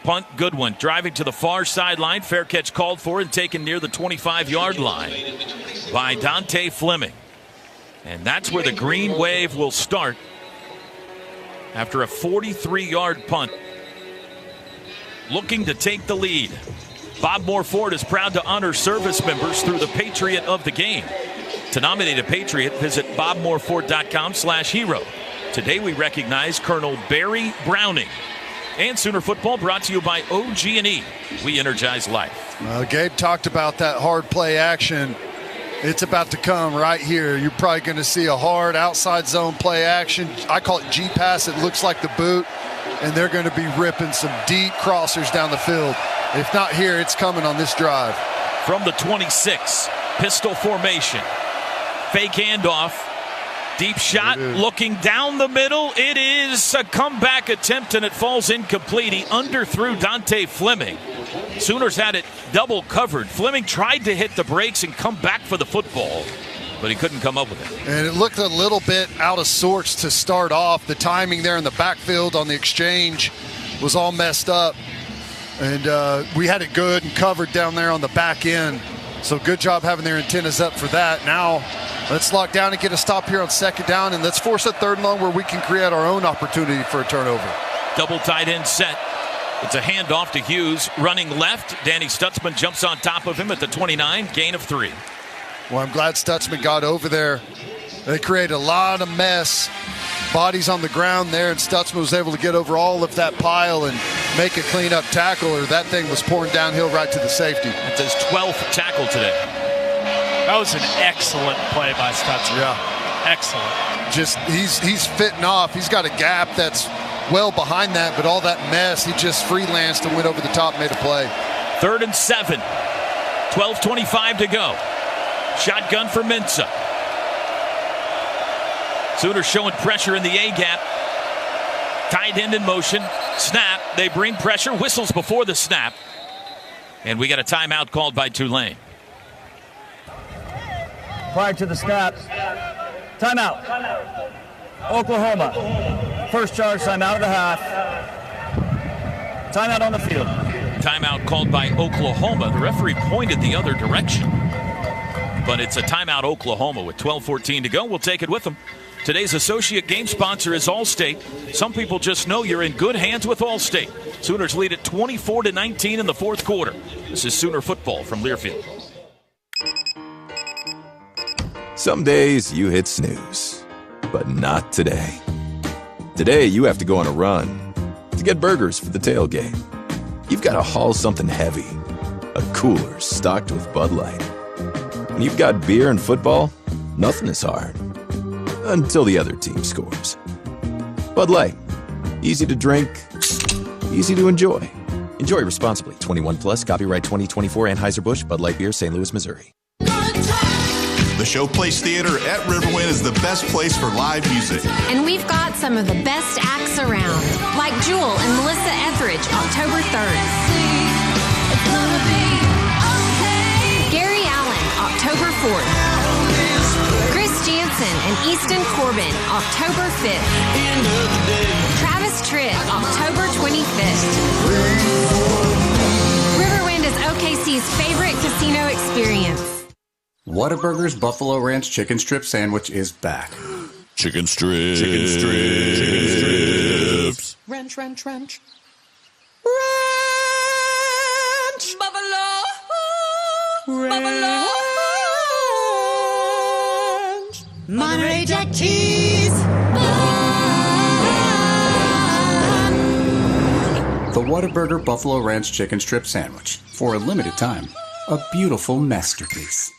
Punt, Goodwin driving to the far sideline. Fair catch called for and taken near the 25-yard line by Dante Fleming. And that's where the Green Wave will start after a 43-yard punt. Looking to take the lead. Bob Moore Ford is proud to honor service members through the Patriot of the Game. To nominate a Patriot, visit bobmooreford.com/hero. Today we recognize Colonel Barry Browning. And Sooner Football brought to you by OG&E. We energize life. Gabe talked about that hard play action. It's about to come right here. You're probably going to see a hard outside zone play action. I call it G-pass. It looks like the boot. And they're going to be ripping some deep crossers down the field. If not here, it's coming on this drive. From the 26, pistol formation. Fake handoff. Deep shot, looking down the middle. It is a comeback attempt, and it falls incomplete. He underthrew Dante Fleming. Sooners had it double covered. Fleming tried to hit the brakes and come back for the football, but he couldn't come up with it. And it looked a little bit out of sorts to start off. The timing there in the backfield on the exchange was all messed up. And we had it good and covered down there on the back end. So good job having their antennas up for that. Now let's lock down and get a stop here on second down, and let's force a third and long where we can create our own opportunity for a turnover. Double tight end set. It's a handoff to Hughes. Running left, Danny Stutzman jumps on top of him at the 29, gain of 3. Well, I'm glad Stutzman got over there. They created a lot of mess. Bodies on the ground there, and Stutzman was able to get over all of that pile and make a clean-up tackle, or that thing was pouring downhill right to the safety. It's his 12th tackle today. That was an excellent play by Stutzman. Yeah. Excellent. Just, he's fitting off. He's got a gap that's well behind that, but all that mess, he just freelanced and went over the top and made a play. 3rd and 7. 12:25 to go. Shotgun for Mensah. Sooners showing pressure in the A-gap. Tight end in motion. Snap. They bring pressure. Whistles before the snap. And we got a timeout called by Tulane. Prior to the snap, timeout. Oklahoma. First charge, timeout of the half. Timeout on the field. Timeout called by Oklahoma. The referee pointed the other direction. But it's a timeout Oklahoma with 12:14 to go. We'll take it with them. Today's associate game sponsor is Allstate. Some people just know you're in good hands with Allstate. Sooners lead at 24-19 in the 4th quarter. This is Sooner football from Learfield. Some days you hit snooze, but not today. Today you have to go on a run to get burgers for the tailgate. You've got to haul something heavy, a cooler stocked with Bud Light. When you've got beer and football, nothing is hard. Until the other team scores. Bud Light. Easy to drink, easy to enjoy. Enjoy responsibly. 21 plus. Copyright 2024 Anheuser-Busch Bud Light Beer, St. Louis, Missouri. The Showplace Theater at Riverwind is the best place for live music. And we've got some of the best acts around, like Jewel and Melissa Etheridge, October 3rd. Gary Allen, October 4th. Chris Jansen and Easton Corbin, October 5th. Travis Tritt, October 25th. Riverwind is OKC's favorite casino experience. Whataburger's Buffalo Ranch Chicken Strip Sandwich is back. Chicken strips. Chicken strips. Chicken strips. Ranch, ranch, ranch. Ranch. Buffalo. Buffalo. Monterey Jack cheese. The Whataburger Buffalo Ranch Chicken Strip Sandwich. For a limited time, a beautiful masterpiece.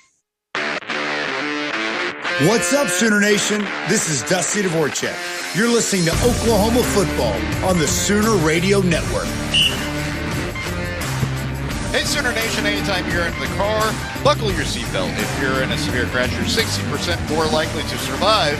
What's up, Sooner Nation? This is Dusty Dvorak. You're listening to Oklahoma football on the Sooner Radio Network. Hey, Sooner Nation, anytime you're in the car, buckle your seatbelt. If you're in a severe crash, you're 60% more likely to survive.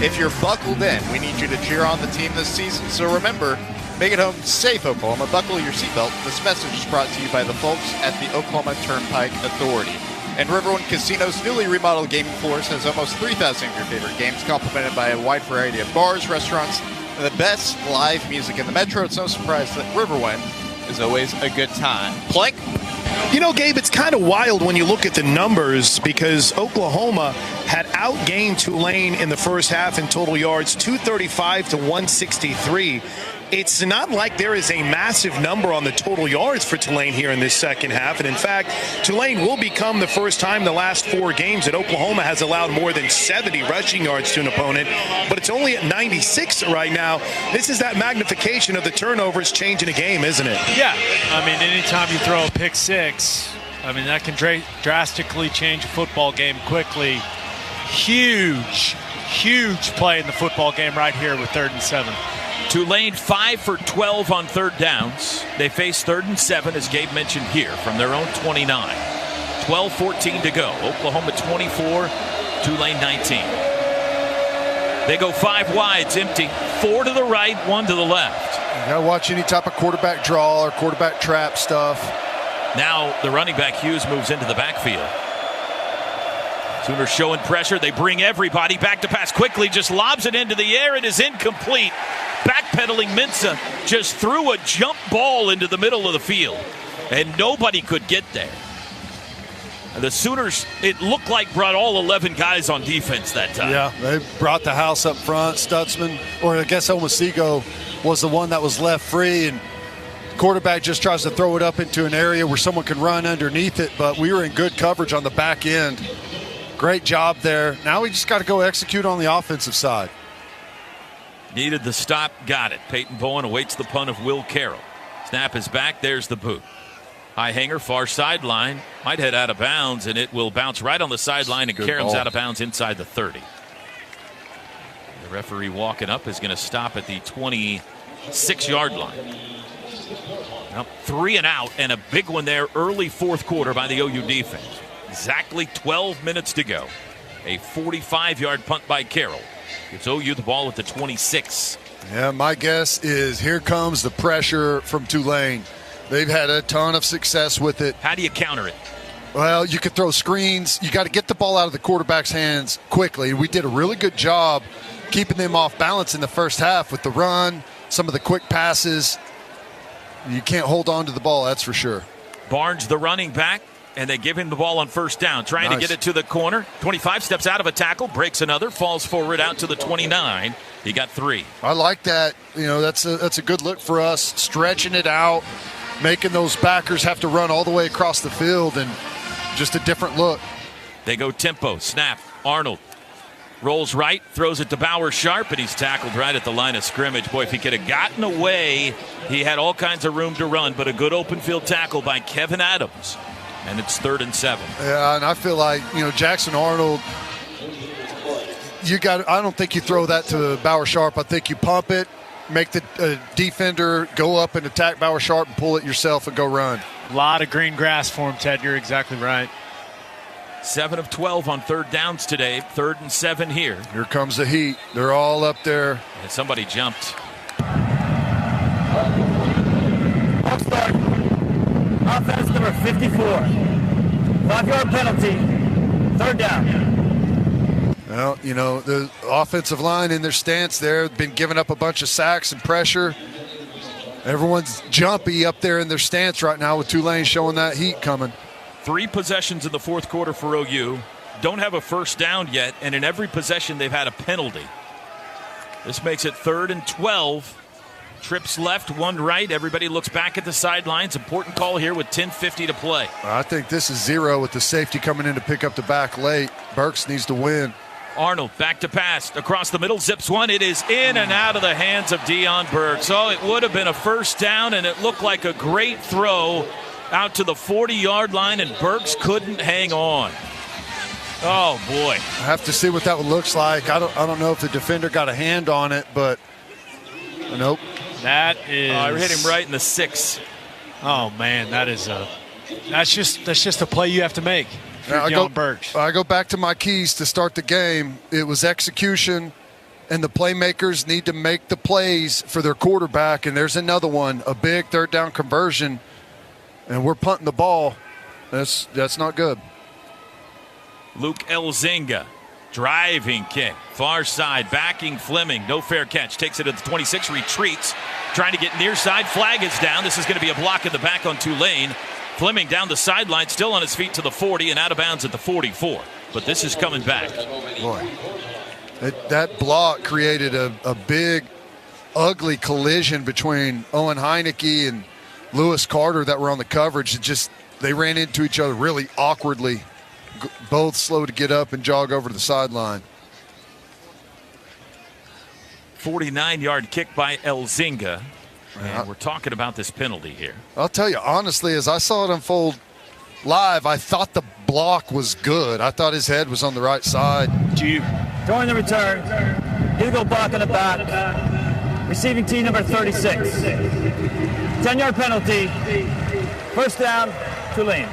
If you're buckled in, we need you to cheer on the team this season. So remember, make it home safe, Oklahoma. Buckle your seatbelt. This message is brought to you by the folks at the Oklahoma Turnpike Authority. And Riverwind Casino's newly remodeled gaming floors has almost 3,000 of your favorite games, complemented by a wide variety of bars, restaurants, and the best live music in the metro. It's no surprise that Riverwind is always a good time. Plank? You know, Gabe, it's kind of wild when you look at the numbers because Oklahoma had outgained Tulane in the first half in total yards, 235 to 163. It's not like there is a massive number on the total yards for Tulane here in this second half. And in fact, Tulane will become the first time in the last 4 games that Oklahoma has allowed more than 70 rushing yards to an opponent. But it's only at 96 right now. This is that magnification of the turnovers changing a game, isn't it? Yeah. I mean, anytime you throw a pick six, I mean, that can drastically change a football game quickly. Huge play in the football game right here with 3rd and 7. Tulane 5 for 12 on 3rd downs. They face 3rd and 7, as Gabe mentioned here, from their own 29. 12:14 to go. Oklahoma 24, Tulane 19. They go 5 wides, empty. 4 to the right, 1 to the left. You got to watch any type of quarterback draw or quarterback trap stuff. Now the running back Hughes moves into the backfield. Sooners showing pressure. They bring everybody back to pass quickly. Just lobs it into the air. It is incomplete. backpedaling Mensah just threw a jump ball into the middle of the field, and nobody could get there. The Sooners, it looked like, brought all 11 guys on defense that time. Yeah, they brought the house up front. Stutzman, or I guess Omasigo, was the one that was left free, and quarterback just tries to throw it up into an area where someone can run underneath it, but we were in good coverage on the back end. Great job there. Now we just got to go execute on the offensive side. Needed the stop, got it. Peyton Bowen awaits the punt of Will Carroll. Snap is back, there's the boot. High hanger, far sideline, might head out of bounds, and it will bounce right on the sideline, and Karam's out of bounds inside the 30. The referee walking up is going to stop at the 26-yard line. Now, 3 and out, and a big one there early fourth quarter by the OU defense. Exactly 12 minutes to go. A 45-yard punt by Carroll. Gives OU the ball at the 26. Yeah, my guess is here comes the pressure from Tulane. They've had a ton of success with it. How do you counter it? Well, you could throw screens. You got to get the ball out of the quarterback's hands quickly. We did a really good job keeping them off balance in the first half with the run, some of the quick passes. You can't hold on to the ball, that's for sure. Barnes, the running back, and they give him the ball on first down, trying to get it to the corner. 25 steps out of a tackle, breaks another, falls forward out to the 29. He got 3. I like that. You know, that's a good look for us, stretching it out, making those backers have to run all the way across the field, and just a different look. They go tempo, snap. Arnold rolls right, throws it to Bauer Sharp, and he's tackled right at the line of scrimmage. Boy, if he could have gotten away, he had all kinds of room to run, but a good open field tackle by Kevin Adams. And it's 3rd and 7. Yeah, and I feel like, you know, Jackson Arnold, I don't think you throw that to Bauer Sharp. I think you pump it, make the defender go up and attack Bauer Sharp and pull it yourself and go run. A lot of green grass for him, Ted. You're exactly right. 7 of 12 on 3rd downs today. 3rd and 7 here. Here comes the heat. They're all up there. And somebody jumped. I'll start. Offense number 54. 5-yard penalty. 3rd down. Well, you know, the offensive line in their stance there, been giving up a bunch of sacks and pressure. Everyone's jumpy up there in their stance right now with Tulane showing that heat coming. 3 possessions in the fourth quarter for OU. Don't have a first down yet, and in every possession they've had a penalty. This makes it 3rd and 12. Trips left, 1 right. Everybody looks back at the sidelines. Important call here with 10:50 to play. I think this is 0 with the safety coming in to pick up the back late. Burks needs to win. Arnold back to pass across the middle, zips one. It is in and out of the hands of Deion Burks. Oh, it would have been a first down, and it looked like a great throw out to the 40-yard line, and Burks couldn't hang on. Oh boy! I have to see what that looks like. I don't know if the defender got a hand on it, but nope. That is. I hit him right in the 6. Oh man, that's just a play you have to make. I go back to my keys to start the game. It was execution, and the playmakers need to make the plays for their quarterback. And there's another one, a big 3rd down conversion, and we're punting the ball. That's not good. Luke Elzinga, driving kick, far side, backing Fleming, no fair catch, takes it at the 26, retreats, trying to get near side, flag is down. This is going to be a block in the back on Tulane. Fleming down the sideline, still on his feet to the 40 and out of bounds at the 44. But this is coming back. Boy, that block created a big, ugly collision between Owen Heineke and Lewis Carter that were on the coverage. They ran into each other really awkwardly. Both slow to get up and jog over to the sideline. 49-yard kick by Elzinga. And we're talking about this penalty here. I'll tell you, honestly, as I saw it unfold live, I thought the block was good. I thought his head was on the right side. Throwing the return. Illegal block on the back. Receiving team number 36. 10-yard penalty. First down, Tulane.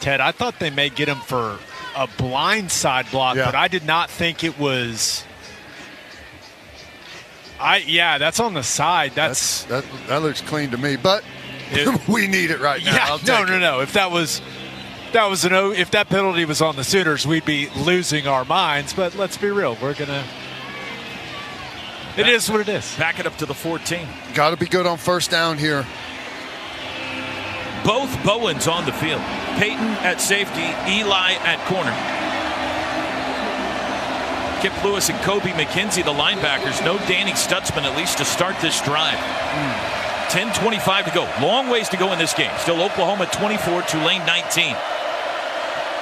Ted, I thought they may get him for a blindside block, but I did not think it was. That's on the side. That looks clean to me, but we need it right now. No. If that penalty was on the Sooners, we'd be losing our minds. But let's be real, we're gonna. It is what it is. Back it up to the 14. Got to be good on first down here. Both Bowens on the field. Peyton at safety, Eli at corner. Kip Lewis and Kobe McKenzie, the linebackers. No Danny Stutzman, at least to start this drive. 10:25 to go. Long ways to go in this game. Still Oklahoma 24, Tulane 19.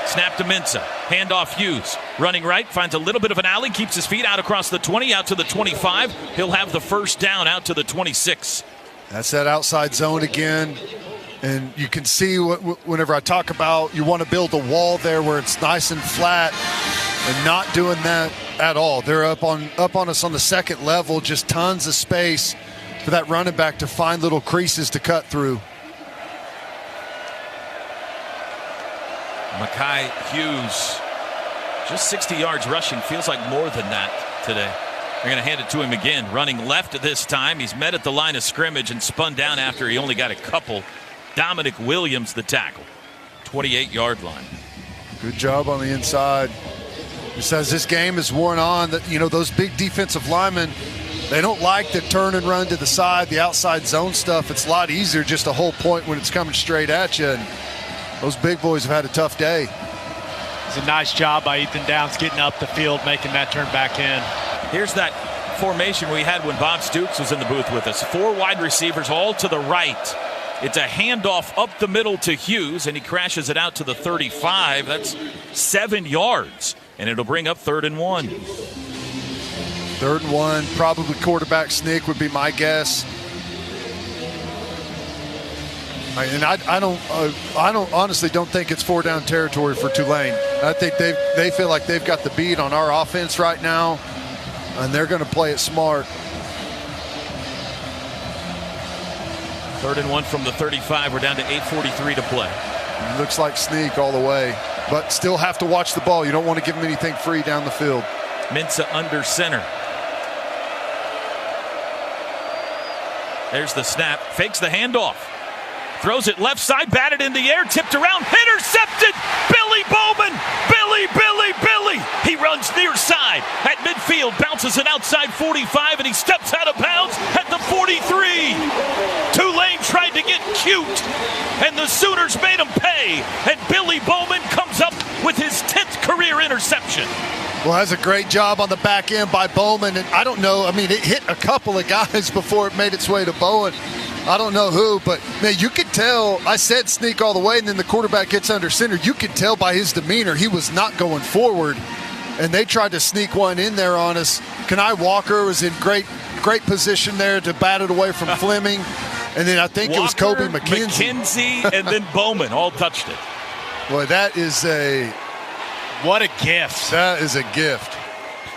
Snap to Mensah. Handoff Hughes. Running right, finds a little bit of an alley, keeps his feet out across the 20, out to the 25. He'll have the first down out to the 26. That's that outside zone again. And you can see whenever I talk about you want to build a wall there where it's nice and flat, and not doing that at all. They're up on us on the second level, just tons of space for that running back to find little creases to cut through. Mekhi Hughes, just 60 yards rushing. Feels like more than that today. They're going to hand it to him again. Running left this time. He's met at the line of scrimmage and spun down after he only got a couple. Dominic Williams, the tackle. 28-yard line. Good job on the inside. Just as this game is worn on, that those big defensive linemen, they don't like the turn and run to the side, the outside zone stuff. It's a lot easier just to hold point when it's coming straight at you. And those big boys have had a tough day. It's a nice job by Ethan Downs getting up the field, making that turn back in. Here's that formation we had when Bob Stooks was in the booth with us. 4 wide receivers all to the right. It's a handoff up the middle to Hughes, and he crashes it out to the 35. That's 7 yards, and it'll bring up 3rd and 1. 3rd and 1, probably quarterback sneak would be my guess. And I honestly don't think it's 4-down territory for Tulane. I think they feel like they've got the beat on our offense right now, and they're going to play it smart. 3rd and 1 from the 35. We're down to 8:43 to play. It looks like sneak all the way, but still have to watch the ball. You don't want to give them anything free down the field. Mensah under center. There's the snap. Fakes the handoff. Throws it left side, batted in the air, tipped around, intercepted. Billy Bowman. Billy. He runs near side at midfield, bounces it outside 45, and he steps out of bounds at the 43. Tulane tried to get cute, and the Sooners made him pay. And Billy Bowman comes up with his 10th career interception. Well, that's a great job on the back end by Bowman. And I don't know, it hit a couple of guys before it made its way to Bowen. I don't know who, but, man, you could tell. I said sneak all the way, and then the quarterback gets under center. You could tell by his demeanor he was not going forward, and they tried to sneak one in there on us. Kenai Walker was in great position there to bat it away from Fleming, and then I think Walker, it was Kobe McKenzie. And then Bowman all touched it. Boy, that is what a gift. That is a gift.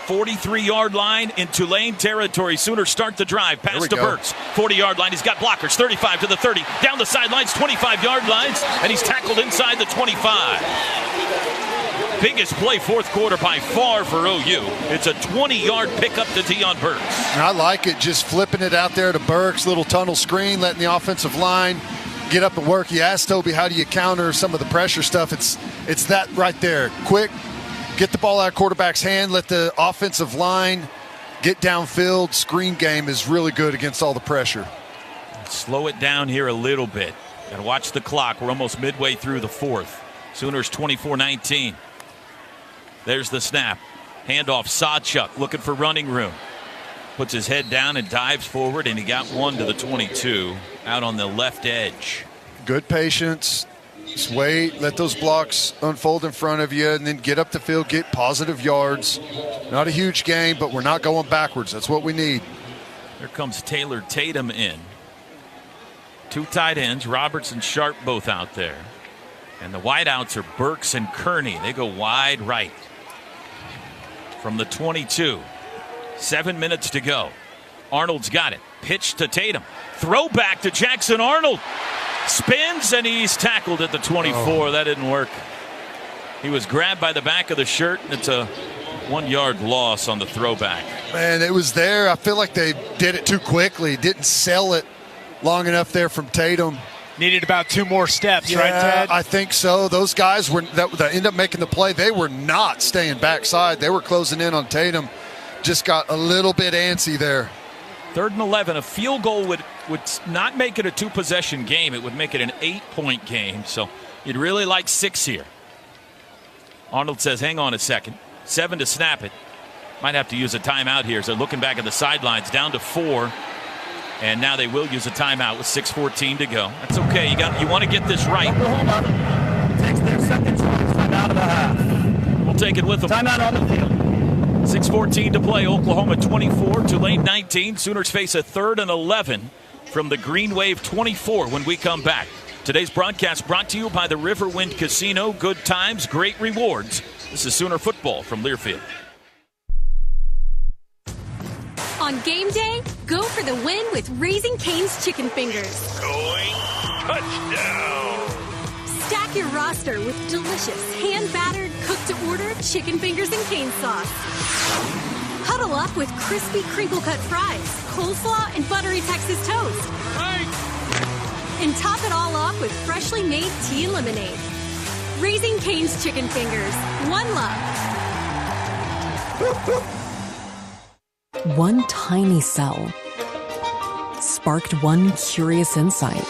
43-yard line in Tulane territory. Sooners start the drive. Pass to Burks. 40-yard line. He's got blockers. 35 to the 30. Down the sidelines, 25-yard lines, and he's tackled inside the 25. Biggest play fourth quarter by far for OU. It's a 20-yard pickup to Deion Burks. And I like it, just flipping it out there to Burks. Little tunnel screen, letting the offensive line get up and work. You asked Toby, how do you counter some of the pressure stuff? It's that right there. Quick. Get the ball out of quarterback's hand, let the offensive line get downfield. Screen game is really good against all the pressure. Slow it down here a little bit. Got to watch the clock. We're almost midway through the fourth. Sooners 24-19. There's the snap. Handoff, Sawchuk looking for running room. Puts his head down and dives forward, and he got one to the 22 out on the left edge. Good patience. Just wait, let those blocks unfold in front of you, and then get up the field, get positive yards. Not a huge game, but we're not going backwards. That's what we need. Here comes Taylor Tatum in. 2 tight ends, Roberts and Sharp both out there. And the wideouts are Burks and Kearney. They go wide right. From the 22. 7 minutes to go. Arnold's got it. Pitch to Tatum. Throw back to Jackson Arnold. Spins, and he's tackled at the 24. That didn't work. He was grabbed by the back of the shirt, and it's a 1-yard loss on the throwback. Man, it was there. I feel like they did it too quickly. Didn't sell it long enough there from Tatum. Needed about 2 more steps, right, Ted? I think so. Those guys that ended up making the play, they were not staying backside. They were closing in on Tatum. just got a little bit antsy there. 3rd and 11. A field goal would not make it a 2-possession game. It would make it an 8-point game. So you'd really like 6 here. Arnold says, hang on a second. 7 to snap it. Might have to use a timeout here. So looking back at the sidelines, down to 4. And now they will use a timeout with 6:14 to go. That's okay. You want to get this right. Takes their second timeout of the half. We'll take it with them. Timeout on the field. 6:14 to play. Oklahoma 24, Tulane 19. Sooners face a 3rd and 11 from the Green Wave 24 when we come back. Today's broadcast brought to you by the Riverwind Casino. Good times, great rewards. This is Sooner football from Learfield. On game day, go for the win with Raising Cane's Chicken Fingers. Going touchdown. Stack your roster with delicious, hand-battered, cooked-to-order chicken fingers and cane sauce. Huddle up with crispy crinkle-cut fries, coleslaw, and buttery Texas toast. And top it all off with freshly made tea and lemonade. Raising Cane's Chicken Fingers. One love. One tiny cell sparked one curious insight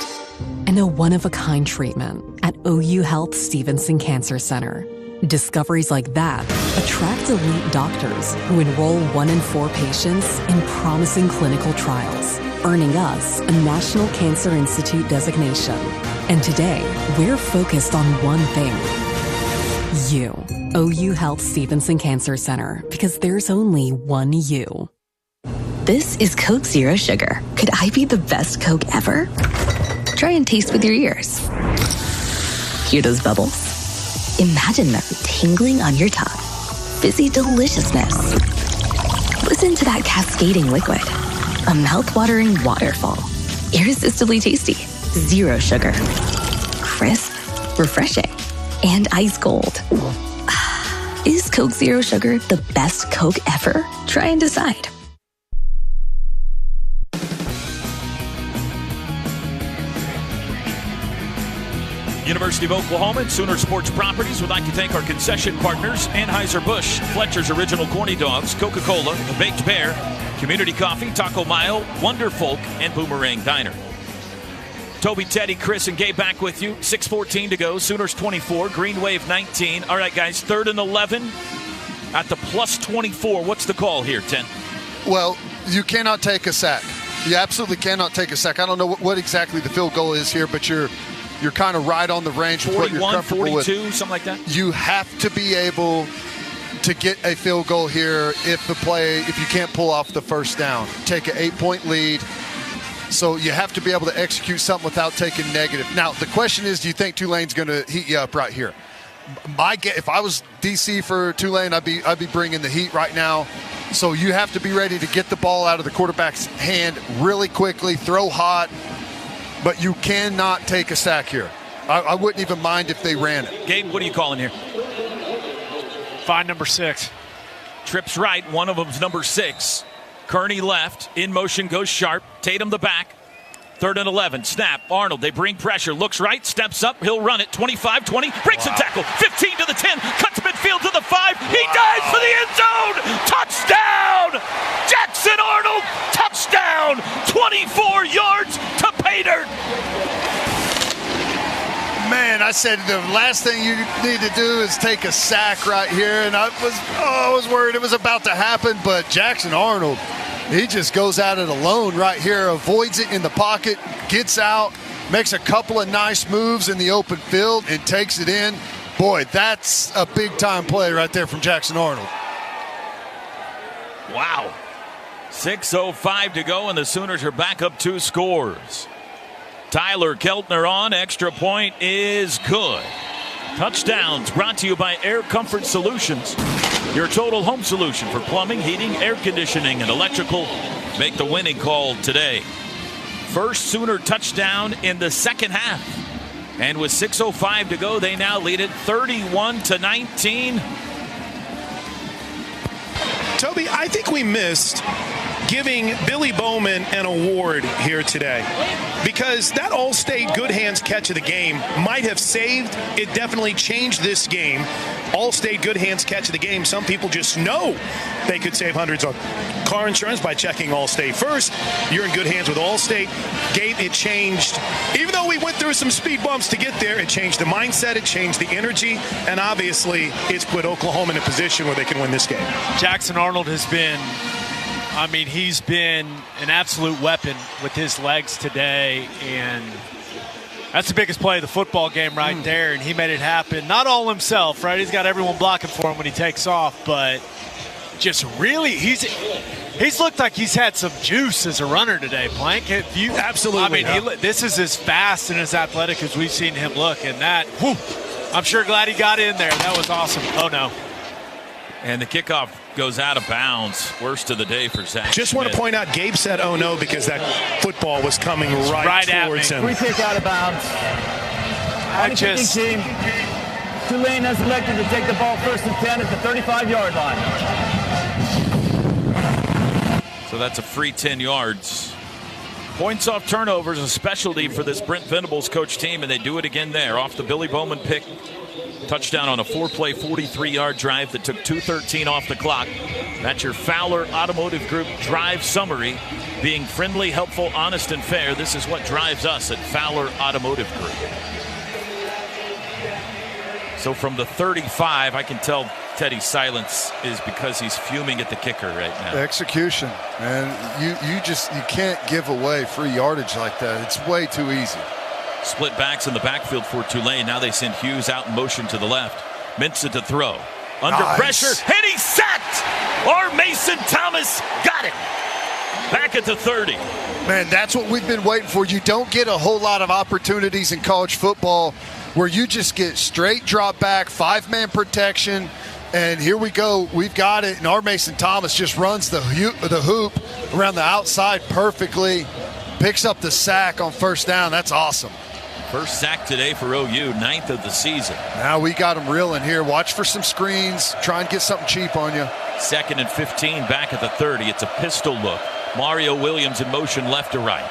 and a one-of-a-kind treatment at OU Health Stevenson Cancer Center. Discoveries like that attract elite doctors who enroll 1 in 4 patients in promising clinical trials, earning us a National Cancer Institute designation. And today, we're focused on one thing. You. OU Health Stevenson Cancer Center, because there's only one you. This is Coke Zero Sugar. Could I be the best Coke ever? Try and taste with your ears. Hear those bubbles? Imagine them tingling on your tongue. Fizzy deliciousness. Listen to that cascading liquid. A mouth-watering waterfall. Irresistibly tasty. Zero sugar. Crisp, refreshing, and ice cold. Is Coke Zero Sugar the best Coke ever? Try and decide. University of Oklahoma and Sooner Sports Properties would like to thank our concession partners, Anheuser-Busch, Fletcher's Original Corny Dogs, Coca-Cola, The Baked Bear, Community Coffee, Taco Mile, Wonder Folk, and Boomerang Diner. Toby, Teddy, Chris, and Gabe back with you. 6:14 to go. Sooners 24, Green Wave 19. All right, guys, 3rd and 11 at the plus 24. What's the call here, 10? Well, you cannot take a sack. You absolutely cannot take a sack. I don't know what exactly the field goal is here, but you're kind of right on the range with what you're comfortable 42, with. Something like that? You have to be able to get a field goal here if you can't pull off the first down. Take an 8-point lead. So you have to be able to execute something without taking negative. Now, the question is, do you think Tulane's going to heat you up right here? If I was DC for Tulane, I'd be bringing the heat right now. So you have to be ready to get the ball out of the quarterback's hand really quickly, throw hot, but you cannot take a sack here. I wouldn't even mind if they ran it. Gabe, what are you calling here? Find number 6. Trips right. One of them's number 6. Kearney left. In motion goes Sharp. Tatum the back. 3rd and 11. Snap. Arnold. They bring pressure. Looks right. Steps up. He'll run it. 25-20. Breaks a tackle. 15 to the 10. Cuts midfield to the 5. He dives for the end zone. Touchdown! Jackson Arnold. Touchdown. 24 yards to pay dirt. Man, I said the last thing you need to do is take a sack right here, and I was worried it was about to happen, but Jackson Arnold, he just goes at it alone right here, avoids it in the pocket, gets out, makes a couple of nice moves in the open field, and takes it in. Boy, that's a big-time play right there from Jackson Arnold. Wow. 6:05 to go, and the Sooners are back up 2 scores. Tyler Keltner on. Extra point is good. Touchdowns brought to you by Air Comfort Solutions. Your total home solution for plumbing, heating, air conditioning, and electrical. Make the winning call today. First Sooner touchdown in the second half. And with 6:05 to go, they now lead it 31-19. Toby, I think we missed giving Billy Bowman an award here today, because that All-State good hands catch of the game might have saved, it definitely changed this game. All-State good hands catch of the game. Some people just know they could save hundreds on car insurance by checking All-State first. You're in good hands with All-State. Gabe, it changed. Even though we went through some speed bumps to get there, it changed the mindset, it changed the energy, and obviously it's put Oklahoma in a position where they can win this game. Jackson Arnold has been, he's been an absolute weapon with his legs today, and that's the biggest play of the football game right there, and he made it happen. Not all himself, right? He's got everyone blocking for him when he takes off, but just really, he's looked like he's had some juice as a runner today, Plank. Absolutely. This is as fast and as athletic as we've seen him look, and that, I'm sure glad he got in there. That was awesome. Oh, no. And the kickoff goes out of bounds. Worst of the day for Zach. Just want to point out, Gabe said, oh, no, because that football was coming right towards him. Free kick out of bounds. Team. Tulane has elected to take the ball 1st and 10 at the 35-yard line. So that's a free 10 yards. Points off turnovers, a specialty for this Brent Venables coach team, and they do it again there. Off the Billy Bowman pick. Touchdown on a 4-play, 43-yard drive that took 2:13 off the clock. That's your Fowler Automotive Group drive summary. Being friendly, helpful, honest, and fair. This is what drives us at Fowler Automotive Group. So from the 35, I can tell Teddy's silence is because he's fuming at the kicker right now. Execution, man. You can't give away free yardage like that. It's way too easy. Split backs in the backfield for Tulane. Now they send Hughes out in motion to the left. Minson to throw. Under pressure, and he's sacked! Or Mason Thomas got it. Back at the 30. Man, that's what we've been waiting for. You don't get a whole lot of opportunities in college football where you just get straight drop back, 5-man protection, and here we go. We've got it, and our Mason Thomas just runs the hoop around the outside perfectly, picks up the sack on 1st down. That's awesome. First sack today for OU, 9th of the season. Now we got him reeling here. Watch for some screens. Try and get something cheap on you. 2nd and 15 back at the 30. It's a pistol look. Mario Williams in motion left to right.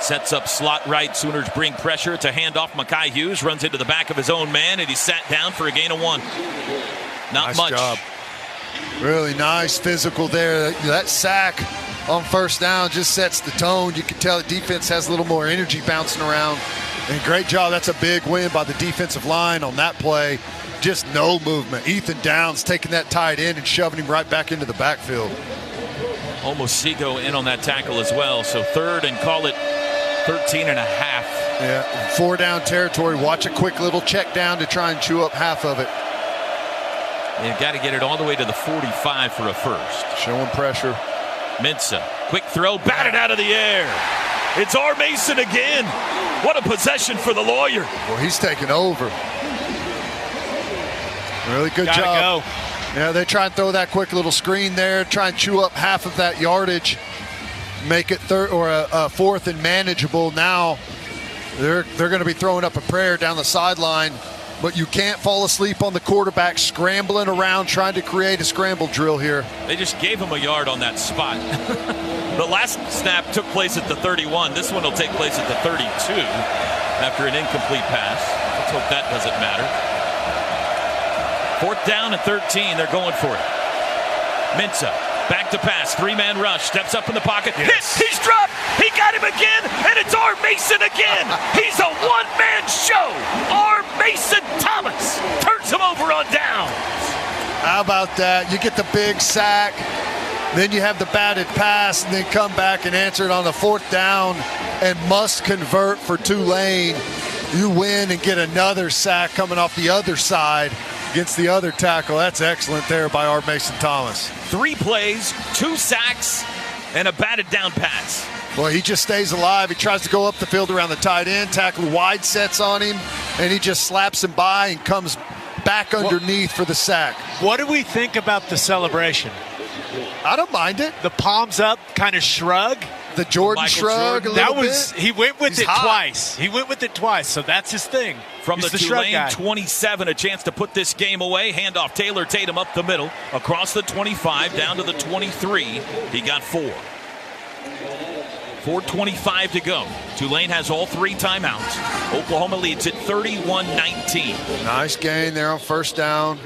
Sets up slot right. Sooners bring pressure. It's a handoff. Mekhi Hughes runs into the back of his own man, and he's sat down for a gain of 1. Not nice much. Job. Really nice physical there. That sack on 1st down just sets the tone. You can tell the defense has a little more energy bouncing around. And great job. That's a big win by the defensive line on that play. Just no movement. Ethan Downs taking that tight end and shoving him right back into the backfield. Almost Seago in on that tackle as well. So 3rd and call it 13 and a half. Yeah, 4-down territory. Watch a quick little check down to try and chew up half of it. You've got to get it all the way to the 45 for a first. Showing pressure. Mensa, quick throw, batted out of the air. It's R. Mason again. What a possession for the lawyer. Well, he's taking over. Really good job. Go. Yeah, they try and throw that quick little screen there, try and chew up half of that yardage, make it 4th and manageable. Now they're going to be throwing up a prayer down the sideline, but you can't fall asleep on the quarterback scrambling around trying to create a scramble drill here. They just gave him a yard on that spot. The last snap took place at the 31. This one will take place at the 32 after an incomplete pass. Let's hope that doesn't matter. 4th down and 13. They're going for it. Mensa, back to pass. 3-man rush. Steps up in the pocket. Yes. He's dropped. He got him again. And it's R. Mason again. He's a one-man show. R. Mason Thomas turns him over on down. How about that? You get the big sack. Then you have the batted pass, and then come back and answer it on the 4th down and must convert for Tulane. You win and get another sack coming off the other side against the other tackle. That's excellent there by R. Mason Thomas. 3 plays, 2 sacks, and a batted down pass. Well, he just stays alive. He tries to go up the field around the tight end, tackle wide sets on him, and he just slaps him by and comes back underneath for the sack. What do we think about the celebration? I don't mind it. The palms up kind of shrug. The Jordan Michael shrug Jordan. a little bit. He went with He's it hot. twice. He went with it twice, so that's his thing. From He's the shrug Tulane guy. 27, a chance to put this game away. Handoff Taylor Tatum up the middle, across the 25, down to the 23. He got 4. 4:25 to go. Tulane has all 3 timeouts. Oklahoma leads it 31-19. Nice gain there on first down.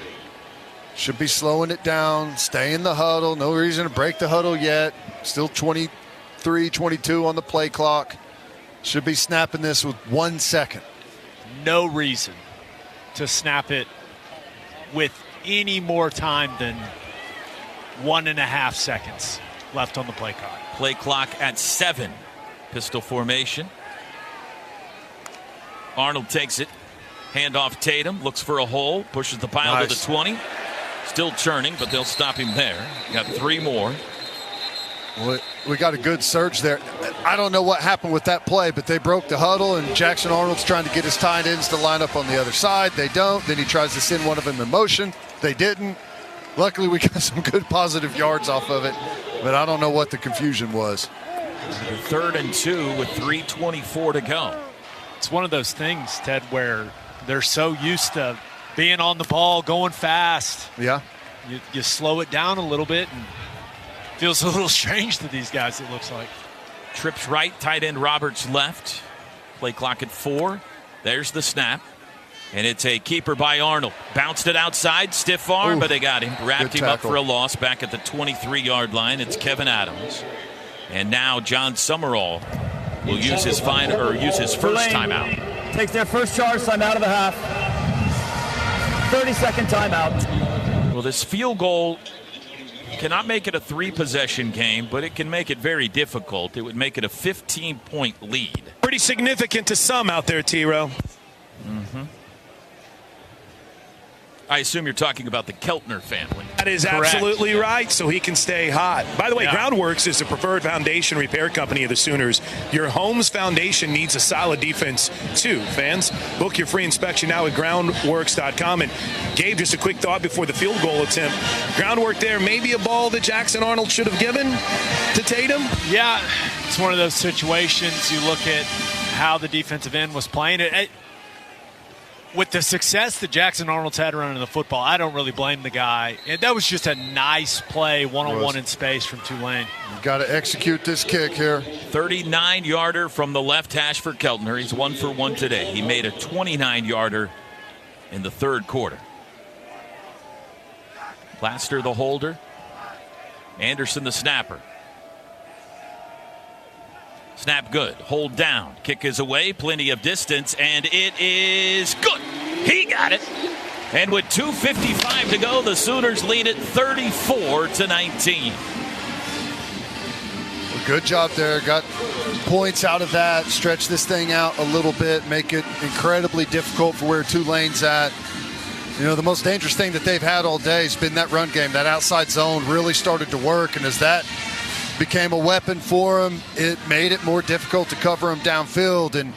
Should be slowing it down. Stay in the huddle. No reason to break the huddle yet. Still 23-22 on the play clock. Should be snapping this with 1 second. No reason to snap it with any more time than 1.5 seconds left on the play clock. Play clock at 7. Pistol formation. Arnold takes it. Handoff Tatum. Looks for a hole. Pushes the pile to the 20. Still churning, but they'll stop him there. Got 3 more. We got a good surge there. I don't know what happened with that play, but they broke the huddle, and Jackson Arnold's trying to get his tight ends to line up on the other side. They don't. Then he tries to send one of them in motion. They didn't. Luckily, we got some good positive yards off of it, but I don't know what the confusion was. 3rd and 2 with 3:24 to go. It's one of those things, Ted, where they're so used to being on the ball, going fast. Yeah. You slow it down a little bit, and feels a little strange to these guys, it looks like. Trips right, tight end Roberts left. Play clock at 4. There's the snap. And it's a keeper by Arnold. Bounced it outside, stiff arm, but they got him. Wrapped him up for a loss back at the 23-yard line. It's Kevin Adams. And now John Summerall will use his first timeout. Takes their first charge timeout of the half. 30-second timeout. Well, this field goal cannot make it a 3-possession game, but it can make it very difficult. It would make it a 15-point lead. Pretty significant to some out there, T-Row. Mm-hmm. I assume you're talking about the Keltner family. That is Correct. absolutely right, so he can stay hot. By the way, Groundworks is the preferred foundation repair company of the Sooners. Your home's foundation needs a solid defense, too, fans. Book your free inspection now at groundworks.com. And Gabe, just a quick thought before the field goal attempt. Groundwork there, maybe a ball that Jackson Arnold should have given to Tatum? Yeah, it's one of those situations. You look at how the defensive end was playing it. With the success that Jackson Arnold's had running the football, I don't really blame the guy. And that was just a nice play, one-on-one in space from Tulane. You've got to execute this kick here. 39-yarder from the left hash for Keltner. He's 1 for 1 today. He made a 29-yarder in the 3rd quarter. Plaster the holder. Anderson the snapper. Snap good. Hold down. Kick is away. Plenty of distance. And it is good. He got it. And with 2:55 to go, the Sooners lead it 34-19. Good job there. Got points out of that. Stretch this thing out a little bit. Make it incredibly difficult for where Tulane's at. You know, the most dangerous thing that they've had all day has been that run game. That outside zone really started to work. And as that became a weapon for him, it made it more difficult to cover him downfield. And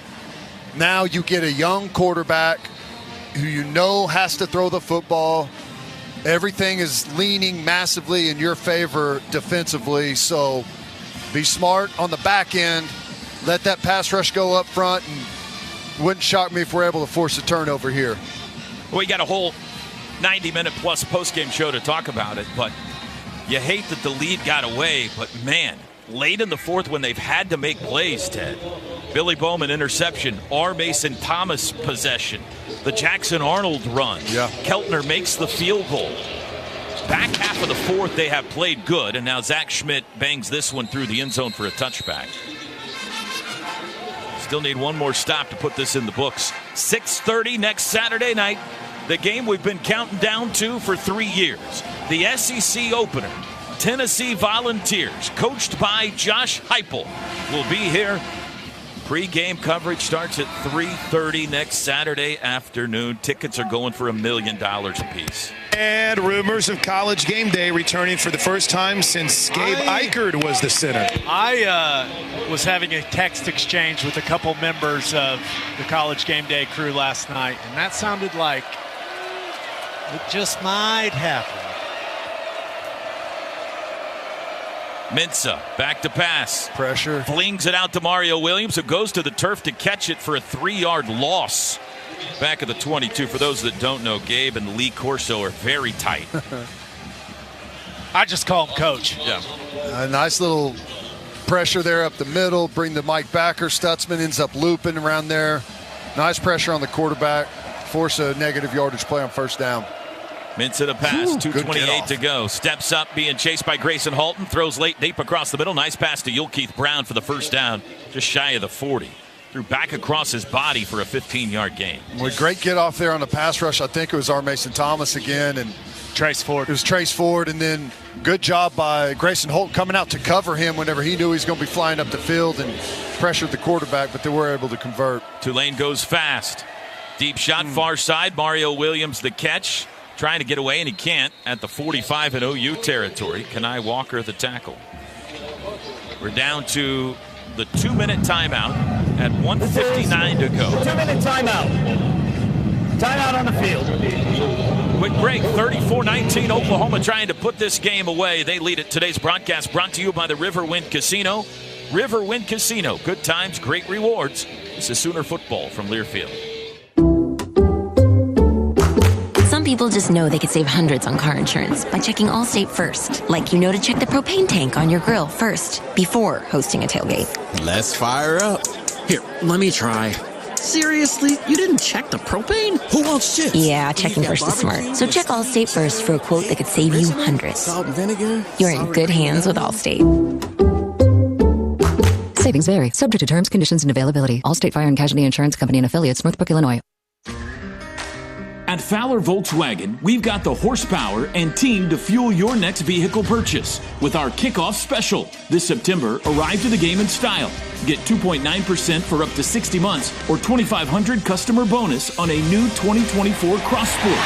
now you get a young quarterback who you know has to throw the football. Everything is leaning massively in your favor defensively. So be smart on the back end. Let that pass rush go up front. And wouldn't shock me if we're able to force a turnover here. We got a whole 90-minute plus postgame show to talk about it, but you hate that the lead got away, but man, late in the 4th when they've had to make plays, Ted. Billy Bowman interception, R. Mason Thomas possession, the Jackson Arnold run. Yeah. Keltner makes the field goal. Back half of the 4th, they have played good, and now Zach Schmidt bangs this one through the end zone for a touchback. Still need one more stop to put this in the books. 6:30 next Saturday night. The game we've been counting down to for 3 years. The SEC opener. Tennessee Volunteers, coached by Josh Heupel, will be here. Pre-game coverage starts at 3:30 next Saturday afternoon. Tickets are going for $1 million a piece. And rumors of College Game Day returning for the first time since Gabe Eichert was the center. I was having a text exchange with a couple members of the College Game Day crew last night, and that sounded like it just might happen. Mensah back to pass. Pressure. Flings it out to Mario Williams, who goes to the turf to catch it for a 3-yard loss. Back at the 22. For those that don't know, Gabe and Lee Corso are very tight. I just call him Coach. Yeah. A nice little pressure there up the middle. Bring the Mike backer. Stutzman ends up looping around there. Nice pressure on the quarterback. Force a negative yardage play on first down. Mensah to pass, 2:28 to go. Steps up, being chased by Grayson Halton. Throws late, deep across the middle. Nice pass to Yulkeith Brown for the first down, just shy of the 40. Threw back across his body for a 15-yard gain. With great get off there on the pass rush. I think it was R. Mason Thomas again. And Trace Ford. It was Trace Ford, and then good job by Grayson Holt coming out to cover him whenever he knew he was going to be flying up the field and pressured the quarterback, but they were able to convert. Tulane goes fast. Deep shot, far side. Mario Williams the catch. Trying to get away, and he can't at the 45 in OU territory. Kenai Walker the tackle. We're down to the 2-minute timeout at 1:59 to go. 2-minute timeout. Timeout on the field. Quick break, 34-19, Oklahoma trying to put this game away. They lead it. Today's broadcast brought to you by the Riverwind Casino. Riverwind Casino, good times, great rewards. This is Sooner football from Learfield. Some people just know they could save hundreds on car insurance by checking Allstate first. Like you know to check the propane tank on your grill first before hosting a tailgate. Let's fire up. Here, let me try. Seriously? You didn't check the propane? Who wants chips? Yeah, checking first is smart. So check Allstate first for a quote that could save you hundreds. Salt and vinegar? You're in good hands with Allstate. Savings vary. Subject to terms, conditions, and availability. Allstate Fire and Casualty Insurance Company and Affiliates, Northbrook, Illinois. At Fowler Volkswagen, we've got the horsepower and team to fuel your next vehicle purchase with our kickoff special. This September, arrive to the game in style. Get 2.9% for up to 60 months or $2,500 customer bonus on a new 2024 Cross Sport.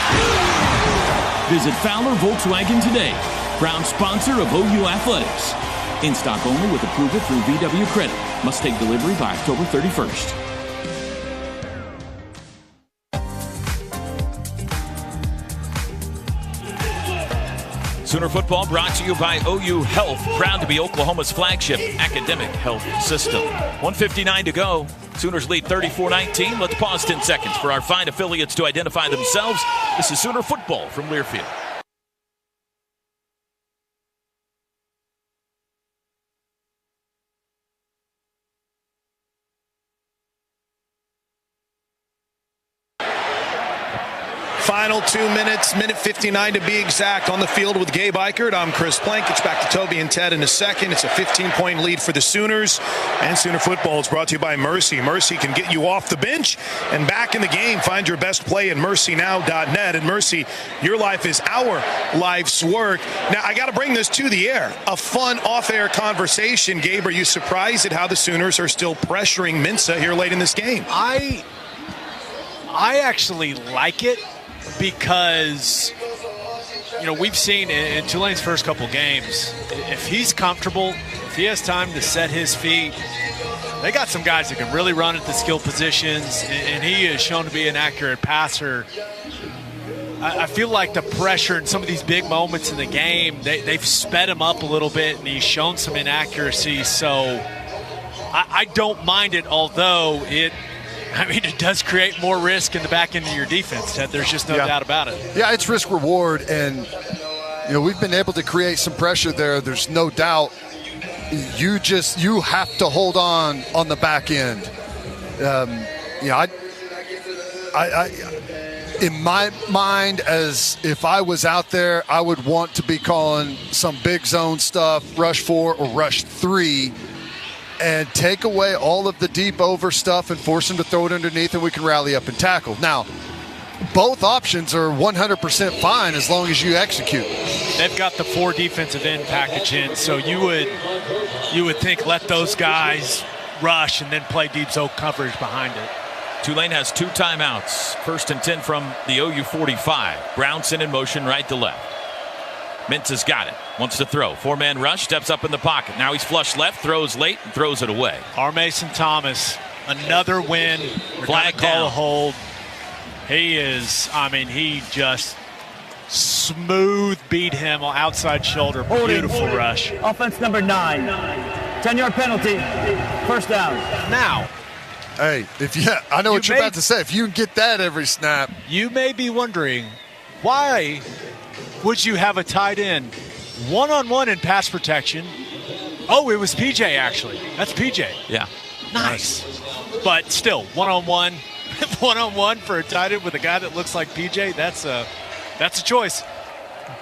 Visit Fowler Volkswagen today. Proud sponsor of OU Athletics. In stock only with approval through VW Credit. Must take delivery by October 31st. Sooner football brought to you by OU Health, proud to be Oklahoma's flagship academic health system. 1:59 to go. Sooners lead 34-19. Let's pause 10 seconds for our fine affiliates to identify themselves. This is Sooner football from Learfield. Final 2 minutes, minute 59 to be exact, on the field with Gabe Eichert. I'm Chris Plank. It's back to Toby and Ted in a second. It's a 15-point lead for the Sooners. And Sooner football is brought to you by Mercy. Mercy can get you off the bench and back in the game. Find your best play at mercynow.net. And Mercy, your life is our life's work. Now, I got to bring this to the air. A fun off-air conversation. Gabe, are you surprised at how the Sooners are still pressuring Mensah here late in this game? I actually like it. Because, we've seen in Tulane's first couple games, if he's comfortable, if he has time to set his feet, they got some guys that can really run at the skill positions, and he is shown to be an accurate passer. I feel like the pressure in some of these big moments in the game, they've sped him up a little bit, and he's shown some inaccuracy. So I don't mind it, although it does create more risk in the back end of your defense, Ted. There's just no doubt about it. Yeah, it's risk reward, and we've been able to create some pressure there. There's no doubt. You have to hold on the back end. In my mind, as if I was out there, I would want to be calling some big zone stuff, rush 4 or rush 3. And take away all of the deep over stuff and force him to throw it underneath, and we can rally up and tackle. Now, both options are 100% fine as long as you execute. They've got the 4 defensive end package in, so you would think let those guys rush and then play deep zone coverage behind it. Tulane has 2 timeouts. 1st and 10 from the OU 45. Brownson in motion right to left. Mensah's got it. Wants to throw. 4-man rush. Steps up in the pocket. Now he's flush left. Throws late and throws it away. R. Mason Thomas, another win. Flag call down. a hold. He is, he just Smooth beat him on outside shoulder. Beautiful rush. Offense number 9. 10-yard penalty. First down. Now. Hey, I know what you're about to say. If you can get that every snap. You may be wondering, why would you have a tight end one-on-one in pass protection? Oh, it was PJ, actually. That's PJ. Yeah. Nice. But still, one-on-one for a tight end with a guy that looks like PJ, that's a choice.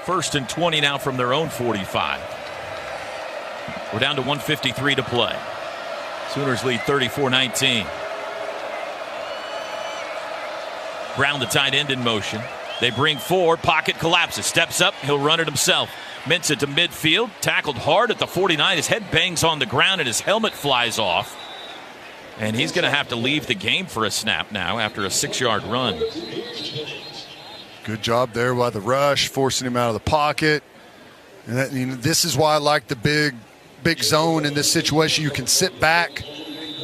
1st and 20 now from their own 45. We're down to 1:53 to play. Sooners lead 34-19. Brown, the tight end, in motion. They bring 4. Pocket collapses. Steps up. He'll run it himself. Mensah to midfield. Tackled hard at the 49. His head bangs on the ground and his helmet flies off. And he's going to have to leave the game for a snap now after a 6-yard run. Good job there by the rush, forcing him out of the pocket. And this is why I like the big zone in this situation. You can sit back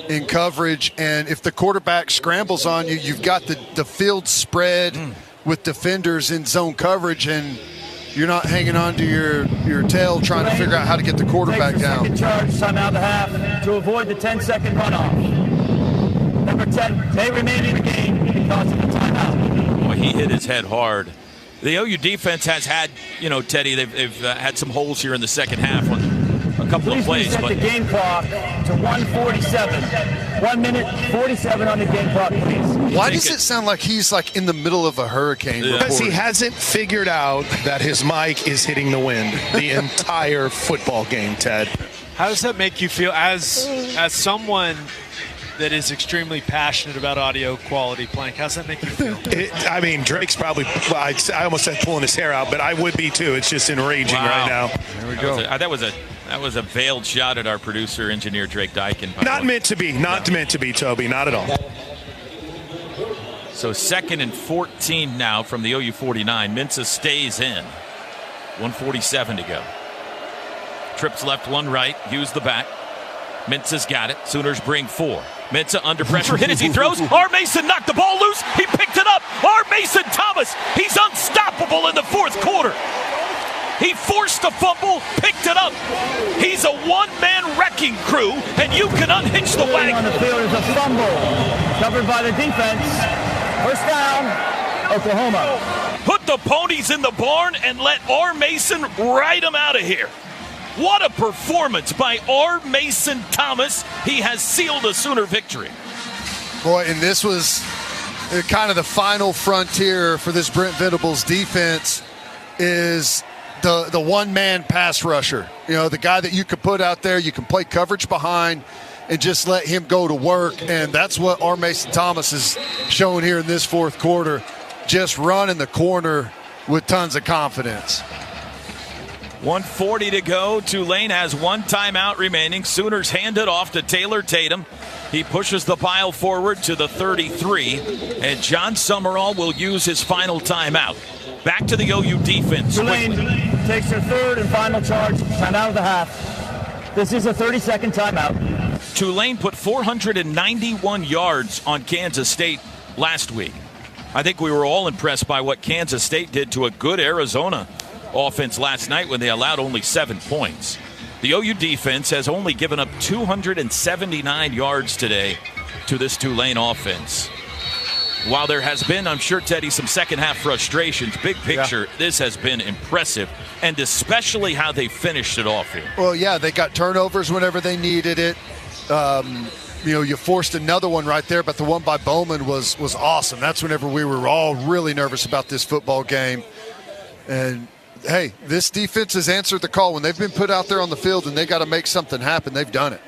in coverage, and if the quarterback scrambles on you, you've got the field spread with defenders in zone coverage, and you're not hanging on to your tail trying to figure out how to get the quarterback down. Second charge, timeout of the half to avoid the 10-second runoff. Number 10 may remain in the game because of the timeout. Boy, he hit his head hard. The OU defense has had, Teddy, they've had some holes here in the second half on a couple of plays. Please reset the game clock to 1:47. 1 minute 47 on the game clock, please. Why does it sound like he's in the middle of a hurricane? Because he hasn't figured out that his mic is hitting the wind the entire football game, Ted. How does that make you feel as someone that is extremely passionate about audio quality, Plank? How's that make you feel? Drake's probably, I almost said pulling his hair out, but I would be too. It's just enraging right now. There we go. That was a veiled shot at our producer, engineer Drake Dykin. Not meant to be, meant to be, Toby. Not at all. So 2nd and 14 now from the OU 49. Mensah stays in. 1:47 to go. Trips left, one right. Hughes the back. Mensah's got it. Sooners bring 4. Mensah under pressure. Hit as he throws. R. Mason knocked the ball loose. He picked it up. R. Mason Thomas. He's unstoppable in the 4th quarter. He forced the fumble, picked it up. He's a one-man wrecking crew, and you can unhitch the wagon. On the field is a fumble, covered by the defense. First down, Oklahoma. Put the ponies in the barn and let R. Mason ride them out of here. What a performance by R. Mason Thomas. He has sealed a Sooner victory. Boy, and this was kind of the final frontier for this Brent Venables defense is the one-man pass rusher. The guy that you could put out there, you can play coverage behind and just let him go to work. And that's what R. Mason Thomas is showing here in this 4th quarter, just running the corner with tons of confidence. 1:40 to go. Tulane has 1 timeout remaining. Sooners hand it off to Taylor Tatum. He pushes the pile forward to the 33, and John Summerall will use his final timeout. Back to the OU defense. Tulane takes their 3rd and final charge. Timeout of the half. This is a 30-second timeout. Tulane put 491 yards on Kansas State last week. I think we were all impressed by what Kansas State did to a good Arizona offense last night when they allowed only 7 points. The OU defense has only given up 279 yards today to this Tulane offense. While there has been, I'm sure, Teddy, some second-half frustrations, big picture, This has been impressive, and especially how they finished it off here. Well, yeah, they got turnovers whenever they needed it. You forced another one right there, but the one by Bowman was awesome. That's whenever we were all really nervous about this football game. And hey, this defense has answered the call. When they've been put out there on the field and they got to make something happen, they've done it.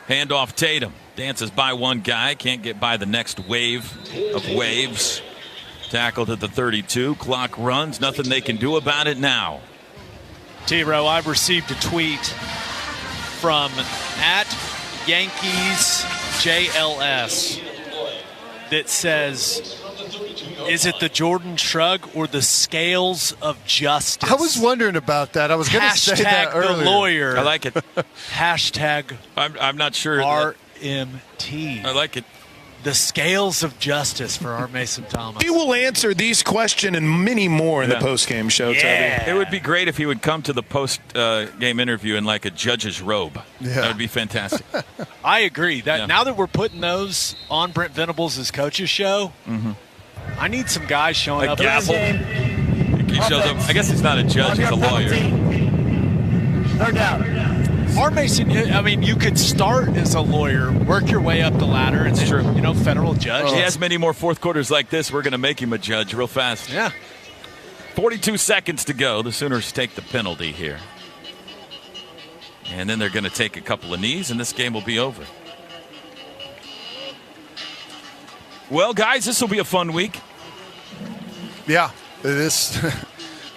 Handoff Tatum. Dances by one guy. Can't get by the next wave of waves. Tackled at the 32. Clock runs. Nothing they can do about it now. T-Row, I've received a tweet from @YankeesJLS that says, is it the Jordan Shrug or the scales of justice? I was wondering about that. I was going to say that earlier. The lawyer. I like it. Hashtag I'm not sure. RMT. I like it. the scales of justice for our Mason Thomas. He will answer these questions and many more in the post-game show, Toby. It would be great if he would come to the post-game interview in like a judge's robe. Yeah. That would be fantastic. I agree. Now that we're putting those on Brent Venables' coach's show, I need some guys showing up. Gavel. He shows up. I guess he's not a judge. He's a lawyer. Third down. Our Mason, I mean, you could start as a lawyer, work your way up the ladder, and then, federal judge. He has many more fourth quarters like this. We're going to make him a judge real fast. Yeah. 42 seconds to go. The Sooners take the penalty here. And then they're going to take a couple of knees, and this game will be over. Well, guys, this will be a fun week. Yeah,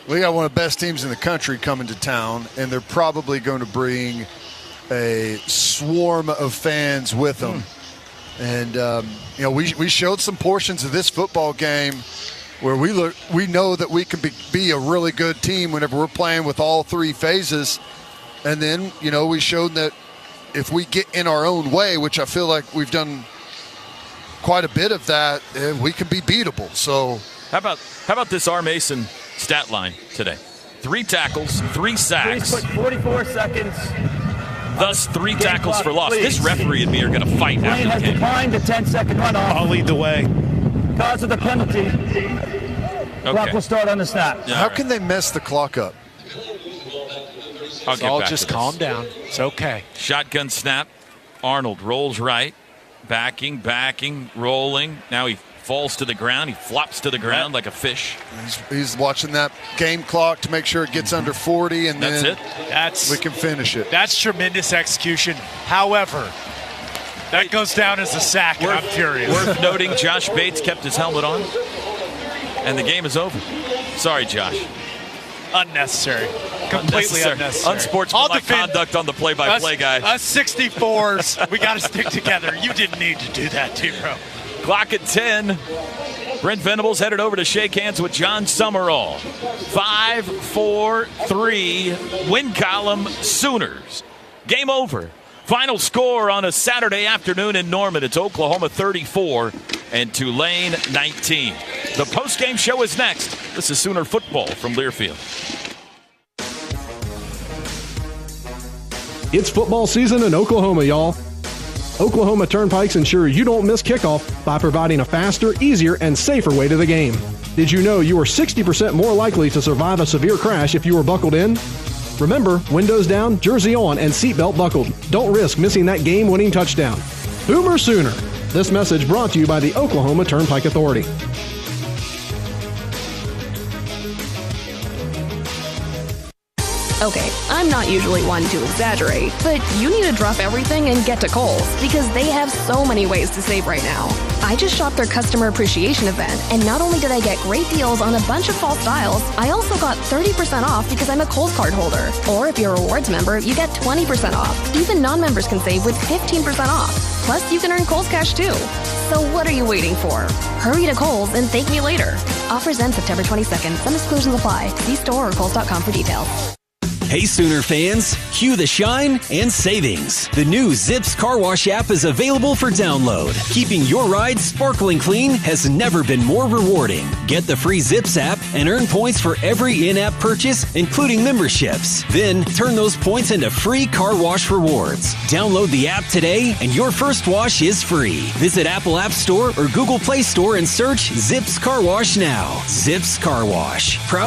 we got one of the best teams in the country coming to town, and they're probably going to bring a swarm of fans with them. And we showed some portions of this football game where we know that we can be a really good team whenever we're playing with all three phases. And then we showed that if we get in our own way, which I feel like we've done quite a bit of that, we can be beatable. So how about this R. Mason stat line today? 3 tackles, 3 sacks. 44 seconds. Thus, 3 tackles for loss. This referee and me are going to fight after the has game. declined a 10-second runoff. I'll lead the way. Because of the penalty. Clock will start on the snap. Yeah, How can they mess the clock up? I'll just calm down. It's okay. Shotgun snap. Arnold rolls right. Backing, rolling. Now he falls to the ground. He flops to the ground like a fish. He's watching that game clock to make sure it gets under 40, and then we can finish it. That's tremendous execution. However, that goes down as a sack, and I'm furious. Worth noting, Josh Bates kept his helmet on, and the game is over. Sorry, Josh. Unnecessary. Completely unnecessary. Unsportsmanlike conduct on the play-by-play guy. Us 64s, we got to stick together. You didn't need to do that, T-Bro. Clock at 10. Brent Venables headed over to shake hands with John Summerall. 5, 4, 3, win column Sooners. Game over. Final score on a Saturday afternoon in Norman. It's Oklahoma 34 and Tulane 19. The postgame show is next. This is Sooner football from Learfield. It's football season in Oklahoma, y'all. Oklahoma Turnpikes ensure you don't miss kickoff by providing a faster, easier, and safer way to the game. Did you know you are 60% more likely to survive a severe crash if you are buckled in? Remember, windows down, jersey on, and seatbelt buckled. Don't risk missing that game-winning touchdown. Boomer Sooner. This message brought to you by the Oklahoma Turnpike Authority. Okay, I'm not usually one to exaggerate, but you need to drop everything and get to Kohl's because they have so many ways to save right now. I just shopped their customer appreciation event, and not only did I get great deals on a bunch of fall styles, I also got 30% off because I'm a Kohl's card holder. Or if you're a rewards member, you get 20% off. Even non-members can save with 15% off. Plus, you can earn Kohl's cash too. So what are you waiting for? Hurry to Kohl's and thank me later. Offers end September 22nd. Some exclusions apply. See store or Kohl's.com for details. Hey Sooner fans, cue the shine and savings. The new Zips Car Wash app is available for download. Keeping your ride sparkling clean has never been more rewarding. Get the free Zips app and earn points for every in-app purchase, including memberships. Then turn those points into free car wash rewards. Download the app today and your first wash is free. Visit Apple App Store or Google Play Store and search Zips Car Wash now. Zips Car Wash. Proud